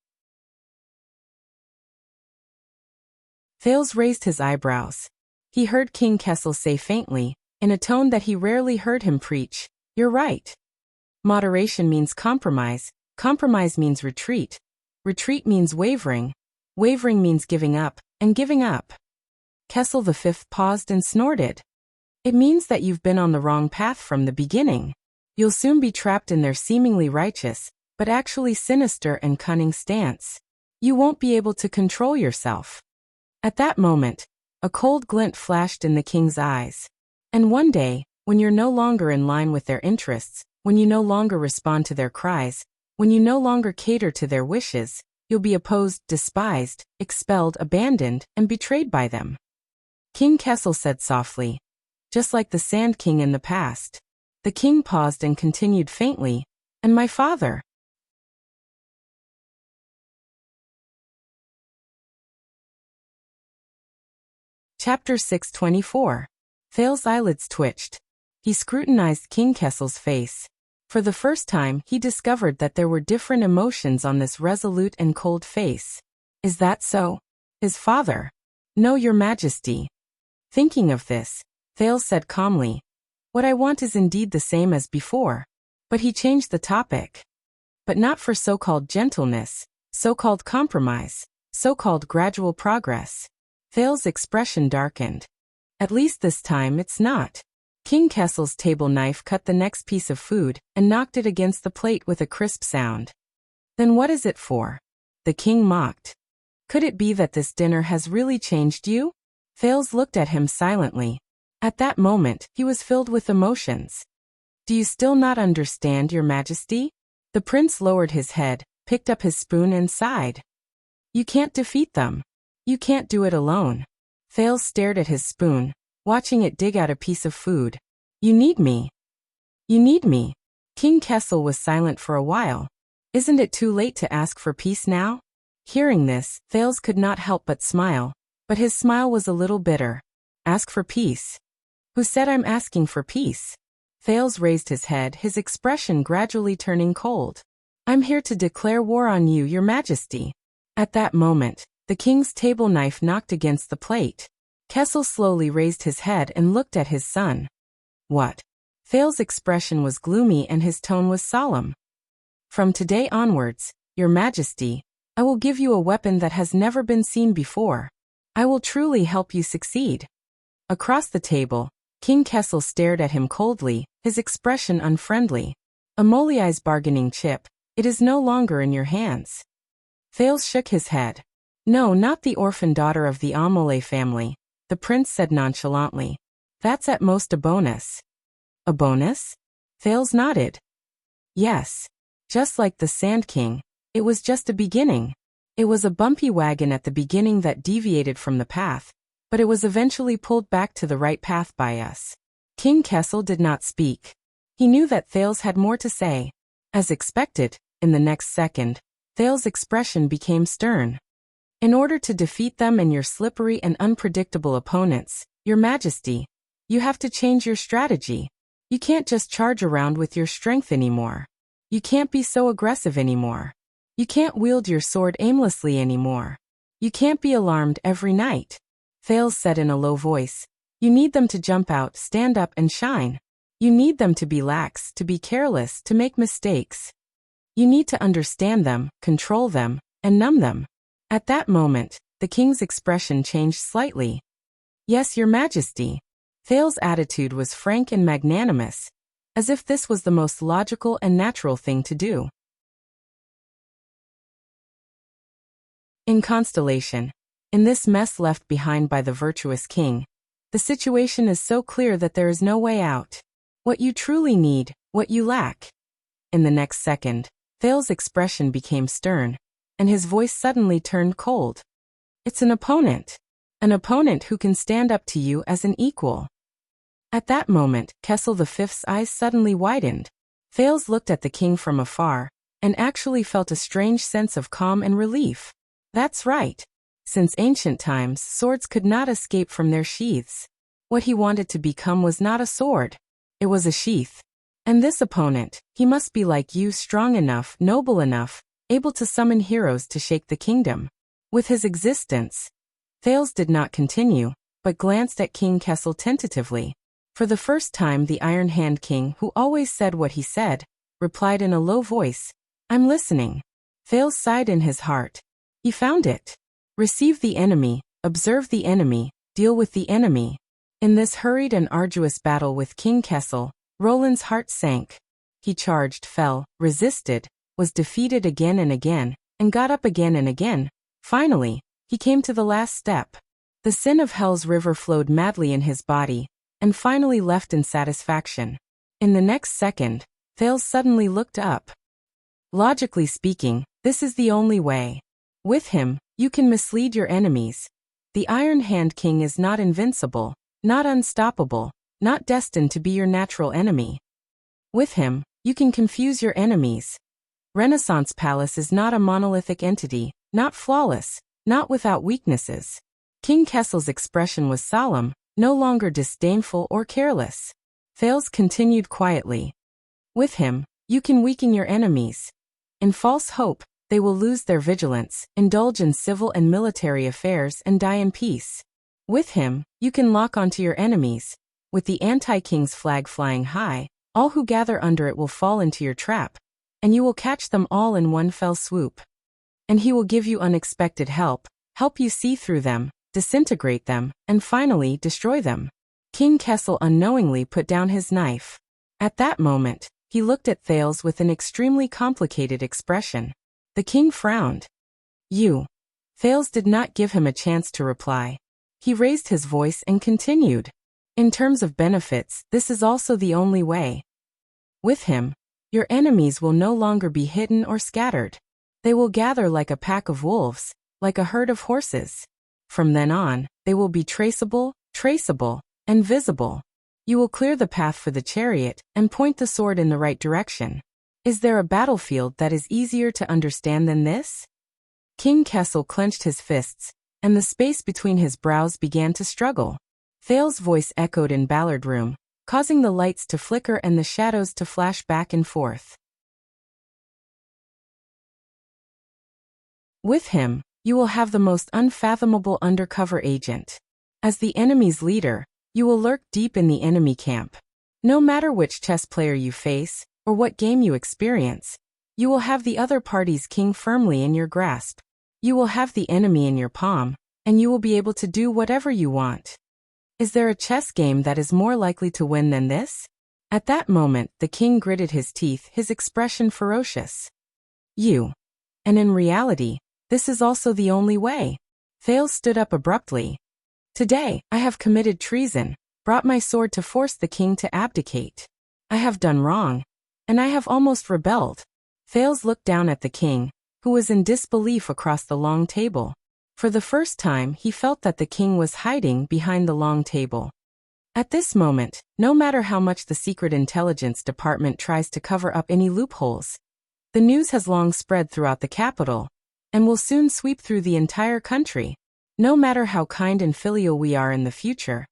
Thales raised his eyebrows. He heard King Kessel say faintly, in a tone that he rarely heard him preach, you're right. Moderation means compromise, compromise means retreat, retreat means wavering, wavering means giving up, and giving up. Kessel V paused and snorted. It means that you've been on the wrong path from the beginning. You'll soon be trapped in their seemingly righteous, but actually sinister and cunning stance. You won't be able to control yourself. At that moment, a cold glint flashed in the king's eyes. And one day, when you're no longer in line with their interests, when you no longer respond to their cries, when you no longer cater to their wishes, you'll be opposed, despised, expelled, abandoned, and betrayed by them. King Kessel said softly, just like the Sand King in the past. The king paused and continued faintly, and my father. Chapter 624. Thales' eyelids twitched. He scrutinized King Kessel's face. For the first time, he discovered that there were different emotions on this resolute and cold face. Is that so? His father? No, Your Majesty. Thinking of this, Thales said calmly, what I want is indeed the same as before. But he changed the topic. But not for so-called gentleness, so-called compromise, so-called gradual progress. Thales' expression darkened. At least this time it's not. King Kessel's table knife cut the next piece of food and knocked it against the plate with a crisp sound. Then what is it for? The king mocked. Could it be that this dinner has really changed you? Thales looked at him silently. At that moment, he was filled with emotions. Do you still not understand, Your Majesty? The prince lowered his head, picked up his spoon and sighed. You can't defeat them. You can't do it alone. Thales stared at his spoon, watching it dig out a piece of food. You need me. You need me. King Kessel was silent for a while. Isn't it too late to ask for peace now? Hearing this, Thales could not help but smile, but his smile was a little bitter. Ask for peace? Who said I'm asking for peace? Thales raised his head, his expression gradually turning cold. I'm here to declare war on you, Your Majesty. At that moment, the king's table knife knocked against the plate. Kessel slowly raised his head and looked at his son. What? Thales' expression was gloomy and his tone was solemn. From today onwards, Your Majesty, I will give you a weapon that has never been seen before. I will truly help you succeed." Across the table, King Kessel stared at him coldly, his expression unfriendly. "Amoliai's bargaining chip, it is no longer in your hands." Thales shook his head. "No, not the orphan daughter of the Amole family," the prince said nonchalantly. "That's at most a bonus." "A bonus?" Thales nodded. "Yes. Just like the Sand King, it was just a beginning. It was a bumpy wagon at the beginning that deviated from the path, but it was eventually pulled back to the right path by us." King Kessel did not speak. He knew that Thales had more to say. As expected, in the next second, Thales' expression became stern. "In order to defeat them and your slippery and unpredictable opponents, Your Majesty, you have to change your strategy. You can't just charge around with your strength anymore. You can't be so aggressive anymore. You can't wield your sword aimlessly anymore. You can't be alarmed every night." Thales said in a low voice. "You need them to jump out, stand up and shine. You need them to be lax, to be careless, to make mistakes. You need to understand them, control them, and numb them." At that moment, the king's expression changed slightly. "Yes, Your Majesty." Thales' attitude was frank and magnanimous, as if this was the most logical and natural thing to do. In Constellation, in this mess left behind by the virtuous king, the situation is so clear that there is no way out. What you truly need, what you lack. In the next second, Thales' expression became stern, and his voice suddenly turned cold. "It's an opponent who can stand up to you as an equal." At that moment, Kessel V's eyes suddenly widened. Thales looked at the king from afar, and actually felt a strange sense of calm and relief. That's right. Since ancient times, swords could not escape from their sheaths. What he wanted to become was not a sword. It was a sheath. And this opponent, he must be like you, strong enough, noble enough, able to summon heroes to shake the kingdom. With his existence. Thales did not continue, but glanced at King Kessel tentatively. For the first time, the Iron Hand King, who always said what he said, replied in a low voice, "I'm listening." Thales sighed in his heart. He found it. Receive the enemy, observe the enemy, deal with the enemy. In this hurried and arduous battle with King Kessel, Roland's heart sank. He charged, fell, resisted, was defeated again and again, and got up again and again. Finally, he came to the last step. The sin of Hell's river flowed madly in his body, and finally left in satisfaction. In the next second, Thales suddenly looked up. Logically speaking, this is the only way. With him, you can mislead your enemies. The Iron Hand King is not invincible, not unstoppable, not destined to be your natural enemy. With him, you can confuse your enemies. Renaissance Palace is not a monolithic entity, not flawless, not without weaknesses. King Kessel's expression was solemn, no longer disdainful or careless. Thales continued quietly. With him, you can weaken your enemies. In false hope, they will lose their vigilance, indulge in civil and military affairs, and die in peace. With him, you can lock onto your enemies. With the anti-king's flag flying high, all who gather under it will fall into your trap, and you will catch them all in one fell swoop. And he will give you unexpected help you see through them, disintegrate them, and finally destroy them. King Kessel unknowingly put down his knife. At that moment, he looked at Thales with an extremely complicated expression. The king frowned. "You." Thales did not give him a chance to reply. He raised his voice and continued. "In terms of benefits, this is also the only way. With him, your enemies will no longer be hidden or scattered. They will gather like a pack of wolves, like a herd of horses. From then on, they will be traceable, and visible. You will clear the path for the chariot and point the sword in the right direction. Is there a battlefield that is easier to understand than this?" King Kessel clenched his fists, and the space between his brows began to struggle. Thales' voice echoed in Ballard Room, causing the lights to flicker and the shadows to flash back and forth. With him, you will have the most unfathomable undercover agent. As the enemy's leader, you will lurk deep in the enemy camp. No matter which chess player you face, or what game you experience, you will have the other party's king firmly in your grasp. You will have the enemy in your palm, and you will be able to do whatever you want. Is there a chess game that is more likely to win than this? At that moment, the king gritted his teeth, his expression ferocious. You. And in reality, this is also the only way. Thales stood up abruptly. Today, I have committed treason, brought my sword to force the king to abdicate. I have done wrong, and I have almost rebelled. Thales looked down at the king, who was in disbelief across the long table. For the first time, he felt that the king was hiding behind the long table. At this moment, no matter how much the Secret Intelligence Department tries to cover up any loopholes, the news has long spread throughout the capital, and will soon sweep through the entire country. No matter how kind and filial we are in the future,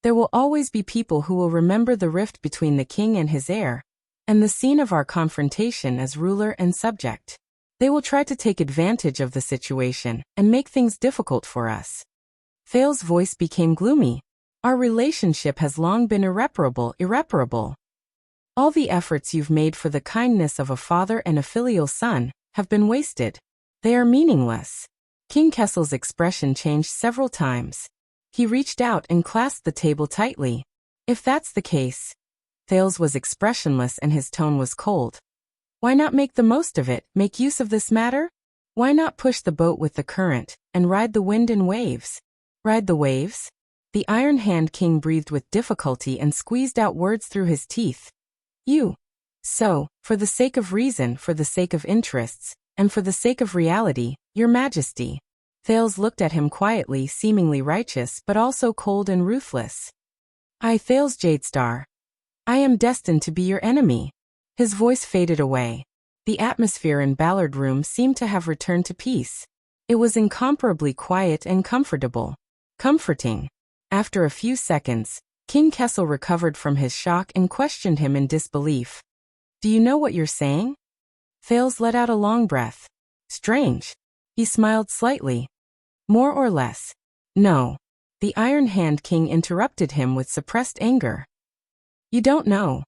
there will always be people who will remember the rift between the king and his heir, and the scene of our confrontation as ruler and subject. They will try to take advantage of the situation and make things difficult for us. Thales' voice became gloomy. Our relationship has long been irreparable. All the efforts you've made for the kindness of a father and a filial son have been wasted. They are meaningless. King Kessel's expression changed several times. He reached out and clasped the table tightly. If that's the case. Thales was expressionless and his tone was cold. Why not make the most of it, make use of this matter? Why not push the boat with the current, and ride the wind and waves? Ride the waves? The Iron Hand King breathed with difficulty and squeezed out words through his teeth. You. So, for the sake of reason, for the sake of interests, and for the sake of reality, your majesty. Thales looked at him quietly, seemingly righteous but also cold and ruthless. I, Thales Jadestar. I am destined to be your enemy. His voice faded away. The atmosphere in Ballard Room seemed to have returned to peace. It was incomparably quiet and comfortable. Comforting. After a few seconds, King Kessel recovered from his shock and questioned him in disbelief. Do you know what you're saying? Thales let out a long breath. Strange. He smiled slightly. More or less. No. The Iron Hand King interrupted him with suppressed anger. You don't know.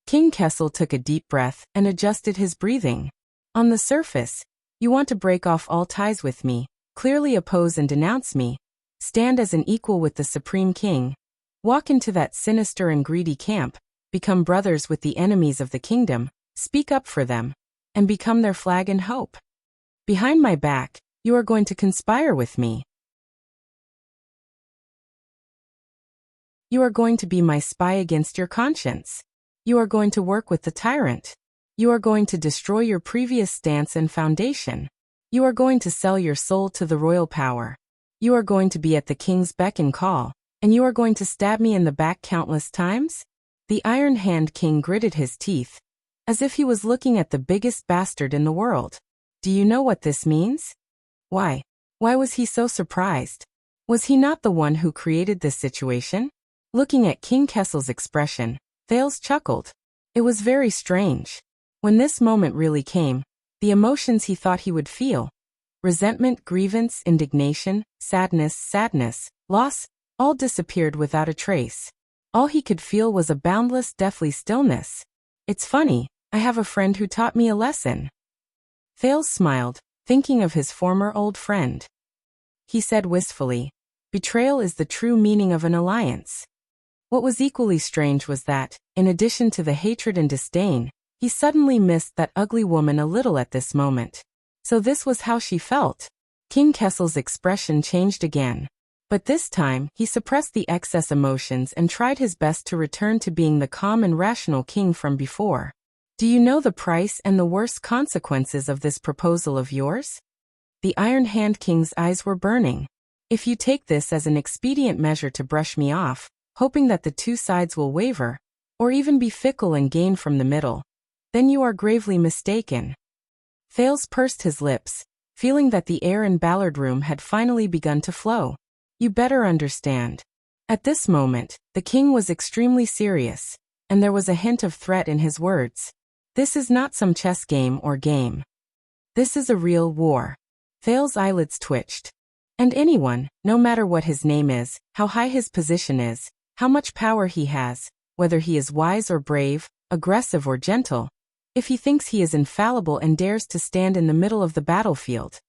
King Kessel took a deep breath and adjusted his breathing. On the surface, you want to break off all ties with me, clearly oppose and denounce me, stand as an equal with the Supreme King, walk into that sinister and greedy camp, become brothers with the enemies of the kingdom, speak up for them, and become their flag and hope. Behind my back, you are going to conspire with me. You are going to be my spy against your conscience. You are going to work with the tyrant. You are going to destroy your previous stance and foundation. You are going to sell your soul to the royal power. You are going to be at the king's beck and call, and you are going to stab me in the back countless times? The Iron Hand King gritted his teeth, as if he was looking at the biggest bastard in the world. Do you know what this means? Why? Why was he so surprised? Was he not the one who created this situation? Looking at King Kessel's expression, Thales chuckled. It was very strange. When this moment really came, the emotions he thought he would feel, resentment, grievance, indignation, sadness, loss, all disappeared without a trace. All he could feel was a boundless, deathly stillness. It's funny, I have a friend who taught me a lesson. Thales smiled, thinking of his former old friend. He said wistfully, betrayal is the true meaning of an alliance. What was equally strange was that, in addition to the hatred and disdain, he suddenly missed that ugly woman a little at this moment. So this was how she felt. King Kessel's expression changed again. But this time, he suppressed the excess emotions and tried his best to return to being the calm and rational king from before. Do you know the price and the worst consequences of this proposal of yours? The Iron Hand King's eyes were burning. If you take this as an expedient measure to brush me off, hoping that the two sides will waver, or even be fickle and gain from the middle, then you are gravely mistaken. Thales pursed his lips, feeling that the air in Ballard Room had finally begun to flow. You better understand. At this moment, the king was extremely serious, and there was a hint of threat in his words. This is not some chess game or game. This is a real war. Thales' eyelids twitched. And anyone, no matter what his name is, how high his position is, how much power he has, whether he is wise or brave, aggressive or gentle, if he thinks he is infallible and dares to stand in the middle of the battlefield,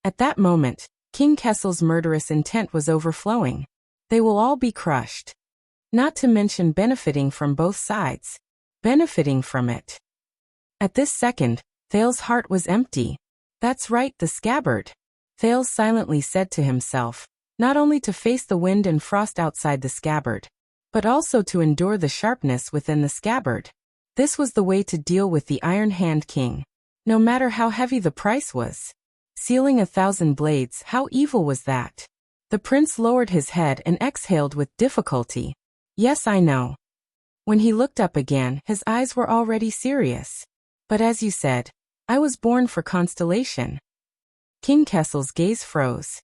At that moment, King Kessel's murderous intent was overflowing. They will all be crushed. Not to mention benefiting from both sides. Benefiting from it. At this second, Thales' heart was empty. That's right, the scabbard. Thales silently said to himself, not only to face the wind and frost outside the scabbard, but also to endure the sharpness within the scabbard. This was the way to deal with the Iron Hand King, no matter how heavy the price was. Sealing 1,000 blades, how evil was that? The prince lowered his head and exhaled with difficulty. Yes, I know. When he looked up again, his eyes were already serious. But as you said, I was born for constellation. King Kessel's gaze froze.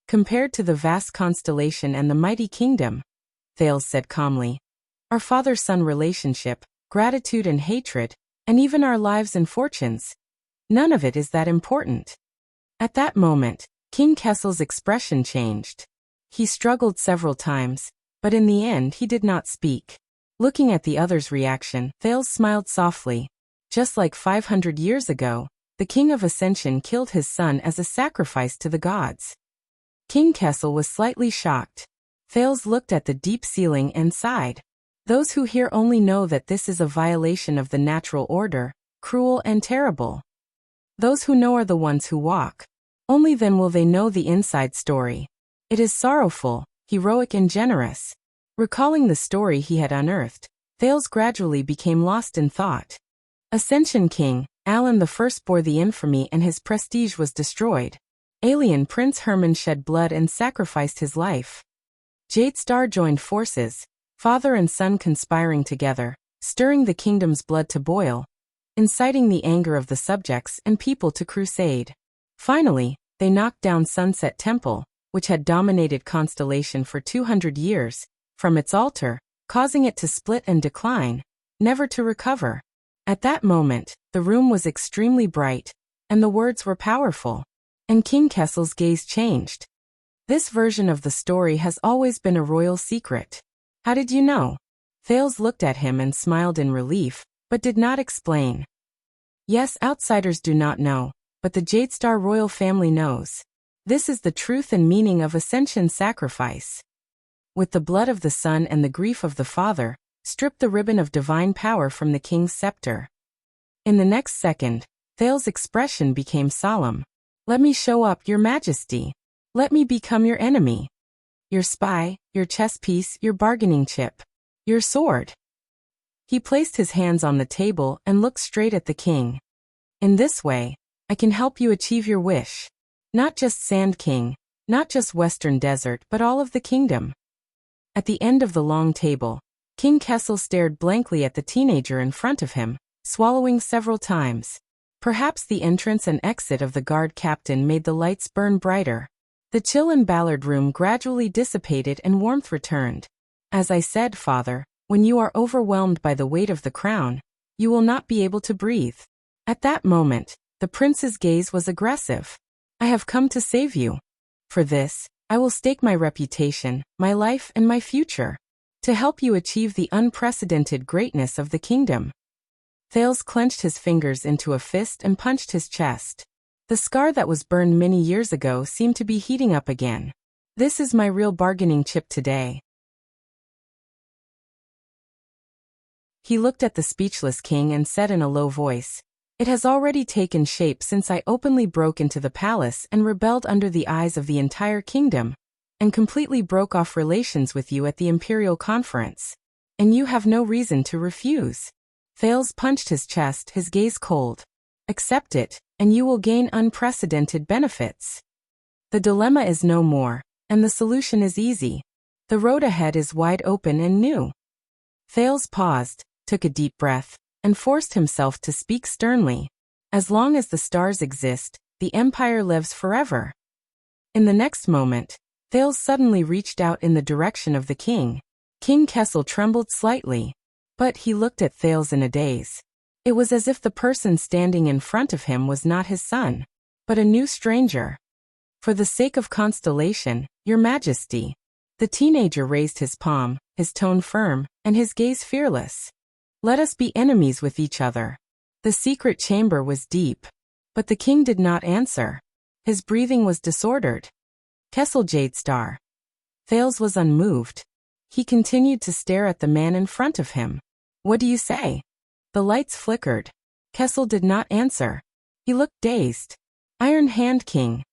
Compared to the vast constellation and the mighty kingdom, Thales said calmly, our father-son relationship, gratitude and hatred, and even our lives and fortunes, none of it is that important. At that moment, King Kessel's expression changed. He struggled several times, but in the end he did not speak. Looking at the other's reaction, Thales smiled softly. Just like 500 years ago, the King of Ascension killed his son as a sacrifice to the gods. King Kessel was slightly shocked. Thales looked at the deep ceiling and sighed. Those who hear only know that this is a violation of the natural order, cruel and terrible. Those who know are the ones who walk. Only then will they know the inside story. It is sorrowful, heroic and generous. Recalling the story he had unearthed, Thales gradually became lost in thought. Ascension King, Alan I bore the infamy and his prestige was destroyed. Alien Prince Herman shed blood and sacrificed his life. Jade Star joined forces, father and son conspiring together, stirring the kingdom's blood to boil, inciting the anger of the subjects and people to crusade. Finally, they knocked down Sunset Temple, which had dominated Constellation for 200 years, from its altar, causing it to split and decline, never to recover. At that moment, the room was extremely bright, and the words were powerful. And King Kessel's gaze changed. This version of the story has always been a royal secret. How did you know? Thales looked at him and smiled in relief, but did not explain. Yes, outsiders do not know, but the Jadestar royal family knows. This is the truth and meaning of Ascension sacrifice. With the blood of the son and the grief of the father, strip the ribbon of divine power from the king's scepter. In the next second, Thales' expression became solemn. Let me show up, your majesty. Let me become your enemy. Your spy, your chess piece, your bargaining chip. Your sword. He placed his hands on the table and looked straight at the king. In this way, I can help you achieve your wish. Not just Sand King, not just Western Desert, but all of the kingdom. At the end of the long table, King Kessel stared blankly at the teenager in front of him, swallowing several times. Perhaps the entrance and exit of the guard captain made the lights burn brighter. The chill in Ballard room gradually dissipated and warmth returned. As I said, father, when you are overwhelmed by the weight of the crown, you will not be able to breathe. At that moment, the prince's gaze was aggressive. I have come to save you. For this, I will stake my reputation, my life and my future, to help you achieve the unprecedented greatness of the kingdom. Thales clenched his fingers into a fist and punched his chest. The scar that was burned many years ago seemed to be heating up again. This is my real bargaining chip today. He looked at the speechless king and said in a low voice, it has already taken shape since I openly broke into the palace and rebelled under the eyes of the entire kingdom, and completely broke off relations with you at the imperial conference. And you have no reason to refuse. Thales punched his chest, his gaze cold. Accept it, and you will gain unprecedented benefits. The dilemma is no more, and the solution is easy. The road ahead is wide open and new. Thales paused, took a deep breath, and forced himself to speak sternly. As long as the stars exist, the empire lives forever. In the next moment, Thales suddenly reached out in the direction of the king. King Kessel trembled slightly. But he looked at Thales in a daze. It was as if the person standing in front of him was not his son, but a new stranger. For the sake of Constellation, your majesty. The teenager raised his palm, his tone firm, and his gaze fearless. Let us be enemies with each other. The secret chamber was deep. But the king did not answer. His breathing was disordered. Kessel Jadestar. Thales was unmoved. He continued to stare at the man in front of him. What do you say? The lights flickered. Kessel did not answer. He looked dazed. Iron Hand King.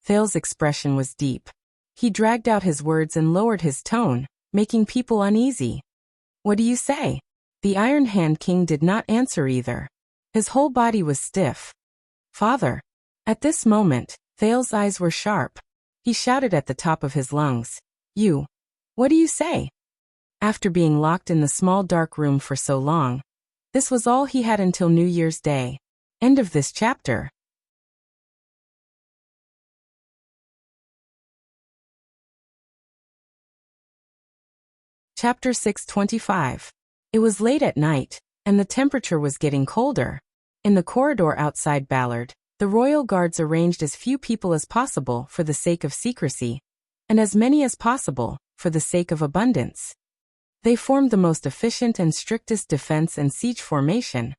Thales' expression was deep. He dragged out his words and lowered his tone, making people uneasy. What do you say? The Iron Hand King did not answer either. His whole body was stiff. Father. At this moment, Thales' eyes were sharp. He shouted at the top of his lungs. You. What do you say? After being locked in the small dark room for so long, this was all he had until New Year's Day. End of this chapter. Chapter 625. It was late at night, and the temperature was getting colder. In the corridor outside Ballard, the royal guards arranged as few people as possible for the sake of secrecy, and as many as possible for the sake of abundance. They formed the most efficient and strictest defense and siege formation,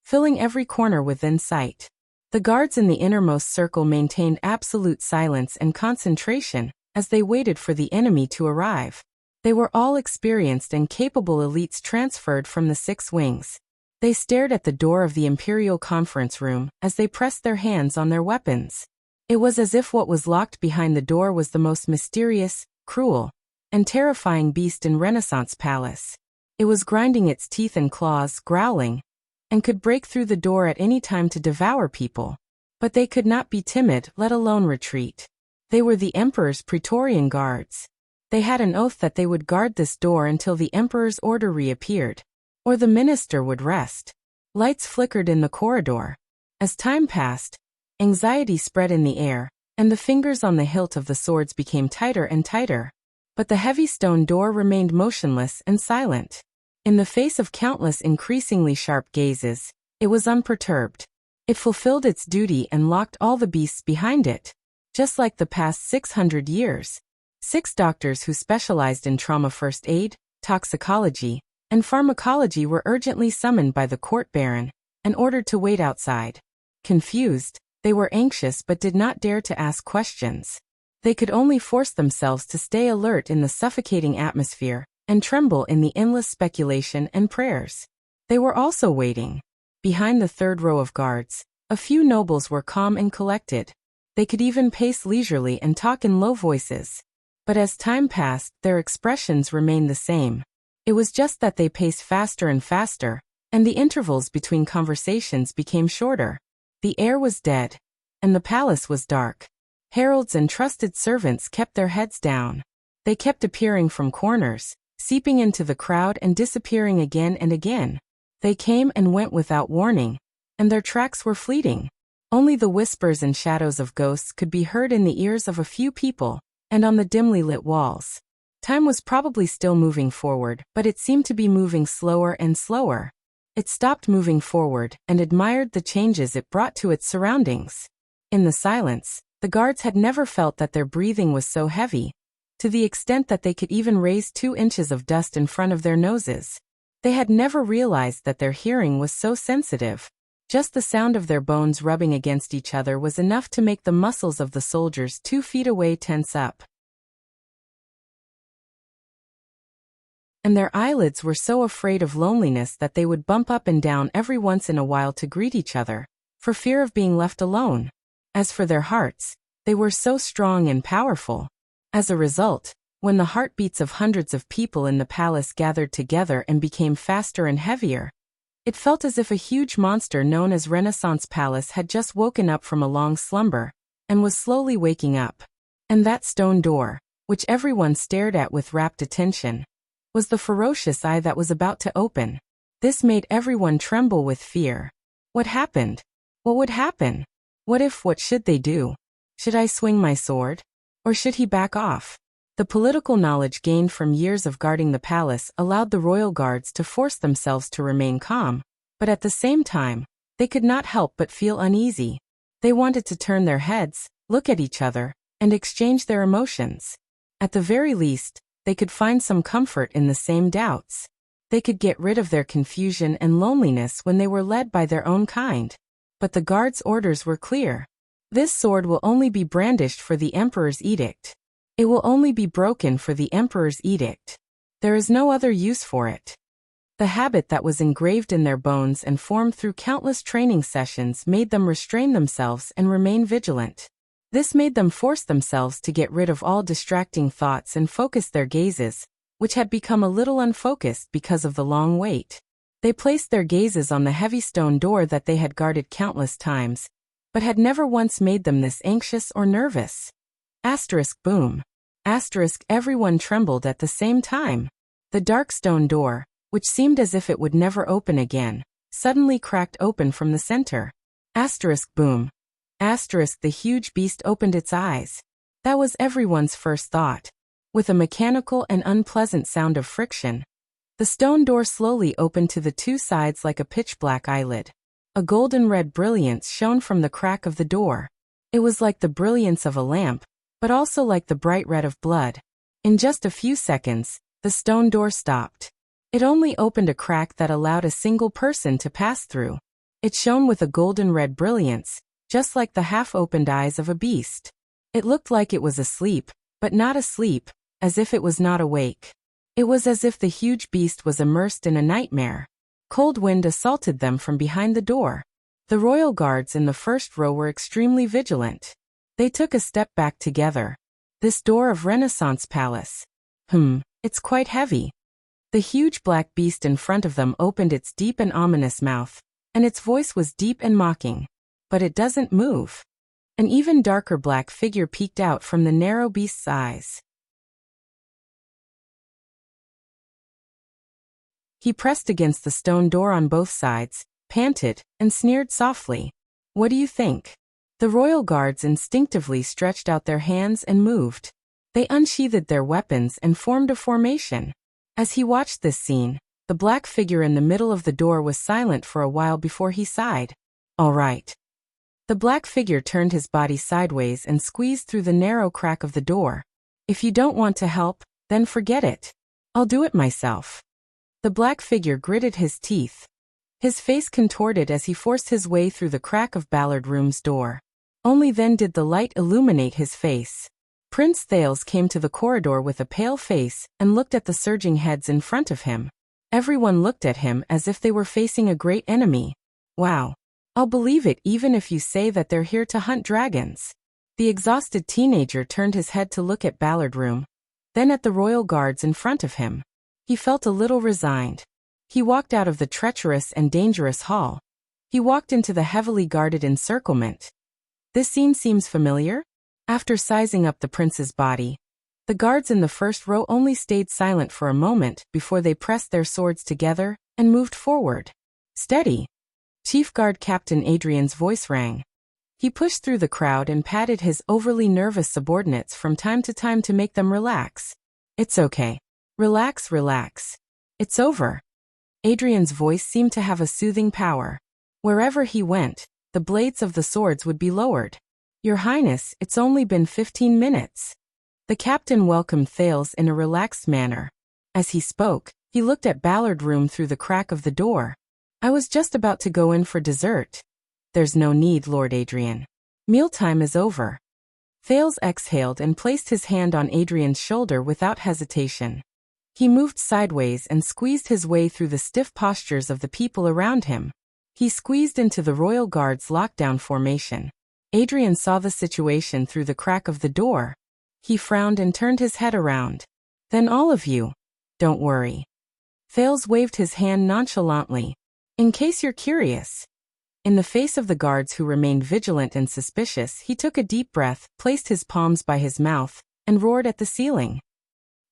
filling every corner within sight. The guards in the innermost circle maintained absolute silence and concentration as they waited for the enemy to arrive. They were all experienced and capable elites transferred from the 6 wings. They stared at the door of the Imperial Conference Room as they pressed their hands on their weapons. It was as if what was locked behind the door was the most mysterious, cruel, and terrifying beast in Renaissance Palace. It was grinding its teeth and claws, growling, and could break through the door at any time to devour people. But they could not be timid, let alone retreat. They were the Emperor's Praetorian Guards. They had an oath that they would guard this door until the Emperor's order reappeared, or the minister would rest. Lights flickered in the corridor. As time passed, anxiety spread in the air, and the fingers on the hilt of the swords became tighter and tighter. But the heavy stone door remained motionless and silent. In the face of countless increasingly sharp gazes, it was unperturbed. It fulfilled its duty and locked all the beasts behind it. Just like the past 600 years. 6 doctors who specialized in trauma first aid, toxicology, and pharmacology were urgently summoned by the court baron and ordered to wait outside. Confused, they were anxious but did not dare to ask questions. They could only force themselves to stay alert in the suffocating atmosphere and tremble in the endless speculation and prayers. They were also waiting. Behind the 3rd row of guards, a few nobles were calm and collected. They could even pace leisurely and talk in low voices. But as time passed, their expressions remained the same. It was just that they paced faster and faster, and the intervals between conversations became shorter. The air was dead, and the palace was dark. Heralds and trusted servants kept their heads down. They kept appearing from corners, seeping into the crowd and disappearing again and again. They came and went without warning, and their tracks were fleeting. Only the whispers and shadows of ghosts could be heard in the ears of a few people, and on the dimly lit walls. Time was probably still moving forward, but it seemed to be moving slower and slower. It stopped moving forward and admired the changes it brought to its surroundings. In the silence, the guards had never felt that their breathing was so heavy, to the extent that they could even raise 2 inches of dust in front of their noses. They had never realized that their hearing was so sensitive. Just the sound of their bones rubbing against each other was enough to make the muscles of the soldiers 2 feet away tense up. And their eyelids were so afraid of loneliness that they would bump up and down every once in a while to greet each other, for fear of being left alone. As for their hearts, they were so strong and powerful. As a result, when the heartbeats of hundreds of people in the palace gathered together and became faster and heavier, it felt as if a huge monster known as Renaissance Palace had just woken up from a long slumber, and was slowly waking up. And that stone door, which everyone stared at with rapt attention, was the ferocious eye that was about to open. This made everyone tremble with fear. What happened? What would happen? What should they do? Should I swing my sword? Or should he back off? The political knowledge gained from years of guarding the palace allowed the royal guards to force themselves to remain calm, but at the same time, they could not help but feel uneasy. They wanted to turn their heads, look at each other, and exchange their emotions. At the very least, they could find some comfort in the same doubts. They could get rid of their confusion and loneliness when they were led by their own kind. But the guard's orders were clear. This sword will only be brandished for the Emperor's edict. It will only be broken for the Emperor's edict. There is no other use for it. The habit that was engraved in their bones and formed through countless training sessions made them restrain themselves and remain vigilant. This made them force themselves to get rid of all distracting thoughts and focus their gazes, which had become a little unfocused because of the long wait. They placed their gazes on the heavy stone door that they had guarded countless times, but had never once made them this anxious or nervous. Asterisk boom. Asterisk everyone trembled at the same time. The dark stone door, which seemed as if it would never open again, suddenly cracked open from the center. Asterisk boom. Asterisk the huge beast opened its eyes. That was everyone's first thought. With a mechanical and unpleasant sound of friction, the stone door slowly opened to the two sides like a pitch-black eyelid. A golden-red brilliance shone from the crack of the door. It was like the brilliance of a lamp, but also like the bright red of blood. In just a few seconds, the stone door stopped. It only opened a crack that allowed a single person to pass through. It shone with a golden-red brilliance, just like the half-opened eyes of a beast. It looked like it was asleep, but not asleep, as if it was not awake. It was as if the huge beast was immersed in a nightmare. Cold wind assaulted them from behind the door. The royal guards in the first row were extremely vigilant. They took a step back together. This door of Renaissance Palace. It's quite heavy. The huge black beast in front of them opened its deep and ominous mouth, and its voice was deep and mocking. But it doesn't move. An even darker black figure peeked out from the narrow beast's eyes. He pressed against the stone door on both sides, panted, and sneered softly. What do you think? The royal guards instinctively stretched out their hands and moved. They unsheathed their weapons and formed a formation. As he watched this scene, the black figure in the middle of the door was silent for a while before he sighed. All right. The black figure turned his body sideways and squeezed through the narrow crack of the door. If you don't want to help, then forget it. I'll do it myself. The black figure gritted his teeth. His face contorted as he forced his way through the crack of Ballard Room's door. Only then did the light illuminate his face. Prince Thales came to the corridor with a pale face and looked at the surging heads in front of him. Everyone looked at him as if they were facing a great enemy. Wow. I'll believe it even if you say that they're here to hunt dragons. The exhausted teenager turned his head to look at Ballard Room, then at the royal guards in front of him. He felt a little resigned. He walked out of the treacherous and dangerous hall. He walked into the heavily guarded encirclement. This scene seems familiar? After sizing up the prince's body, the guards in the first row only stayed silent for a moment before they pressed their swords together and moved forward. Steady. Chief Guard Captain Adrian's voice rang. He pushed through the crowd and patted his overly nervous subordinates from time to time to make them relax. It's okay. Relax, relax. It's over. Adrian's voice seemed to have a soothing power. Wherever he went, the blades of the swords would be lowered. Your Highness, it's only been 15 minutes. The captain welcomed Thales in a relaxed manner. As he spoke, he looked at Ballard Room through the crack of the door. I was just about to go in for dessert. There's no need, Lord Adrian. Mealtime is over. Thales exhaled and placed his hand on Adrian's shoulder without hesitation. He moved sideways and squeezed his way through the stiff postures of the people around him. He squeezed into the royal guard's lockdown formation. Adrian saw the situation through the crack of the door. He frowned and turned his head around. Then all of you. Don't worry. Thales waved his hand nonchalantly. In case you're curious. In the face of the guards who remained vigilant and suspicious, he took a deep breath, placed his palms by his mouth, and roared at the ceiling.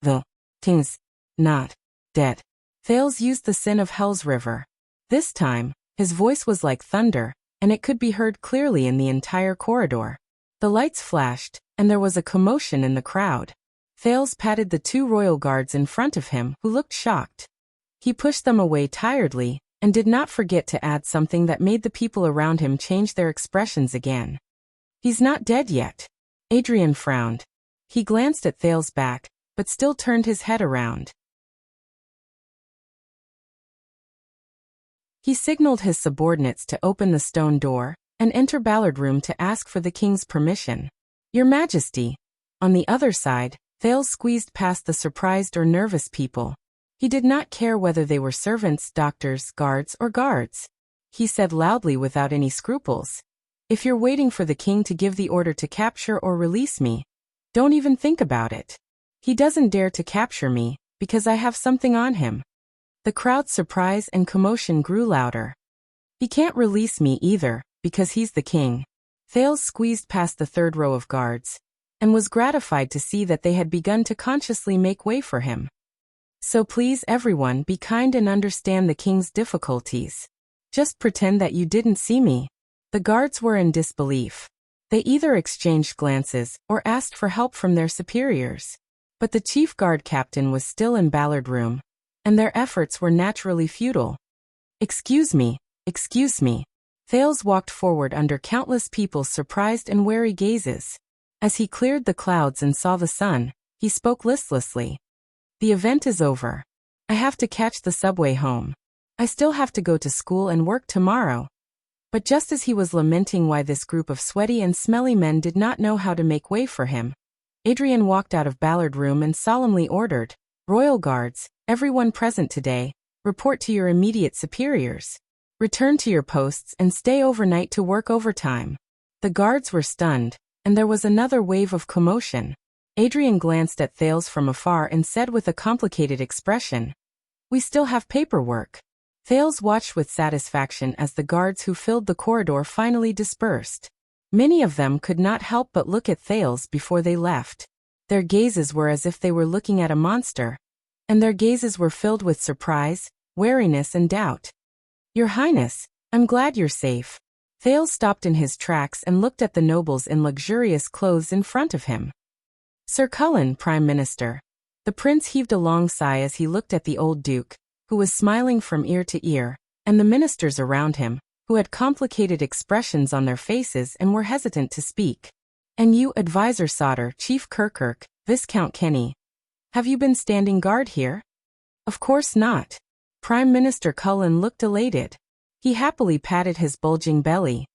The king's not dead. Thales used the sin of Hell's River. This time, his voice was like thunder, and it could be heard clearly in the entire corridor. The lights flashed, and there was a commotion in the crowd. Thales patted the two royal guards in front of him, who looked shocked. He pushed them away tiredly, and did not forget to add something that made the people around him change their expressions again. He's not dead yet. Adrian frowned. He glanced at Thales' back, but still turned his head around. He signaled his subordinates to open the stone door and enter Ballard Room to ask for the king's permission. Your Majesty. On the other side, Thales squeezed past the surprised or nervous people. He did not care whether they were servants, doctors, guards, or guards. He said loudly without any scruples. If you're waiting for the king to give the order to capture or release me, don't even think about it. He doesn't dare to capture me, because I have something on him. The crowd's surprise and commotion grew louder. He can't release me either, because he's the king. Thales squeezed past the third row of guards, and was gratified to see that they had begun to consciously make way for him. So please everyone be kind and understand the king's difficulties. Just pretend that you didn't see me. The guards were in disbelief. They either exchanged glances or asked for help from their superiors. But the chief guard captain was still in Ballard Room, and their efforts were naturally futile. Excuse me, excuse me. Thales walked forward under countless people's surprised and wary gazes. As he cleared the clouds and saw the sun, he spoke listlessly. The event is over. I have to catch the subway home. I still have to go to school and work tomorrow. But just as he was lamenting why this group of sweaty and smelly men did not know how to make way for him, Adrian walked out of Ballard Room and solemnly ordered, Royal Guards, everyone present today, report to your immediate superiors. Return to your posts and stay overnight to work overtime. The guards were stunned, and there was another wave of commotion. Adrian glanced at Thales from afar and said with a complicated expression, We still have paperwork. Thales watched with satisfaction as the guards who filled the corridor finally dispersed. Many of them could not help but look at Thales before they left. Their gazes were as if they were looking at a monster, and their gazes were filled with surprise, wariness, and doubt. Your Highness, I'm glad you're safe. Thales stopped in his tracks and looked at the nobles in luxurious clothes in front of him. Sir Cullen, Prime Minister. The prince heaved a long sigh as he looked at the old duke, who was smiling from ear to ear, and the ministers around him, who had complicated expressions on their faces and were hesitant to speak. And you, Advisor Sauter, Chief Kirkirk, Viscount Kenny. Have you been standing guard here? Of course not. Prime Minister Cullen looked elated. He happily patted his bulging belly.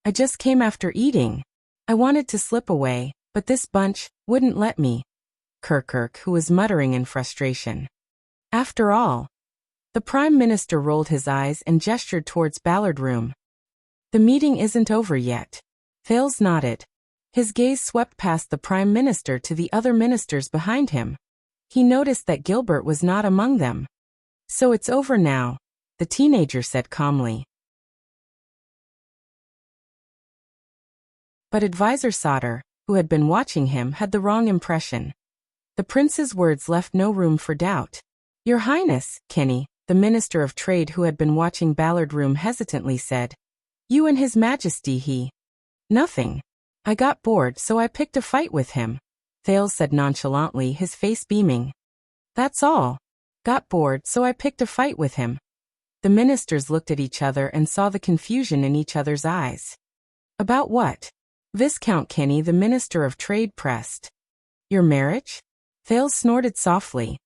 I just came after eating. I wanted to slip away, but this bunch wouldn't let me. Kirkirk, who was muttering in frustration. After all. The Prime Minister rolled his eyes and gestured towards Ballard Room. The meeting isn't over yet. Thales nodded. His gaze swept past the Prime Minister to the other ministers behind him. He noticed that Gilbert was not among them. So it's over now, the teenager said calmly. But Advisor Sauter, who had been watching him, had the wrong impression. The prince's words left no room for doubt. Your Highness, Kenny, the Minister of Trade who had been watching Ballard Room hesitantly said. You and His Majesty he. Nothing. I got bored so I picked a fight with him. Thales said nonchalantly, his face beaming. That's all. Got bored so I picked a fight with him. The ministers looked at each other and saw the confusion in each other's eyes. About what? Viscount Kenny, the Minister of Trade, pressed. Your marriage? Thales snorted softly.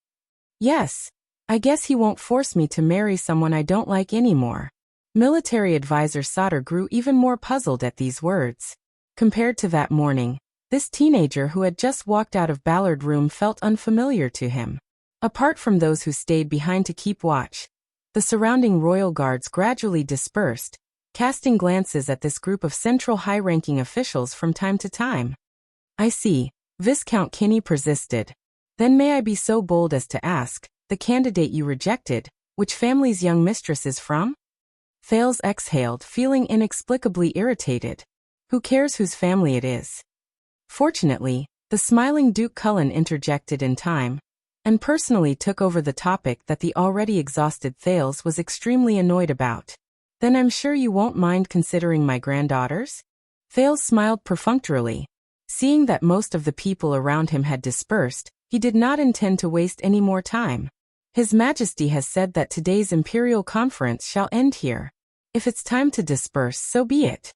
Yes. I guess he won't force me to marry someone I don't like anymore. Military Advisor Sauter grew even more puzzled at these words. Compared to that morning, this teenager who had just walked out of Ballard Room felt unfamiliar to him. Apart from those who stayed behind to keep watch, the surrounding royal guards gradually dispersed, casting glances at this group of central high-ranking officials from time to time. I see, Viscount Kenny persisted. Then may I be so bold as to ask, the candidate you rejected, which family's young mistress is from? Thales exhaled, feeling inexplicably irritated. Who cares whose family it is? Fortunately, the smiling Duke Cullen interjected in time, and personally took over the topic that the already exhausted Thales was extremely annoyed about. Then I'm sure you won't mind considering my granddaughters? Thales smiled perfunctorily. Seeing that most of the people around him had dispersed, he did not intend to waste any more time. His Majesty has said that today's Imperial Conference shall end here. If it's time to disperse, so be it.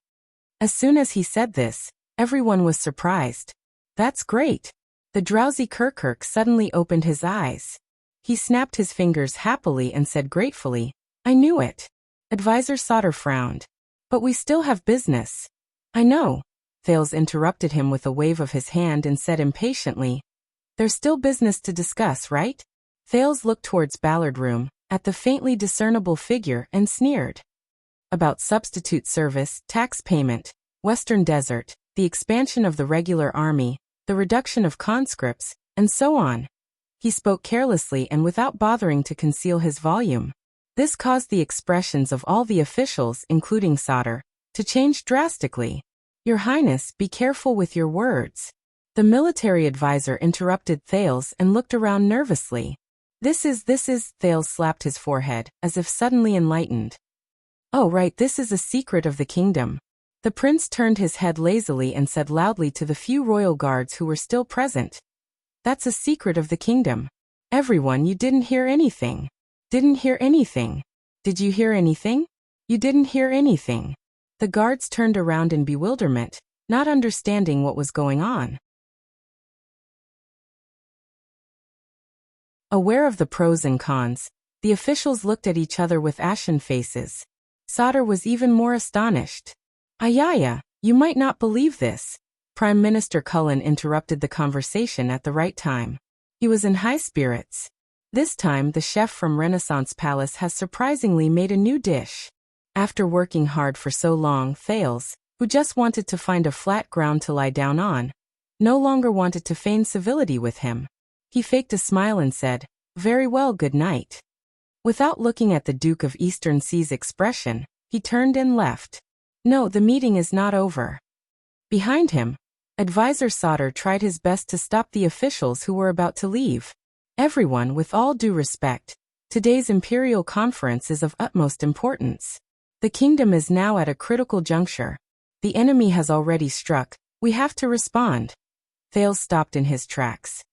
As soon as he said this, everyone was surprised. That's great. The drowsy Kirkirk suddenly opened his eyes. He snapped his fingers happily and said gratefully, I knew it. Advisor Sauter frowned. But we still have business. I know. Thales interrupted him with a wave of his hand and said impatiently, there's still business to discuss, right? Thales looked towards Ballard Room, at the faintly discernible figure, and sneered. About substitute service, tax payment, Western Desert, the expansion of the regular army, the reduction of conscripts, and so on. He spoke carelessly and without bothering to conceal his volume. This caused the expressions of all the officials, including Sauter, to change drastically. Your Highness, be careful with your words. The military advisor interrupted Thales and looked around nervously. This is, Thales slapped his forehead, as if suddenly enlightened. Oh right, this is a secret of the kingdom. The prince turned his head lazily and said loudly to the few royal guards who were still present. That's a secret of the kingdom. Everyone, you didn't hear anything. Didn't hear anything. Did you hear anything? You didn't hear anything. The guards turned around in bewilderment, not understanding what was going on. Aware of the pros and cons, the officials looked at each other with ashen faces. Sauter was even more astonished. Ayaya, you might not believe this. Prime Minister Cullen interrupted the conversation at the right time. He was in high spirits. This time the chef from Renaissance Palace has surprisingly made a new dish. After working hard for so long, Thales, who just wanted to find a flat ground to lie down on, no longer wanted to feign civility with him. He faked a smile and said, very well, good night. Without looking at the Duke of Eastern Sea's expression, he turned and left. No, the meeting is not over. Behind him, Advisor Sauter tried his best to stop the officials who were about to leave. Everyone, with all due respect, today's imperial conference is of utmost importance. The kingdom is now at a critical juncture. The enemy has already struck. We have to respond. Thales stopped in his tracks.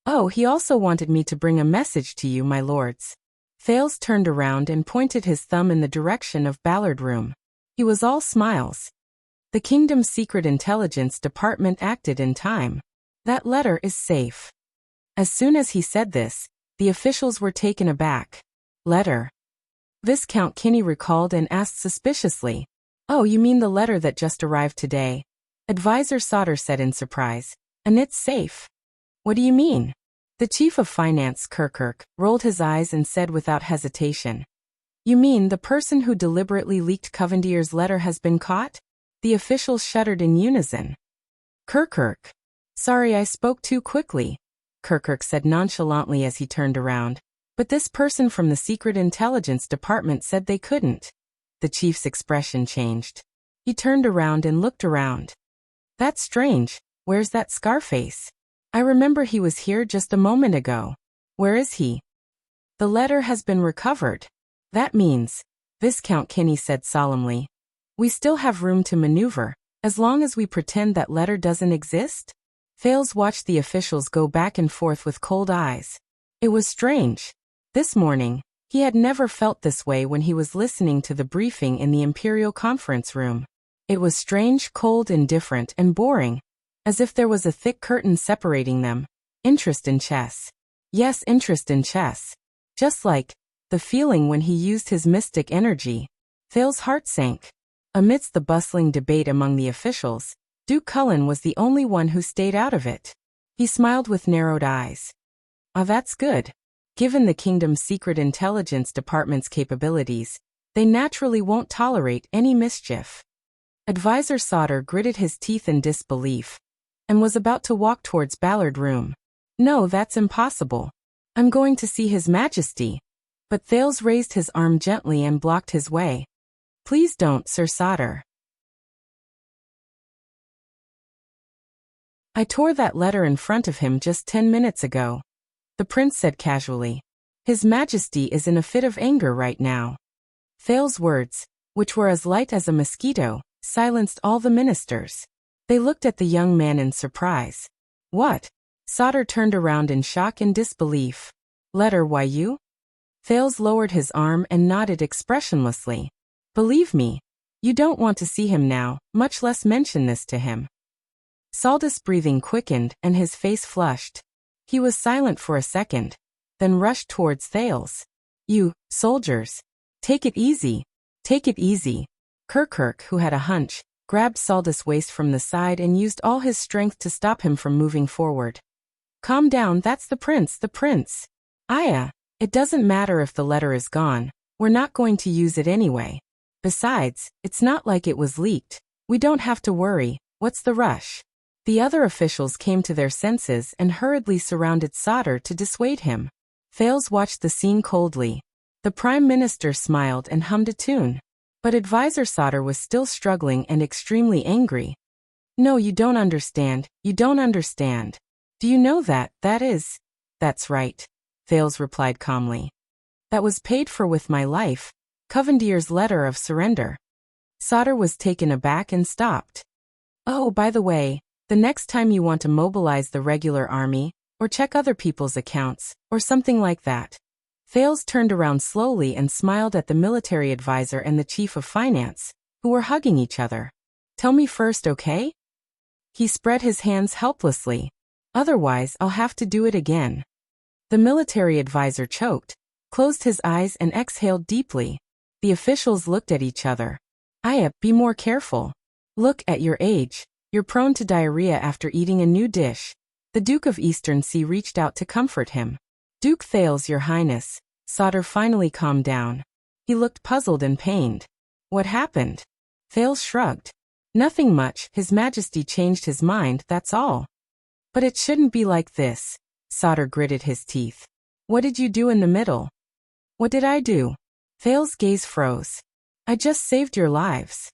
Oh, he also wanted me to bring a message to you, my lords. Thales turned around and pointed his thumb in the direction of Ballard Room. He was all smiles. The kingdom's secret intelligence department acted in time. That letter is safe. As soon as he said this, the officials were taken aback. Letter? Viscount Kinney recalled and asked suspiciously. Oh, you mean the letter that just arrived today? Advisor Sauter said in surprise. And it's safe. What do you mean? The chief of finance, Kirkirk, rolled his eyes and said without hesitation. You mean the person who deliberately leaked Covendier's letter has been caught? The officials shuddered in unison. Kirkirk. Sorry, I spoke too quickly, Kirkirk said nonchalantly as he turned around. But this person from the Secret Intelligence Department said they couldn't. The chief's expression changed. He turned around and looked around. That's strange. Where's that Scarface? I remember he was here just a moment ago. Where is he? The letter has been recovered. That means, Viscount Kinney said solemnly, we still have room to maneuver, as long as we pretend that letter doesn't exist? Thales watched the officials go back and forth with cold eyes. It was strange. This morning, he had never felt this way when he was listening to the briefing in the Imperial Conference Room. It was strange, cold, indifferent, and boring. As if there was a thick curtain separating them. Interest in chess. Yes, interest in chess. Just like the feeling when he used his mystic energy. Thales' heart sank. Amidst the bustling debate among the officials, Duke Cullen was the only one who stayed out of it. He smiled with narrowed eyes. Ah, that's good. Given the kingdom's secret intelligence department's capabilities, they naturally won't tolerate any mischief. Advisor Sauter gritted his teeth in disbelief and was about to walk towards Ballard Room. No, that's impossible. I'm going to see His Majesty. But Thales raised his arm gently and blocked his way. Please don't, Sir Sauter. I tore that letter in front of him just 10 minutes ago. The prince said casually. His Majesty is in a fit of anger right now. Thales' words, which were as light as a mosquito, silenced all the ministers. They looked at the young man in surprise. What? Sauter turned around in shock and disbelief. Letter, why you? Thales lowered his arm and nodded expressionlessly. Believe me, you don't want to see him now, much less mention this to him. Saldus' breathing quickened and his face flushed. He was silent for a second, then rushed towards Thales. You, soldiers, take it easy. Take it easy. Kirk, who had a hunch, grabbed Saldus' waist from the side and used all his strength to stop him from moving forward. Calm down, that's the prince, the prince. Aya, it doesn't matter if the letter is gone, we're not going to use it anyway. Besides, it's not like it was leaked. We don't have to worry, what's the rush? The other officials came to their senses and hurriedly surrounded Sodder to dissuade him. Thales watched the scene coldly. The Prime Minister smiled and hummed a tune. But Advisor Sodder was still struggling and extremely angry. No, you don't understand, you don't understand. Do you know that, That's right, Thales replied calmly. That was paid for with my life, Covendier's letter of surrender. Sodder was taken aback and stopped. Oh, by the way, the next time you want to mobilize the regular army, or check other people's accounts, or something like that. Thales turned around slowly and smiled at the military advisor and the chief of finance, who were hugging each other. Tell me first, okay? He spread his hands helplessly. Otherwise, I'll have to do it again. The military advisor choked, closed his eyes and exhaled deeply. The officials looked at each other. Aya, be more careful. Look at your age. You're prone to diarrhea after eating a new dish. The Duke of Easternsea reached out to comfort him. Duke Thales, your highness. Sodder finally calmed down. He looked puzzled and pained. What happened? Thales shrugged. Nothing much, His Majesty changed his mind, that's all. But it shouldn't be like this. Sodder gritted his teeth. What did you do in the middle? What did I do? Thales' gaze froze. I just saved your lives.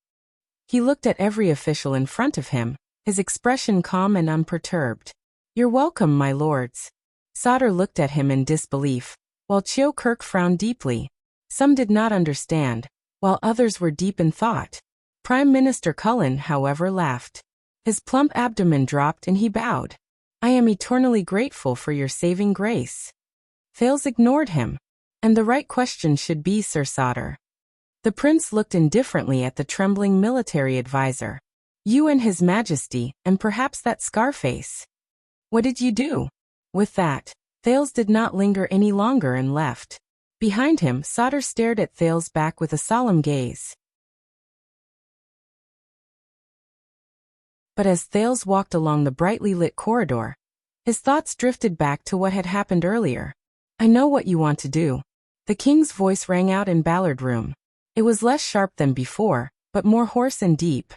He looked at every official in front of him, his expression calm and unperturbed. You're welcome, my lords. Sodder looked at him in disbelief, while Kirk frowned deeply. Some did not understand, while others were deep in thought. Prime Minister Cullen, however, laughed. His plump abdomen dropped and he bowed. I am eternally grateful for your saving grace. Thales ignored him. And the right question should be, Sir Sodder. The prince looked indifferently at the trembling military advisor. You and His Majesty, and perhaps that Scarface. What did you do? With that, Thales did not linger any longer and left. Behind him, Sodder stared at Thales' back with a solemn gaze. But as Thales walked along the brightly lit corridor, his thoughts drifted back to what had happened earlier. I know what you want to do. The king's voice rang out in Ballard Room. It was less sharp than before, but more hoarse and deep.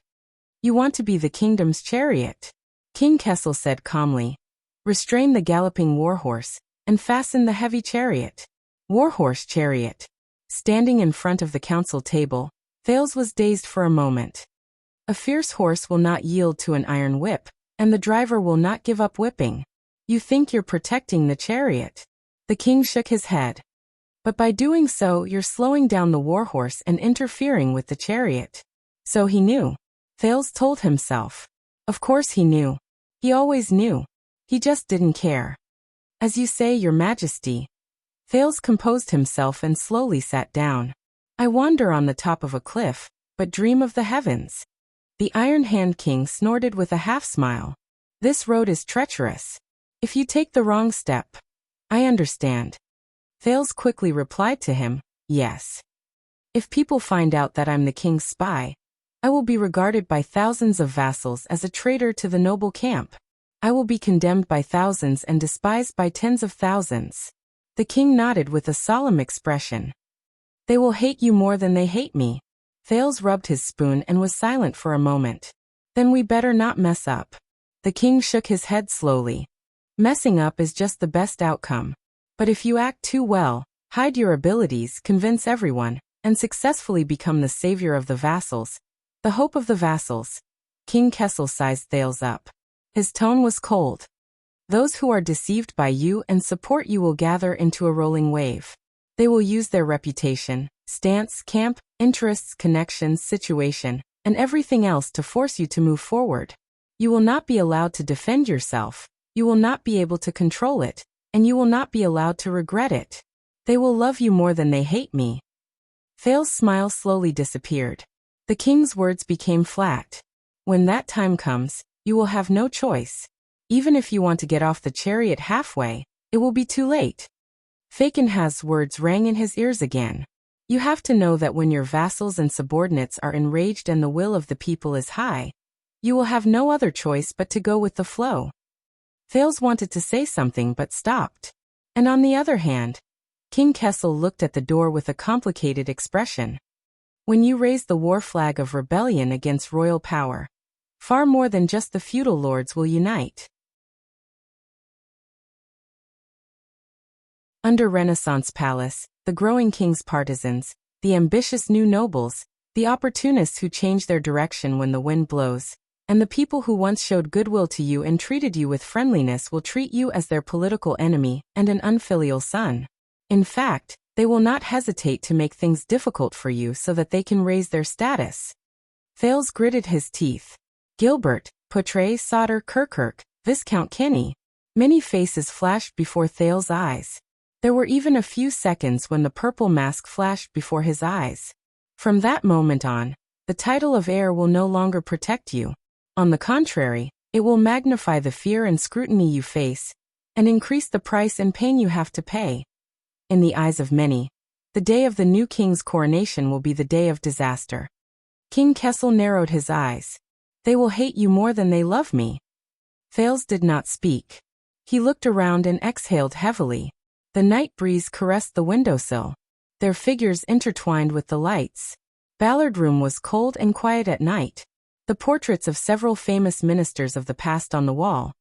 You want to be the kingdom's chariot. King Kessel said calmly. Restrain the galloping warhorse, and fasten the heavy chariot. Warhorse chariot. Standing in front of the council table, Thales was dazed for a moment. A fierce horse will not yield to an iron whip, and the driver will not give up whipping. You think you're protecting the chariot. The king shook his head. But by doing so, you're slowing down the warhorse and interfering with the chariot. So he knew. Thales told himself. Of course he knew. He always knew. He just didn't care. As you say, Your Majesty. Thales composed himself and slowly sat down. I wander on the top of a cliff, but dream of the heavens. The Iron Hand King snorted with a half-smile. This road is treacherous. If you take the wrong step. I understand. Thales quickly replied to him, yes. If people find out that I'm the king's spy, I will be regarded by thousands of vassals as a traitor to the noble camp. I will be condemned by thousands and despised by tens of thousands. The king nodded with a solemn expression. They will hate you more than they hate me. Thales rubbed his spoon and was silent for a moment. Then we better not mess up. The king shook his head slowly. Messing up is just the best outcome. But if you act too well, hide your abilities, convince everyone, and successfully become the savior of the vassals, the hope of the vassals. King Kessel sized Thales up. His tone was cold. Those who are deceived by you and support you will gather into a rolling wave. They will use their reputation, stance, camp, interests, connections, situation, and everything else to force you to move forward. You will not be allowed to defend yourself, you will not be able to control it, and you will not be allowed to regret it. They will love you more than they hate me. Thales' smile slowly disappeared. The king's words became flat. When that time comes, you will have no choice. Even if you want to get off the chariot halfway, it will be too late. Falkenhaz's words rang in his ears again. You have to know that when your vassals and subordinates are enraged and the will of the people is high, you will have no other choice but to go with the flow. Thales wanted to say something but stopped. And on the other hand, King Kessel looked at the door with a complicated expression. When you raise the war flag of rebellion against royal power, far more than just the feudal lords will unite. Under Renaissance Palace, the growing king's partisans, the ambitious new nobles, the opportunists who change their direction when the wind blows, and the people who once showed goodwill to you and treated you with friendliness will treat you as their political enemy and an unfilial son. In fact, they will not hesitate to make things difficult for you so that they can raise their status. Thales gritted his teeth. Gilbert, Portray Sauter Kirkirk, Viscount Kenny. Many faces flashed before Thales' eyes. There were even a few seconds when the purple mask flashed before his eyes. From that moment on, the title of heir will no longer protect you. On the contrary, it will magnify the fear and scrutiny you face, and increase the price and pain you have to pay. In the eyes of many, the day of the new king's coronation will be the day of disaster. King Kessel narrowed his eyes. They will hate you more than they love me. Thales did not speak. He looked around and exhaled heavily. The night breeze caressed the windowsill. Their figures intertwined with the lights. Ballard Room was cold and quiet at night. The portraits of several famous ministers of the past on the wall.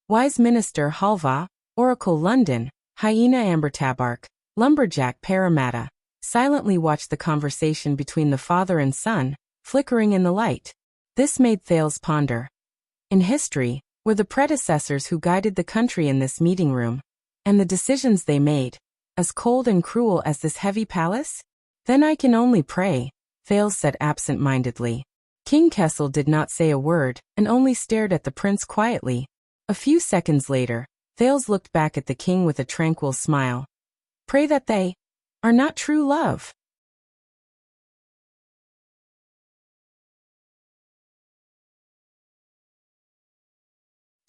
Wise Minister Halva, Oracle London, Hyena Ambertabark, Lumberjack Parramatta, silently watched the conversation between the father and son, flickering in the light. This made Thales ponder. In history, were the predecessors who guided the country in this meeting room, and the decisions they made, as cold and cruel as this heavy palace? Then I can only pray, Thales said absent-mindedly. King Kessel did not say a word, and only stared at the prince quietly. A few seconds later, Thales looked back at the king with a tranquil smile. Pray that they are not true love.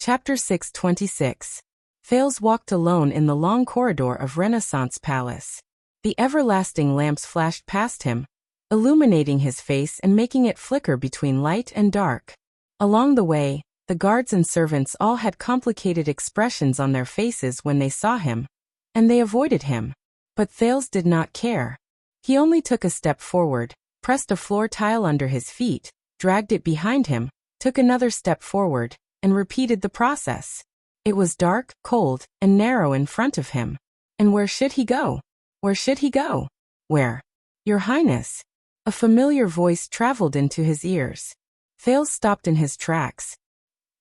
Chapter 626. Thales walked alone in the long corridor of Renaissance Palace. The everlasting lamps flashed past him, illuminating his face and making it flicker between light and dark. Along the way, the guards and servants all had complicated expressions on their faces when they saw him, and they avoided him. But Thales did not care. He only took a step forward, pressed a floor tile under his feet, dragged it behind him, took another step forward, and repeated the process. It was dark, cold, and narrow in front of him. And where should he go? Where should he go? Where? Your Highness. A familiar voice traveled into his ears. Thales stopped in his tracks.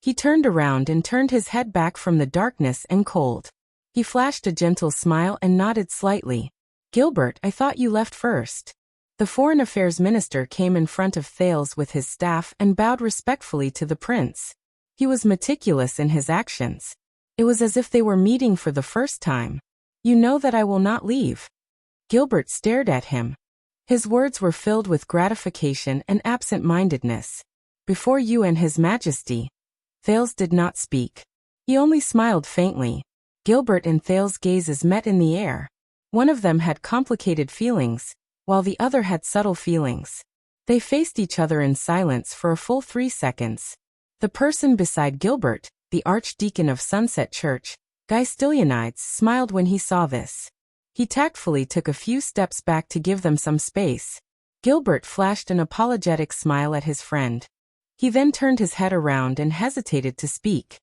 He turned around and turned his head back from the darkness and cold. He flashed a gentle smile and nodded slightly. Gilbert, I thought you left first. The Foreign Affairs Minister came in front of Thales with his staff and bowed respectfully to the prince. He was meticulous in his actions. It was as if they were meeting for the first time. You know that I will not leave. Gilbert stared at him. His words were filled with gratification and absent-mindedness. Before you and His Majesty. Thales did not speak. He only smiled faintly. Gilbert and Thales' gazes met in the air. One of them had complicated feelings, while the other had subtle feelings. They faced each other in silence for a full 3 seconds. The person beside Gilbert, the Archdeacon of Sunset Church, Guy Stylianides, smiled when he saw this. He tactfully took a few steps back to give them some space. Gilbert flashed an apologetic smile at his friend. He then turned his head around and hesitated to speak.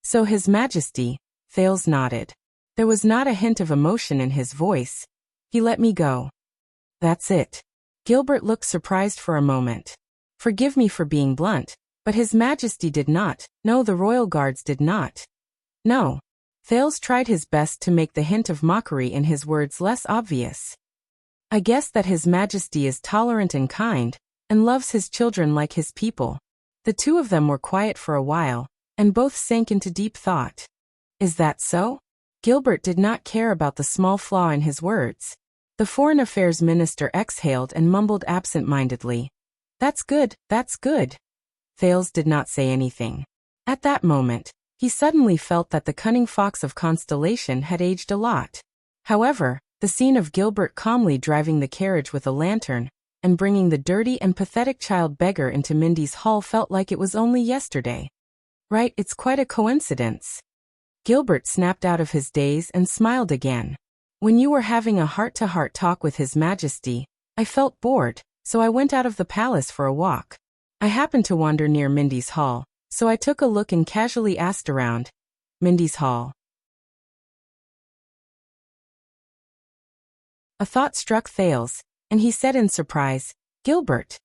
So His Majesty, Thales nodded. There was not a hint of emotion in his voice. He let me go. That's it. Gilbert looked surprised for a moment. Forgive me for being blunt, but His Majesty did not. No, the royal guards did not. No. Thales tried his best to make the hint of mockery in his words less obvious. I guess that His Majesty is tolerant and kind, and loves his children like his people. The two of them were quiet for a while, and both sank into deep thought. Is that so? Gilbert did not care about the small flaw in his words. The Foreign Affairs Minister exhaled and mumbled absent-mindedly. That's good, that's good. Thales did not say anything. At that moment, he suddenly felt that the cunning fox of Constellation had aged a lot. However, The scene of Gilbert calmly driving the carriage with a lantern and bringing the dirty and pathetic child beggar into Mindy's hall felt like it was only yesterday. Right, it's quite a coincidence. Gilbert snapped out of his daze and smiled again. When you were having a heart-to-heart talk with His Majesty, I felt bored, so I went out of the palace for a walk. I happened to wander near Mindy's hall, so I took a look and casually asked around. Mindy's hall. A thought struck Thales, and he said in surprise, Gilbert.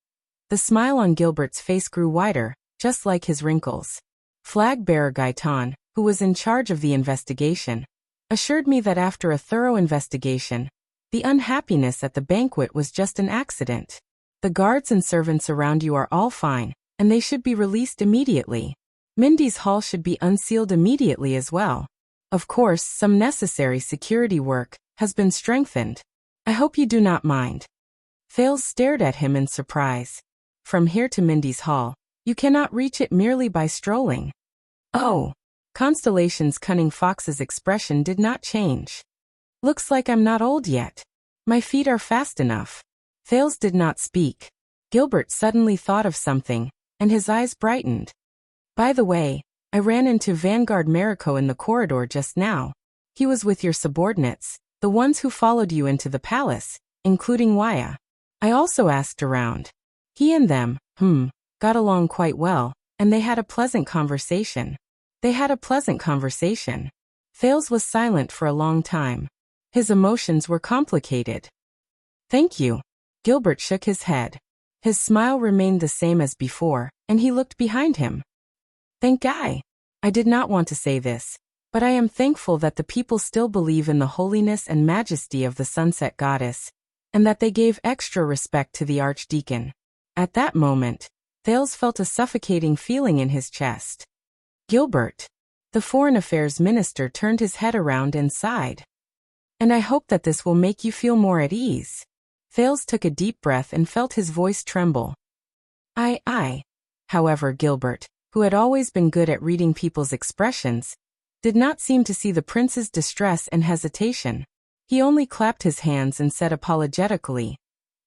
The smile on Gilbert's face grew wider, just like his wrinkles. Flag-bearer Gaetan, who was in charge of the investigation, assured me that after a thorough investigation, the unhappiness at the banquet was just an accident. The guards and servants around you are all fine, and they should be released immediately. Mindy's hall should be unsealed immediately as well. Of course, some necessary security work has been strengthened. I hope you do not mind. Thales stared at him in surprise. From here to Mindy's hall, you cannot reach it merely by strolling. Oh. Constellation's cunning fox's expression did not change. Looks like I'm not old yet. My feet are fast enough. Thales did not speak. Gilbert suddenly thought of something, and his eyes brightened. By the way, I ran into Vanguard Mariko in the corridor just now. He was with your subordinates, the ones who followed you into the palace, including Wuxia. I also asked around. He and them, got along quite well, and they had a pleasant conversation. Thales was silent for a long time. His emotions were complicated. Thank you. Gilbert shook his head. His smile remained the same as before, and he looked behind him. Thank God. I did not want to say this, but I am thankful that the people still believe in the holiness and majesty of the sunset goddess, and that they gave extra respect to the archdeacon. At that moment, Thales felt a suffocating feeling in his chest. Gilbert. The Foreign Affairs Minister turned his head around and sighed. And I hope that this will make you feel more at ease. Thales took a deep breath and felt his voice tremble. However, Gilbert, who had always been good at reading people's expressions, did not seem to see the prince's distress and hesitation. He only clapped his hands and said apologetically,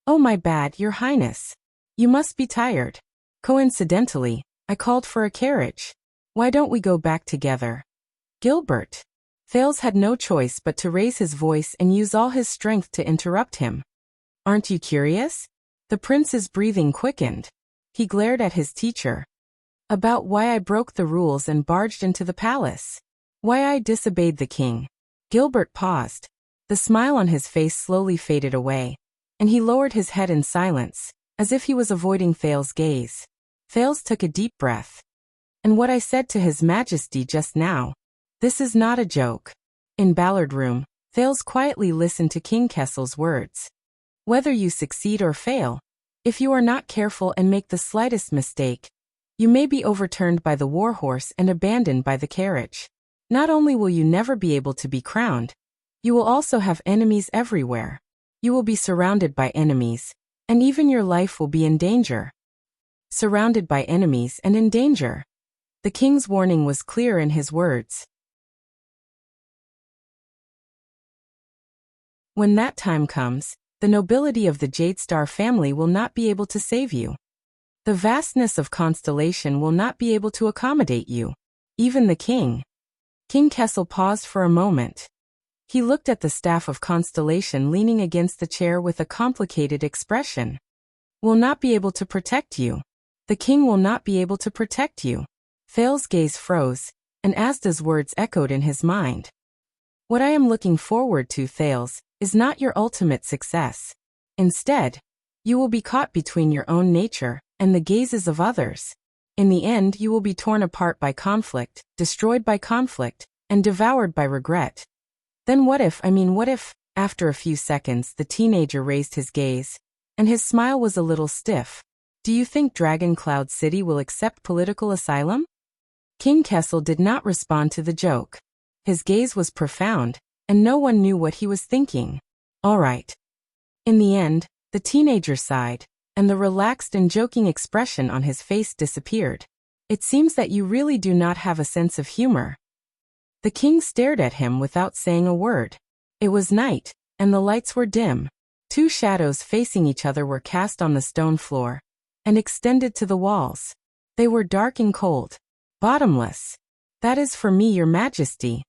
Oh my bad, Your Highness. You must be tired. Coincidentally, I called for a carriage. Why don't we go back together? Gilbert. Thales had no choice but to raise his voice and use all his strength to interrupt him. Aren't you curious? The prince's breathing quickened. He glared at his teacher. About why I broke the rules and barged into the palace. Why I disobeyed the king. Gilbert paused. The smile on his face slowly faded away, and he lowered his head in silence, as if he was avoiding Thales' gaze. Thales took a deep breath. And what I said to His Majesty just now, this is not a joke. In Ballard Room, Thales quietly listened to King Kessel's words. Whether you succeed or fail, if you are not careful and make the slightest mistake, you may be overturned by the warhorse and abandoned by the carriage. Not only will you never be able to be crowned, you will also have enemies everywhere. You will be surrounded by enemies, and even your life will be in danger. Surrounded by enemies and in danger. The king's warning was clear in his words. When that time comes, the nobility of the Jade Star family will not be able to save you. The vastness of Constellation will not be able to accommodate you. Even the king. King Kessel paused for a moment. He looked at the staff of Constellation leaning against the chair with a complicated expression. Will not be able to protect you. The king will not be able to protect you. Thales' gaze froze, and Asda's words echoed in his mind. What I am looking forward to, Thales, is not your ultimate success. Instead, you will be caught between your own nature and the gazes of others. In the end, you will be torn apart by conflict, destroyed by conflict, and devoured by regret. Then what if, after a few seconds, the teenager raised his gaze, and his smile was a little stiff. Do you think Dragon Cloud City will accept political asylum? King Kessel did not respond to the joke. His gaze was profound, and no one knew what he was thinking. All right. In the end, the teenager sighed, and the relaxed and joking expression on his face disappeared. It seems that you really do not have a sense of humor. The king stared at him without saying a word. It was night, and the lights were dim. Two shadows facing each other were cast on the stone floor and extended to the walls. They were dark and cold. Bottomless. That is for me, your majesty.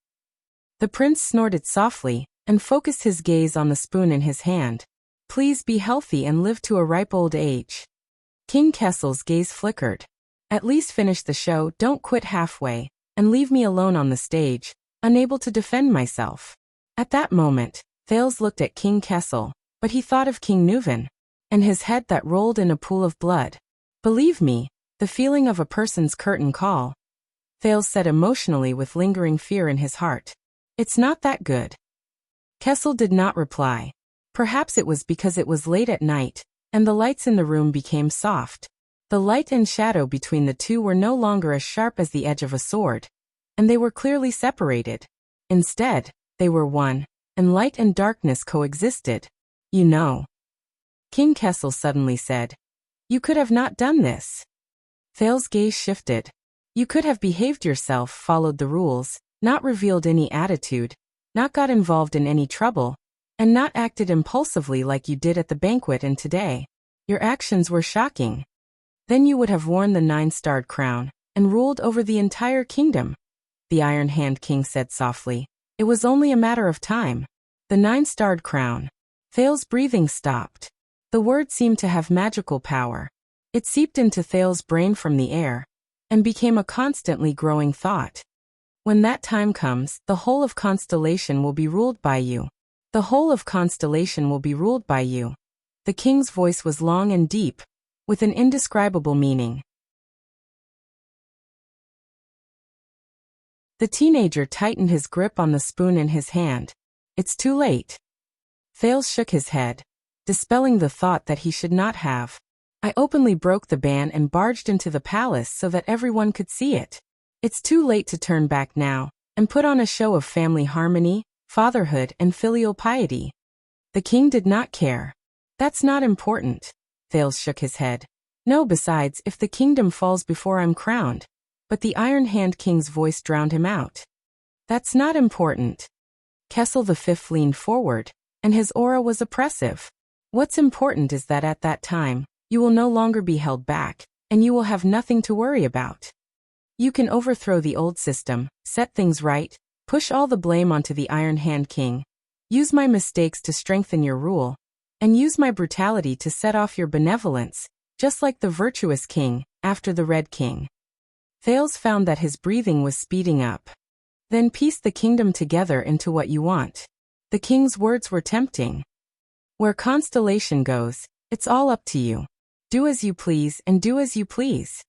The prince snorted softly and focused his gaze on the spoon in his hand. Please be healthy and live to a ripe old age. King Kessel's gaze flickered. At least finish the show, don't quit halfway, and leave me alone on the stage, unable to defend myself. At that moment, Thales looked at King Kessel, but he thought of King Nuven, and his head that rolled in a pool of blood. Believe me, the feeling of a person's curtain call, Thales said emotionally with lingering fear in his heart. It's not that good. Kessel did not reply. Perhaps it was because it was late at night, and the lights in the room became soft. The light and shadow between the two were no longer as sharp as the edge of a sword, and they were clearly separated. Instead, they were one, and light and darkness coexisted. You know. King Kessel suddenly said. You could have not done this. Thales' gaze shifted. You could have behaved yourself, followed the rules, not revealed any attitude, not got involved in any trouble, and not acted impulsively like you did at the banquet and today. Your actions were shocking. Then you would have worn the 9-starred crown and ruled over the entire kingdom. The Iron Hand King said softly. It was only a matter of time. The 9-starred crown. Thales' breathing stopped. The word seemed to have magical power. It seeped into Thales' brain from the air and became a constantly growing thought. When that time comes, the whole of Constellation will be ruled by you. The whole of Constellation will be ruled by you. The king's voice was long and deep, with an indescribable meaning. The teenager tightened his grip on the spoon in his hand. It's too late. Thales shook his head, dispelling the thought that he should not have. I openly broke the ban and barged into the palace so that everyone could see it. It's too late to turn back now and put on a show of family harmony, fatherhood, and filial piety. The king did not care. That's not important. Thales shook his head. No, besides, if the kingdom falls before I'm crowned. But the Iron Hand King's voice drowned him out. That's not important. Kessel V leaned forward, and his aura was oppressive. What's important is that at that time, you will no longer be held back, and you will have nothing to worry about. You can overthrow the old system, set things right, push all the blame onto the Iron Hand King, use my mistakes to strengthen your rule, and use my brutality to set off your benevolence, just like the virtuous king, after the Red King. Thales found that his breathing was speeding up. Then piece the kingdom together into what you want. The king's words were tempting. Where Constellation goes, it's all up to you. Do as you please and do as you please.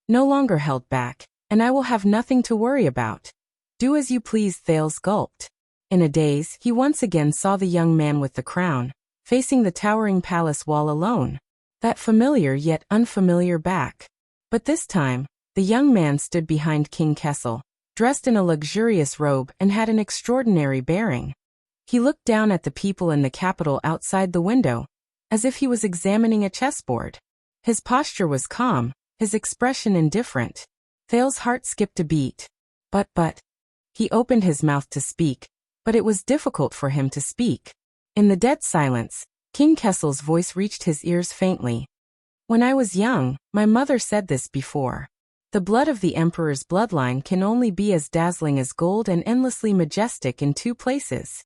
No longer held back, and I will have nothing to worry about. Do as you please, Thales gulped. In a daze, he once again saw the young man with the crown, facing the towering palace wall alone. That familiar yet unfamiliar back. But this time, the young man stood behind King Kessel, dressed in a luxurious robe and had an extraordinary bearing. He looked down at the people in the capital outside the window, as if he was examining a chessboard. His posture was calm, his expression indifferent. Thales' heart skipped a beat. But. He opened his mouth to speak, but it was difficult for him to speak. In the dead silence, King Kessel's voice reached his ears faintly. When I was young, my mother said this before. The blood of the emperor's bloodline can only be as dazzling as gold and endlessly majestic in two places.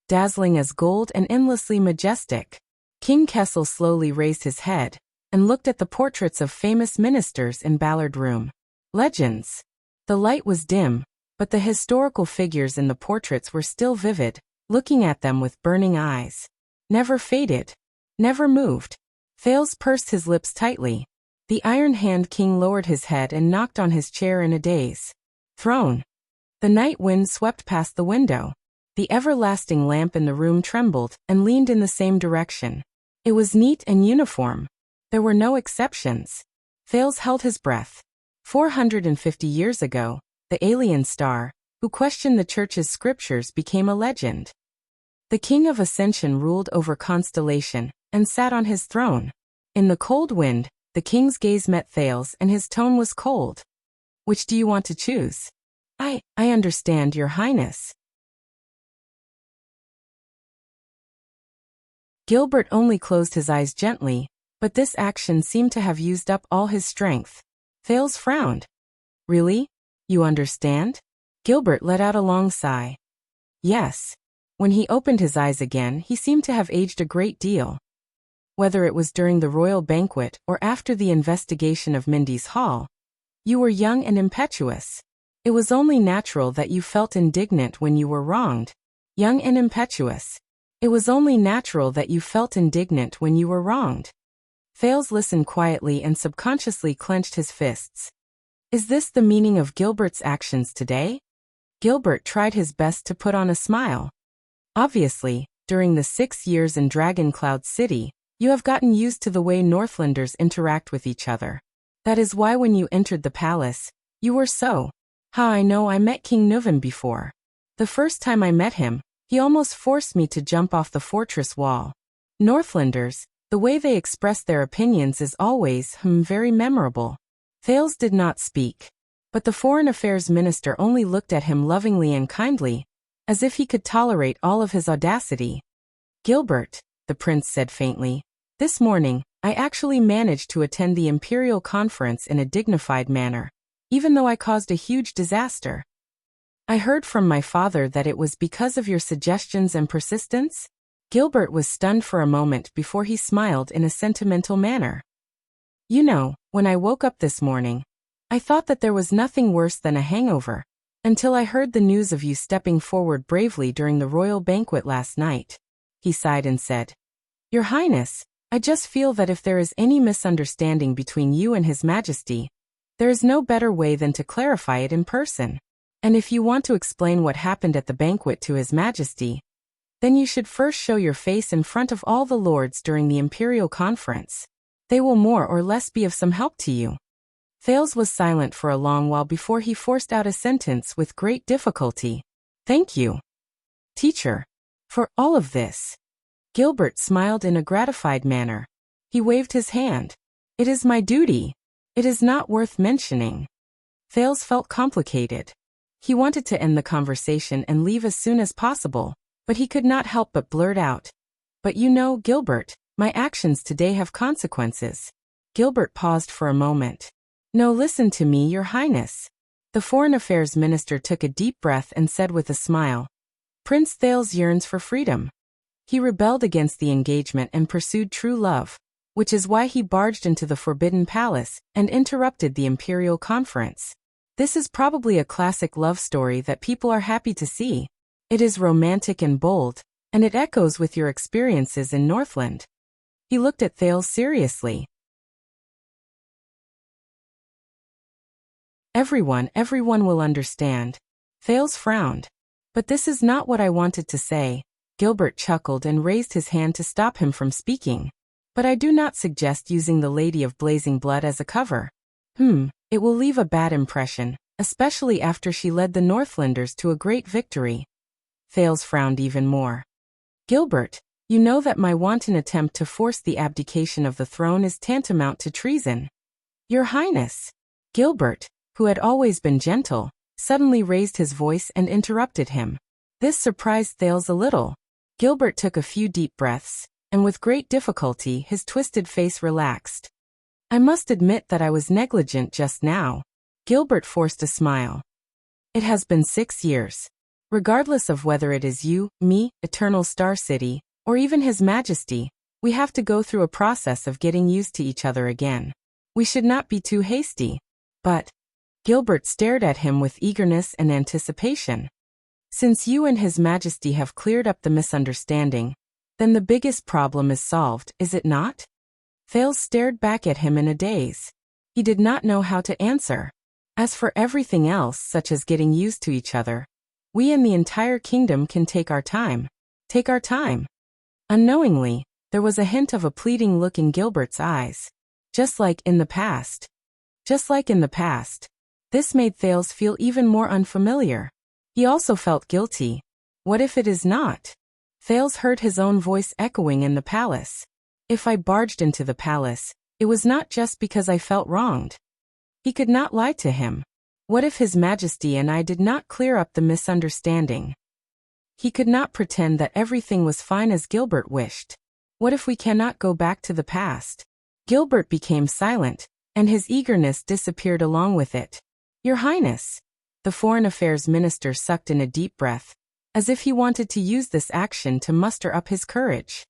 Dazzling as gold and endlessly majestic. King Kessel slowly raised his head and looked at the portraits of famous ministers in Ballard Room. Legends. The light was dim, but the historical figures in the portraits were still vivid, looking at them with burning eyes. Never faded. Never moved. Thales pursed his lips tightly. The Iron Hand King lowered his head and knocked on his chair in a daze. Throne. The night wind swept past the window. The everlasting lamp in the room trembled and leaned in the same direction. It was neat and uniform. There were no exceptions. Thales held his breath. 450 years ago, the alien star, who questioned the church's scriptures, became a legend. The King of Ascension ruled over Constellation and sat on his throne. In the cold wind, the king's gaze met Thales and his tone was cold. Which do you want to choose? I understand, Your Highness. Gilbert only closed his eyes gently, but this action seemed to have used up all his strength. Thales frowned. Really? You understand? Gilbert let out a long sigh. Yes. When he opened his eyes again, he seemed to have aged a great deal. Whether it was during the royal banquet or after the investigation of Mindy's Hall, you were young and impetuous. It was only natural that you felt indignant when you were wronged. Young and impetuous. It was only natural that you felt indignant when you were wronged. Thales listened quietly and subconsciously clenched his fists. Is this the meaning of Gilbert's actions today? Gilbert tried his best to put on a smile. Obviously, during the 6 years in Dragon Cloud City, you have gotten used to the way Northlanders interact with each other. That is why when you entered the palace, you were so. I know I met King Nuven before. The first time I met him, he almost forced me to jump off the fortress wall. Northlanders, the way they express their opinions is always, very memorable. Thales did not speak, but the Foreign Affairs Minister only looked at him lovingly and kindly, as if he could tolerate all of his audacity. Gilbert, the prince said faintly, this morning, I actually managed to attend the Imperial Conference in a dignified manner, even though I caused a huge disaster. I heard from my father that it was because of your suggestions and persistence. Gilbert was stunned for a moment before he smiled in a sentimental manner. You know, when I woke up this morning, I thought that there was nothing worse than a hangover, until I heard the news of you stepping forward bravely during the royal banquet last night. He sighed and said, Your Highness, I just feel that if there is any misunderstanding between you and His Majesty, there is no better way than to clarify it in person. And if you want to explain what happened at the banquet to His Majesty, then you should first show your face in front of all the lords during the Imperial Conference. They will more or less be of some help to you. Thales was silent for a long while before he forced out a sentence with great difficulty. Thank you, teacher, for all of this. Gilbert smiled in a gratified manner. He waved his hand. It is my duty. It is not worth mentioning. Thales felt complicated. He wanted to end the conversation and leave as soon as possible, but he could not help but blurt out. But you know, Gilbert, my actions today have consequences. Gilbert paused for a moment. No, listen to me, Your Highness. The Foreign Affairs Minister took a deep breath and said with a smile, Prince Thales yearns for freedom. He rebelled against the engagement and pursued true love, which is why he barged into the Forbidden Palace and interrupted the Imperial Conference. This is probably a classic love story that people are happy to see. It is romantic and bold, and it echoes with your experiences in Northland. He looked at Thales seriously. Everyone will understand. Thales frowned. But this is not what I wanted to say. Gilbert chuckled and raised his hand to stop him from speaking. But I do not suggest using the Lady of Blazing Blood as a cover. It will leave a bad impression, especially after she led the Northlanders to a great victory. Thales frowned even more. Gilbert, you know that my wanton attempt to force the abdication of the throne is tantamount to treason. Your Highness. Gilbert, who had always been gentle, suddenly raised his voice and interrupted him. This surprised Thales a little. Gilbert took a few deep breaths, and with great difficulty his twisted face relaxed. I must admit that I was negligent just now. Gilbert forced a smile. It has been 6 years. Regardless of whether it is you, me, Eternal Star City, or even His Majesty, we have to go through a process of getting used to each other again. We should not be too hasty. But Gilbert stared at him with eagerness and anticipation. Since you and His Majesty have cleared up the misunderstanding, then the biggest problem is solved, is it not? Thales stared back at him in a daze. He did not know how to answer. As for everything else, such as getting used to each other, we and the entire kingdom can take our time. Take our time. Unknowingly, there was a hint of a pleading look in Gilbert's eyes. Just like in the past. Just like in the past. This made Thales feel even more unfamiliar. He also felt guilty. What if it is not? Thales heard his own voice echoing in the palace. If I barged into the palace, it was not just because I felt wronged. He could not lie to him. What if His Majesty and I did not clear up the misunderstanding? He could not pretend that everything was fine as Gilbert wished. What if we cannot go back to the past? Gilbert became silent, and his eagerness disappeared along with it. Your Highness. The Foreign Affairs Minister sucked in a deep breath, as if he wanted to use this action to muster up his courage.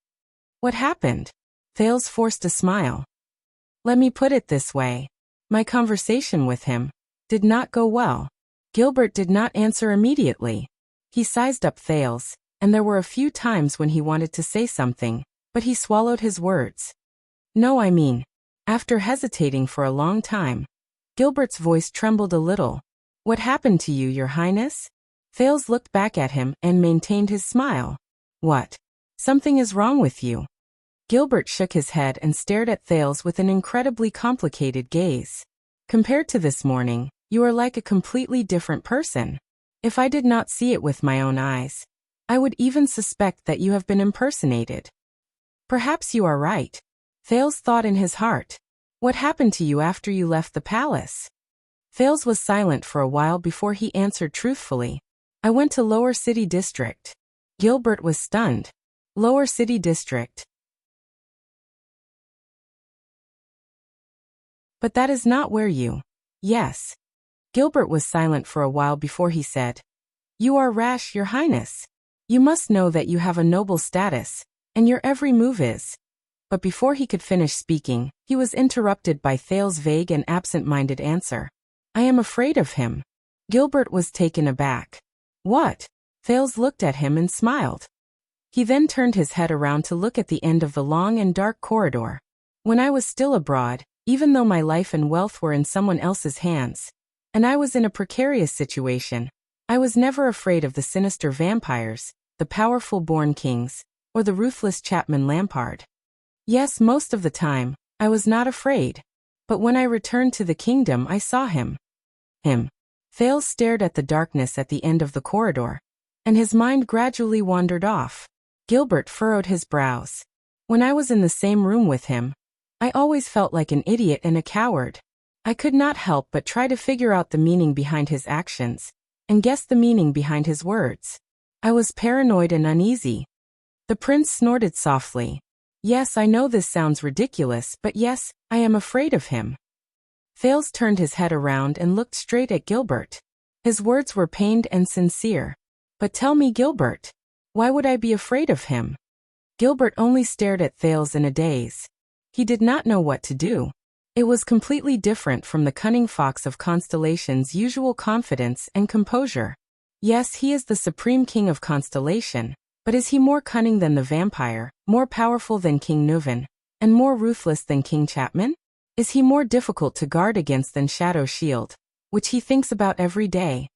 What happened? Thales forced a smile. Let me put it this way. My conversation with him did not go well. Gilbert did not answer immediately. He sized up Thales, and there were a few times when he wanted to say something, but he swallowed his words. No, I mean, after hesitating for a long time, Gilbert's voice trembled a little. What happened to you, Your Highness? Thales looked back at him and maintained his smile. What? Something is wrong with you. Gilbert shook his head and stared at Thales with an incredibly complicated gaze. Compared to this morning, you are like a completely different person. If I did not see it with my own eyes, I would even suspect that you have been impersonated. Perhaps you are right. Thales thought in his heart. What happened to you after you left the palace? Thales was silent for a while before he answered truthfully. I went to Lower City District. Gilbert was stunned. Lower City District. But that is not where you... Yes. Gilbert was silent for a while before he said, You are rash, Your Highness. You must know that you have a noble status, and your every move is... But before he could finish speaking, he was interrupted by Thales' vague and absent-minded answer. I am afraid of him. Gilbert was taken aback. What? Thales looked at him and smiled. He then turned his head around to look at the end of the long and dark corridor. When I was still abroad, even though my life and wealth were in someone else's hands, and I was in a precarious situation, I was never afraid of the sinister vampires, the powerful born kings, or the ruthless Chapman Lampard. Yes, most of the time, I was not afraid. But when I returned to the kingdom, I saw him. Thales stared at the darkness at the end of the corridor, and his mind gradually wandered off. Gilbert furrowed his brows. When I was in the same room with him, I always felt like an idiot and a coward. I could not help but try to figure out the meaning behind his actions, and guess the meaning behind his words. I was paranoid and uneasy. The prince snorted softly. Yes, I know this sounds ridiculous, but yes, I am afraid of him. Thales turned his head around and looked straight at Gilbert. His words were pained and sincere. But tell me, Gilbert, why would I be afraid of him? Gilbert only stared at Thales in a daze. He did not know what to do. It was completely different from the cunning fox of Constellation's usual confidence and composure. Yes, he is the supreme king of Constellation. But is he more cunning than the vampire, more powerful than King Nuven, and more ruthless than King Chapman? Is he more difficult to guard against than Shadow Shield, which he thinks about every day?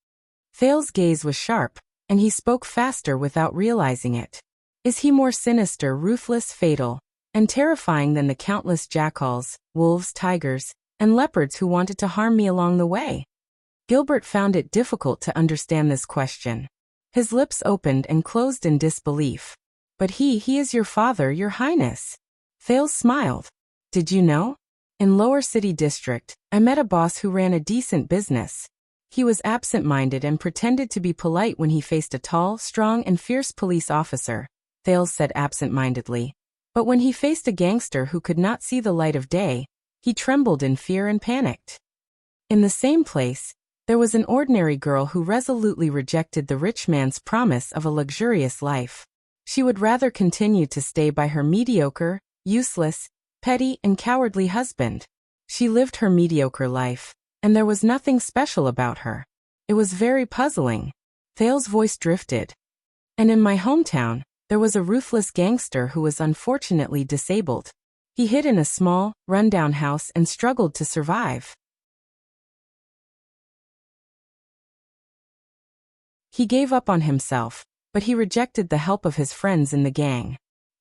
Thales' gaze was sharp, and he spoke faster without realizing it. Is he more sinister, ruthless, fatal, and terrifying than the countless jackals, wolves, tigers, and leopards who wanted to harm me along the way? Gilbert found it difficult to understand this question. His lips opened and closed in disbelief. But he is your father, Your Highness. Thales smiled. Did you know? In Lower City District, I met a boss who ran a decent business. He was absent-minded and pretended to be polite when he faced a tall, strong, and fierce police officer, Thales said absent-mindedly. But when he faced a gangster who could not see the light of day, he trembled in fear and panicked. In the same place, there was an ordinary girl who resolutely rejected the rich man's promise of a luxurious life. She would rather continue to stay by her mediocre, useless, petty, and cowardly husband. She lived her mediocre life, and there was nothing special about her. It was very puzzling. Thales' voice drifted. And in my hometown, there was a ruthless gangster who was unfortunately disabled. He hid in a small, run-down house and struggled to survive. He gave up on himself, but he rejected the help of his friends in the gang.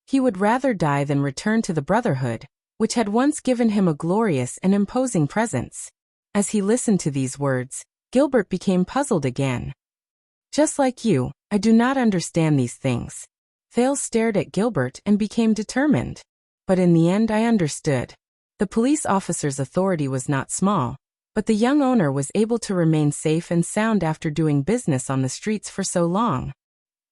He would rather die than return to the Brotherhood, which had once given him a glorious and imposing presence. As he listened to these words, Gilbert became puzzled again. Just like you, I do not understand these things. Thales stared at Gilbert and became determined. But in the end I understood. The police officer's authority was not small, but the young owner was able to remain safe and sound after doing business on the streets for so long.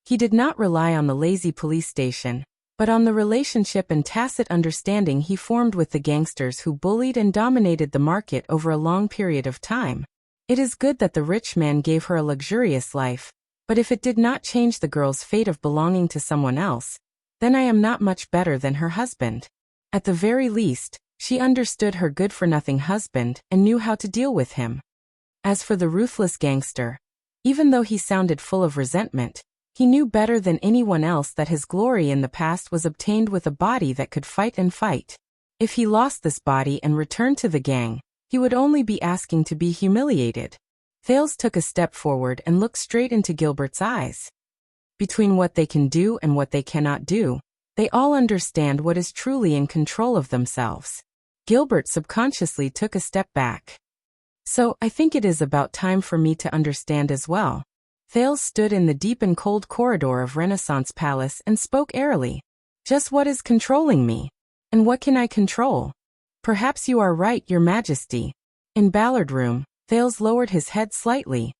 He did not rely on the lazy police station, but on the relationship and tacit understanding he formed with the gangsters who bullied and dominated the market over a long period of time. It is good that the rich man gave her a luxurious life, but if it did not change the girl's fate of belonging to someone else, then I am not much better than her husband. At the very least, she understood her good-for-nothing husband and knew how to deal with him. As for the ruthless gangster, even though he sounded full of resentment, he knew better than anyone else that his glory in the past was obtained with a body that could fight and fight. If he lost this body and returned to the gang, he would only be asking to be humiliated. Thales took a step forward and looked straight into Gilbert's eyes. Between what they can do and what they cannot do, they all understand what is truly in control of themselves. Gilbert subconsciously took a step back. So, I think it is about time for me to understand as well. Thales stood in the deep and cold corridor of Renaissance Palace and spoke airily. Just what is controlling me? And what can I control? Perhaps you are right, Your Majesty. In Ballard Room, Thales lowered his head slightly.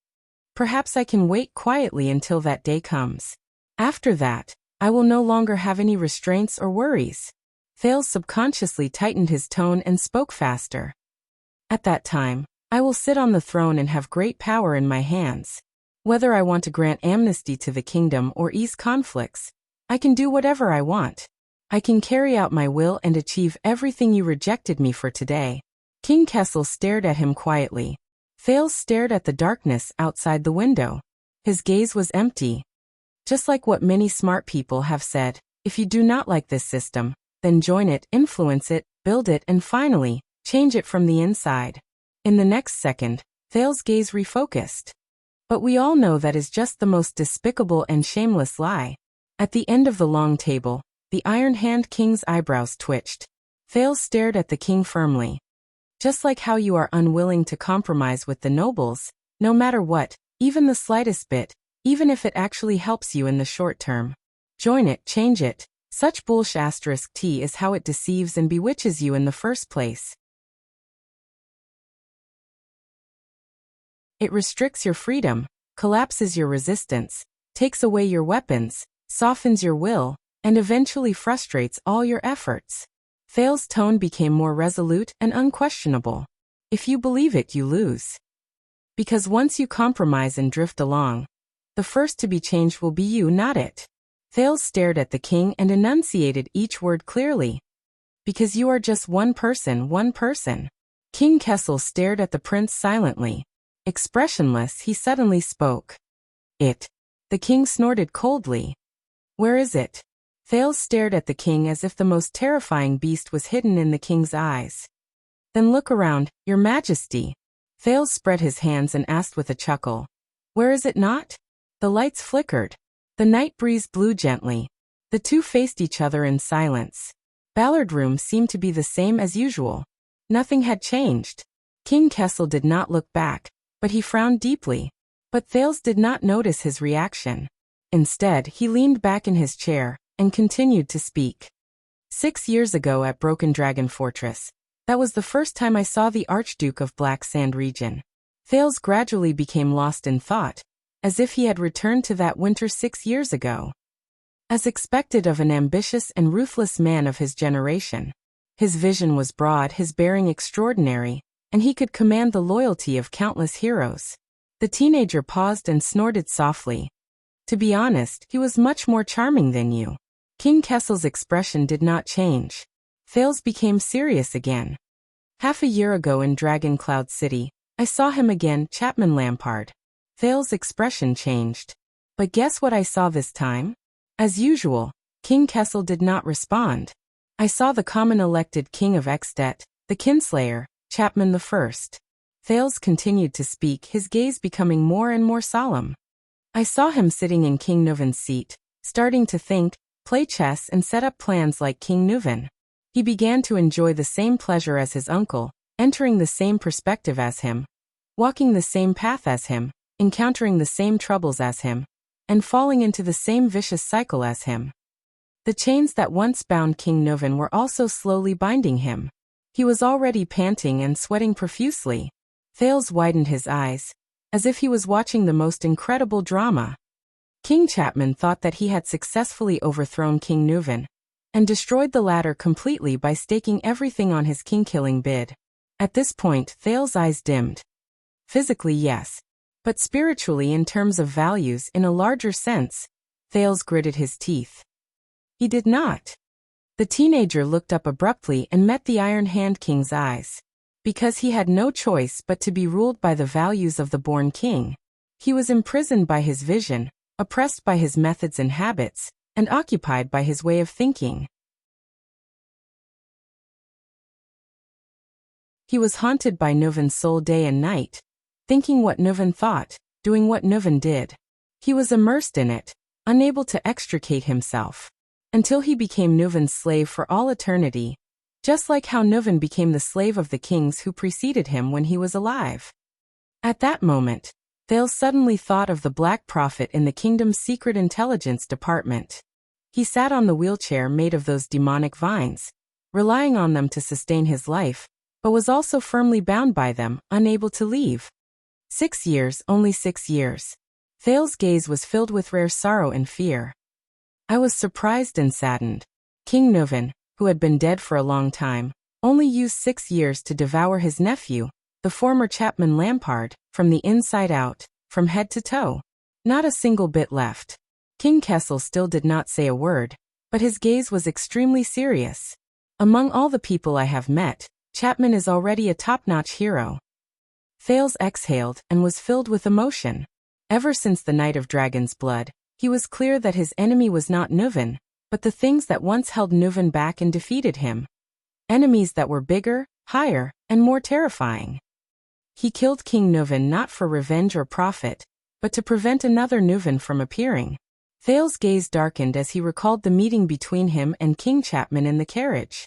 Perhaps I can wait quietly until that day comes. After that, I will no longer have any restraints or worries. Thales subconsciously tightened his tone and spoke faster. At that time, I will sit on the throne and have great power in my hands. Whether I want to grant amnesty to the kingdom or ease conflicts, I can do whatever I want. I can carry out my will and achieve everything you rejected me for today. King Kessel stared at him quietly. Thales stared at the darkness outside the window. His gaze was empty. Just like what many smart people have said, if you do not like this system, then join it, influence it, build it, and finally, change it from the inside. In the next second, Thales' gaze refocused. But we all know that is just the most despicable and shameless lie. At the end of the long table, the Iron-Hand King's eyebrows twitched. Thales stared at the king firmly. Just like how you are unwilling to compromise with the nobles, no matter what, even the slightest bit, even if it actually helps you in the short term. Join it, change it. Such bullshit*T is how it deceives and bewitches you in the first place. It restricts your freedom, collapses your resistance, takes away your weapons, softens your will, and eventually frustrates all your efforts. Thales' tone became more resolute and unquestionable. If you believe it, you lose. Because once you compromise and drift along, the first to be changed will be you, not it. Thales stared at the king and enunciated each word clearly. Because you are just one person, one person. King Kessel stared at the prince silently. Expressionless, he suddenly spoke. It. The king snorted coldly. Where is it? Thales stared at the king as if the most terrifying beast was hidden in the king's eyes. Then look around, Your Majesty. Thales spread his hands and asked with a chuckle. Where is it not? The lights flickered. The night breeze blew gently. The two faced each other in silence. Ballard Room seemed to be the same as usual. Nothing had changed. King Kessel did not look back, but he frowned deeply. But Thales did not notice his reaction. Instead, he leaned back in his chair and continued to speak. 6 years ago at Broken Dragon Fortress, that was the first time I saw the Archduke of Black Sand region. Thales gradually became lost in thought, as if he had returned to that winter 6 years ago. As expected of an ambitious and ruthless man of his generation. His vision was broad, his bearing extraordinary, and he could command the loyalty of countless heroes. The teenager paused and snorted softly. To be honest, he was much more charming than you. King Kessel's expression did not change. Thales became serious again. Half a year ago in Dragon Cloud City, I saw him again, Chapman Lampard. Thales' expression changed. But guess what I saw this time? As usual, King Kessel did not respond. I saw the common elected king of Extet, the kinslayer, Chapman I. Thales continued to speak, his gaze becoming more and more solemn. I saw him sitting in King Nuven's seat, starting to think, play chess and set up plans like King Nuven. He began to enjoy the same pleasure as his uncle, entering the same perspective as him, walking the same path as him, encountering the same troubles as him, and falling into the same vicious cycle as him. The chains that once bound King Nuven were also slowly binding him. He was already panting and sweating profusely. Thales widened his eyes, as if he was watching the most incredible drama. King Chapman thought that he had successfully overthrown King Nuven, and destroyed the latter completely by staking everything on his king-killing bid. At this point, Thale's eyes dimmed. Physically, yes. But spiritually, in terms of values in a larger sense, Thales gritted his teeth. He did not. The teenager looked up abruptly and met the Iron Hand King's eyes. Because he had no choice but to be ruled by the values of the born king. He was imprisoned by his vision, oppressed by his methods and habits, and occupied by his way of thinking. He was haunted by Nuven's soul day and night, thinking what Nuven thought, doing what Nuven did. He was immersed in it, unable to extricate himself, until he became Nuven's slave for all eternity, just like how Nuven became the slave of the kings who preceded him when he was alive. At that moment, Thale suddenly thought of the Black Prophet in the kingdom's secret intelligence department. He sat on the wheelchair made of those demonic vines, relying on them to sustain his life, but was also firmly bound by them, unable to leave. 6 years, only 6 years. Thale's gaze was filled with rare sorrow and fear. I was surprised and saddened. King Nuven, who had been dead for a long time, only used 6 years to devour his nephew, the former Chapman Lampard, from the inside out, from head to toe. Not a single bit left. King Kessel still did not say a word, but his gaze was extremely serious. Among all the people I have met, Chapman is already a top-notch hero. Thales exhaled and was filled with emotion. Ever since the Night of Dragon's Blood, he was clear that his enemy was not Nuven, but the things that once held Nuven back and defeated him. Enemies that were bigger, higher, and more terrifying. He killed King Nuven not for revenge or profit, but to prevent another Nuven from appearing. Thale's gaze darkened as he recalled the meeting between him and King Chapman in the carriage.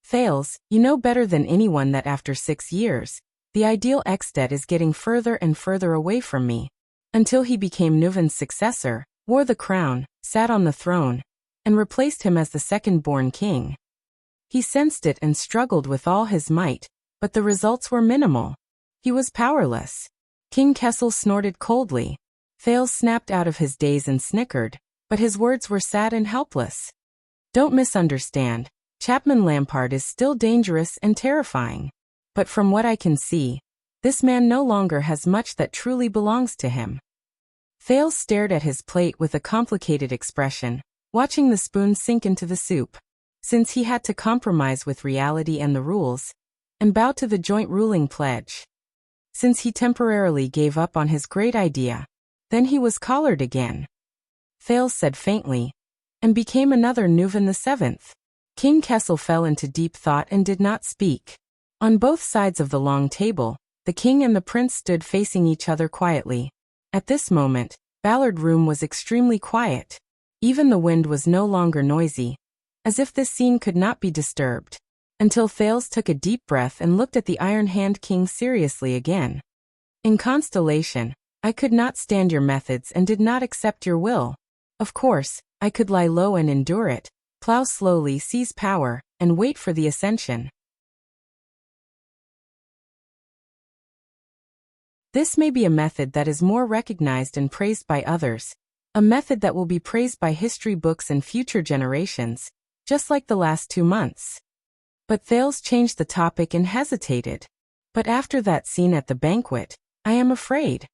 Thales, you know better than anyone that after 6 years, the ideal Exted is getting further and further away from me. Until he became Nuven's successor, wore the crown, sat on the throne, and replaced him as the second-born king. He sensed it and struggled with all his might, but the results were minimal. He was powerless. King Kessel snorted coldly. Thales snapped out of his daze and snickered, but his words were sad and helpless. Don't misunderstand. Chapman Lampard is still dangerous and terrifying. But from what I can see, this man no longer has much that truly belongs to him. Thales stared at his plate with a complicated expression, watching the spoon sink into the soup. Since he had to compromise with reality and the rules, and bow to the joint ruling pledge. Since he temporarily gave up on his great idea, then he was collared again. Thales said faintly, and became another Nuven the Seventh. King Kessel fell into deep thought and did not speak. On both sides of the long table, the king and the prince stood facing each other quietly. At this moment, Ballard Room was extremely quiet. Even the wind was no longer noisy, as if this scene could not be disturbed. Until Thales took a deep breath and looked at the Iron Hand King seriously again. In Constellation, I could not stand your methods and did not accept your will. Of course, I could lie low and endure it, plow slowly, seize power, and wait for the ascension. This may be a method that is more recognized and praised by others, a method that will be praised by history books and future generations, just like the last 2 months. But Thales changed the topic and hesitated. But after that scene at the banquet, I am afraid.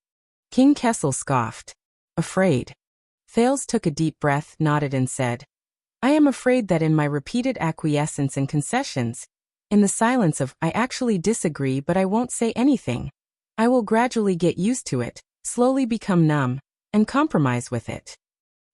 King Kessel scoffed. Afraid. Thales took a deep breath, nodded and said, I am afraid that in my repeated acquiescence and concessions, in the silence of, I actually disagree but I won't say anything, I will gradually get used to it, slowly become numb, and compromise with it.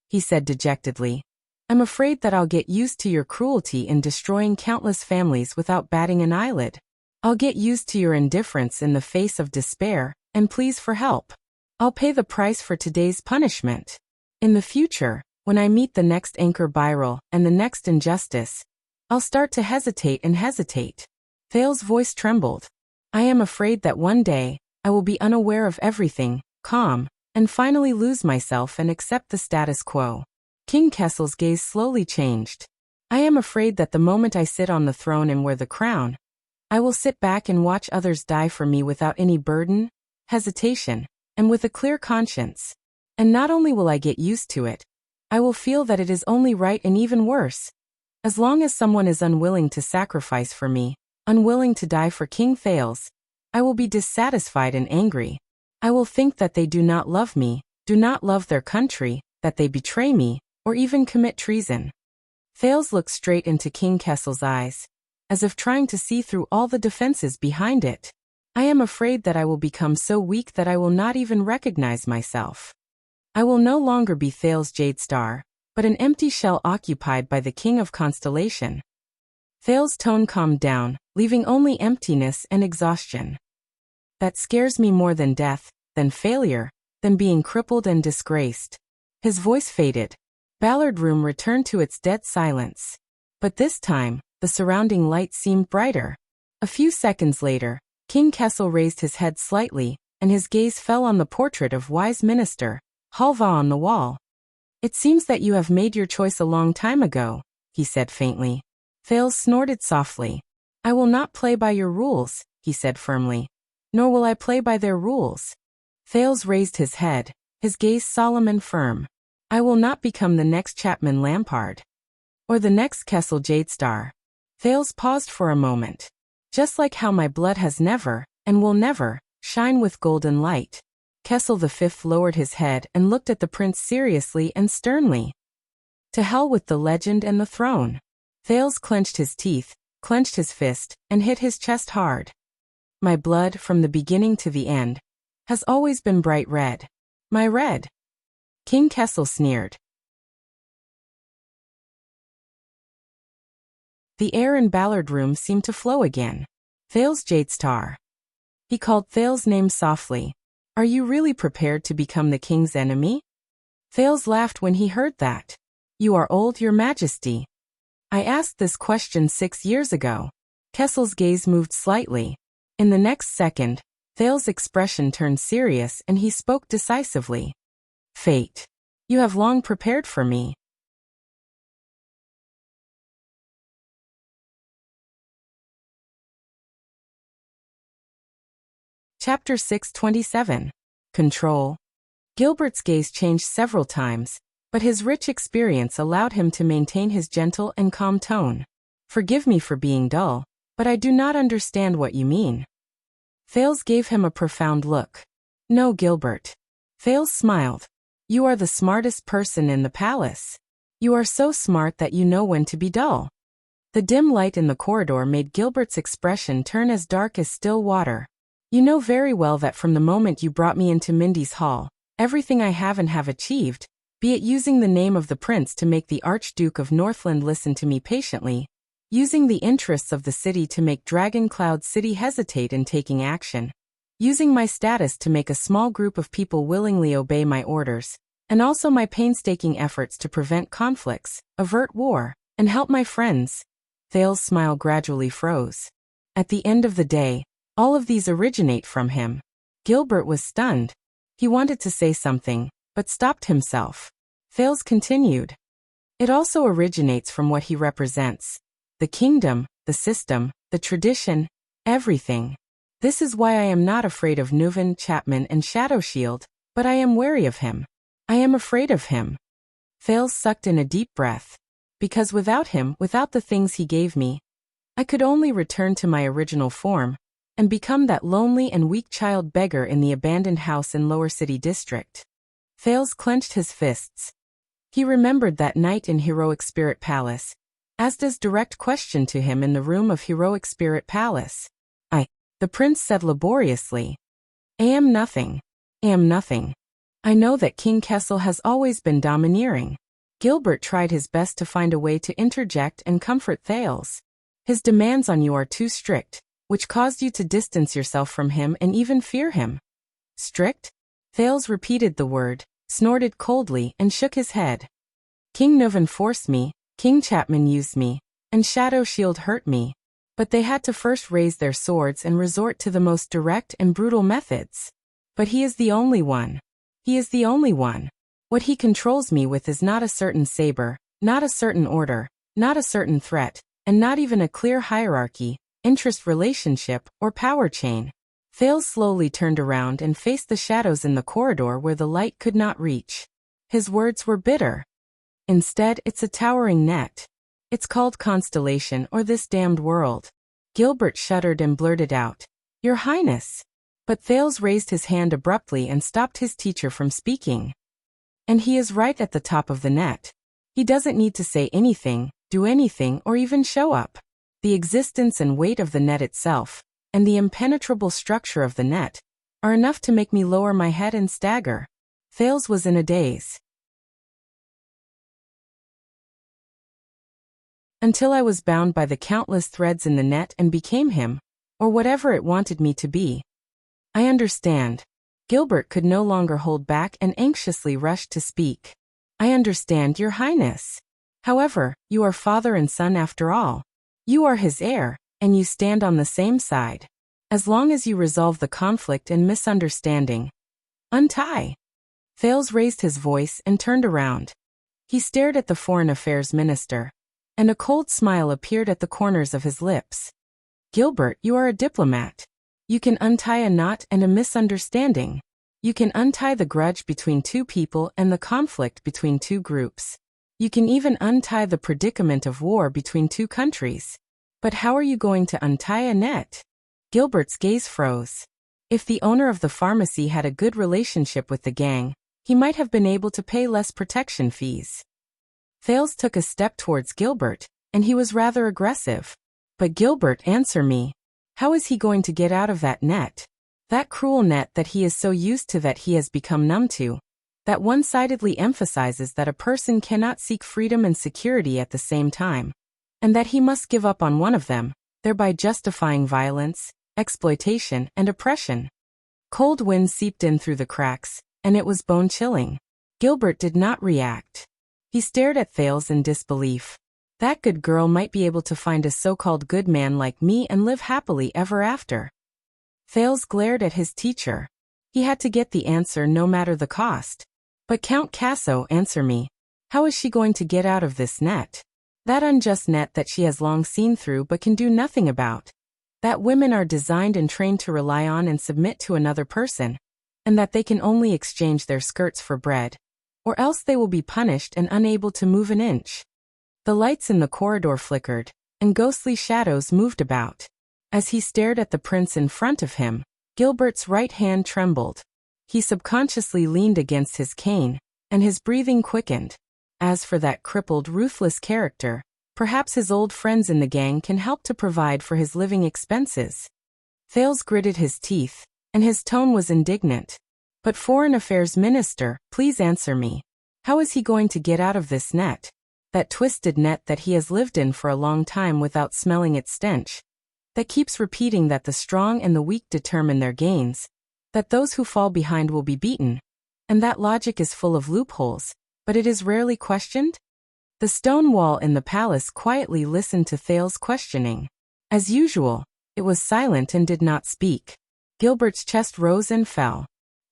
He said dejectedly, I'm afraid that I'll get used to your cruelty in destroying countless families without batting an eyelid. I'll get used to your indifference in the face of despair, and pleas for help. I'll pay the price for today's punishment. In the future, when I meet the next Anchor Viral and the next injustice, I'll start to hesitate and hesitate. Thale's voice trembled. I am afraid that one day, I will be unaware of everything, calm, and finally lose myself and accept the status quo. King Kessel's gaze slowly changed. I am afraid that the moment I sit on the throne and wear the crown, I will sit back and watch others die for me without any burden, hesitation, and with a clear conscience. And not only will I get used to it, I will feel that it is only right and even worse. As long as someone is unwilling to sacrifice for me, unwilling to die for King Thales, I will be dissatisfied and angry. I will think that they do not love me, do not love their country, that they betray me, or even commit treason. Thales looked straight into King Kessel's eyes, as if trying to see through all the defenses behind it. I am afraid that I will become so weak that I will not even recognize myself. I will no longer be Thales Jade Star, but an empty shell occupied by the King of Constellation. Thales' tone calmed down, leaving only emptiness and exhaustion. That scares me more than death, than failure, than being crippled and disgraced. His voice faded. Ballard Room returned to its dead silence. But this time, the surrounding light seemed brighter. A few seconds later, King Kessel raised his head slightly, and his gaze fell on the portrait of wise minister, Halva on the wall. It seems that you have made your choice a long time ago, he said faintly. Thales snorted softly. I will not play by your rules, he said firmly. Nor will I play by their rules. Thales raised his head, his gaze solemn and firm. I will not become the next Chapman Lampard. Or the next Kessel Jadestar. Thales paused for a moment. Just like how my blood has never, and will never, shine with golden light. Kessel V lowered his head and looked at the prince seriously and sternly. To hell with the legend and the throne. Thales clenched his teeth, clenched his fist, and hit his chest hard. My blood, from the beginning to the end, has always been bright red. My red. King Kessel sneered. The air in Ballard Room seemed to flow again. Thales Jadestar. He called Thales' name softly. Are you really prepared to become the king's enemy? Thales laughed when he heard that. You are old, your majesty. I asked this question 6 years ago. Kessel's gaze moved slightly. In the next second, Thales' expression turned serious and he spoke decisively. Fate. You have long prepared for me. Chapter 627. Control. Gilbert's gaze changed several times, but his rich experience allowed him to maintain his gentle and calm tone. Forgive me for being dull, but I do not understand what you mean. Thales gave him a profound look. No, Gilbert. Thales smiled. You are the smartest person in the palace. You are so smart that you know when to be dull. The dim light in the corridor made Gilbert's expression turn as dark as still water. You know very well that from the moment you brought me into Mindy's hall, everything I have achieved, be it using the name of the prince to make the Archduke of Northland listen to me patiently, using the interests of the city to make Dragon Cloud City hesitate in taking action, using my status to make a small group of people willingly obey my orders, and also my painstaking efforts to prevent conflicts, avert war, and help my friends. Thales' smile gradually froze. At the end of the day, all of these originate from him. Gilbert was stunned. He wanted to say something, but stopped himself. Thales continued. It also originates from what he represents. The kingdom, the system, the tradition, everything. This is why I am not afraid of Nuven, Chapman, and Shadowshield, but I am wary of him. I am afraid of him. Thales sucked in a deep breath. Because without him, without the things he gave me, I could only return to my original form, and become that lonely and weak child beggar in the abandoned house in Lower City District. Thales clenched his fists. He remembered that night in Heroic Spirit Palace, Asda's direct question to him in the room of Heroic Spirit Palace. The prince said laboriously. I am nothing. I am nothing. I know that King Kessel has always been domineering. Gilbert tried his best to find a way to interject and comfort Thales. His demands on you are too strict, which caused you to distance yourself from him and even fear him. Strict? Thales repeated the word, snorted coldly, and shook his head. King Nuven forced me, King Chapman used me, and Shadow Shield hurt me. But they had to first raise their swords and resort to the most direct and brutal methods. But he is the only one. He is the only one. What he controls me with is not a certain saber, not a certain order, not a certain threat, and not even a clear hierarchy, interest relationship, or power chain. Thales slowly turned around and faced the shadows in the corridor where the light could not reach. His words were bitter. Instead, it's a towering net. It's called constellation or this damned world. Gilbert shuddered and blurted out, Your Highness. But Thales raised his hand abruptly and stopped his teacher from speaking. And he is right at the top of the net. He doesn't need to say anything, do anything, or even show up. The existence and weight of the net itself, and the impenetrable structure of the net, are enough to make me lower my head and stagger. Thales was in a daze. Until I was bound by the countless threads in the net and became him, or whatever it wanted me to be. I understand. Gilbert could no longer hold back and anxiously rushed to speak. I understand, Your Highness. However, you are father and son after all. You are his heir, and you stand on the same side. As long as you resolve the conflict and misunderstanding. Untie. Thales raised his voice and turned around. He stared at the Foreign Affairs Minister, and a cold smile appeared at the corners of his lips. Gilbert, you are a diplomat. You can untie a knot and a misunderstanding. You can untie the grudge between two people and the conflict between two groups. You can even untie the predicament of war between two countries. But how are you going to untie a net? Gilbert's gaze froze. If the owner of the pharmacy had a good relationship with the gang, he might have been able to pay less protection fees. Thales took a step towards Gilbert, and he was rather aggressive. But Gilbert, answer me. How is he going to get out of that net? That cruel net that he is so used to that he has become numb to. That one-sidedly emphasizes that a person cannot seek freedom and security at the same time. And that he must give up on one of them, thereby justifying violence, exploitation, and oppression. Cold wind seeped in through the cracks, and it was bone-chilling. Gilbert did not react. He stared at Thales in disbelief. That good girl might be able to find a so-called good man like me and live happily ever after. Thales glared at his teacher. He had to get the answer no matter the cost. But Count Casso, answer me. How is she going to get out of this net? That unjust net that she has long seen through but can do nothing about. That women are designed and trained to rely on and submit to another person. And that they can only exchange their skirts for bread. Or else they will be punished and unable to move an inch. The lights in the corridor flickered, and ghostly shadows moved about. As he stared at the prince in front of him, Gilbert's right hand trembled. He subconsciously leaned against his cane, and his breathing quickened. As for that crippled, ruthless character, perhaps his old friends in the gang can help to provide for his living expenses. Thales gritted his teeth, and his tone was indignant. But Foreign Affairs Minister, please answer me. How is he going to get out of this net? That twisted net that he has lived in for a long time without smelling its stench. That keeps repeating that the strong and the weak determine their gains. That those who fall behind will be beaten. And that logic is full of loopholes, but it is rarely questioned? The stone wall in the palace quietly listened to Thales' questioning. As usual, it was silent and did not speak. Gilbert's chest rose and fell.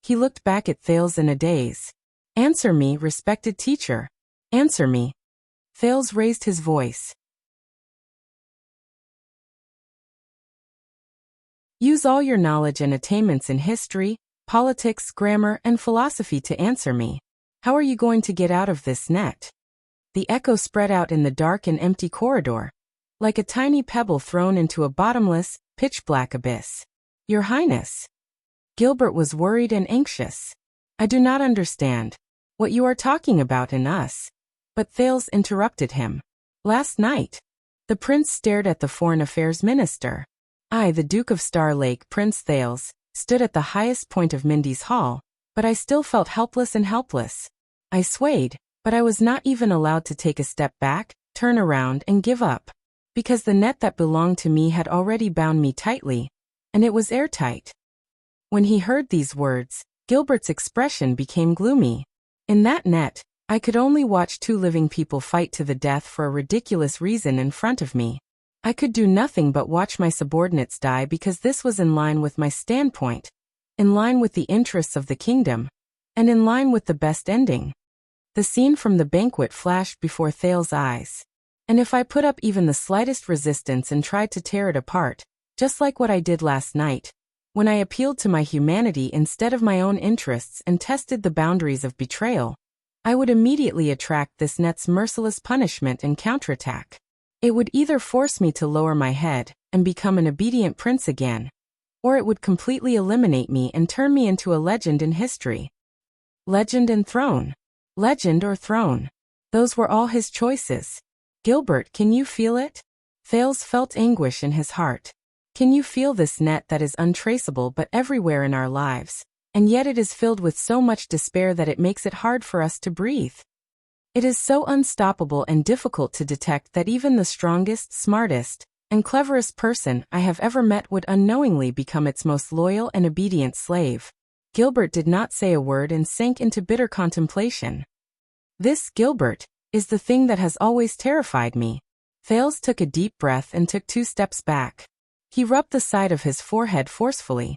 He looked back at Thales in a daze. Answer me, respected teacher. Answer me. Thales raised his voice. Use all your knowledge and attainments in history, politics, grammar, and philosophy to answer me. How are you going to get out of this net? The echo spread out in the dark and empty corridor, like a tiny pebble thrown into a bottomless, pitch-black abyss. Your Highness. Gilbert was worried and anxious. I do not understand what you are talking about in us. But Thales interrupted him. Last night. The prince stared at the Foreign Affairs Minister. I, the Duke of Star Lake, Prince Thales, stood at the highest point of Mindy's hall, but I still felt helpless and helpless. I swayed, but I was not even allowed to take a step back, turn around, and give up. Because the net that belonged to me had already bound me tightly, and it was airtight. When he heard these words, Gilbert's expression became gloomy. In that net, I could only watch two living people fight to the death for a ridiculous reason in front of me. I could do nothing but watch my subordinates die because this was in line with my standpoint, in line with the interests of the kingdom, and in line with the best ending. The scene from the banquet flashed before Thales' eyes. And if I put up even the slightest resistance and tried to tear it apart, just like what I did last night, when I appealed to my humanity instead of my own interests and tested the boundaries of betrayal, I would immediately attract this net's merciless punishment and counterattack. It would either force me to lower my head and become an obedient prince again, or it would completely eliminate me and turn me into a legend in history. Legend and throne. Legend or throne. Those were all his choices. Gilbert, can you feel it? Thales felt anguish in his heart. Can you feel this net that is untraceable but everywhere in our lives, and yet it is filled with so much despair that it makes it hard for us to breathe? It is so unstoppable and difficult to detect that even the strongest, smartest, and cleverest person I have ever met would unknowingly become its most loyal and obedient slave. Gilbert did not say a word and sank into bitter contemplation. This, Gilbert, is the thing that has always terrified me. Thales took a deep breath and took 2 steps back. He rubbed the side of his forehead forcefully.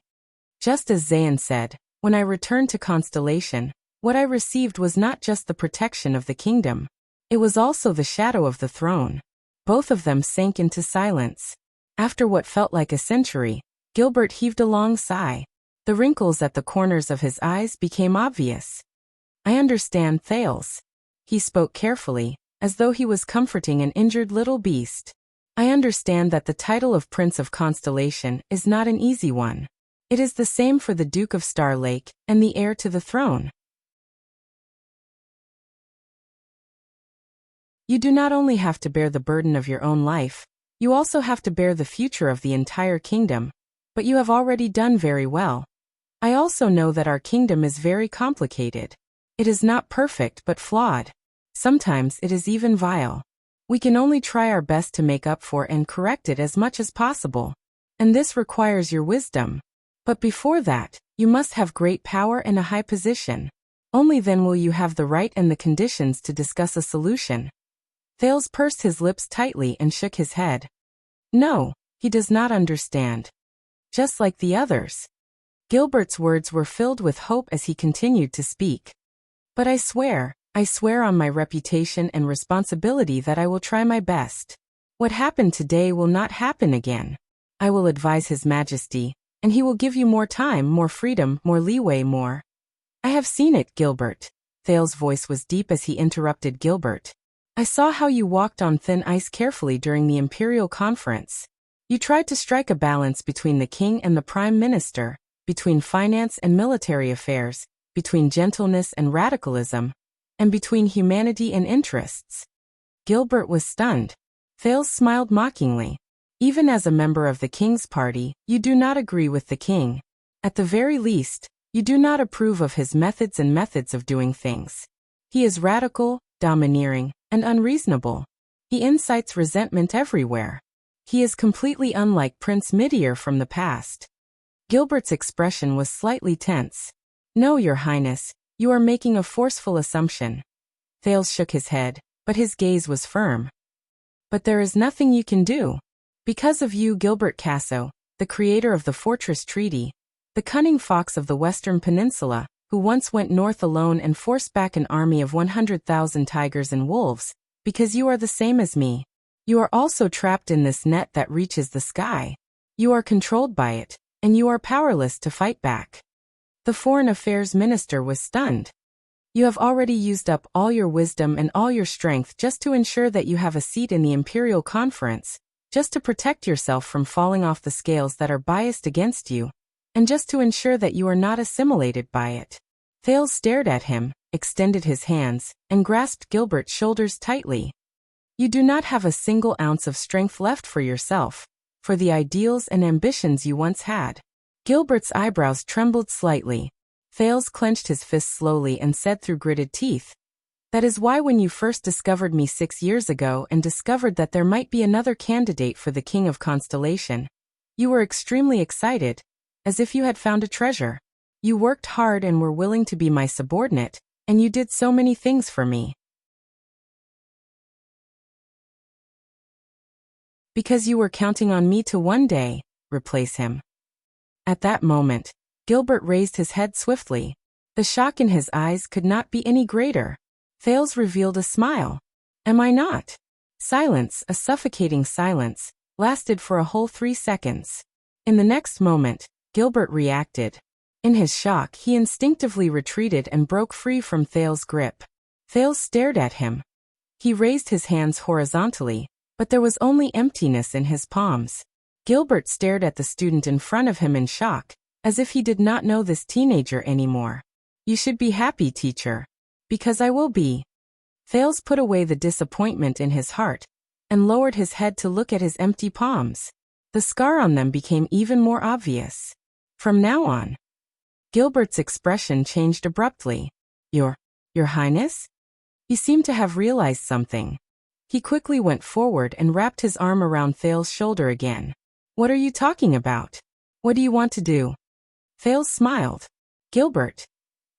Just as Zayn said, when I returned to Constellation, what I received was not just the protection of the kingdom. It was also the shadow of the throne. Both of them sank into silence. After what felt like a century, Gilbert heaved a long sigh. The wrinkles at the corners of his eyes became obvious. I understand, Thales. He spoke carefully, as though he was comforting an injured little beast. I understand that the title of Prince of Constellation is not an easy one. It is the same for the Duke of Star Lake and the heir to the throne. You do not only have to bear the burden of your own life, you also have to bear the future of the entire kingdom, but you have already done very well. I also know that our kingdom is very complicated. It is not perfect but flawed. Sometimes it is even vile. We can only try our best to make up for and correct it as much as possible. And this requires your wisdom. But before that, you must have great power and a high position. Only then will you have the right and the conditions to discuss a solution. Thales pursed his lips tightly and shook his head. No, he does not understand. Just like the others. Gilbert's words were filled with hope as he continued to speak. But I swear on my reputation and responsibility that I will try my best. What happened today will not happen again. I will advise His Majesty, and he will give you more time, more freedom, more leeway, more. I have seen it, Gilbert. Thales' voice was deep as he interrupted Gilbert. I saw how you walked on thin ice carefully during the Imperial Conference. You tried to strike a balance between the king and the prime minister, between finance and military affairs, between gentleness and radicalism, and between humanity and interests. Gilbert was stunned. Thales smiled mockingly. Even as a member of the king's party, you do not agree with the king. At the very least, you do not approve of his methods and methods of doing things. He is radical, domineering, and unreasonable. He incites resentment everywhere. He is completely unlike Prince Midir from the past. Gilbert's expression was slightly tense. No, Your Highness, you are making a forceful assumption. Thales shook his head, but his gaze was firm. But there is nothing you can do. Because of you, Gilbert Casso, the creator of the Fortress Treaty, the cunning fox of the Western Peninsula, who once went north alone and forced back an army of 100,000 tigers and wolves, because you are the same as me. You are also trapped in this net that reaches the sky. You are controlled by it, and you are powerless to fight back. The Foreign Affairs Minister was stunned. You have already used up all your wisdom and all your strength just to ensure that you have a seat in the Imperial Conference, just to protect yourself from falling off the scales that are biased against you, and just to ensure that you are not assimilated by it. Thales stared at him, extended his hands, and grasped Gilbert's shoulders tightly. You do not have a single ounce of strength left for yourself, for the ideals and ambitions you once had. Gilbert's eyebrows trembled slightly. Thales clenched his fist slowly and said through gritted teeth, "That is why when you first discovered me 6 years ago and discovered that there might be another candidate for the King of Constellation, you were extremely excited, as if you had found a treasure. You worked hard and were willing to be my subordinate, and you did so many things for me. Because you were counting on me to one day replace him." At that moment, Gilbert raised his head swiftly. The shock in his eyes could not be any greater. Thales revealed a smile. Am I not? Silence, a suffocating silence, lasted for a whole 3 seconds. In the next moment, Gilbert reacted. In his shock, he instinctively retreated and broke free from Thales' grip. Thales stared at him. He raised his hands horizontally, but there was only emptiness in his palms. Gilbert stared at the student in front of him in shock, as if he did not know this teenager anymore. You should be happy, teacher. Because I will be. Thales put away the disappointment in his heart, and lowered his head to look at his empty palms. The scar on them became even more obvious. From now on. Gilbert's expression changed abruptly. Your Highness? He seemed to have realized something. He quickly went forward and wrapped his arm around Thales' shoulder again. What are you talking about? What do you want to do? Thales smiled. Gilbert,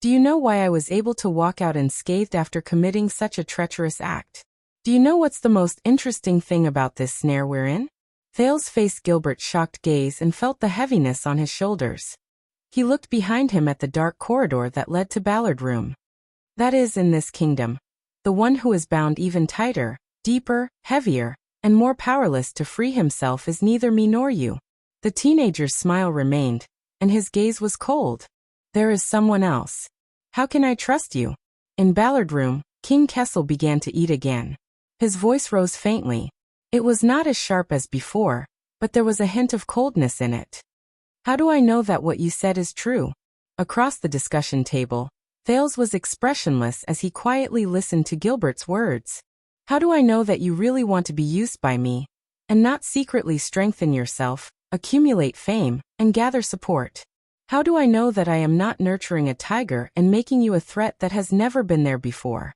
do you know why I was able to walk out unscathed after committing such a treacherous act? Do you know what's the most interesting thing about this snare we're in? Thales faced Gilbert's shocked gaze and felt the heaviness on his shoulders. He looked behind him at the dark corridor that led to Ballard Room. That is, in this kingdom, the one who is bound even tighter, deeper, heavier, and more powerless to free himself is neither me nor you. The teenager's smile remained, and his gaze was cold. There is someone else. How can I trust you? In Ballard Room, King Kessel began to eat again. His voice rose faintly. It was not as sharp as before, but there was a hint of coldness in it. How do I know that what you said is true? Across the discussion table, Thales was expressionless as he quietly listened to Gilbert's words. How do I know that you really want to be used by me, and not secretly strengthen yourself, accumulate fame, and gather support? How do I know that I am not nurturing a tiger and making you a threat that has never been there before?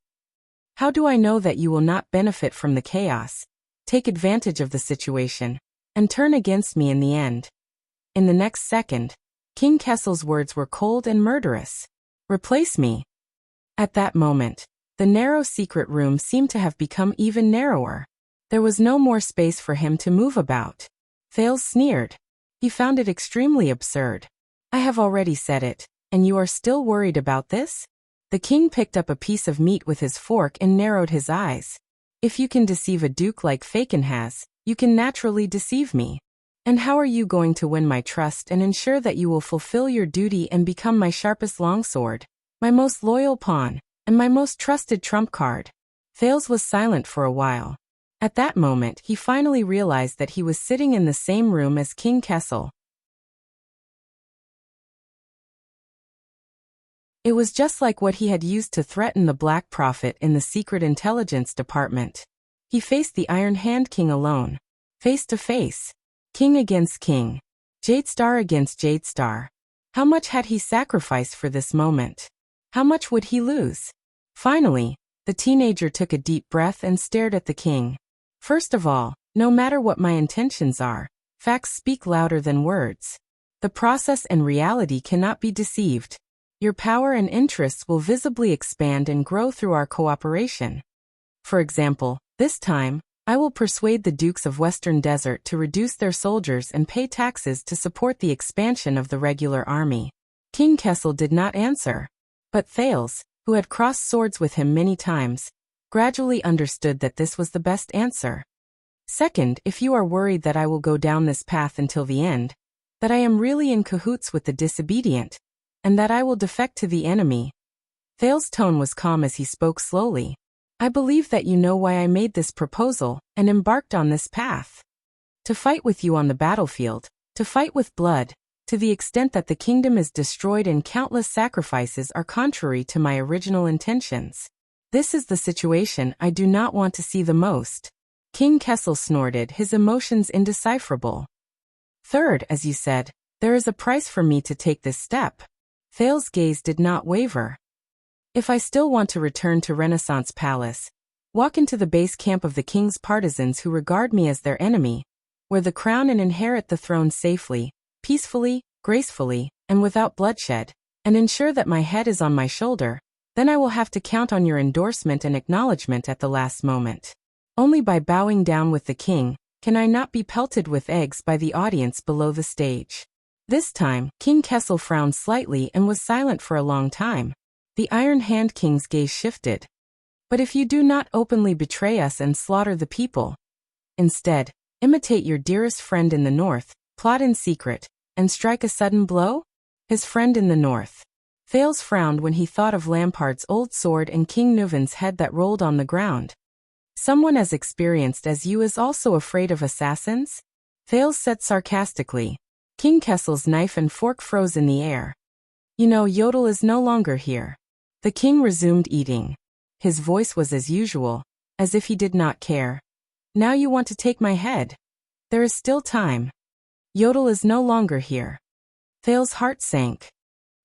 How do I know that you will not benefit from the chaos, take advantage of the situation, and turn against me in the end? In the next second, King Kessel's words were cold and murderous. Replace me. At that moment, the narrow secret room seemed to have become even narrower. There was no more space for him to move about. Thales sneered. He found it extremely absurd. I have already said it, and you are still worried about this? The king picked up a piece of meat with his fork and narrowed his eyes. If you can deceive a duke like Fagin has, you can naturally deceive me. And how are you going to win my trust and ensure that you will fulfill your duty and become my sharpest longsword, my most loyal pawn, and my most trusted trump card? Thales was silent for a while. At that moment, he finally realized that he was sitting in the same room as King Kessel. It was just like what he had used to threaten the Black Prophet in the Secret Intelligence Department. He faced the Iron Hand King alone. Face to face. King against king. Jadestar against Jadestar. How much had he sacrificed for this moment? How much would he lose? Finally, the teenager took a deep breath and stared at the king. First of all, no matter what my intentions are, facts speak louder than words. The process and reality cannot be deceived. Your power and interests will visibly expand and grow through our cooperation. For example, this time, I will persuade the dukes of Western Desert to reduce their soldiers and pay taxes to support the expansion of the regular army. King Kessel did not answer. But Thales, who had crossed swords with him many times, gradually understood that this was the best answer. Second, if you are worried that I will go down this path until the end, that I am really in cahoots with the disobedient, and that I will defect to the enemy. Thales' tone was calm as he spoke slowly. I believe that you know why I made this proposal and embarked on this path. To fight with you on the battlefield, to fight with blood, to the extent that the kingdom is destroyed and countless sacrifices are contrary to my original intentions. This is the situation I do not want to see the most. King Kessel snorted, his emotions indecipherable. Third, as you said, there is a price for me to take this step. Thales' gaze did not waver. If I still want to return to Renaissance Palace, walk into the base camp of the king's partisans who regard me as their enemy, wear the crown and inherit the throne safely, peacefully, gracefully, and without bloodshed, and ensure that my head is on my shoulder, then I will have to count on your endorsement and acknowledgement at the last moment. Only by bowing down with the king can I not be pelted with eggs by the audience below the stage. This time, King Kessel frowned slightly and was silent for a long time. The Iron Hand King's gaze shifted. But if you do not openly betray us and slaughter the people, instead, imitate your dearest friend in the north, plot in secret, and strike a sudden blow? His friend in the north. Thales frowned when he thought of Lampard's old sword and King Nuvan's head that rolled on the ground. Someone as experienced as you is also afraid of assassins? Thales said sarcastically. King Kessel's knife and fork froze in the air. You know, Yodel is no longer here. The king resumed eating. His voice was as usual, as if he did not care. Now you want to take my head? There is still time. Yodel is no longer here. Thales' heart sank.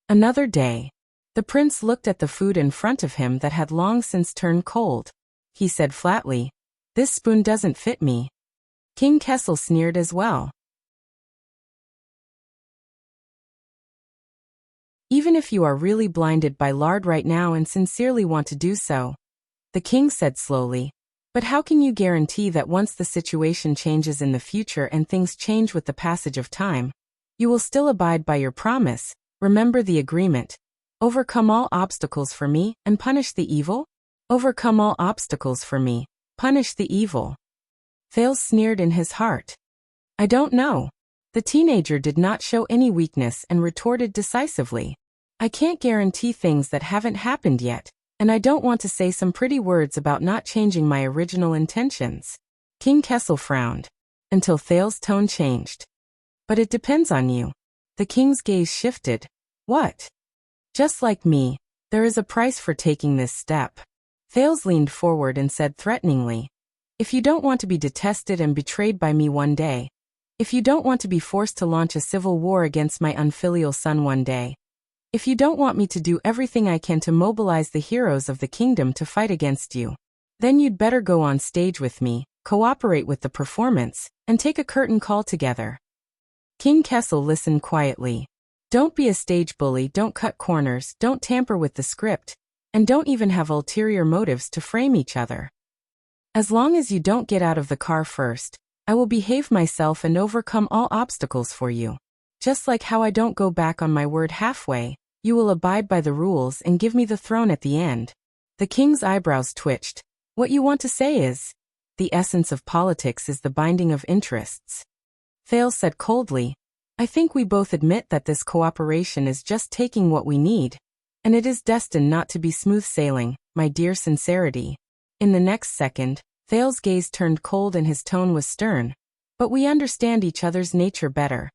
Another day. The prince looked at the food in front of him that had long since turned cold. He said flatly, "This spoon doesn't fit me." King Kessel sneered as well. Even if you are really blinded by lard right now and sincerely want to do so, the king said slowly, but how can you guarantee that once the situation changes in the future and things change with the passage of time, you will still abide by your promise? Remember the agreement. Overcome all obstacles for me and punish the evil? Overcome all obstacles for me, punish the evil. Thales sneered in his heart. I don't know. The teenager did not show any weakness and retorted decisively. I can't guarantee things that haven't happened yet, and I don't want to say some pretty words about not changing my original intentions. King Kessel frowned, until Thales' tone changed. But it depends on you. The king's gaze shifted. What? Just like me, there is a price for taking this step. Thales leaned forward and said threateningly, if you don't want to be detested and betrayed by me one day, if you don't want to be forced to launch a civil war against my unfilial son one day, if you don't want me to do everything I can to mobilize the heroes of the kingdom to fight against you, then you'd better go on stage with me, cooperate with the performance, and take a curtain call together. King Kessel listened quietly. Don't be a stage bully, don't cut corners, don't tamper with the script, and don't even have ulterior motives to frame each other. As long as you don't get out of the car first, I will behave myself and overcome all obstacles for you. Just like how I don't go back on my word halfway, you will abide by the rules and give me the throne at the end. The king's eyebrows twitched. What you want to say is, the essence of politics is the binding of interests. Thales said coldly, I think we both admit that this cooperation is just taking what we need, and it is destined not to be smooth sailing, my dear Sincerity. In the next second, Thales' gaze turned cold and his tone was stern. But we understand each other's nature better.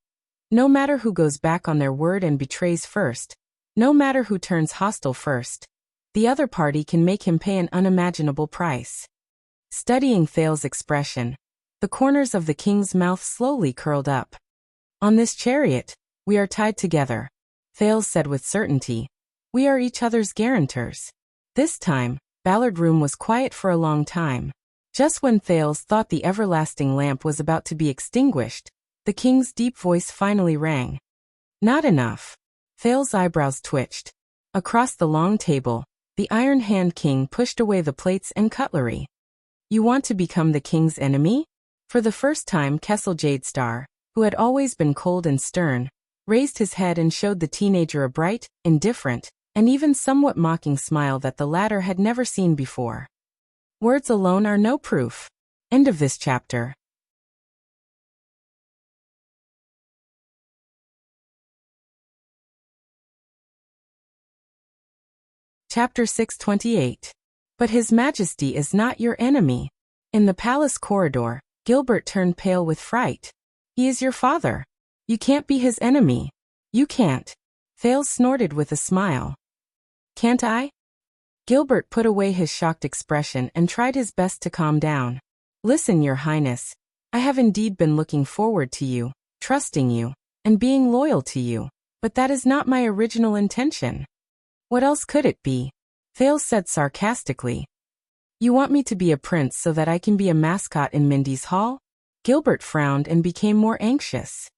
No matter who goes back on their word and betrays first, no matter who turns hostile first, the other party can make him pay an unimaginable price. Studying Thales' expression, the corners of the king's mouth slowly curled up. On this chariot, we are tied together, Thales said with certainty. We are each other's guarantors. This time, Ballard Room was quiet for a long time. Just when Thales thought the everlasting lamp was about to be extinguished, the king's deep voice finally rang. Not enough. Thales' eyebrows twitched. Across the long table, the Iron Hand King pushed away the plates and cutlery. You want to become the king's enemy? For the first time, Kessel Jadestar, who had always been cold and stern, raised his head and showed the teenager a bright, indifferent, and even somewhat mocking smile that the latter had never seen before. Words alone are no proof. End of this chapter. Chapter 628. But His Majesty is not your enemy. In the palace corridor, Gilbert turned pale with fright. He is your father. You can't be his enemy. You can't. Thales snorted with a smile. Can't I? Gilbert put away his shocked expression and tried his best to calm down. Listen, Your Highness. I have indeed been looking forward to you, trusting you, and being loyal to you, but that is not my original intention. What else could it be? Thales said sarcastically. You want me to be a prince so that I can be a mascot in Mindy's Hall? Gilbert frowned and became more anxious.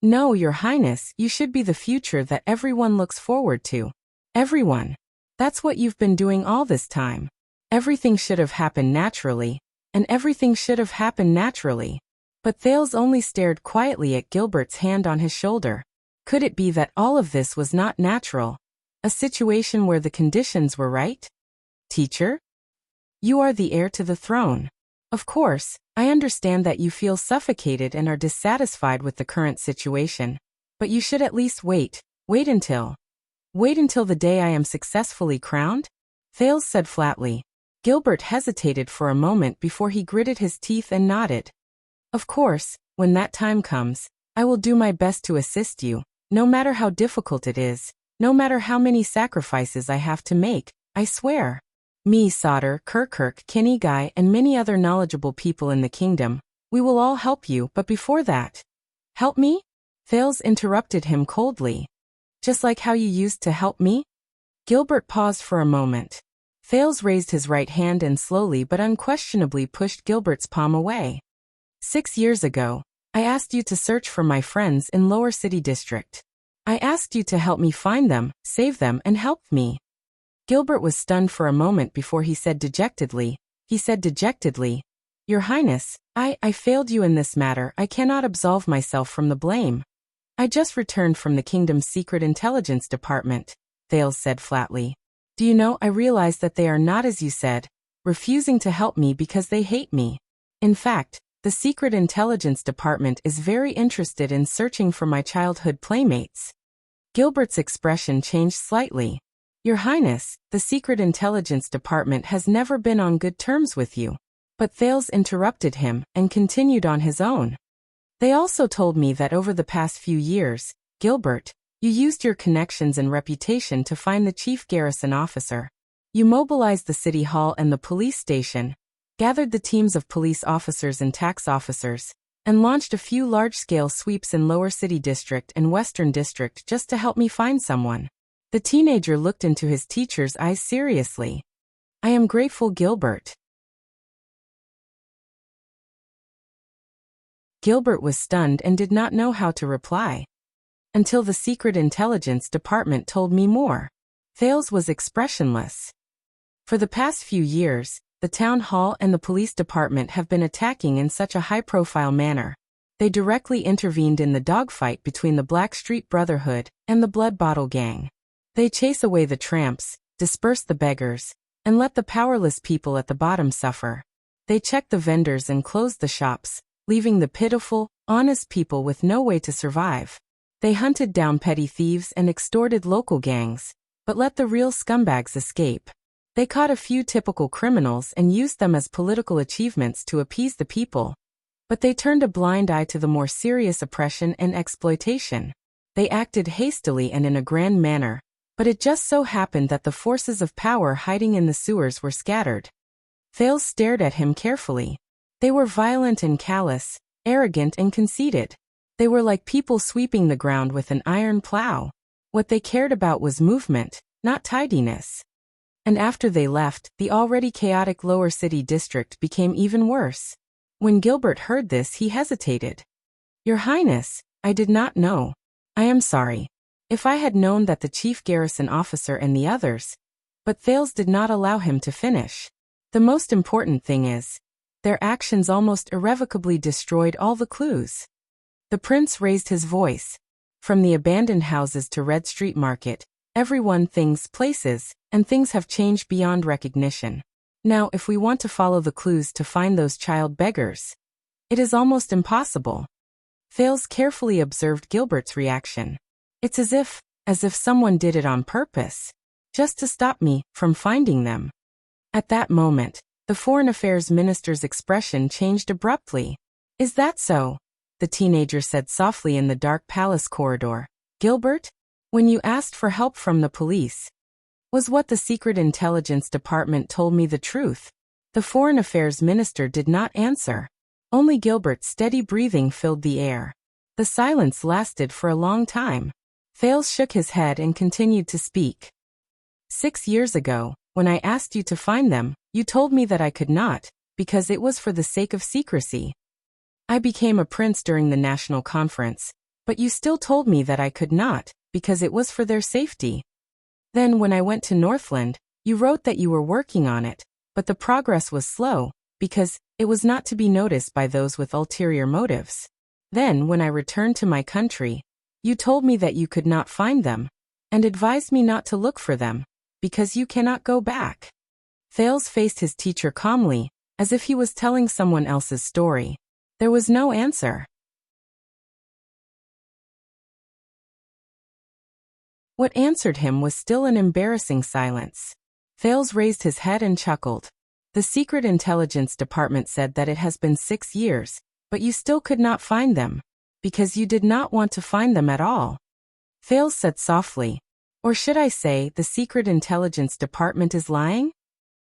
No, Your Highness, you should be the future that everyone looks forward to. Everyone. That's what you've been doing all this time. Everything should have happened naturally, and everything should have happened naturally. But Thales only stared quietly at Gilbert's hand on his shoulder. Could it be that all of this was not natural? A situation where the conditions were right? Teacher? You are the heir to the throne. Of course, I understand that you feel suffocated and are dissatisfied with the current situation. But you should at least wait until the day I am successfully crowned? Thales said flatly. Gilbert hesitated for a moment before he gritted his teeth and nodded. Of course, when that time comes, I will do my best to assist you, no matter how difficult it is, no matter how many sacrifices I have to make, I swear. Me, Sauter, Kirkirk, Kinigai, and many other knowledgeable people in the kingdom, we will all help you, but before that. Help me? Thales interrupted him coldly. Just like how you used to help me? Gilbert paused for a moment. Thales raised his right hand and slowly but unquestionably pushed Gilbert's palm away. 6 years ago, I asked you to search for my friends in Lower City District. I asked you to help me find them, save them, and help me. Gilbert was stunned for a moment before he said dejectedly, Your Highness, I failed you in this matter. I cannot absolve myself from the blame. I just returned from the kingdom's secret intelligence department, Thales said flatly. Do you know, I realize that they are not as you said, refusing to help me because they hate me. In fact, the secret intelligence department is very interested in searching for my childhood playmates. Gilbert's expression changed slightly. Your Highness, the secret intelligence department has never been on good terms with you. But Thales interrupted him and continued on his own. They also told me that over the past few years, Gilbert, you used your connections and reputation to find the chief garrison officer. You mobilized the city hall and the police station, gathered the teams of police officers and tax officers, and launched a few large-scale sweeps in Lower City District and Western District just to help me find someone. The teenager looked into his teacher's eyes seriously. I am grateful, Gilbert. Gilbert was stunned and did not know how to reply. Until the secret intelligence department told me more. Thales was expressionless. For the past few years, the town hall and the police department have been attacking in such a high-profile manner. They directly intervened in the dogfight between the Black Street Brotherhood and the Blood Bottle Gang. They chase away the tramps, disperse the beggars, and let the powerless people at the bottom suffer. They check the vendors and close the shops, leaving the pitiful, honest people with no way to survive. They hunted down petty thieves and extorted local gangs, but let the real scumbags escape. They caught a few typical criminals and used them as political achievements to appease the people. But they turned a blind eye to the more serious oppression and exploitation. They acted hastily and in a grand manner, but it just so happened that the forces of power hiding in the sewers were scattered. Thales stared at him carefully. They were violent and callous, arrogant and conceited. They were like people sweeping the ground with an iron plow. What they cared about was movement, not tidiness. And after they left, the already chaotic Lower City District became even worse. When Gilbert heard this, he hesitated. Your Highness, I did not know. I am sorry. If I had known that the chief garrison officer and the others. But Thales did not allow him to finish. The most important thing is, their actions almost irrevocably destroyed all the clues. The prince raised his voice. From the abandoned houses to Red Street Market, everyone, things, places, and things have changed beyond recognition. Now, if we want to follow the clues to find those child beggars, it is almost impossible. Thales carefully observed Gilbert's reaction. It's as if someone did it on purpose, just to stop me from finding them. At that moment, the Foreign Affairs Minister's expression changed abruptly. Is that so? The teenager said softly in the dark palace corridor. Gilbert, when you asked for help from the police, was what the secret intelligence department told me the truth? The Foreign Affairs Minister did not answer. Only Gilbert's steady breathing filled the air. The silence lasted for a long time. Thales shook his head and continued to speak. 6 years ago, when I asked you to find them, you told me that I could not, because it was for the sake of secrecy. I became a prince during the national conference, but you still told me that I could not, because it was for their safety. Then when I went to Northland, you wrote that you were working on it, but the progress was slow, because it was not to be noticed by those with ulterior motives. Then when I returned to my country, you told me that you could not find them, and advised me not to look for them, because you cannot go back. Thales faced his teacher calmly, as if he was telling someone else's story. There was no answer. What answered him was still an embarrassing silence. Thales raised his head and chuckled. The Secret Intelligence Department said that it has been 6 years, but you still could not find them, because you did not want to find them at all. Thales said softly. Or should I say, the Secret Intelligence Department is lying?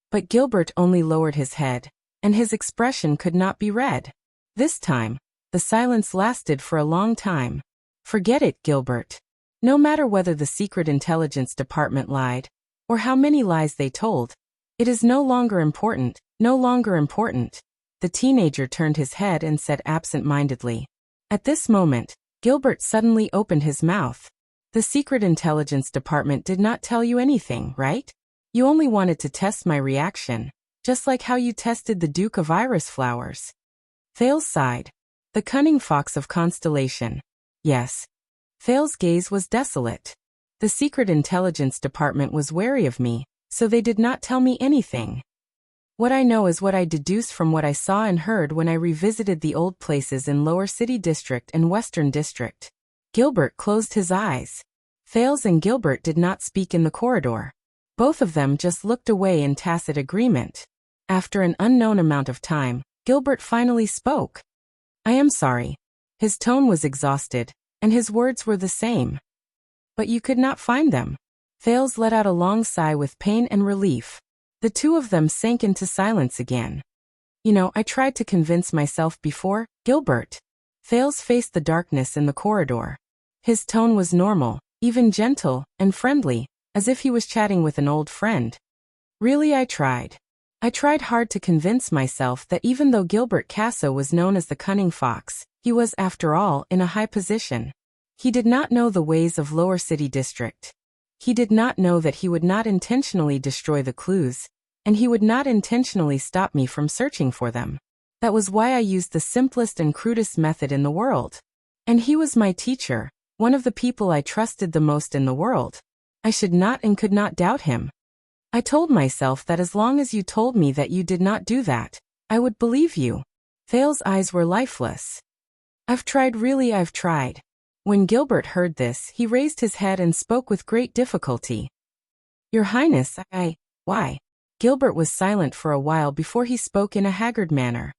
But Gilbert only lowered his head, and his expression could not be read. This time, the silence lasted for a long time. Forget it, Gilbert. No matter whether the Secret Intelligence Department lied, or how many lies they told, it is no longer important, no longer important. The teenager turned his head and said absent-mindedly. At this moment, Gilbert suddenly opened his mouth. The Secret Intelligence Department did not tell you anything, right? You only wanted to test my reaction, just like how you tested the Duke of Iris flowers. Thales sighed. The cunning fox of Constellation. Yes. Thales' gaze was desolate. The Secret Intelligence Department was wary of me, so they did not tell me anything. What I know is what I deduced from what I saw and heard when I revisited the old places in Lower City District and Western District. Gilbert closed his eyes. Thales and Gilbert did not speak in the corridor. Both of them just looked away in tacit agreement. After an unknown amount of time, Gilbert finally spoke. I am sorry. His tone was exhausted, and his words were the same. But you could not find them. Thales let out a long sigh with pain and relief. The two of them sank into silence again. You know, I tried to convince myself before, Gilbert. Thales faced the darkness in the corridor. His tone was normal, even gentle and friendly, as if he was chatting with an old friend. Really, I tried. I tried hard to convince myself that even though Gilbert Casso was known as the cunning fox, he was, after all, in a high position. He did not know the ways of Lower City District. He did not know that he would not intentionally destroy the clues, and he would not intentionally stop me from searching for them. That was why I used the simplest and crudest method in the world. And he was my teacher, one of the people I trusted the most in the world. I should not and could not doubt him. I told myself that as long as you told me that you did not do that, I would believe you. Thales' eyes were lifeless. I've tried, really I've tried. When Gilbert heard this, he raised his head and spoke with great difficulty. Your Highness, why? Gilbert was silent for a while before he spoke in a haggard manner.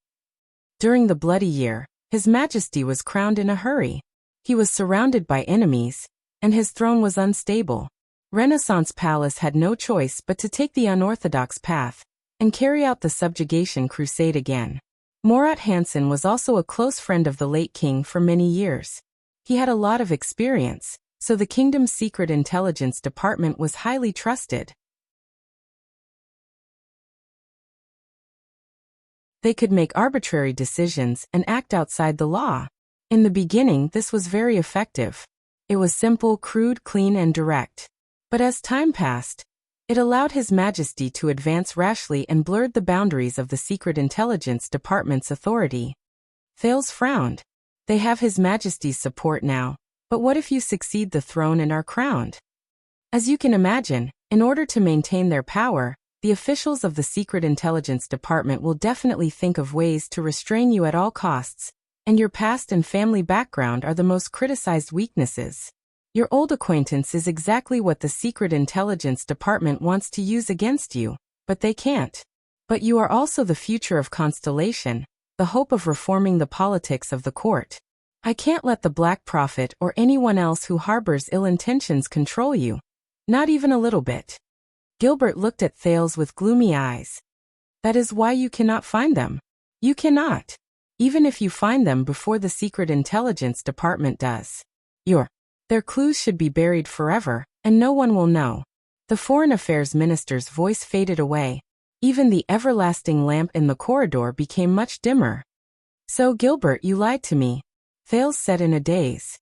During the Bloody Year, His Majesty was crowned in a hurry. He was surrounded by enemies, and his throne was unstable. Renaissance Palace had no choice but to take the unorthodox path and carry out the subjugation crusade again. Murat Hansen was also a close friend of the late king for many years. He had a lot of experience, so the kingdom's secret intelligence department was highly trusted. They could make arbitrary decisions and act outside the law. In the beginning, this was very effective. It was simple, crude, clean, and direct. But as time passed, it allowed His Majesty to advance rashly and blurred the boundaries of the Secret Intelligence Department's authority. Thales frowned. They have His Majesty's support now, but what if you succeed the throne and are crowned? As you can imagine, in order to maintain their power, the officials of the Secret Intelligence Department will definitely think of ways to restrain you at all costs, and your past and family background are the most criticized weaknesses. Your old acquaintance is exactly what the Secret Intelligence Department wants to use against you, but they can't. But you are also the future of Constellation, the hope of reforming the politics of the court. I can't let the Black Prophet or anyone else who harbors ill intentions control you. Not even a little bit. Gilbert looked at Thales with gloomy eyes. That is why you cannot find them. You cannot. Even if you find them before the Secret Intelligence Department does. Their clues should be buried forever, and no one will know. The Foreign Affairs Minister's voice faded away. Even the everlasting lamp in the corridor became much dimmer. So, Gilbert, you lied to me, Thales said in a daze.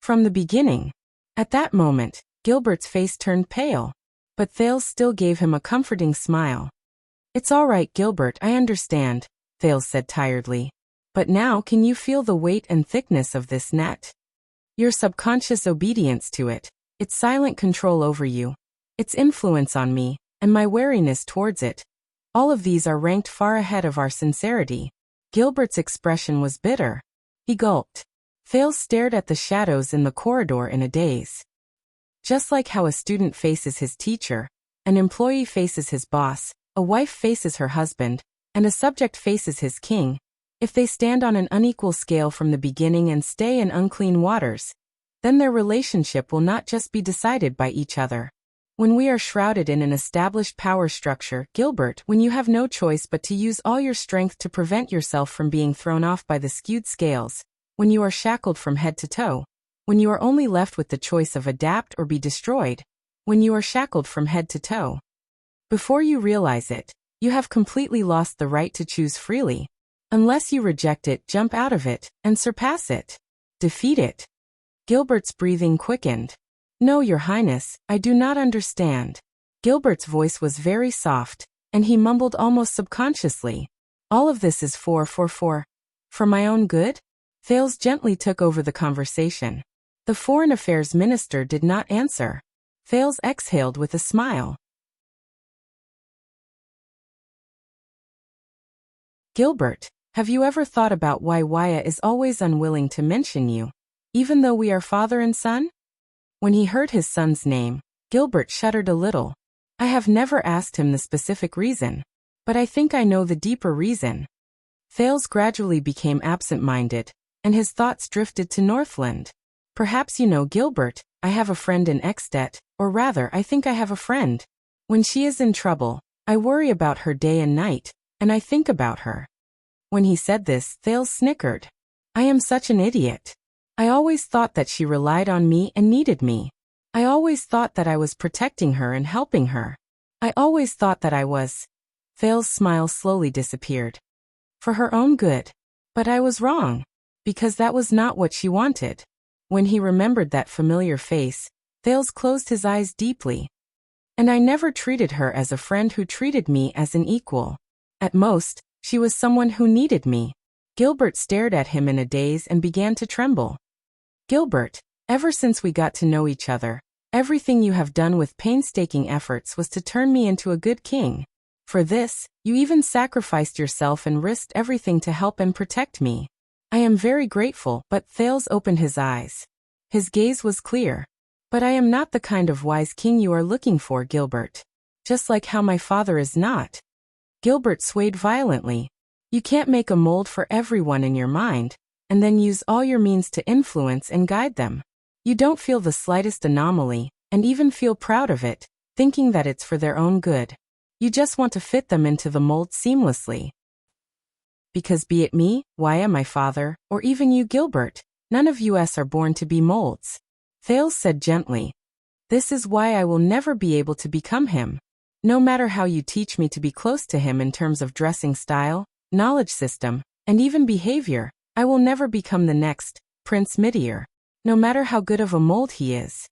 From the beginning. At that moment, Gilbert's face turned pale. But Thales still gave him a comforting smile. It's all right, Gilbert, I understand, Thales said tiredly. But now can you feel the weight and thickness of this net? Your subconscious obedience to it, its silent control over you, its influence on me, and my wariness towards it. All of these are ranked far ahead of our sincerity. Gilbert's expression was bitter. He gulped. Thales stared at the shadows in the corridor in a daze. Just like how a student faces his teacher, an employee faces his boss, A wife faces her husband, and a subject faces his king. If they stand on an unequal scale from the beginning and stay in unclean waters, then their relationship will not just be decided by each other. When we are shrouded in an established power structure, Gilbert, when you have no choice but to use all your strength to prevent yourself from being thrown off by the skewed scales, when you are shackled from head to toe, when you are only left with the choice of adapt or be destroyed, when you are shackled from head to toe. Before you realize it, you have completely lost the right to choose freely. Unless you reject it, jump out of it, and surpass it. Defeat it. Gilbert's breathing quickened. No, Your Highness, I do not understand. Gilbert's voice was very soft, and he mumbled almost subconsciously. All of this is for my own good? Thales gently took over the conversation. The Foreign Affairs Minister did not answer. Thales exhaled with a smile. Gilbert, have you ever thought about why Wuxia is always unwilling to mention you, even though we are father and son? When he heard his son's name, Gilbert shuddered a little. I have never asked him the specific reason, but I think I know the deeper reason. Thales gradually became absent-minded, and his thoughts drifted to Northland. Perhaps you know, Gilbert, I have a friend in Extet, or rather I think I have a friend. When she is in trouble, I worry about her day and night, and I think about her. When he said this, Thales snickered. I am such an idiot. I always thought that she relied on me and needed me. I always thought that I was protecting her and helping her. I always thought that I was. Thales' smile slowly disappeared. For her own good. But I was wrong. Because that was not what she wanted. When he remembered that familiar face, Thales closed his eyes deeply. And I never treated her as a friend who treated me as an equal. At most, she was someone who needed me. Gilbert stared at him in a daze and began to tremble. Gilbert, ever since we got to know each other, everything you have done with painstaking efforts was to turn me into a good king. For this, you even sacrificed yourself and risked everything to help and protect me. I am very grateful, but Thales opened his eyes. His gaze was clear. But I am not the kind of wise king you are looking for, Gilbert. Just like how my father is not. Gilbert swayed violently. You can't make a mold for everyone in your mind, and then use all your means to influence and guide them. You don't feel the slightest anomaly, and even feel proud of it, thinking that it's for their own good. You just want to fit them into the mold seamlessly. Because be it me, Wuxia, my father, or even you, Gilbert, none of us are born to be molds. Thales said gently. This is why I will never be able to become him. No matter how you teach me to be close to him in terms of dressing style, knowledge system, and even behavior, I will never become the next Prince Midir, no matter how good of a mold he is.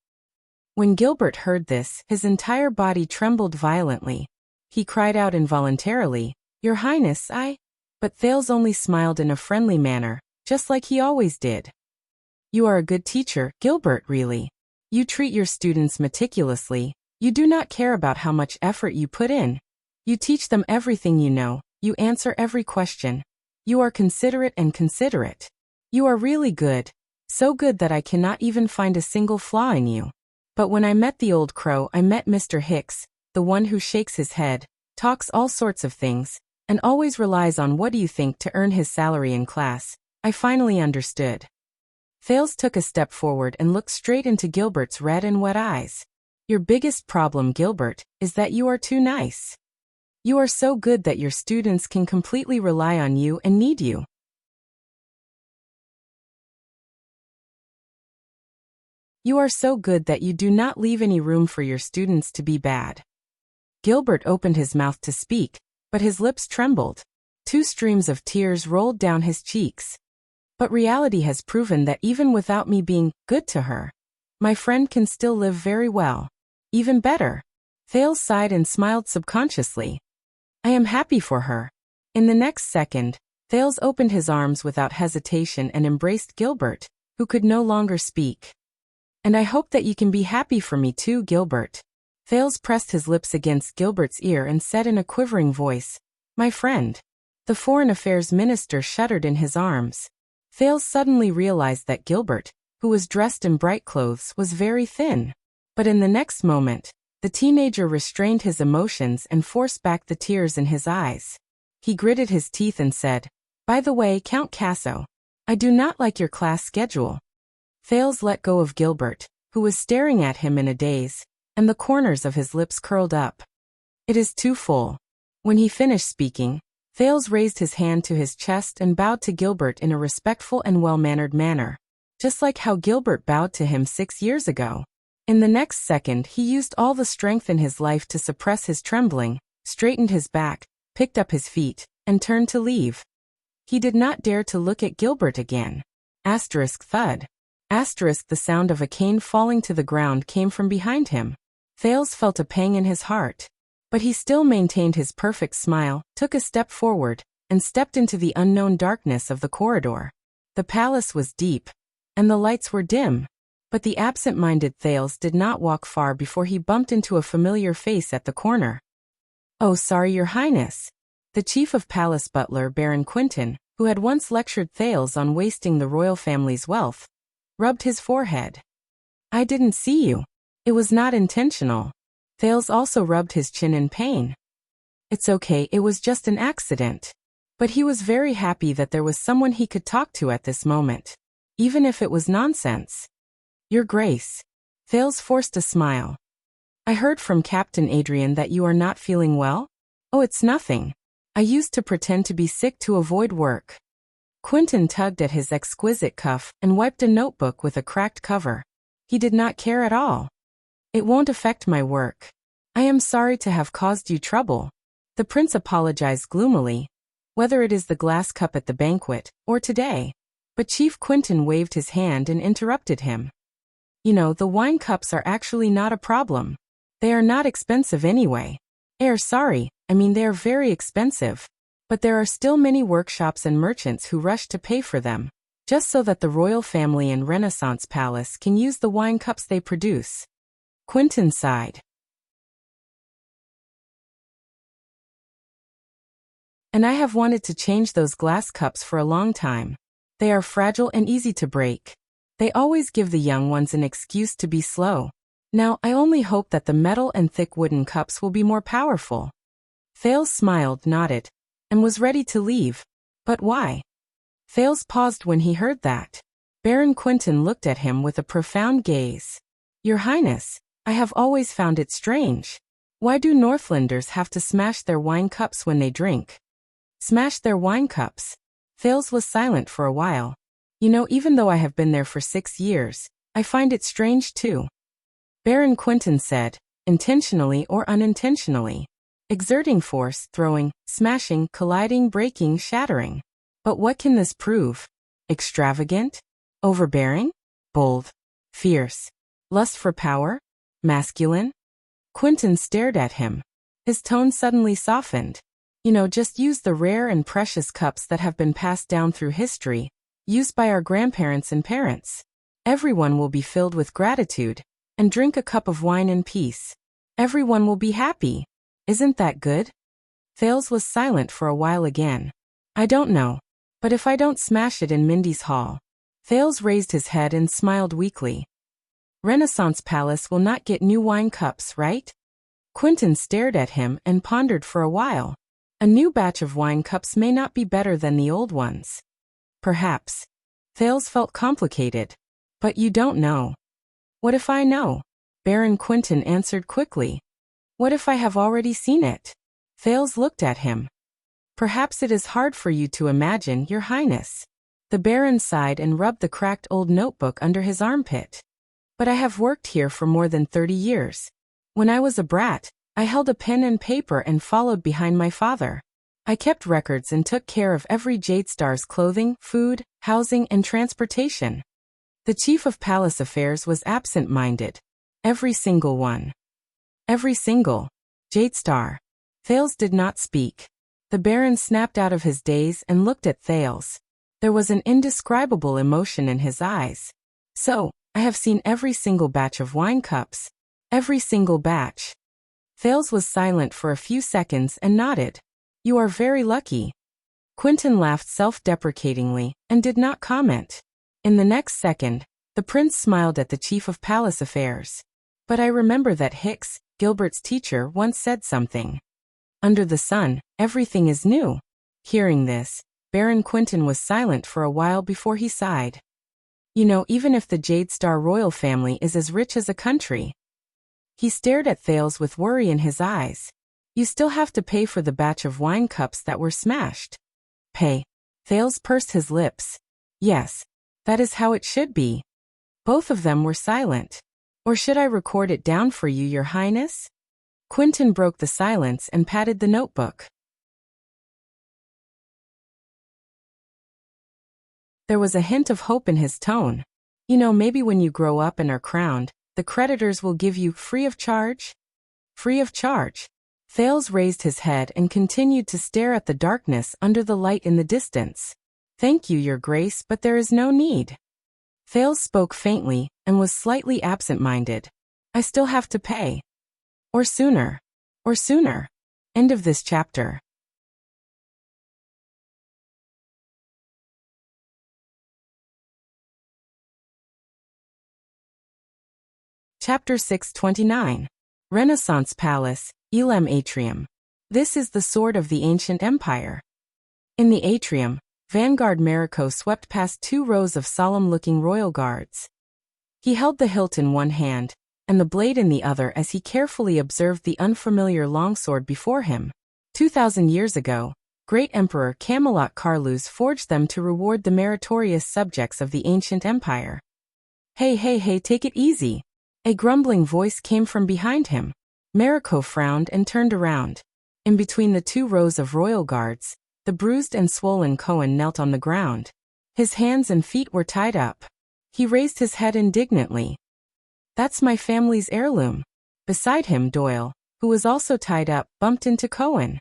When Gilbert heard this, his entire body trembled violently. He cried out involuntarily, Your Highness, I... But Thales only smiled in a friendly manner, just like he always did. You are a good teacher, Gilbert, really. You treat your students meticulously. You do not care about how much effort you put in. You teach them everything you know. You answer every question. You are considerate and considerate. You are really good. So good that I cannot even find a single flaw in you. But when I met the old crow, I met Mr. Hicks, the one who shakes his head, talks all sorts of things, and always relies on what do you think to earn his salary in class. I finally understood. Thales took a step forward and looked straight into Gilbert's red and wet eyes. Your biggest problem, Gilbert, is that you are too nice. You are so good that your students can completely rely on you and need you. You are so good that you do not leave any room for your students to be bad. Gilbert opened his mouth to speak, but his lips trembled. 2 streams of tears rolled down his cheeks. But reality has proven that even without me being good to her, my friend can still live very well. Even better. Thales sighed and smiled subconsciously. I am happy for her. In the next second, Thales opened his arms without hesitation and embraced Gilbert, who could no longer speak. And I hope that you can be happy for me too, Gilbert. Thales pressed his lips against Gilbert's ear and said in a quivering voice, My friend. The Foreign Affairs Minister shuddered in his arms. Thales suddenly realized that Gilbert, who was dressed in bright clothes, was very thin. But in the next moment, The teenager restrained his emotions and forced back the tears in his eyes. He gritted his teeth and said, "By the way, Count Casso, I do not like your class schedule." Thales let go of Gilbert, who was staring at him in a daze, and the corners of his lips curled up. "It is too full." When he finished speaking, Thales raised his hand to his chest and bowed to Gilbert in a respectful and well-mannered manner, just like how Gilbert bowed to him 6 years ago. In the next second, he used all the strength in his life to suppress his trembling, straightened his back, picked up his feet, and turned to leave. He did not dare to look at Gilbert again. Thud. The sound of a cane falling to the ground came from behind him. Thales felt a pang in his heart. But he still maintained his perfect smile, took a step forward, and stepped into the unknown darkness of the corridor. The palace was deep, and the lights were dim. But the absent-minded Thales did not walk far before he bumped into a familiar face at the corner. "Oh, sorry, Your Highness." The chief of palace butler, Baron Quintin, who had once lectured Thales on wasting the royal family's wealth, rubbed his forehead. "I didn't see you. It was not intentional." Thales also rubbed his chin in pain. "It's okay, it was just an accident." But he was very happy that there was someone he could talk to at this moment, even if it was nonsense. "Your Grace." Thales forced a smile. "I heard from Captain Adrian that you are not feeling well?" "Oh, it's nothing. I used to pretend to be sick to avoid work." Quintin tugged at his exquisite cuff and wiped a notebook with a cracked cover. He did not care at all. "It won't affect my work. I am sorry to have caused you trouble." The prince apologized gloomily, whether it is the glass cup at the banquet, or today. But Chief Quintin waved his hand and interrupted him. "You know, the wine cups are actually not a problem. They are not expensive anyway." Sorry, they are very expensive. But there are still many workshops and merchants who rush to pay for them, just so that the royal family and Renaissance palace can use the wine cups they produce." Quintin sighed. "And I have wanted to change those glass cups for a long time. They are fragile and easy to break. They always give the young ones an excuse to be slow. Now, I only hope that the metal and thick wooden cups will be more powerful." Thales smiled, nodded, and was ready to leave. But why? Thales paused when he heard that. Baron Quintin looked at him with a profound gaze. "Your Highness, I have always found it strange. Why do Northlanders have to smash their wine cups when they drink?" "Smash their wine cups?" Thales was silent for a while. Even though I have been there for 6 years, I find it strange too." Baron Quintin said, "Intentionally or unintentionally. Exerting force, throwing, smashing, colliding, breaking, shattering. But what can this prove? Extravagant? Overbearing? Bold? Fierce? Lust for power? Masculine?" Quintin stared at him. His tone suddenly softened. Just use the rare and precious cups that have been passed down through history, used by our grandparents and parents. Everyone will be filled with gratitude, and drink a cup of wine in peace. Everyone will be happy. Isn't that good?" Thales was silent for a while again. "I don't know. But if I don't smash it in Mindy's hall." Thales raised his head and smiled weakly. "Renaissance Palace will not get new wine cups, right?" Quintin stared at him and pondered for a while. A new batch of wine cups may not be better than the old ones. Perhaps. Thales felt complicated. "But you don't know." "What if I know?" Baron Quintin answered quickly. "What if I have already seen it?" Thales looked at him. "Perhaps it is hard for you to imagine, Your Highness." The Baron sighed and rubbed the cracked old notebook under his armpit. "But I have worked here for more than 30 years. When I was a brat, I held a pen and paper and followed behind my father. I kept records and took care of every Jadestar's clothing, food, housing, and transportation." The chief of palace affairs was absent-minded. "Every single one." "Every single Jadestar." Thales did not speak. The Baron snapped out of his daze and looked at Thales. There was an indescribable emotion in his eyes. "So, I have seen every single batch of wine cups. Every single batch." Thales was silent for a few seconds and nodded. "You are very lucky." Quintin laughed self-deprecatingly and did not comment. In the next second, the prince smiled at the chief of palace affairs. "But I remember that Hicks, Gilbert's teacher once said something. Under the sun, everything is new. Hearing this, Baron Quentin was silent for a while before he sighed. You know, even if the Jade Star royal family is as rich as a country. He stared at Thales with worry in his eyes. You still have to pay for the batch of wine cups that were smashed. Pay. Thales pursed his lips. Yes. That is how it should be. Both of them were silent. Or should I record it down for you, Your Highness? Quentin broke the silence and patted the notebook. There was a hint of hope in his tone. You know, maybe when you grow up and are crowned, the creditors will give you free of charge? Free of charge. Thales raised his head and continued to stare at the darkness under the light in the distance. Thank you, Your Grace, but there is no need. Thales spoke faintly and was slightly absent-minded. I still have to pay. Or sooner. Or sooner. End of this chapter. Chapter 629. Renaissance Palace, Elam Atrium. This is the sword of the ancient empire. In the atrium, Vanguard Mariko swept past 2 rows of solemn-looking royal guards. He held the hilt in one hand, and the blade in the other as he carefully observed the unfamiliar longsword before him. 2,000 years ago, great Emperor Camelot Carlus forged them to reward the meritorious subjects of the ancient empire. Hey, take it easy. A grumbling voice came from behind him. Mariko frowned and turned around. In between the 2 rows of royal guards, the bruised and swollen Cohen knelt on the ground. His hands and feet were tied up. He raised his head indignantly. That's my family's heirloom. Beside him, Doyle, who was also tied up, bumped into Cohen.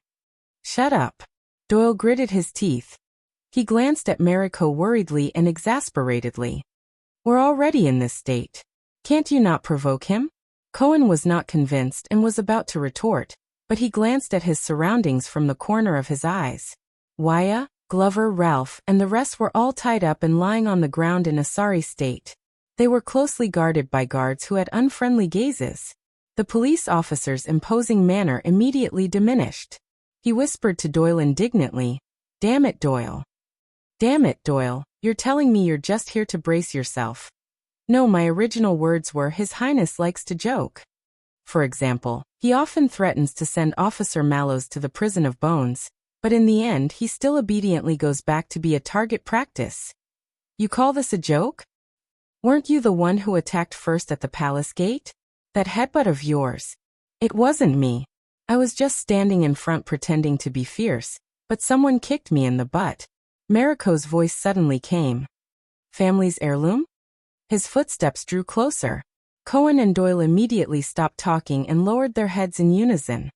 Shut up. Doyle gritted his teeth. He glanced at Mariko worriedly and exasperatedly. We're already in this state. Can't you not provoke him? Cohen was not convinced and was about to retort, but he glanced at his surroundings from the corner of his eyes. Wyatt, Glover, Ralph, and the rest were all tied up and lying on the ground in a sorry state. They were closely guarded by guards who had unfriendly gazes. The police officer's imposing manner immediately diminished. He whispered to Doyle indignantly, Damn it, Doyle. Damn it, Doyle, you're telling me you're just here to brace yourself. No, my original words were His Highness likes to joke. For example, he often threatens to send Officer Mallows to the prison of bones, but in the end he still obediently goes back to be a target practice. You call this a joke? Weren't you the one who attacked first at the palace gate? That headbutt of yours. It wasn't me. I was just standing in front pretending to be fierce, but someone kicked me in the butt. Mariko's voice suddenly came. Family's heirloom? His footsteps drew closer. Cohen and Doyle immediately stopped talking and lowered their heads in unison.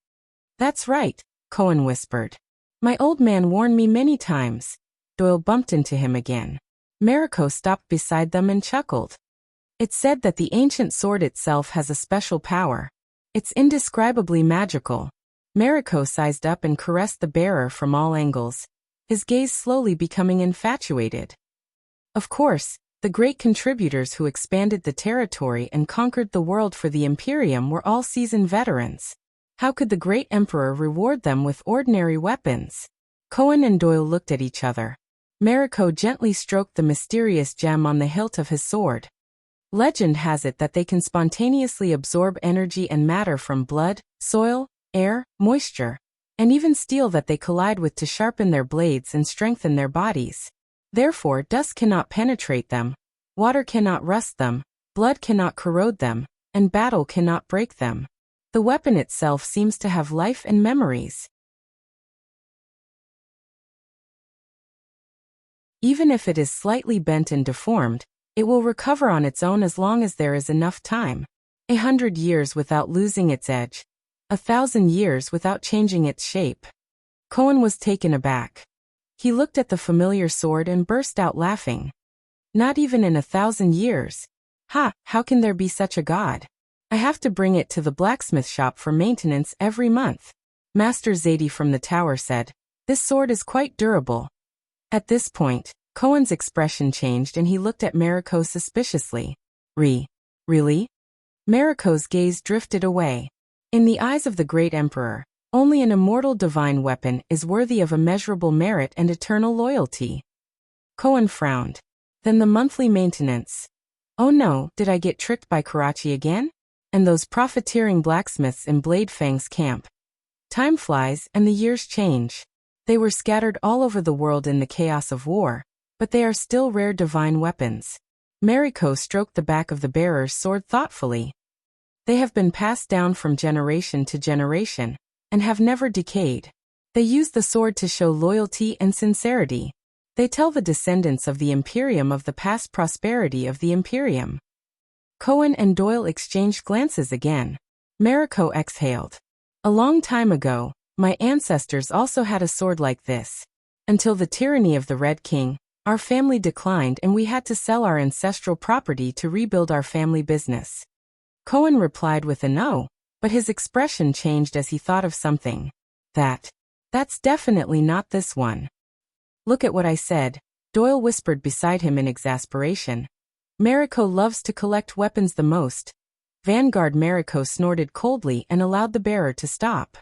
That's right, Cohen whispered. My old man warned me many times. Doyle bumped into him again. Mariko stopped beside them and chuckled. It's said that the ancient sword itself has a special power. It's indescribably magical. Mariko sized up and caressed the bearer from all angles, his gaze slowly becoming infatuated. Of course, the great contributors who expanded the territory and conquered the world for the Imperium were all seasoned veterans. How could the great emperor reward them with ordinary weapons? Cohen and Doyle looked at each other. Mariko gently stroked the mysterious gem on the hilt of his sword. Legend has it that they can spontaneously absorb energy and matter from blood, soil, air, moisture, and even steel that they collide with to sharpen their blades and strengthen their bodies. Therefore, dust cannot penetrate them, water cannot rust them, blood cannot corrode them, and battle cannot break them. The weapon itself seems to have life and memories. Even if it is slightly bent and deformed, it will recover on its own as long as there is enough time. 100 years without losing its edge. 1,000 years without changing its shape. Cohen was taken aback. He looked at the familiar sword and burst out laughing. Not even in 1,000 years. Ha, how can there be such a god? I have to bring it to the blacksmith shop for maintenance every month. Master Zadie from the tower said, This sword is quite durable. At this point, Cohen's expression changed and he looked at Mariko suspiciously. Really? Mariko's gaze drifted away. In the eyes of the great emperor, only an immortal divine weapon is worthy of immeasurable merit and eternal loyalty. Koan frowned. Then the monthly maintenance. Oh no, did I get tricked by Karachi again? And those profiteering blacksmiths in Blade Fang's camp. Time flies and the years change. They were scattered all over the world in the chaos of war, but they are still rare divine weapons. Mariko stroked the back of the bearer's sword thoughtfully. They have been passed down from generation to generation, and have never decayed. They use the sword to show loyalty and sincerity. They tell the descendants of the Imperium of the past prosperity of the Imperium. Koan and Doyle exchanged glances again. Mariko exhaled. A long time ago, my ancestors also had a sword like this. Until the tyranny of the Red King, our family declined and we had to sell our ancestral property to rebuild our family business. Koan replied with a no, but his expression changed as he thought of something. That's definitely not this one. Look at what I said, Doyle whispered beside him in exasperation. Mariko loves to collect weapons the most. Vanguard Mariko snorted coldly and allowed the bearer to stop.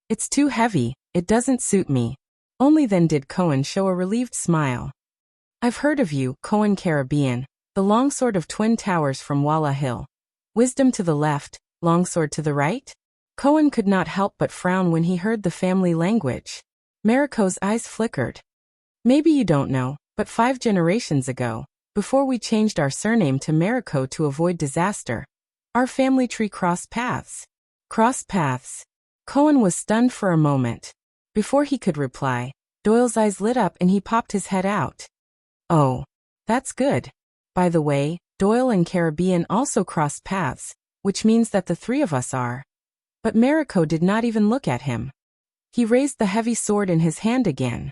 It's too heavy, it doesn't suit me. Only then did Koan show a relieved smile. I've heard of you, Koan Caribbean, the longsword of Twin Towers from Walla Hill. Wisdom to the left, longsword to the right? Koan could not help but frown when he heard the family language. Mariko's eyes flickered. Maybe you don't know, but 5 generations ago, before we changed our surname to Mariko to avoid disaster, our family tree crossed paths. Crossed paths. Koan was stunned for a moment. Before he could reply, Doyle's eyes lit up and he popped his head out. Oh, that's good. By the way, Doyle and Caribbean also crossed paths, which means that the 3 of us are. But Mariko did not even look at him. He raised the heavy sword in his hand again.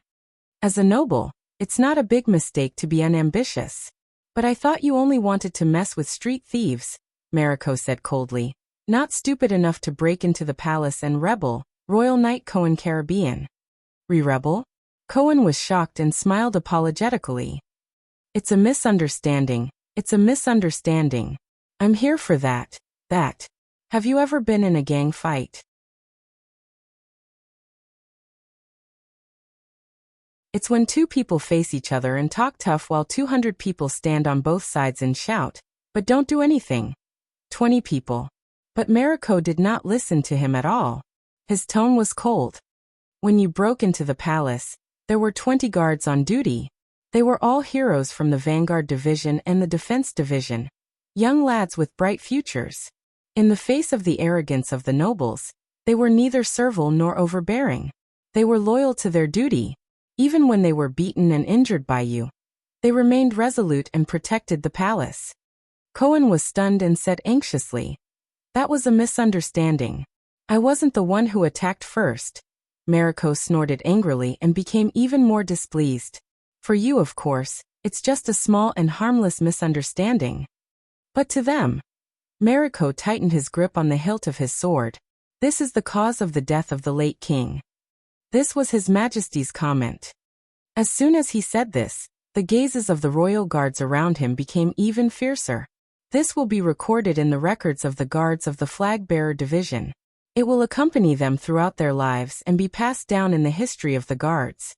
As a noble, it's not a big mistake to be unambitious. But I thought you only wanted to mess with street thieves, Mariko said coldly. Not stupid enough to break into the palace and rebel, Royal Knight Koan Caribbean. Rebel? Koan was shocked and smiled apologetically. It's a misunderstanding. It's a misunderstanding. I'm here for that. Have you ever been in a gang fight? It's when 2 people face each other and talk tough while 200 people stand on both sides and shout, but don't do anything. 20 people. But Mariko did not listen to him at all. His tone was cold. When you broke into the palace, there were 20 guards on duty. They were all heroes from the Vanguard Division and the Defense Division. Young lads with bright futures. In the face of the arrogance of the nobles, they were neither servile nor overbearing. They were loyal to their duty. Even when they were beaten and injured by you, they remained resolute and protected the palace. Koan was stunned and said anxiously, "That was a misunderstanding. I wasn't the one who attacked first." Mariko snorted angrily and became even more displeased. For you, of course, it's just a small and harmless misunderstanding. But to them, Mariko tightened his grip on the hilt of his sword. This is the cause of the death of the late king. This was His Majesty's comment. As soon as he said this, the gazes of the royal guards around him became even fiercer. This will be recorded in the records of the guards of the flag-bearer division. It will accompany them throughout their lives and be passed down in the history of the guards.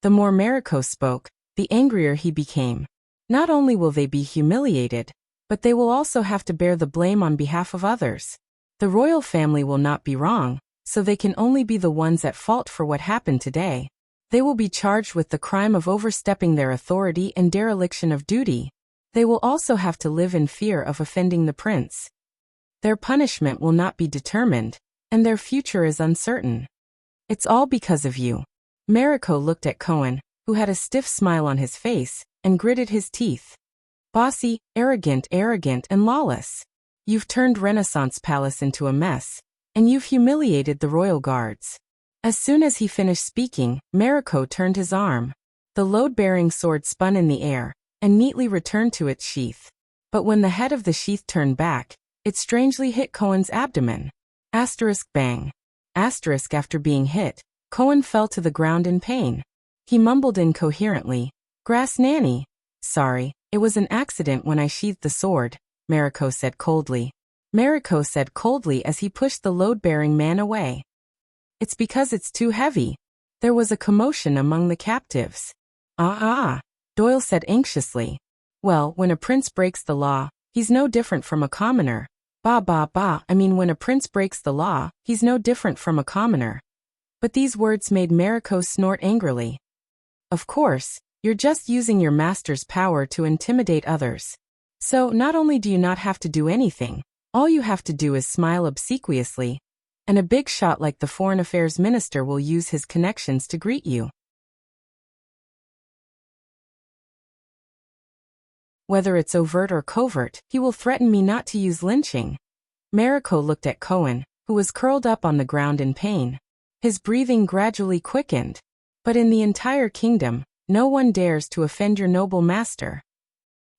The more Mariko spoke, the angrier he became. Not only will they be humiliated, but they will also have to bear the blame on behalf of others. The royal family will not be wrong, so they can only be the ones at fault for what happened today. They will be charged with the crime of overstepping their authority and dereliction of duty. They will also have to live in fear of offending the prince. Their punishment will not be determined, and their future is uncertain. It's all because of you. Mariko looked at Koan, who had a stiff smile on his face, and gritted his teeth. Bossy, arrogant and lawless. You've turned Renaissance Palace into a mess, and you've humiliated the royal guards. As soon as he finished speaking, Mariko turned his arm. The load-bearing sword spun in the air, and neatly returned to its sheath. But when the head of the sheath turned back, it strangely hit Koan's abdomen. Bang. After being hit, Koan fell to the ground in pain. He mumbled incoherently, "Grass nanny." "Sorry, it was an accident when I sheathed the sword," Mariko said coldly. Mariko said coldly as he pushed the load-bearing man away. It's because it's too heavy. There was a commotion among the captives. Doyle said anxiously. Well, when a prince breaks the law, he's no different from a commoner. When a prince breaks the law, he's no different from a commoner. But these words made Mariko snort angrily. Of course, you're just using your master's power to intimidate others. So, not only do you not have to do anything, all you have to do is smile obsequiously, and a big shot like the Foreign Affairs Minister will use his connections to greet you. Whether it's overt or covert, he will threaten me not to use lynching. Mariko looked at Cohen, who was curled up on the ground in pain. His breathing gradually quickened. But in the entire kingdom, no one dares to offend your noble master.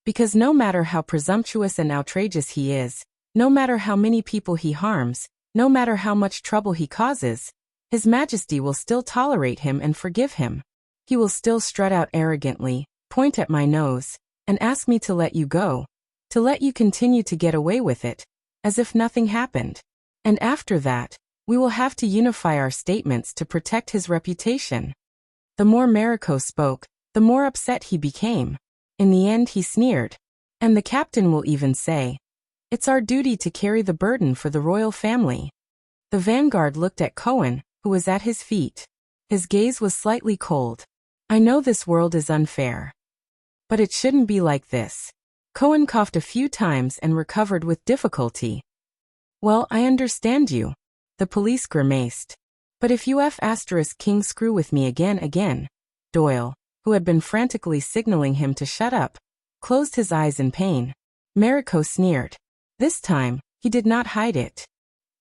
Because no matter how presumptuous and outrageous he is, no matter how many people he harms, no matter how much trouble he causes, His Majesty will still tolerate him and forgive him. He will still strut out arrogantly, point at my nose, and ask me to let you go, to let you continue to get away with it, as if nothing happened. And after that, we will have to unify our statements to protect his reputation. The more Mariko spoke, the more upset he became. In the end he sneered. And the captain will even say, "It's our duty to carry the burden for the royal family." The vanguard looked at Cohen, who was at his feet. His gaze was slightly cold. I know this world is unfair. But it shouldn't be like this. Cohen coughed a few times and recovered with difficulty. Well, I understand you. The police grimaced. But if you King screw with me again, Doyle, who had been frantically signaling him to shut up, closed his eyes in pain. Mariko sneered. This time, he did not hide it.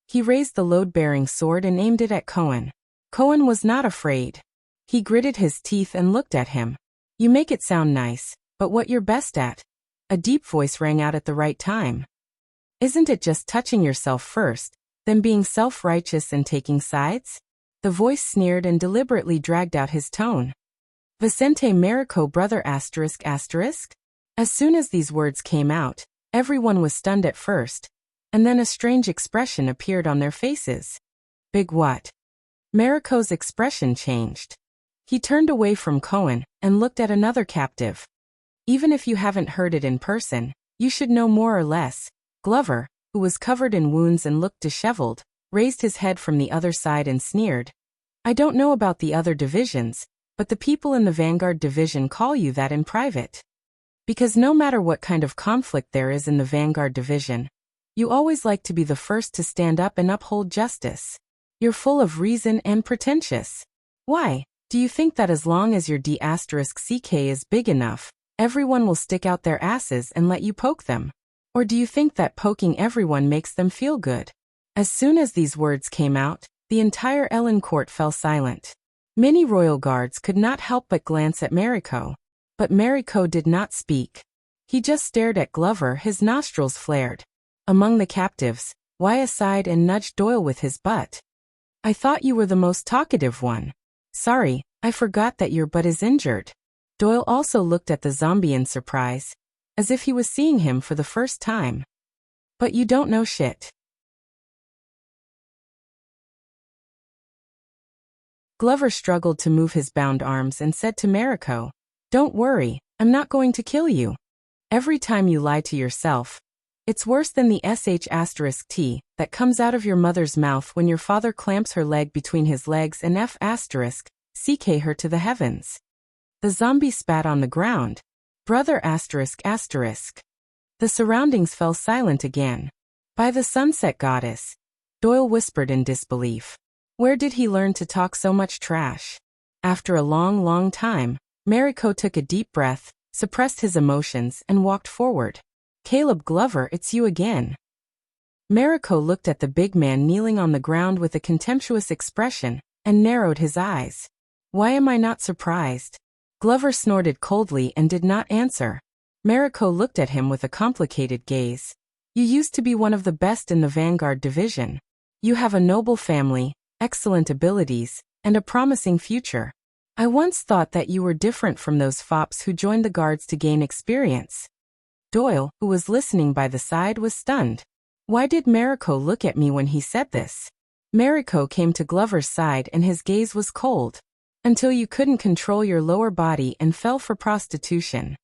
He raised the load-bearing sword and aimed it at Cohen. Cohen was not afraid. He gritted his teeth and looked at him. You make it sound nice, but what you're best at? A deep voice rang out at the right time. Isn't it just touching yourself first, then being self-righteous and taking sides? The voice sneered and deliberately dragged out his tone. Vicente Mariko brother asterisk. As soon as these words came out, everyone was stunned at first, and then a strange expression appeared on their faces. Big what? Mariko's expression changed. He turned away from Cohen and looked at another captive. Even if you haven't heard it in person, you should know more or less. Glover, who was covered in wounds and looked disheveled, raised his head from the other side and sneered. I don't know about the other divisions, but the people in the Vanguard division call you that in private. Because no matter what kind of conflict there is in the Vanguard division, you always like to be the first to stand up and uphold justice. You're full of reason and pretentious. Why? Do you think that as long as your D***CK is big enough, everyone will stick out their asses and let you poke them? Or do you think that poking everyone makes them feel good? As soon as these words came out, the entire Ellen court fell silent. Many royal guards could not help but glance at Mariko. But Mariko did not speak. He just stared at Glover, his nostrils flared. Among the captives, Wyatt sighed and nudged Doyle with his butt. I thought you were the most talkative one. Sorry, I forgot that your butt is injured. Doyle also looked at the zombie in surprise, as if he was seeing him for the first time. But you don't know shit. Glover struggled to move his bound arms and said to Mariko, Don't worry, I'm not going to kill you. Every time you lie to yourself, it's worse than the sh*t that comes out of your mother's mouth when your father clamps her leg between his legs and ck her to the heavens. The zombie spat on the ground. Brother ***. The surroundings fell silent again. By the sunset goddess. Doyle whispered in disbelief. Where did he learn to talk so much trash? After a long time, Mariko took a deep breath, suppressed his emotions, and walked forward. Caleb Glover, it's you again. Mariko looked at the big man kneeling on the ground with a contemptuous expression, and narrowed his eyes. Why am I not surprised? Glover snorted coldly and did not answer. Mariko looked at him with a complicated gaze. You used to be one of the best in the Vanguard division. You have a noble family, excellent abilities, and a promising future. I once thought that you were different from those fops who joined the guards to gain experience. Doyle, who was listening by the side, was stunned. Why did Mariko look at me when he said this? Mariko came to Glover's side and his gaze was cold. Until you couldn't control your lower body and fell for prostitution.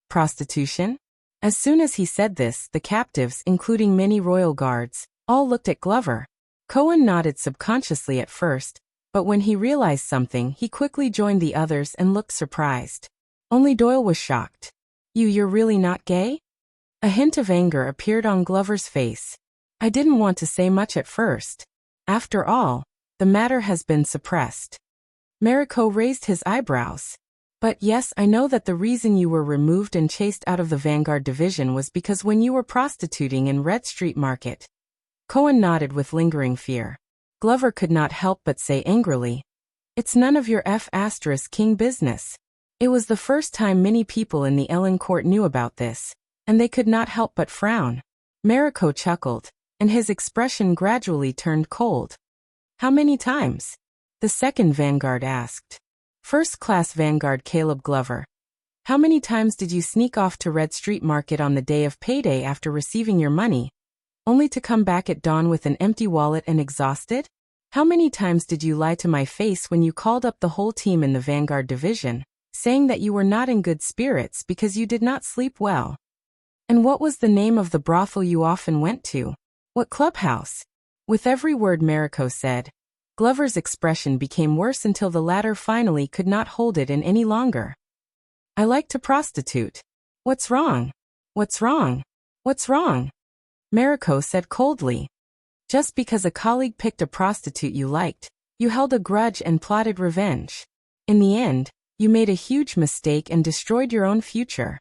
Prostitution? As soon as he said this, the captives, including many royal guards, all looked at Glover. Cohen nodded subconsciously at first, but when he realized something, he quickly joined the others and looked surprised. Only Doyle was shocked. You're really not gay? A hint of anger appeared on Glover's face. I didn't want to say much at first. After all, the matter has been suppressed. Mariko raised his eyebrows. But yes, I know that the reason you were removed and chased out of the Vanguard Division was because when you were prostituting in Red Street Market. Cohen nodded with lingering fear. Glover could not help but say angrily, "It's none of your F***king business." It was the first time many people in the Ellen court knew about this, and they could not help but frown. Mariko chuckled, and his expression gradually turned cold. How many times? The second Vanguard asked. First Class Vanguard Caleb Glover. How many times did you sneak off to Red Street Market on the day of payday after receiving your money, only to come back at dawn with an empty wallet and exhausted? How many times did you lie to my face when you called up the whole team in the Vanguard Division, saying that you were not in good spirits because you did not sleep well? And what was the name of the brothel you often went to? What clubhouse? With every word Mariko said, Glover's expression became worse until the latter finally could not hold it in any longer. I like to prostitute. What's wrong? What's wrong? What's wrong? Mariko said coldly. Just because a colleague picked a prostitute you liked, you held a grudge and plotted revenge. In the end, you made a huge mistake and destroyed your own future.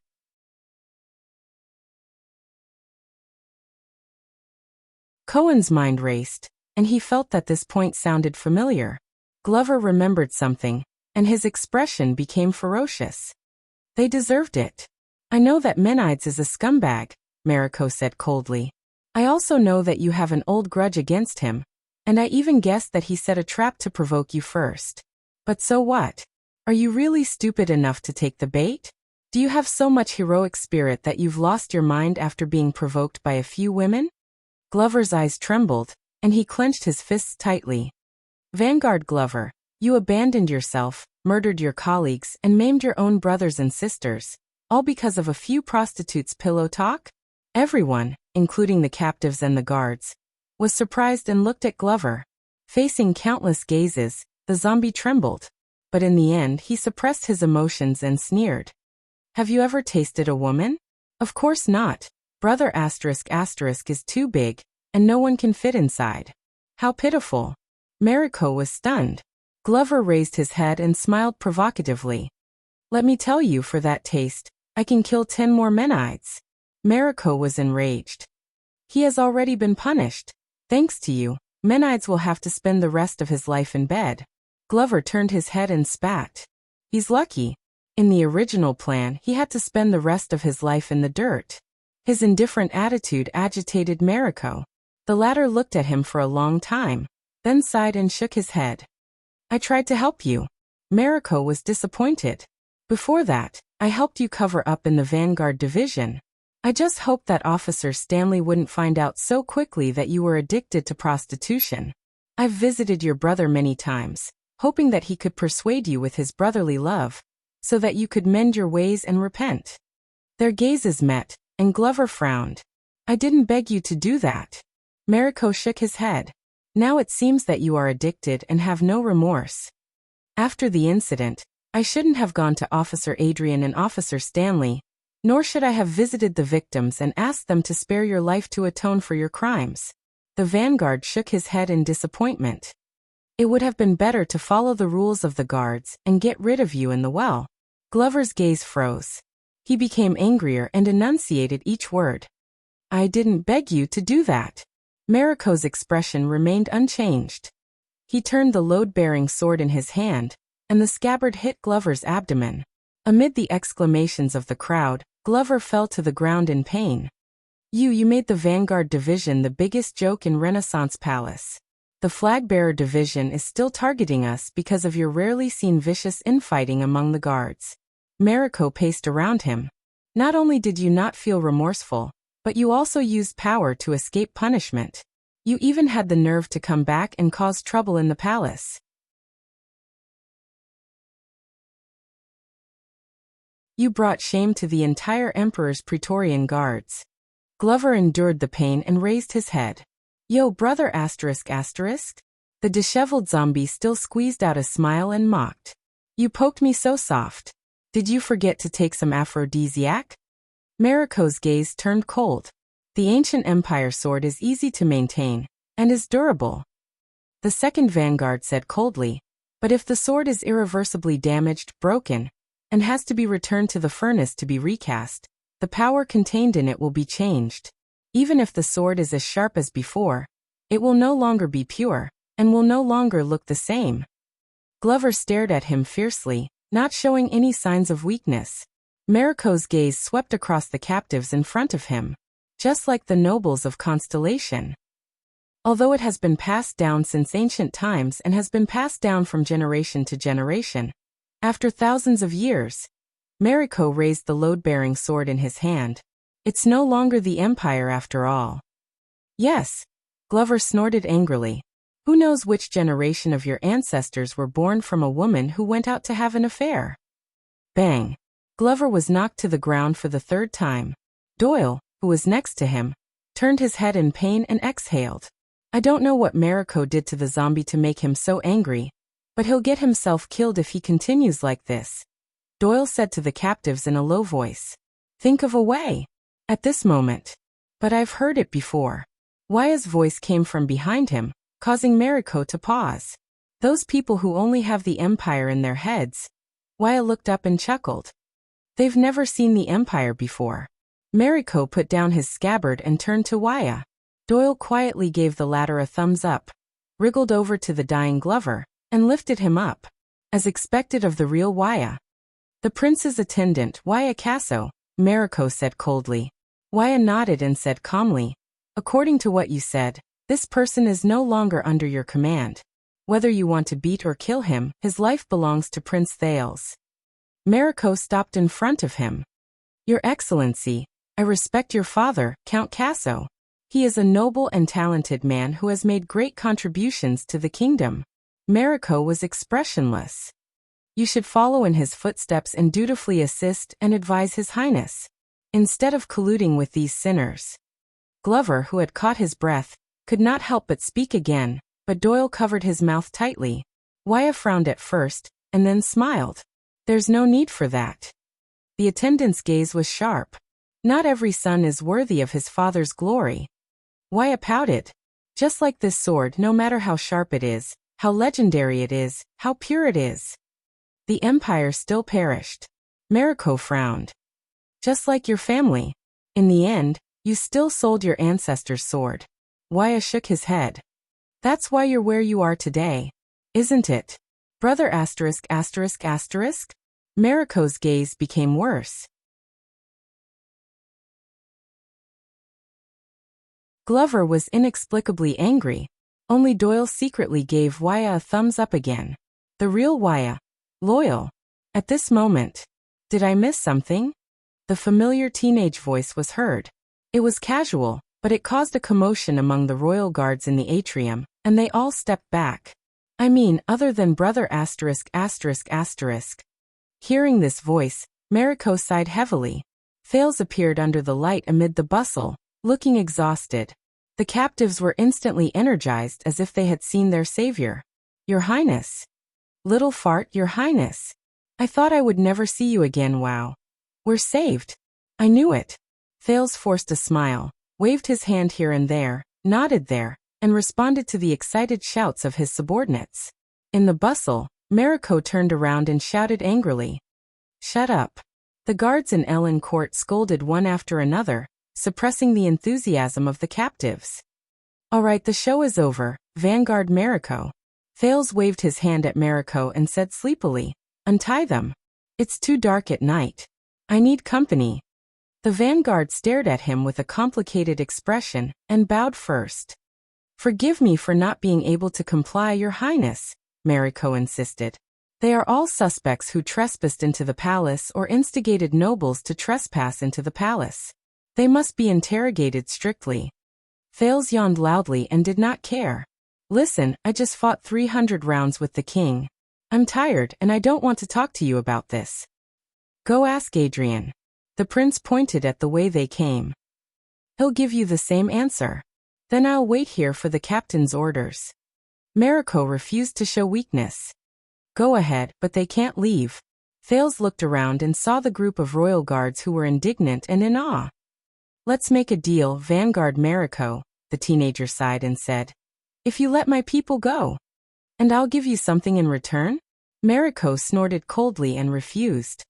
Cohen's mind raced, and he felt that this point sounded familiar. Glover remembered something, and his expression became ferocious. They deserved it. I know that Menides is a scumbag, Mariko said coldly. I also know that you have an old grudge against him, and I even guessed that he set a trap to provoke you first. But so what? Are you really stupid enough to take the bait? Do you have so much heroic spirit that you've lost your mind after being provoked by a few women? Glover's eyes trembled, and he clenched his fists tightly. Vanguard Glover, you abandoned yourself, murdered your colleagues, and maimed your own brothers and sisters, all because of a few prostitutes' pillow talk? Everyone, including the captives and the guards, was surprised and looked at Glover. Facing countless gazes, the zombie trembled, but in the end he suppressed his emotions and sneered. Have you ever tasted a woman? Of course not. Brother *** is too big, and no one can fit inside. How pitiful. Mariko was stunned. Glover raised his head and smiled provocatively. Let me tell you, for that taste, I can kill 10 more Menides. Mariko was enraged. He has already been punished. Thanks to you, Menides will have to spend the rest of his life in bed. Glover turned his head and spat. He's lucky. In the original plan, he had to spend the rest of his life in the dirt. His indifferent attitude agitated Mariko. The latter looked at him for a long time, then sighed and shook his head. I tried to help you. Mariko was disappointed. Before that, I helped you cover up in the Vanguard Division. I just hoped that Officer Stanley wouldn't find out so quickly that you were addicted to prostitution. I've visited your brother many times, hoping that he could persuade you with his brotherly love, so that you could mend your ways and repent. Their gazes met, and Glover frowned. I didn't beg you to do that. Mariko shook his head. Now it seems that you are addicted and have no remorse. After the incident, I shouldn't have gone to Officer Adrian and Officer Stanley, nor should I have visited the victims and asked them to spare your life to atone for your crimes. The Vanguard shook his head in disappointment. It would have been better to follow the rules of the guards and get rid of you in the well. Glover's gaze froze. He became angrier and enunciated each word. I didn't beg you to do that. Mariko's expression remained unchanged. He turned the load-bearing sword in his hand, and the scabbard hit Glover's abdomen. Amid the exclamations of the crowd, Glover fell to the ground in pain. You made the Vanguard Division the biggest joke in Renaissance Palace. The Flag-Bearer Division is still targeting us because of your rarely seen vicious infighting among the guards. Mariko paced around him. Not only did you not feel remorseful, But you also used power to escape punishment. You even had the nerve to come back and cause trouble in the palace. You brought shame to the entire emperor's Praetorian guards. Glover endured the pain and raised his head. Yo, brother ***. The disheveled zombie still squeezed out a smile and mocked. You poked me so soft. Did you forget to take some aphrodisiac? Mariko's gaze turned cold. The ancient empire sword is easy to maintain, and is durable. The second vanguard said coldly, but if the sword is irreversibly damaged, broken, and has to be returned to the furnace to be recast, the power contained in it will be changed. Even if the sword is as sharp as before, it will no longer be pure, and will no longer look the same. Glover stared at him fiercely, not showing any signs of weakness. Mariko's gaze swept across the captives in front of him, just like the nobles of Constellation. Although it has been passed down since ancient times and has been passed down from generation to generation, after thousands of years, Mariko raised the load-bearing sword in his hand. It's no longer the Empire after all. Yes, Glover snorted angrily. Who knows which generation of your ancestors were born from a woman who went out to have an affair? Bang! Glover was knocked to the ground for the third time. Doyle, who was next to him, turned his head in pain and exhaled. I don't know what Mariko did to the zombie to make him so angry, but he'll get himself killed if he continues like this. Doyle said to the captives in a low voice. Think of a way. At this moment. But I've heard it before. Waya's voice came from behind him, causing Mariko to pause. Those people who only have the Empire in their heads. Waya looked up and chuckled. They've never seen the Empire before. Mariko put down his scabbard and turned to Waya. Doyle quietly gave the latter a thumbs up, wriggled over to the dying Glover, and lifted him up, as expected of the real Waya. The prince's attendant, Waya Casso, Mariko said coldly. Waya nodded and said calmly, according to what you said, this person is no longer under your command. Whether you want to beat or kill him, his life belongs to Prince Thales. Mariko stopped in front of him. Your Excellency, I respect your father, Count Casso. He is a noble and talented man who has made great contributions to the kingdom. Mariko was expressionless. You should follow in his footsteps and dutifully assist and advise His Highness, instead of colluding with these sinners. Glover, who had caught his breath, could not help but speak again, but Doyle covered his mouth tightly. Waya frowned at first, and then smiled. There's no need for that. The attendant's gaze was sharp. Not every son is worthy of his father's glory. Waya pouted. Just like this sword, no matter how sharp it is, how legendary it is, how pure it is, the Empire still perished. Mariko frowned. Just like your family. In the end, you still sold your ancestor's sword. Waya shook his head. That's why you're where you are today, isn't it? Brother ******. Mariko's gaze became worse. Glover was inexplicably angry. Only Doyle secretly gave Waya a thumbs up again. The real Waya. Loyal. At this moment. Did I miss something? The familiar teenage voice was heard. It was casual, but it caused a commotion among the royal guards in the atrium, and they all stepped back. I mean, other than brother ******. Hearing this voice, Mariko sighed heavily. Thales appeared under the light amid the bustle, looking exhausted. The captives were instantly energized as if they had seen their savior. Your Highness. Little fart, Your Highness. I thought I would never see you again. Wow. We're saved. I knew it. Thales forced a smile, waved his hand here and there, nodded there, and responded to the excited shouts of his subordinates. In the bustle, Mariko turned around and shouted angrily. Shut up. The guards in Ellen Court scolded one after another, suppressing the enthusiasm of the captives. All right, the show is over, Vanguard Mariko. Thales waved his hand at Mariko and said sleepily, untie them. It's too dark at night. I need company. The Vanguard stared at him with a complicated expression, and bowed first. Forgive me for not being able to comply, Your Highness, Mariko insisted. They are all suspects who trespassed into the palace or instigated nobles to trespass into the palace. They must be interrogated strictly. Thales yawned loudly and did not care. Listen, I just fought 300 rounds with the king. I'm tired and I don't want to talk to you about this. Go ask Adrian. The prince pointed at the way they came. He'll give you the same answer. Then I'll wait here for the captain's orders. Mariko refused to show weakness. Go ahead, but they can't leave. Thales looked around and saw the group of royal guards who were indignant and in awe. Let's make a deal, Vanguard Mariko, the teenager sighed and said. If you let my people go. And I'll give you something in return? Mariko snorted coldly and refused.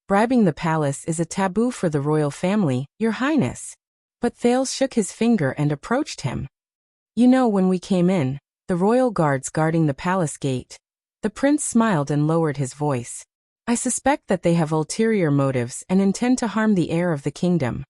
Bribing the palace is a taboo for the royal family, Your Highness. But Thales shook his finger and approached him. You know, when we came in, the royal guards guarding the palace gate. The prince smiled and lowered his voice. I suspect that they have ulterior motives and intend to harm the heir of the kingdom.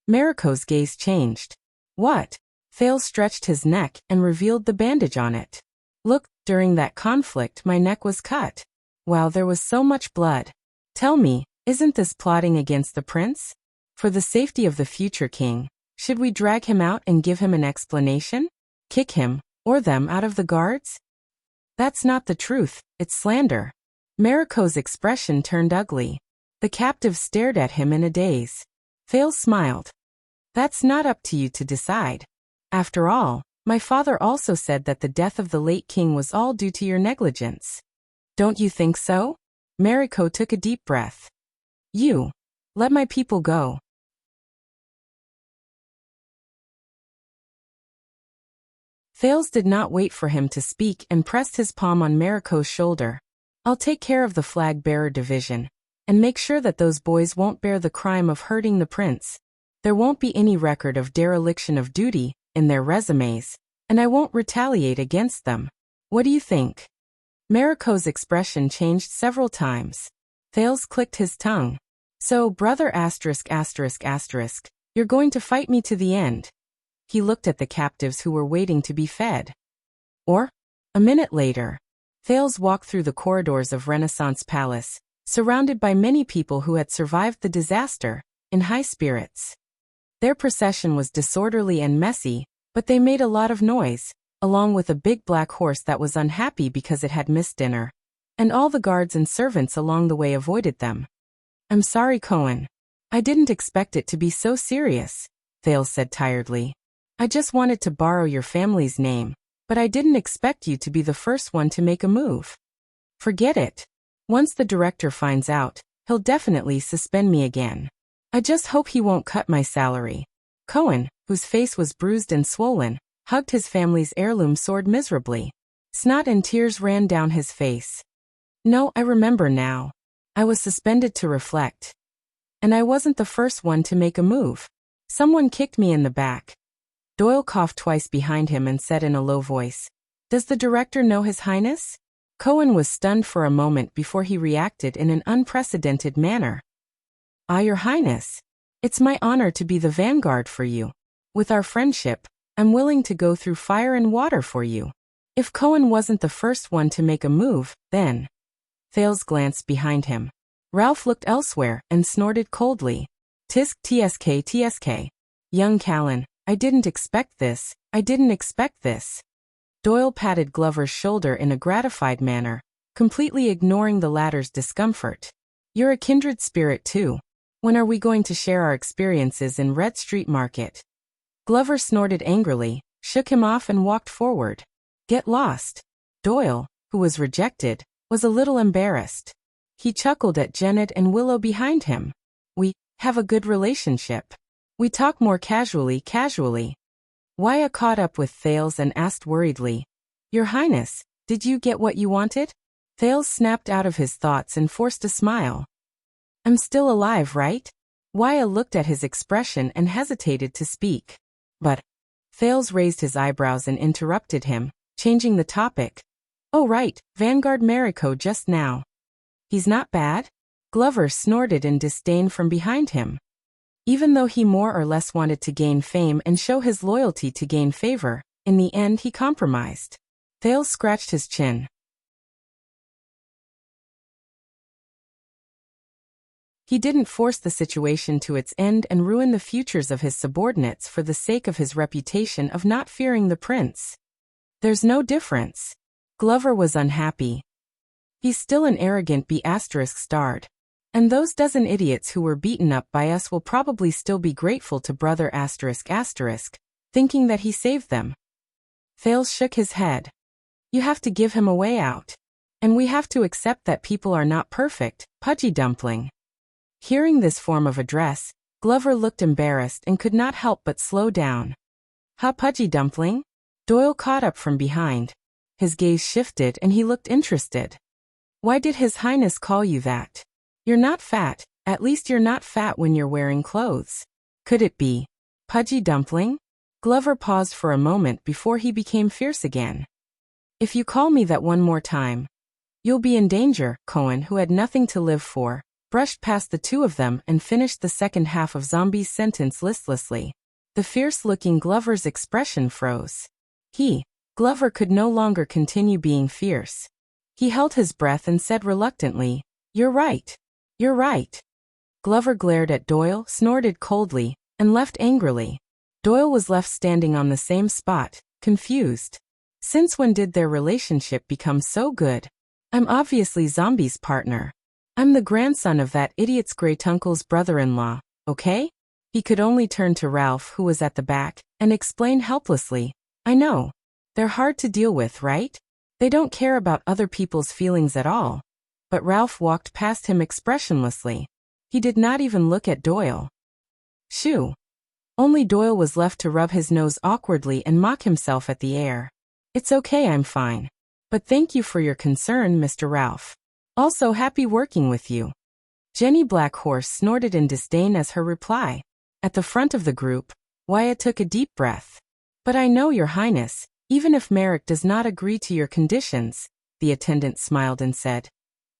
Mariko's gaze changed. What? Thales stretched his neck and revealed the bandage on it. Look, during that conflict my neck was cut. Wow, there was so much blood. Tell me, isn't this plotting against the prince? For the safety of the future king, should we drag him out and give him an explanation? Kick him, or them out of the guards? That's not the truth, it's slander. Mariko's expression turned ugly. The captive stared at him in a daze. Thales smiled. That's not up to you to decide. After all, my father also said that the death of the late king was all due to your negligence. Don't you think so? Mariko took a deep breath. You. Let my people go. Thales did not wait for him to speak and pressed his palm on Mariko's shoulder. I'll take care of the flag-bearer division, and make sure that those boys won't bear the crime of hurting the prince. There won't be any record of dereliction of duty in their resumes, and I won't retaliate against them. What do you think? Mariko's expression changed several times. Thales clicked his tongue. So, brother ****, you're going to fight me to the end. He looked at the captives who were waiting to be fed. Or? A minute later, Thales walked through the corridors of Renaissance Palace, surrounded by many people who had survived the disaster, in high spirits. Their procession was disorderly and messy, but they made a lot of noise, along with a big black horse that was unhappy because it had missed dinner. And all the guards and servants along the way avoided them. I'm sorry, Cohen. I didn't expect it to be so serious, Thales said tiredly. I just wanted to borrow your family's name, but I didn't expect you to be the first one to make a move. Forget it. Once the director finds out, he'll definitely suspend me again. I just hope he won't cut my salary. Cohen, whose face was bruised and swollen, hugged his family's heirloom sword miserably. Snot and tears ran down his face. No, I remember now. I was suspended to reflect. And I wasn't the first one to make a move. Someone kicked me in the back. Doyle coughed twice behind him and said in a low voice, Does the director know His Highness? Cohen was stunned for a moment before he reacted in an unprecedented manner. Ah, Your Highness. It's my honor to be the vanguard for you. With our friendship, I'm willing to go through fire and water for you. If Cohen wasn't the first one to make a move, then... Thales glanced behind him. Ralph looked elsewhere and snorted coldly. Tisk tsk. Young Callan, I didn't expect this. Doyle patted Glover's shoulder in a gratified manner, completely ignoring the latter's discomfort. You're a kindred spirit too. When are we going to share our experiences in Red Street Market? Glover snorted angrily, shook him off and walked forward. Get lost. Doyle, who was rejected, was a little embarrassed. He chuckled at Janet and Willow behind him. We have a good relationship. We talk more casually. Wyatt caught up with Thales and asked worriedly, Your Highness, did you get what you wanted? Thales snapped out of his thoughts and forced a smile. I'm still alive, right? Wyatt looked at his expression and hesitated to speak. But Thales raised his eyebrows and interrupted him, changing the topic. Oh right, Vanguard Mariko just now. He's not bad? Glover snorted in disdain from behind him. Even though he more or less wanted to gain fame and show his loyalty to gain favor, in the end he compromised. Thales scratched his chin. He didn't force the situation to its end and ruin the futures of his subordinates for the sake of his reputation of not fearing the prince. There's no difference. Glover was unhappy. He's still an arrogant B***starred. And those dozen idiots who were beaten up by us will probably still be grateful to brother ***, thinking that he saved them. Thales shook his head. You have to give him a way out. And we have to accept that people are not perfect, Pudgy Dumpling. Hearing this form of address, Glover looked embarrassed and could not help but slow down. How Pudgy Dumpling? Doyle caught up from behind. His gaze shifted and he looked interested. Why did His Highness call you that? You're not fat, at least you're not fat when you're wearing clothes. Could it be Pudgy Dumpling? Glover paused for a moment before he became fierce again. If you call me that one more time, you'll be in danger. Cohen, who had nothing to live for, brushed past the two of them and finished the second half of Zombie's sentence listlessly. The fierce-looking Glover's expression froze. Glover could no longer continue being fierce. He held his breath and said reluctantly, You're right. You're right. Glover glared at Doyle, snorted coldly, and left angrily. Doyle was left standing on the same spot, confused. Since when did their relationship become so good? I'm obviously Zombie's partner. I'm the grandson of that idiot's great-uncle's brother-in-law, okay? He could only turn to Ralph, who was at the back, and explain helplessly, I know. They're hard to deal with, right? They don't care about other people's feelings at all. But Ralph walked past him expressionlessly. He did not even look at Doyle. Shoo. Only Doyle was left to rub his nose awkwardly and mock himself at the air. It's okay, I'm fine. But thank you for your concern, Mr. Ralph. Also happy working with you. Jenny Blackhorse snorted in disdain as her reply. At the front of the group, Wyatt took a deep breath. But I know, Your Highness, even if Merrick does not agree to your conditions, the attendant smiled and said.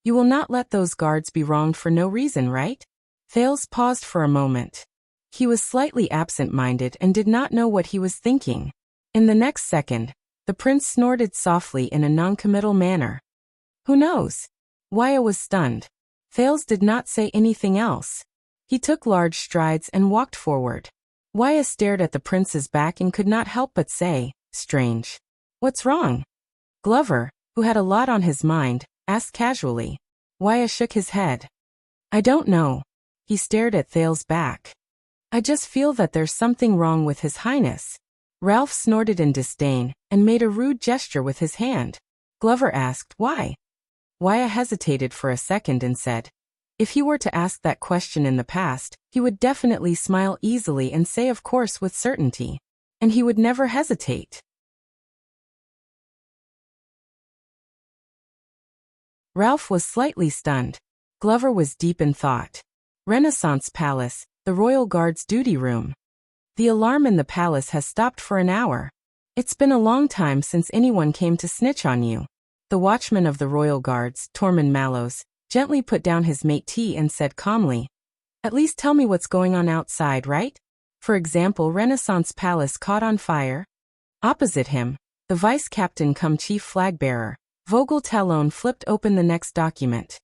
You will not let those guards be wronged for no reason, right? Thales paused for a moment. He was slightly absent-minded and did not know what he was thinking. In the next second, the prince snorted softly in a noncommittal manner. Who knows? Wyatt was stunned. Thales did not say anything else. He took large strides and walked forward. Wyatt stared at the prince's back and could not help but say, Strange. What's wrong? Glover, who had a lot on his mind, asked casually. Wyatt shook his head. I don't know. He stared at Thales' back. I just feel that there's something wrong with His Highness. Ralph snorted in disdain and made a rude gesture with his hand. Glover asked, why? Wyatt hesitated for a second and said, if he were to ask that question in the past, he would definitely smile easily and say of course with certainty. And he would never hesitate. Ralph was slightly stunned. Glover was deep in thought. Renaissance Palace, the Royal Guard's duty room. The alarm in the palace has stopped for an hour. It's been a long time since anyone came to snitch on you. The watchman of the Royal Guards, Tormund Mallows, gently put down his métis and said calmly, At least tell me what's going on outside, right? For example, Renaissance Palace caught on fire. Opposite him, the vice-captain cum chief flag-bearer, Vogel Talon flipped open the next document.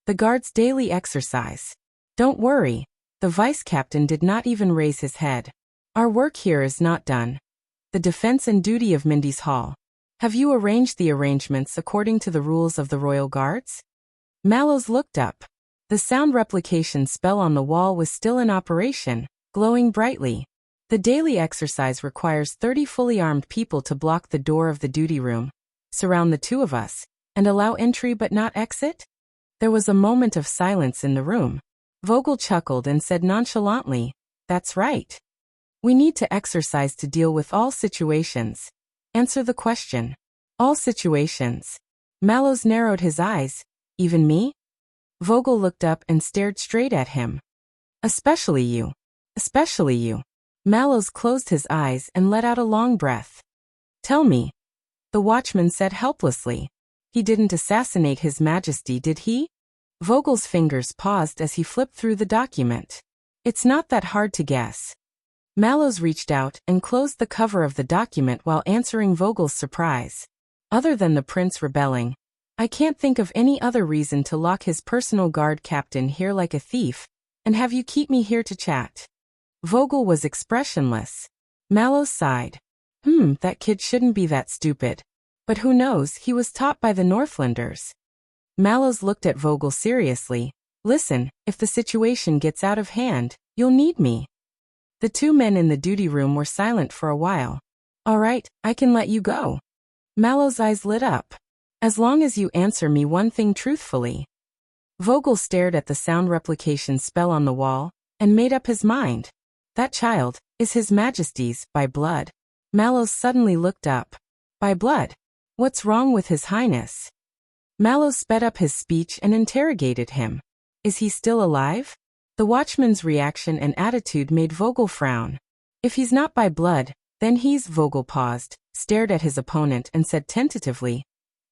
The guard's daily exercise. Don't worry. The vice-captain did not even raise his head. Our work here is not done. The defense and duty of Mindy's Hall. Have you arranged the arrangements according to the rules of the Royal Guards? Mallows looked up. The sound replication spell on the wall was still in operation, glowing brightly. The daily exercise requires 30 fully armed people to block the door of the duty room, surround the two of us, and allow entry but not exit? There was a moment of silence in the room. Vogel chuckled and said nonchalantly, That's right. We need to exercise to deal with all situations. Answer the question. All situations. Mallows narrowed his eyes. Even me? Vogel looked up and stared straight at him. Especially you. Especially you. Mallows closed his eyes and let out a long breath. Tell me. The watchman said helplessly. He didn't assassinate His Majesty, did he? Vogel's fingers paused as he flipped through the document. It's not that hard to guess. Mallows reached out and closed the cover of the document while answering Vogel's surprise. Other than the prince rebelling, I can't think of any other reason to lock his personal guard captain here like a thief, and have you keep me here to chat. Vogel was expressionless. Mallow sighed. That kid shouldn't be that stupid. But who knows, he was taught by the Northlanders. Mallows looked at Vogel seriously. Listen, if the situation gets out of hand, you'll need me. The two men in the duty room were silent for a while. All right, I can let you go. Mallow's eyes lit up. As long as you answer me one thing truthfully. Vogel stared at the sound replication spell on the wall, and made up his mind. That child is His Majesty's, by blood. Mallows suddenly looked up. By blood? What's wrong with His Highness? Mallows sped up his speech and interrogated him. Is he still alive? The watchman's reaction and attitude made Vogel frown. If he's not by blood, then he's— Vogel paused, stared at his opponent and said tentatively,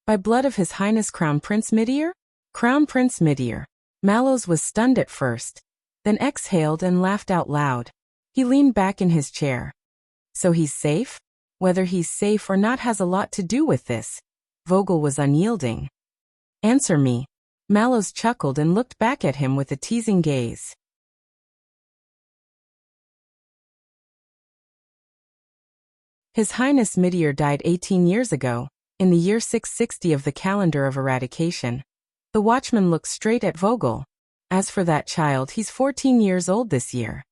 by blood of His Highness Crown Prince Midir? Crown Prince Midir. Mallows was stunned at first, then exhaled and laughed out loud. He leaned back in his chair. So he's safe? Whether he's safe or not has a lot to do with this. Vogel was unyielding. Answer me. Mallows chuckled and looked back at him with a teasing gaze. His Highness Midir died 18 years ago, in the year 660 of the calendar of eradication. The watchman looked straight at Vogel. As for that child, he's 14 years old this year.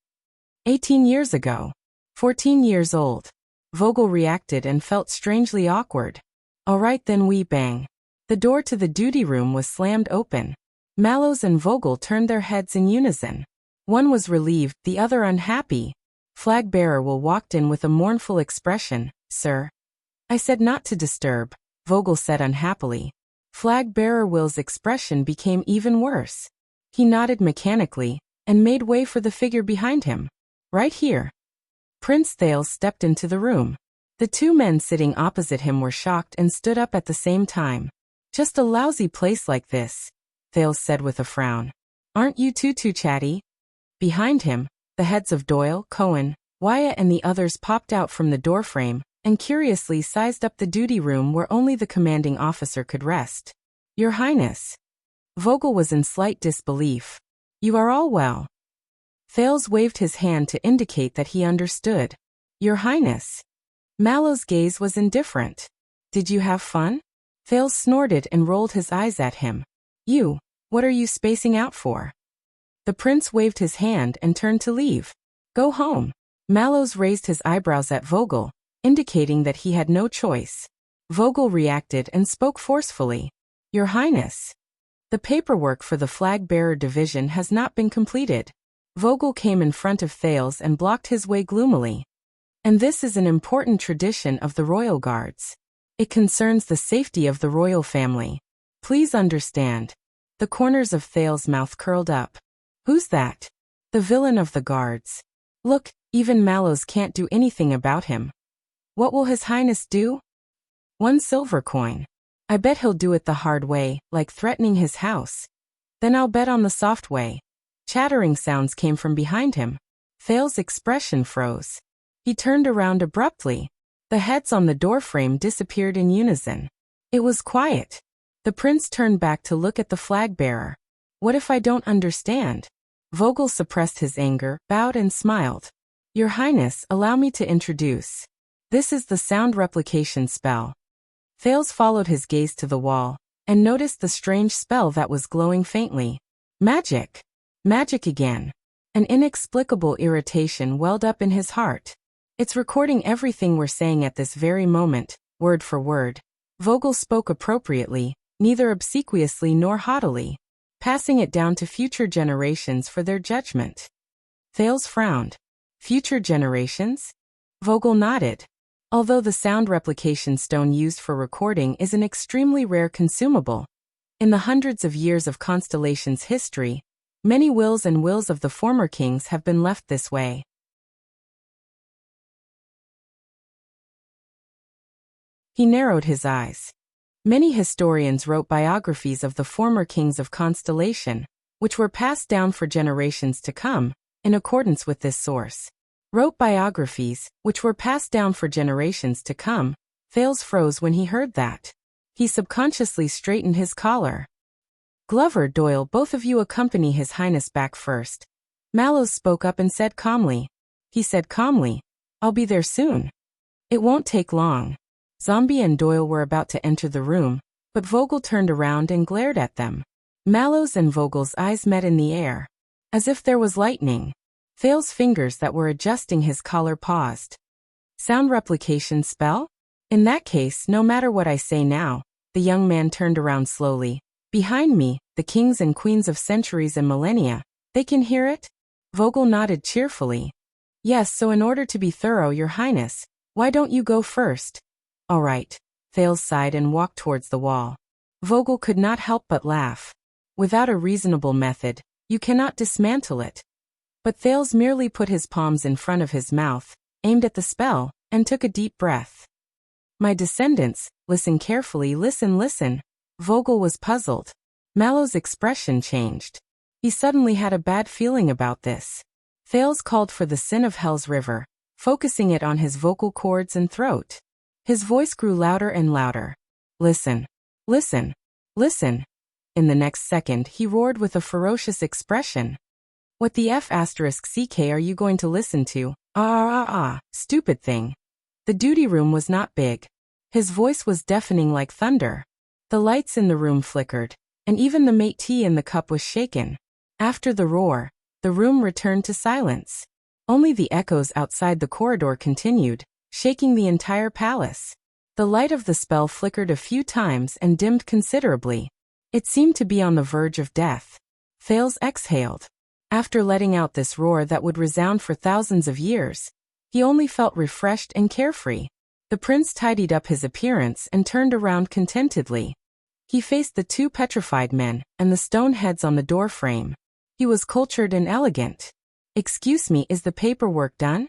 18 years ago. 14 years old. Vogel reacted and felt strangely awkward. All right then, we bang. The door to the duty room was slammed open. Mallows and Vogel turned their heads in unison. One was relieved, the other unhappy. Flag-bearer Will walked in with a mournful expression. Sir. I said not to disturb, Vogel said unhappily. Flag-bearer Will's expression became even worse. He nodded mechanically, and made way for the figure behind him. Right here. Prince Thales stepped into the room. The two men sitting opposite him were shocked and stood up at the same time. Just a lousy place like this, Thales said with a frown. Aren't you two too chatty? Behind him, the heads of Doyle, Cohen, Wyatt and the others popped out from the doorframe, and curiously sized up the duty room where only the commanding officer could rest. Your Highness. Vogel was in slight disbelief. You are all well. Thales waved his hand to indicate that he understood. Your Highness. Mallow's gaze was indifferent. Did you have fun? Thales snorted and rolled his eyes at him. You, what are you spacing out for? The prince waved his hand and turned to leave. Go home. Mallows raised his eyebrows at Vogel, indicating that he had no choice. Vogel reacted and spoke forcefully. Your Highness. The paperwork for the flag-bearer division has not been completed. Vogel came in front of Thales and blocked his way gloomily. And this is an important tradition of the Royal Guards. It concerns the safety of the royal family. Please understand. The corners of Thales' mouth curled up. Who's that? The villain of the guards. Look, even Mallows can't do anything about him. What will His Highness do? 1 silver coin. I bet he'll do it the hard way, like threatening his house. Then I'll bet on the soft way. Chattering sounds came from behind him. Thales' expression froze. He turned around abruptly. The heads on the doorframe disappeared in unison. It was quiet. The prince turned back to look at the flag-bearer. What if I don't understand? Vogel suppressed his anger, bowed and smiled. Your Highness, allow me to introduce. This is the sound replication spell. Thales followed his gaze to the wall, and noticed the strange spell that was glowing faintly. Magic! Magic again. An inexplicable irritation welled up in his heart. It's recording everything we're saying at this very moment, word for word. Vogel spoke appropriately, neither obsequiously nor haughtily, passing it down to future generations for their judgment. Thales frowned. Future generations? Vogel nodded. Although the sound replication stone used for recording is an extremely rare consumable, in the hundreds of years of Constellation's history, many wills and wills of the former kings have been left this way. He narrowed his eyes. Many historians wrote biographies of the former kings of Constellation, which were passed down for generations to come, in accordance with this source. Wrote biographies, which were passed down for generations to come. Thales froze when he heard that. He subconsciously straightened his collar. Glover, Doyle, both of you accompany His Highness back first. Mallows spoke up and said calmly. He said calmly, I'll be there soon. It won't take long. Zombie and Doyle were about to enter the room, but Vogel turned around and glared at them. Mallows and Vogel's eyes met in the air. As if there was lightning. Thale's fingers that were adjusting his collar paused. Sound replication spell? In that case, no matter what I say now, the young man turned around slowly. Behind me, the kings and queens of centuries and millennia, they can hear it? Vogel nodded cheerfully. Yes, so in order to be thorough, Your Highness, why don't you go first? All right. Thales sighed and walked towards the wall. Vogel could not help but laugh. Without a reasonable method, you cannot dismantle it. But Thales merely put his palms in front of his mouth, aimed at the spell, and took a deep breath. My descendants, listen carefully, listen. Vogel was puzzled. Mallow's expression changed. He suddenly had a bad feeling about this. Thales called for the sin of Hell's River, focusing it on his vocal cords and throat. His voice grew louder and louder. Listen. In the next second, he roared with a ferocious expression. What the F***ck are you going to listen to? Stupid thing. The duty room was not big. His voice was deafening like thunder. The lights in the room flickered, and even the mate tea in the cup was shaken. After the roar, the room returned to silence. Only the echoes outside the corridor continued, shaking the entire palace. The light of the spell flickered a few times and dimmed considerably. It seemed to be on the verge of death. Thales exhaled. After letting out this roar that would resound for thousands of years, he only felt refreshed and carefree. The prince tidied up his appearance and turned around contentedly. He faced the two petrified men and the stone heads on the door frame. He was cultured and elegant. Excuse me, is the paperwork done?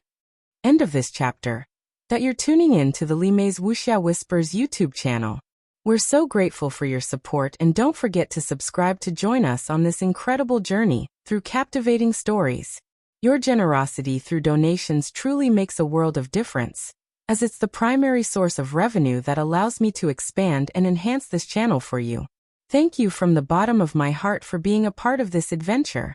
End of this chapter. That you're tuning in to the Lime's Wuxia Whispers YouTube channel. We're so grateful for your support, and don't forget to subscribe to join us on this incredible journey through captivating stories. Your generosity through donations truly makes a world of difference, as it's the primary source of revenue that allows me to expand and enhance this channel for you. Thank you from the bottom of my heart for being a part of this adventure.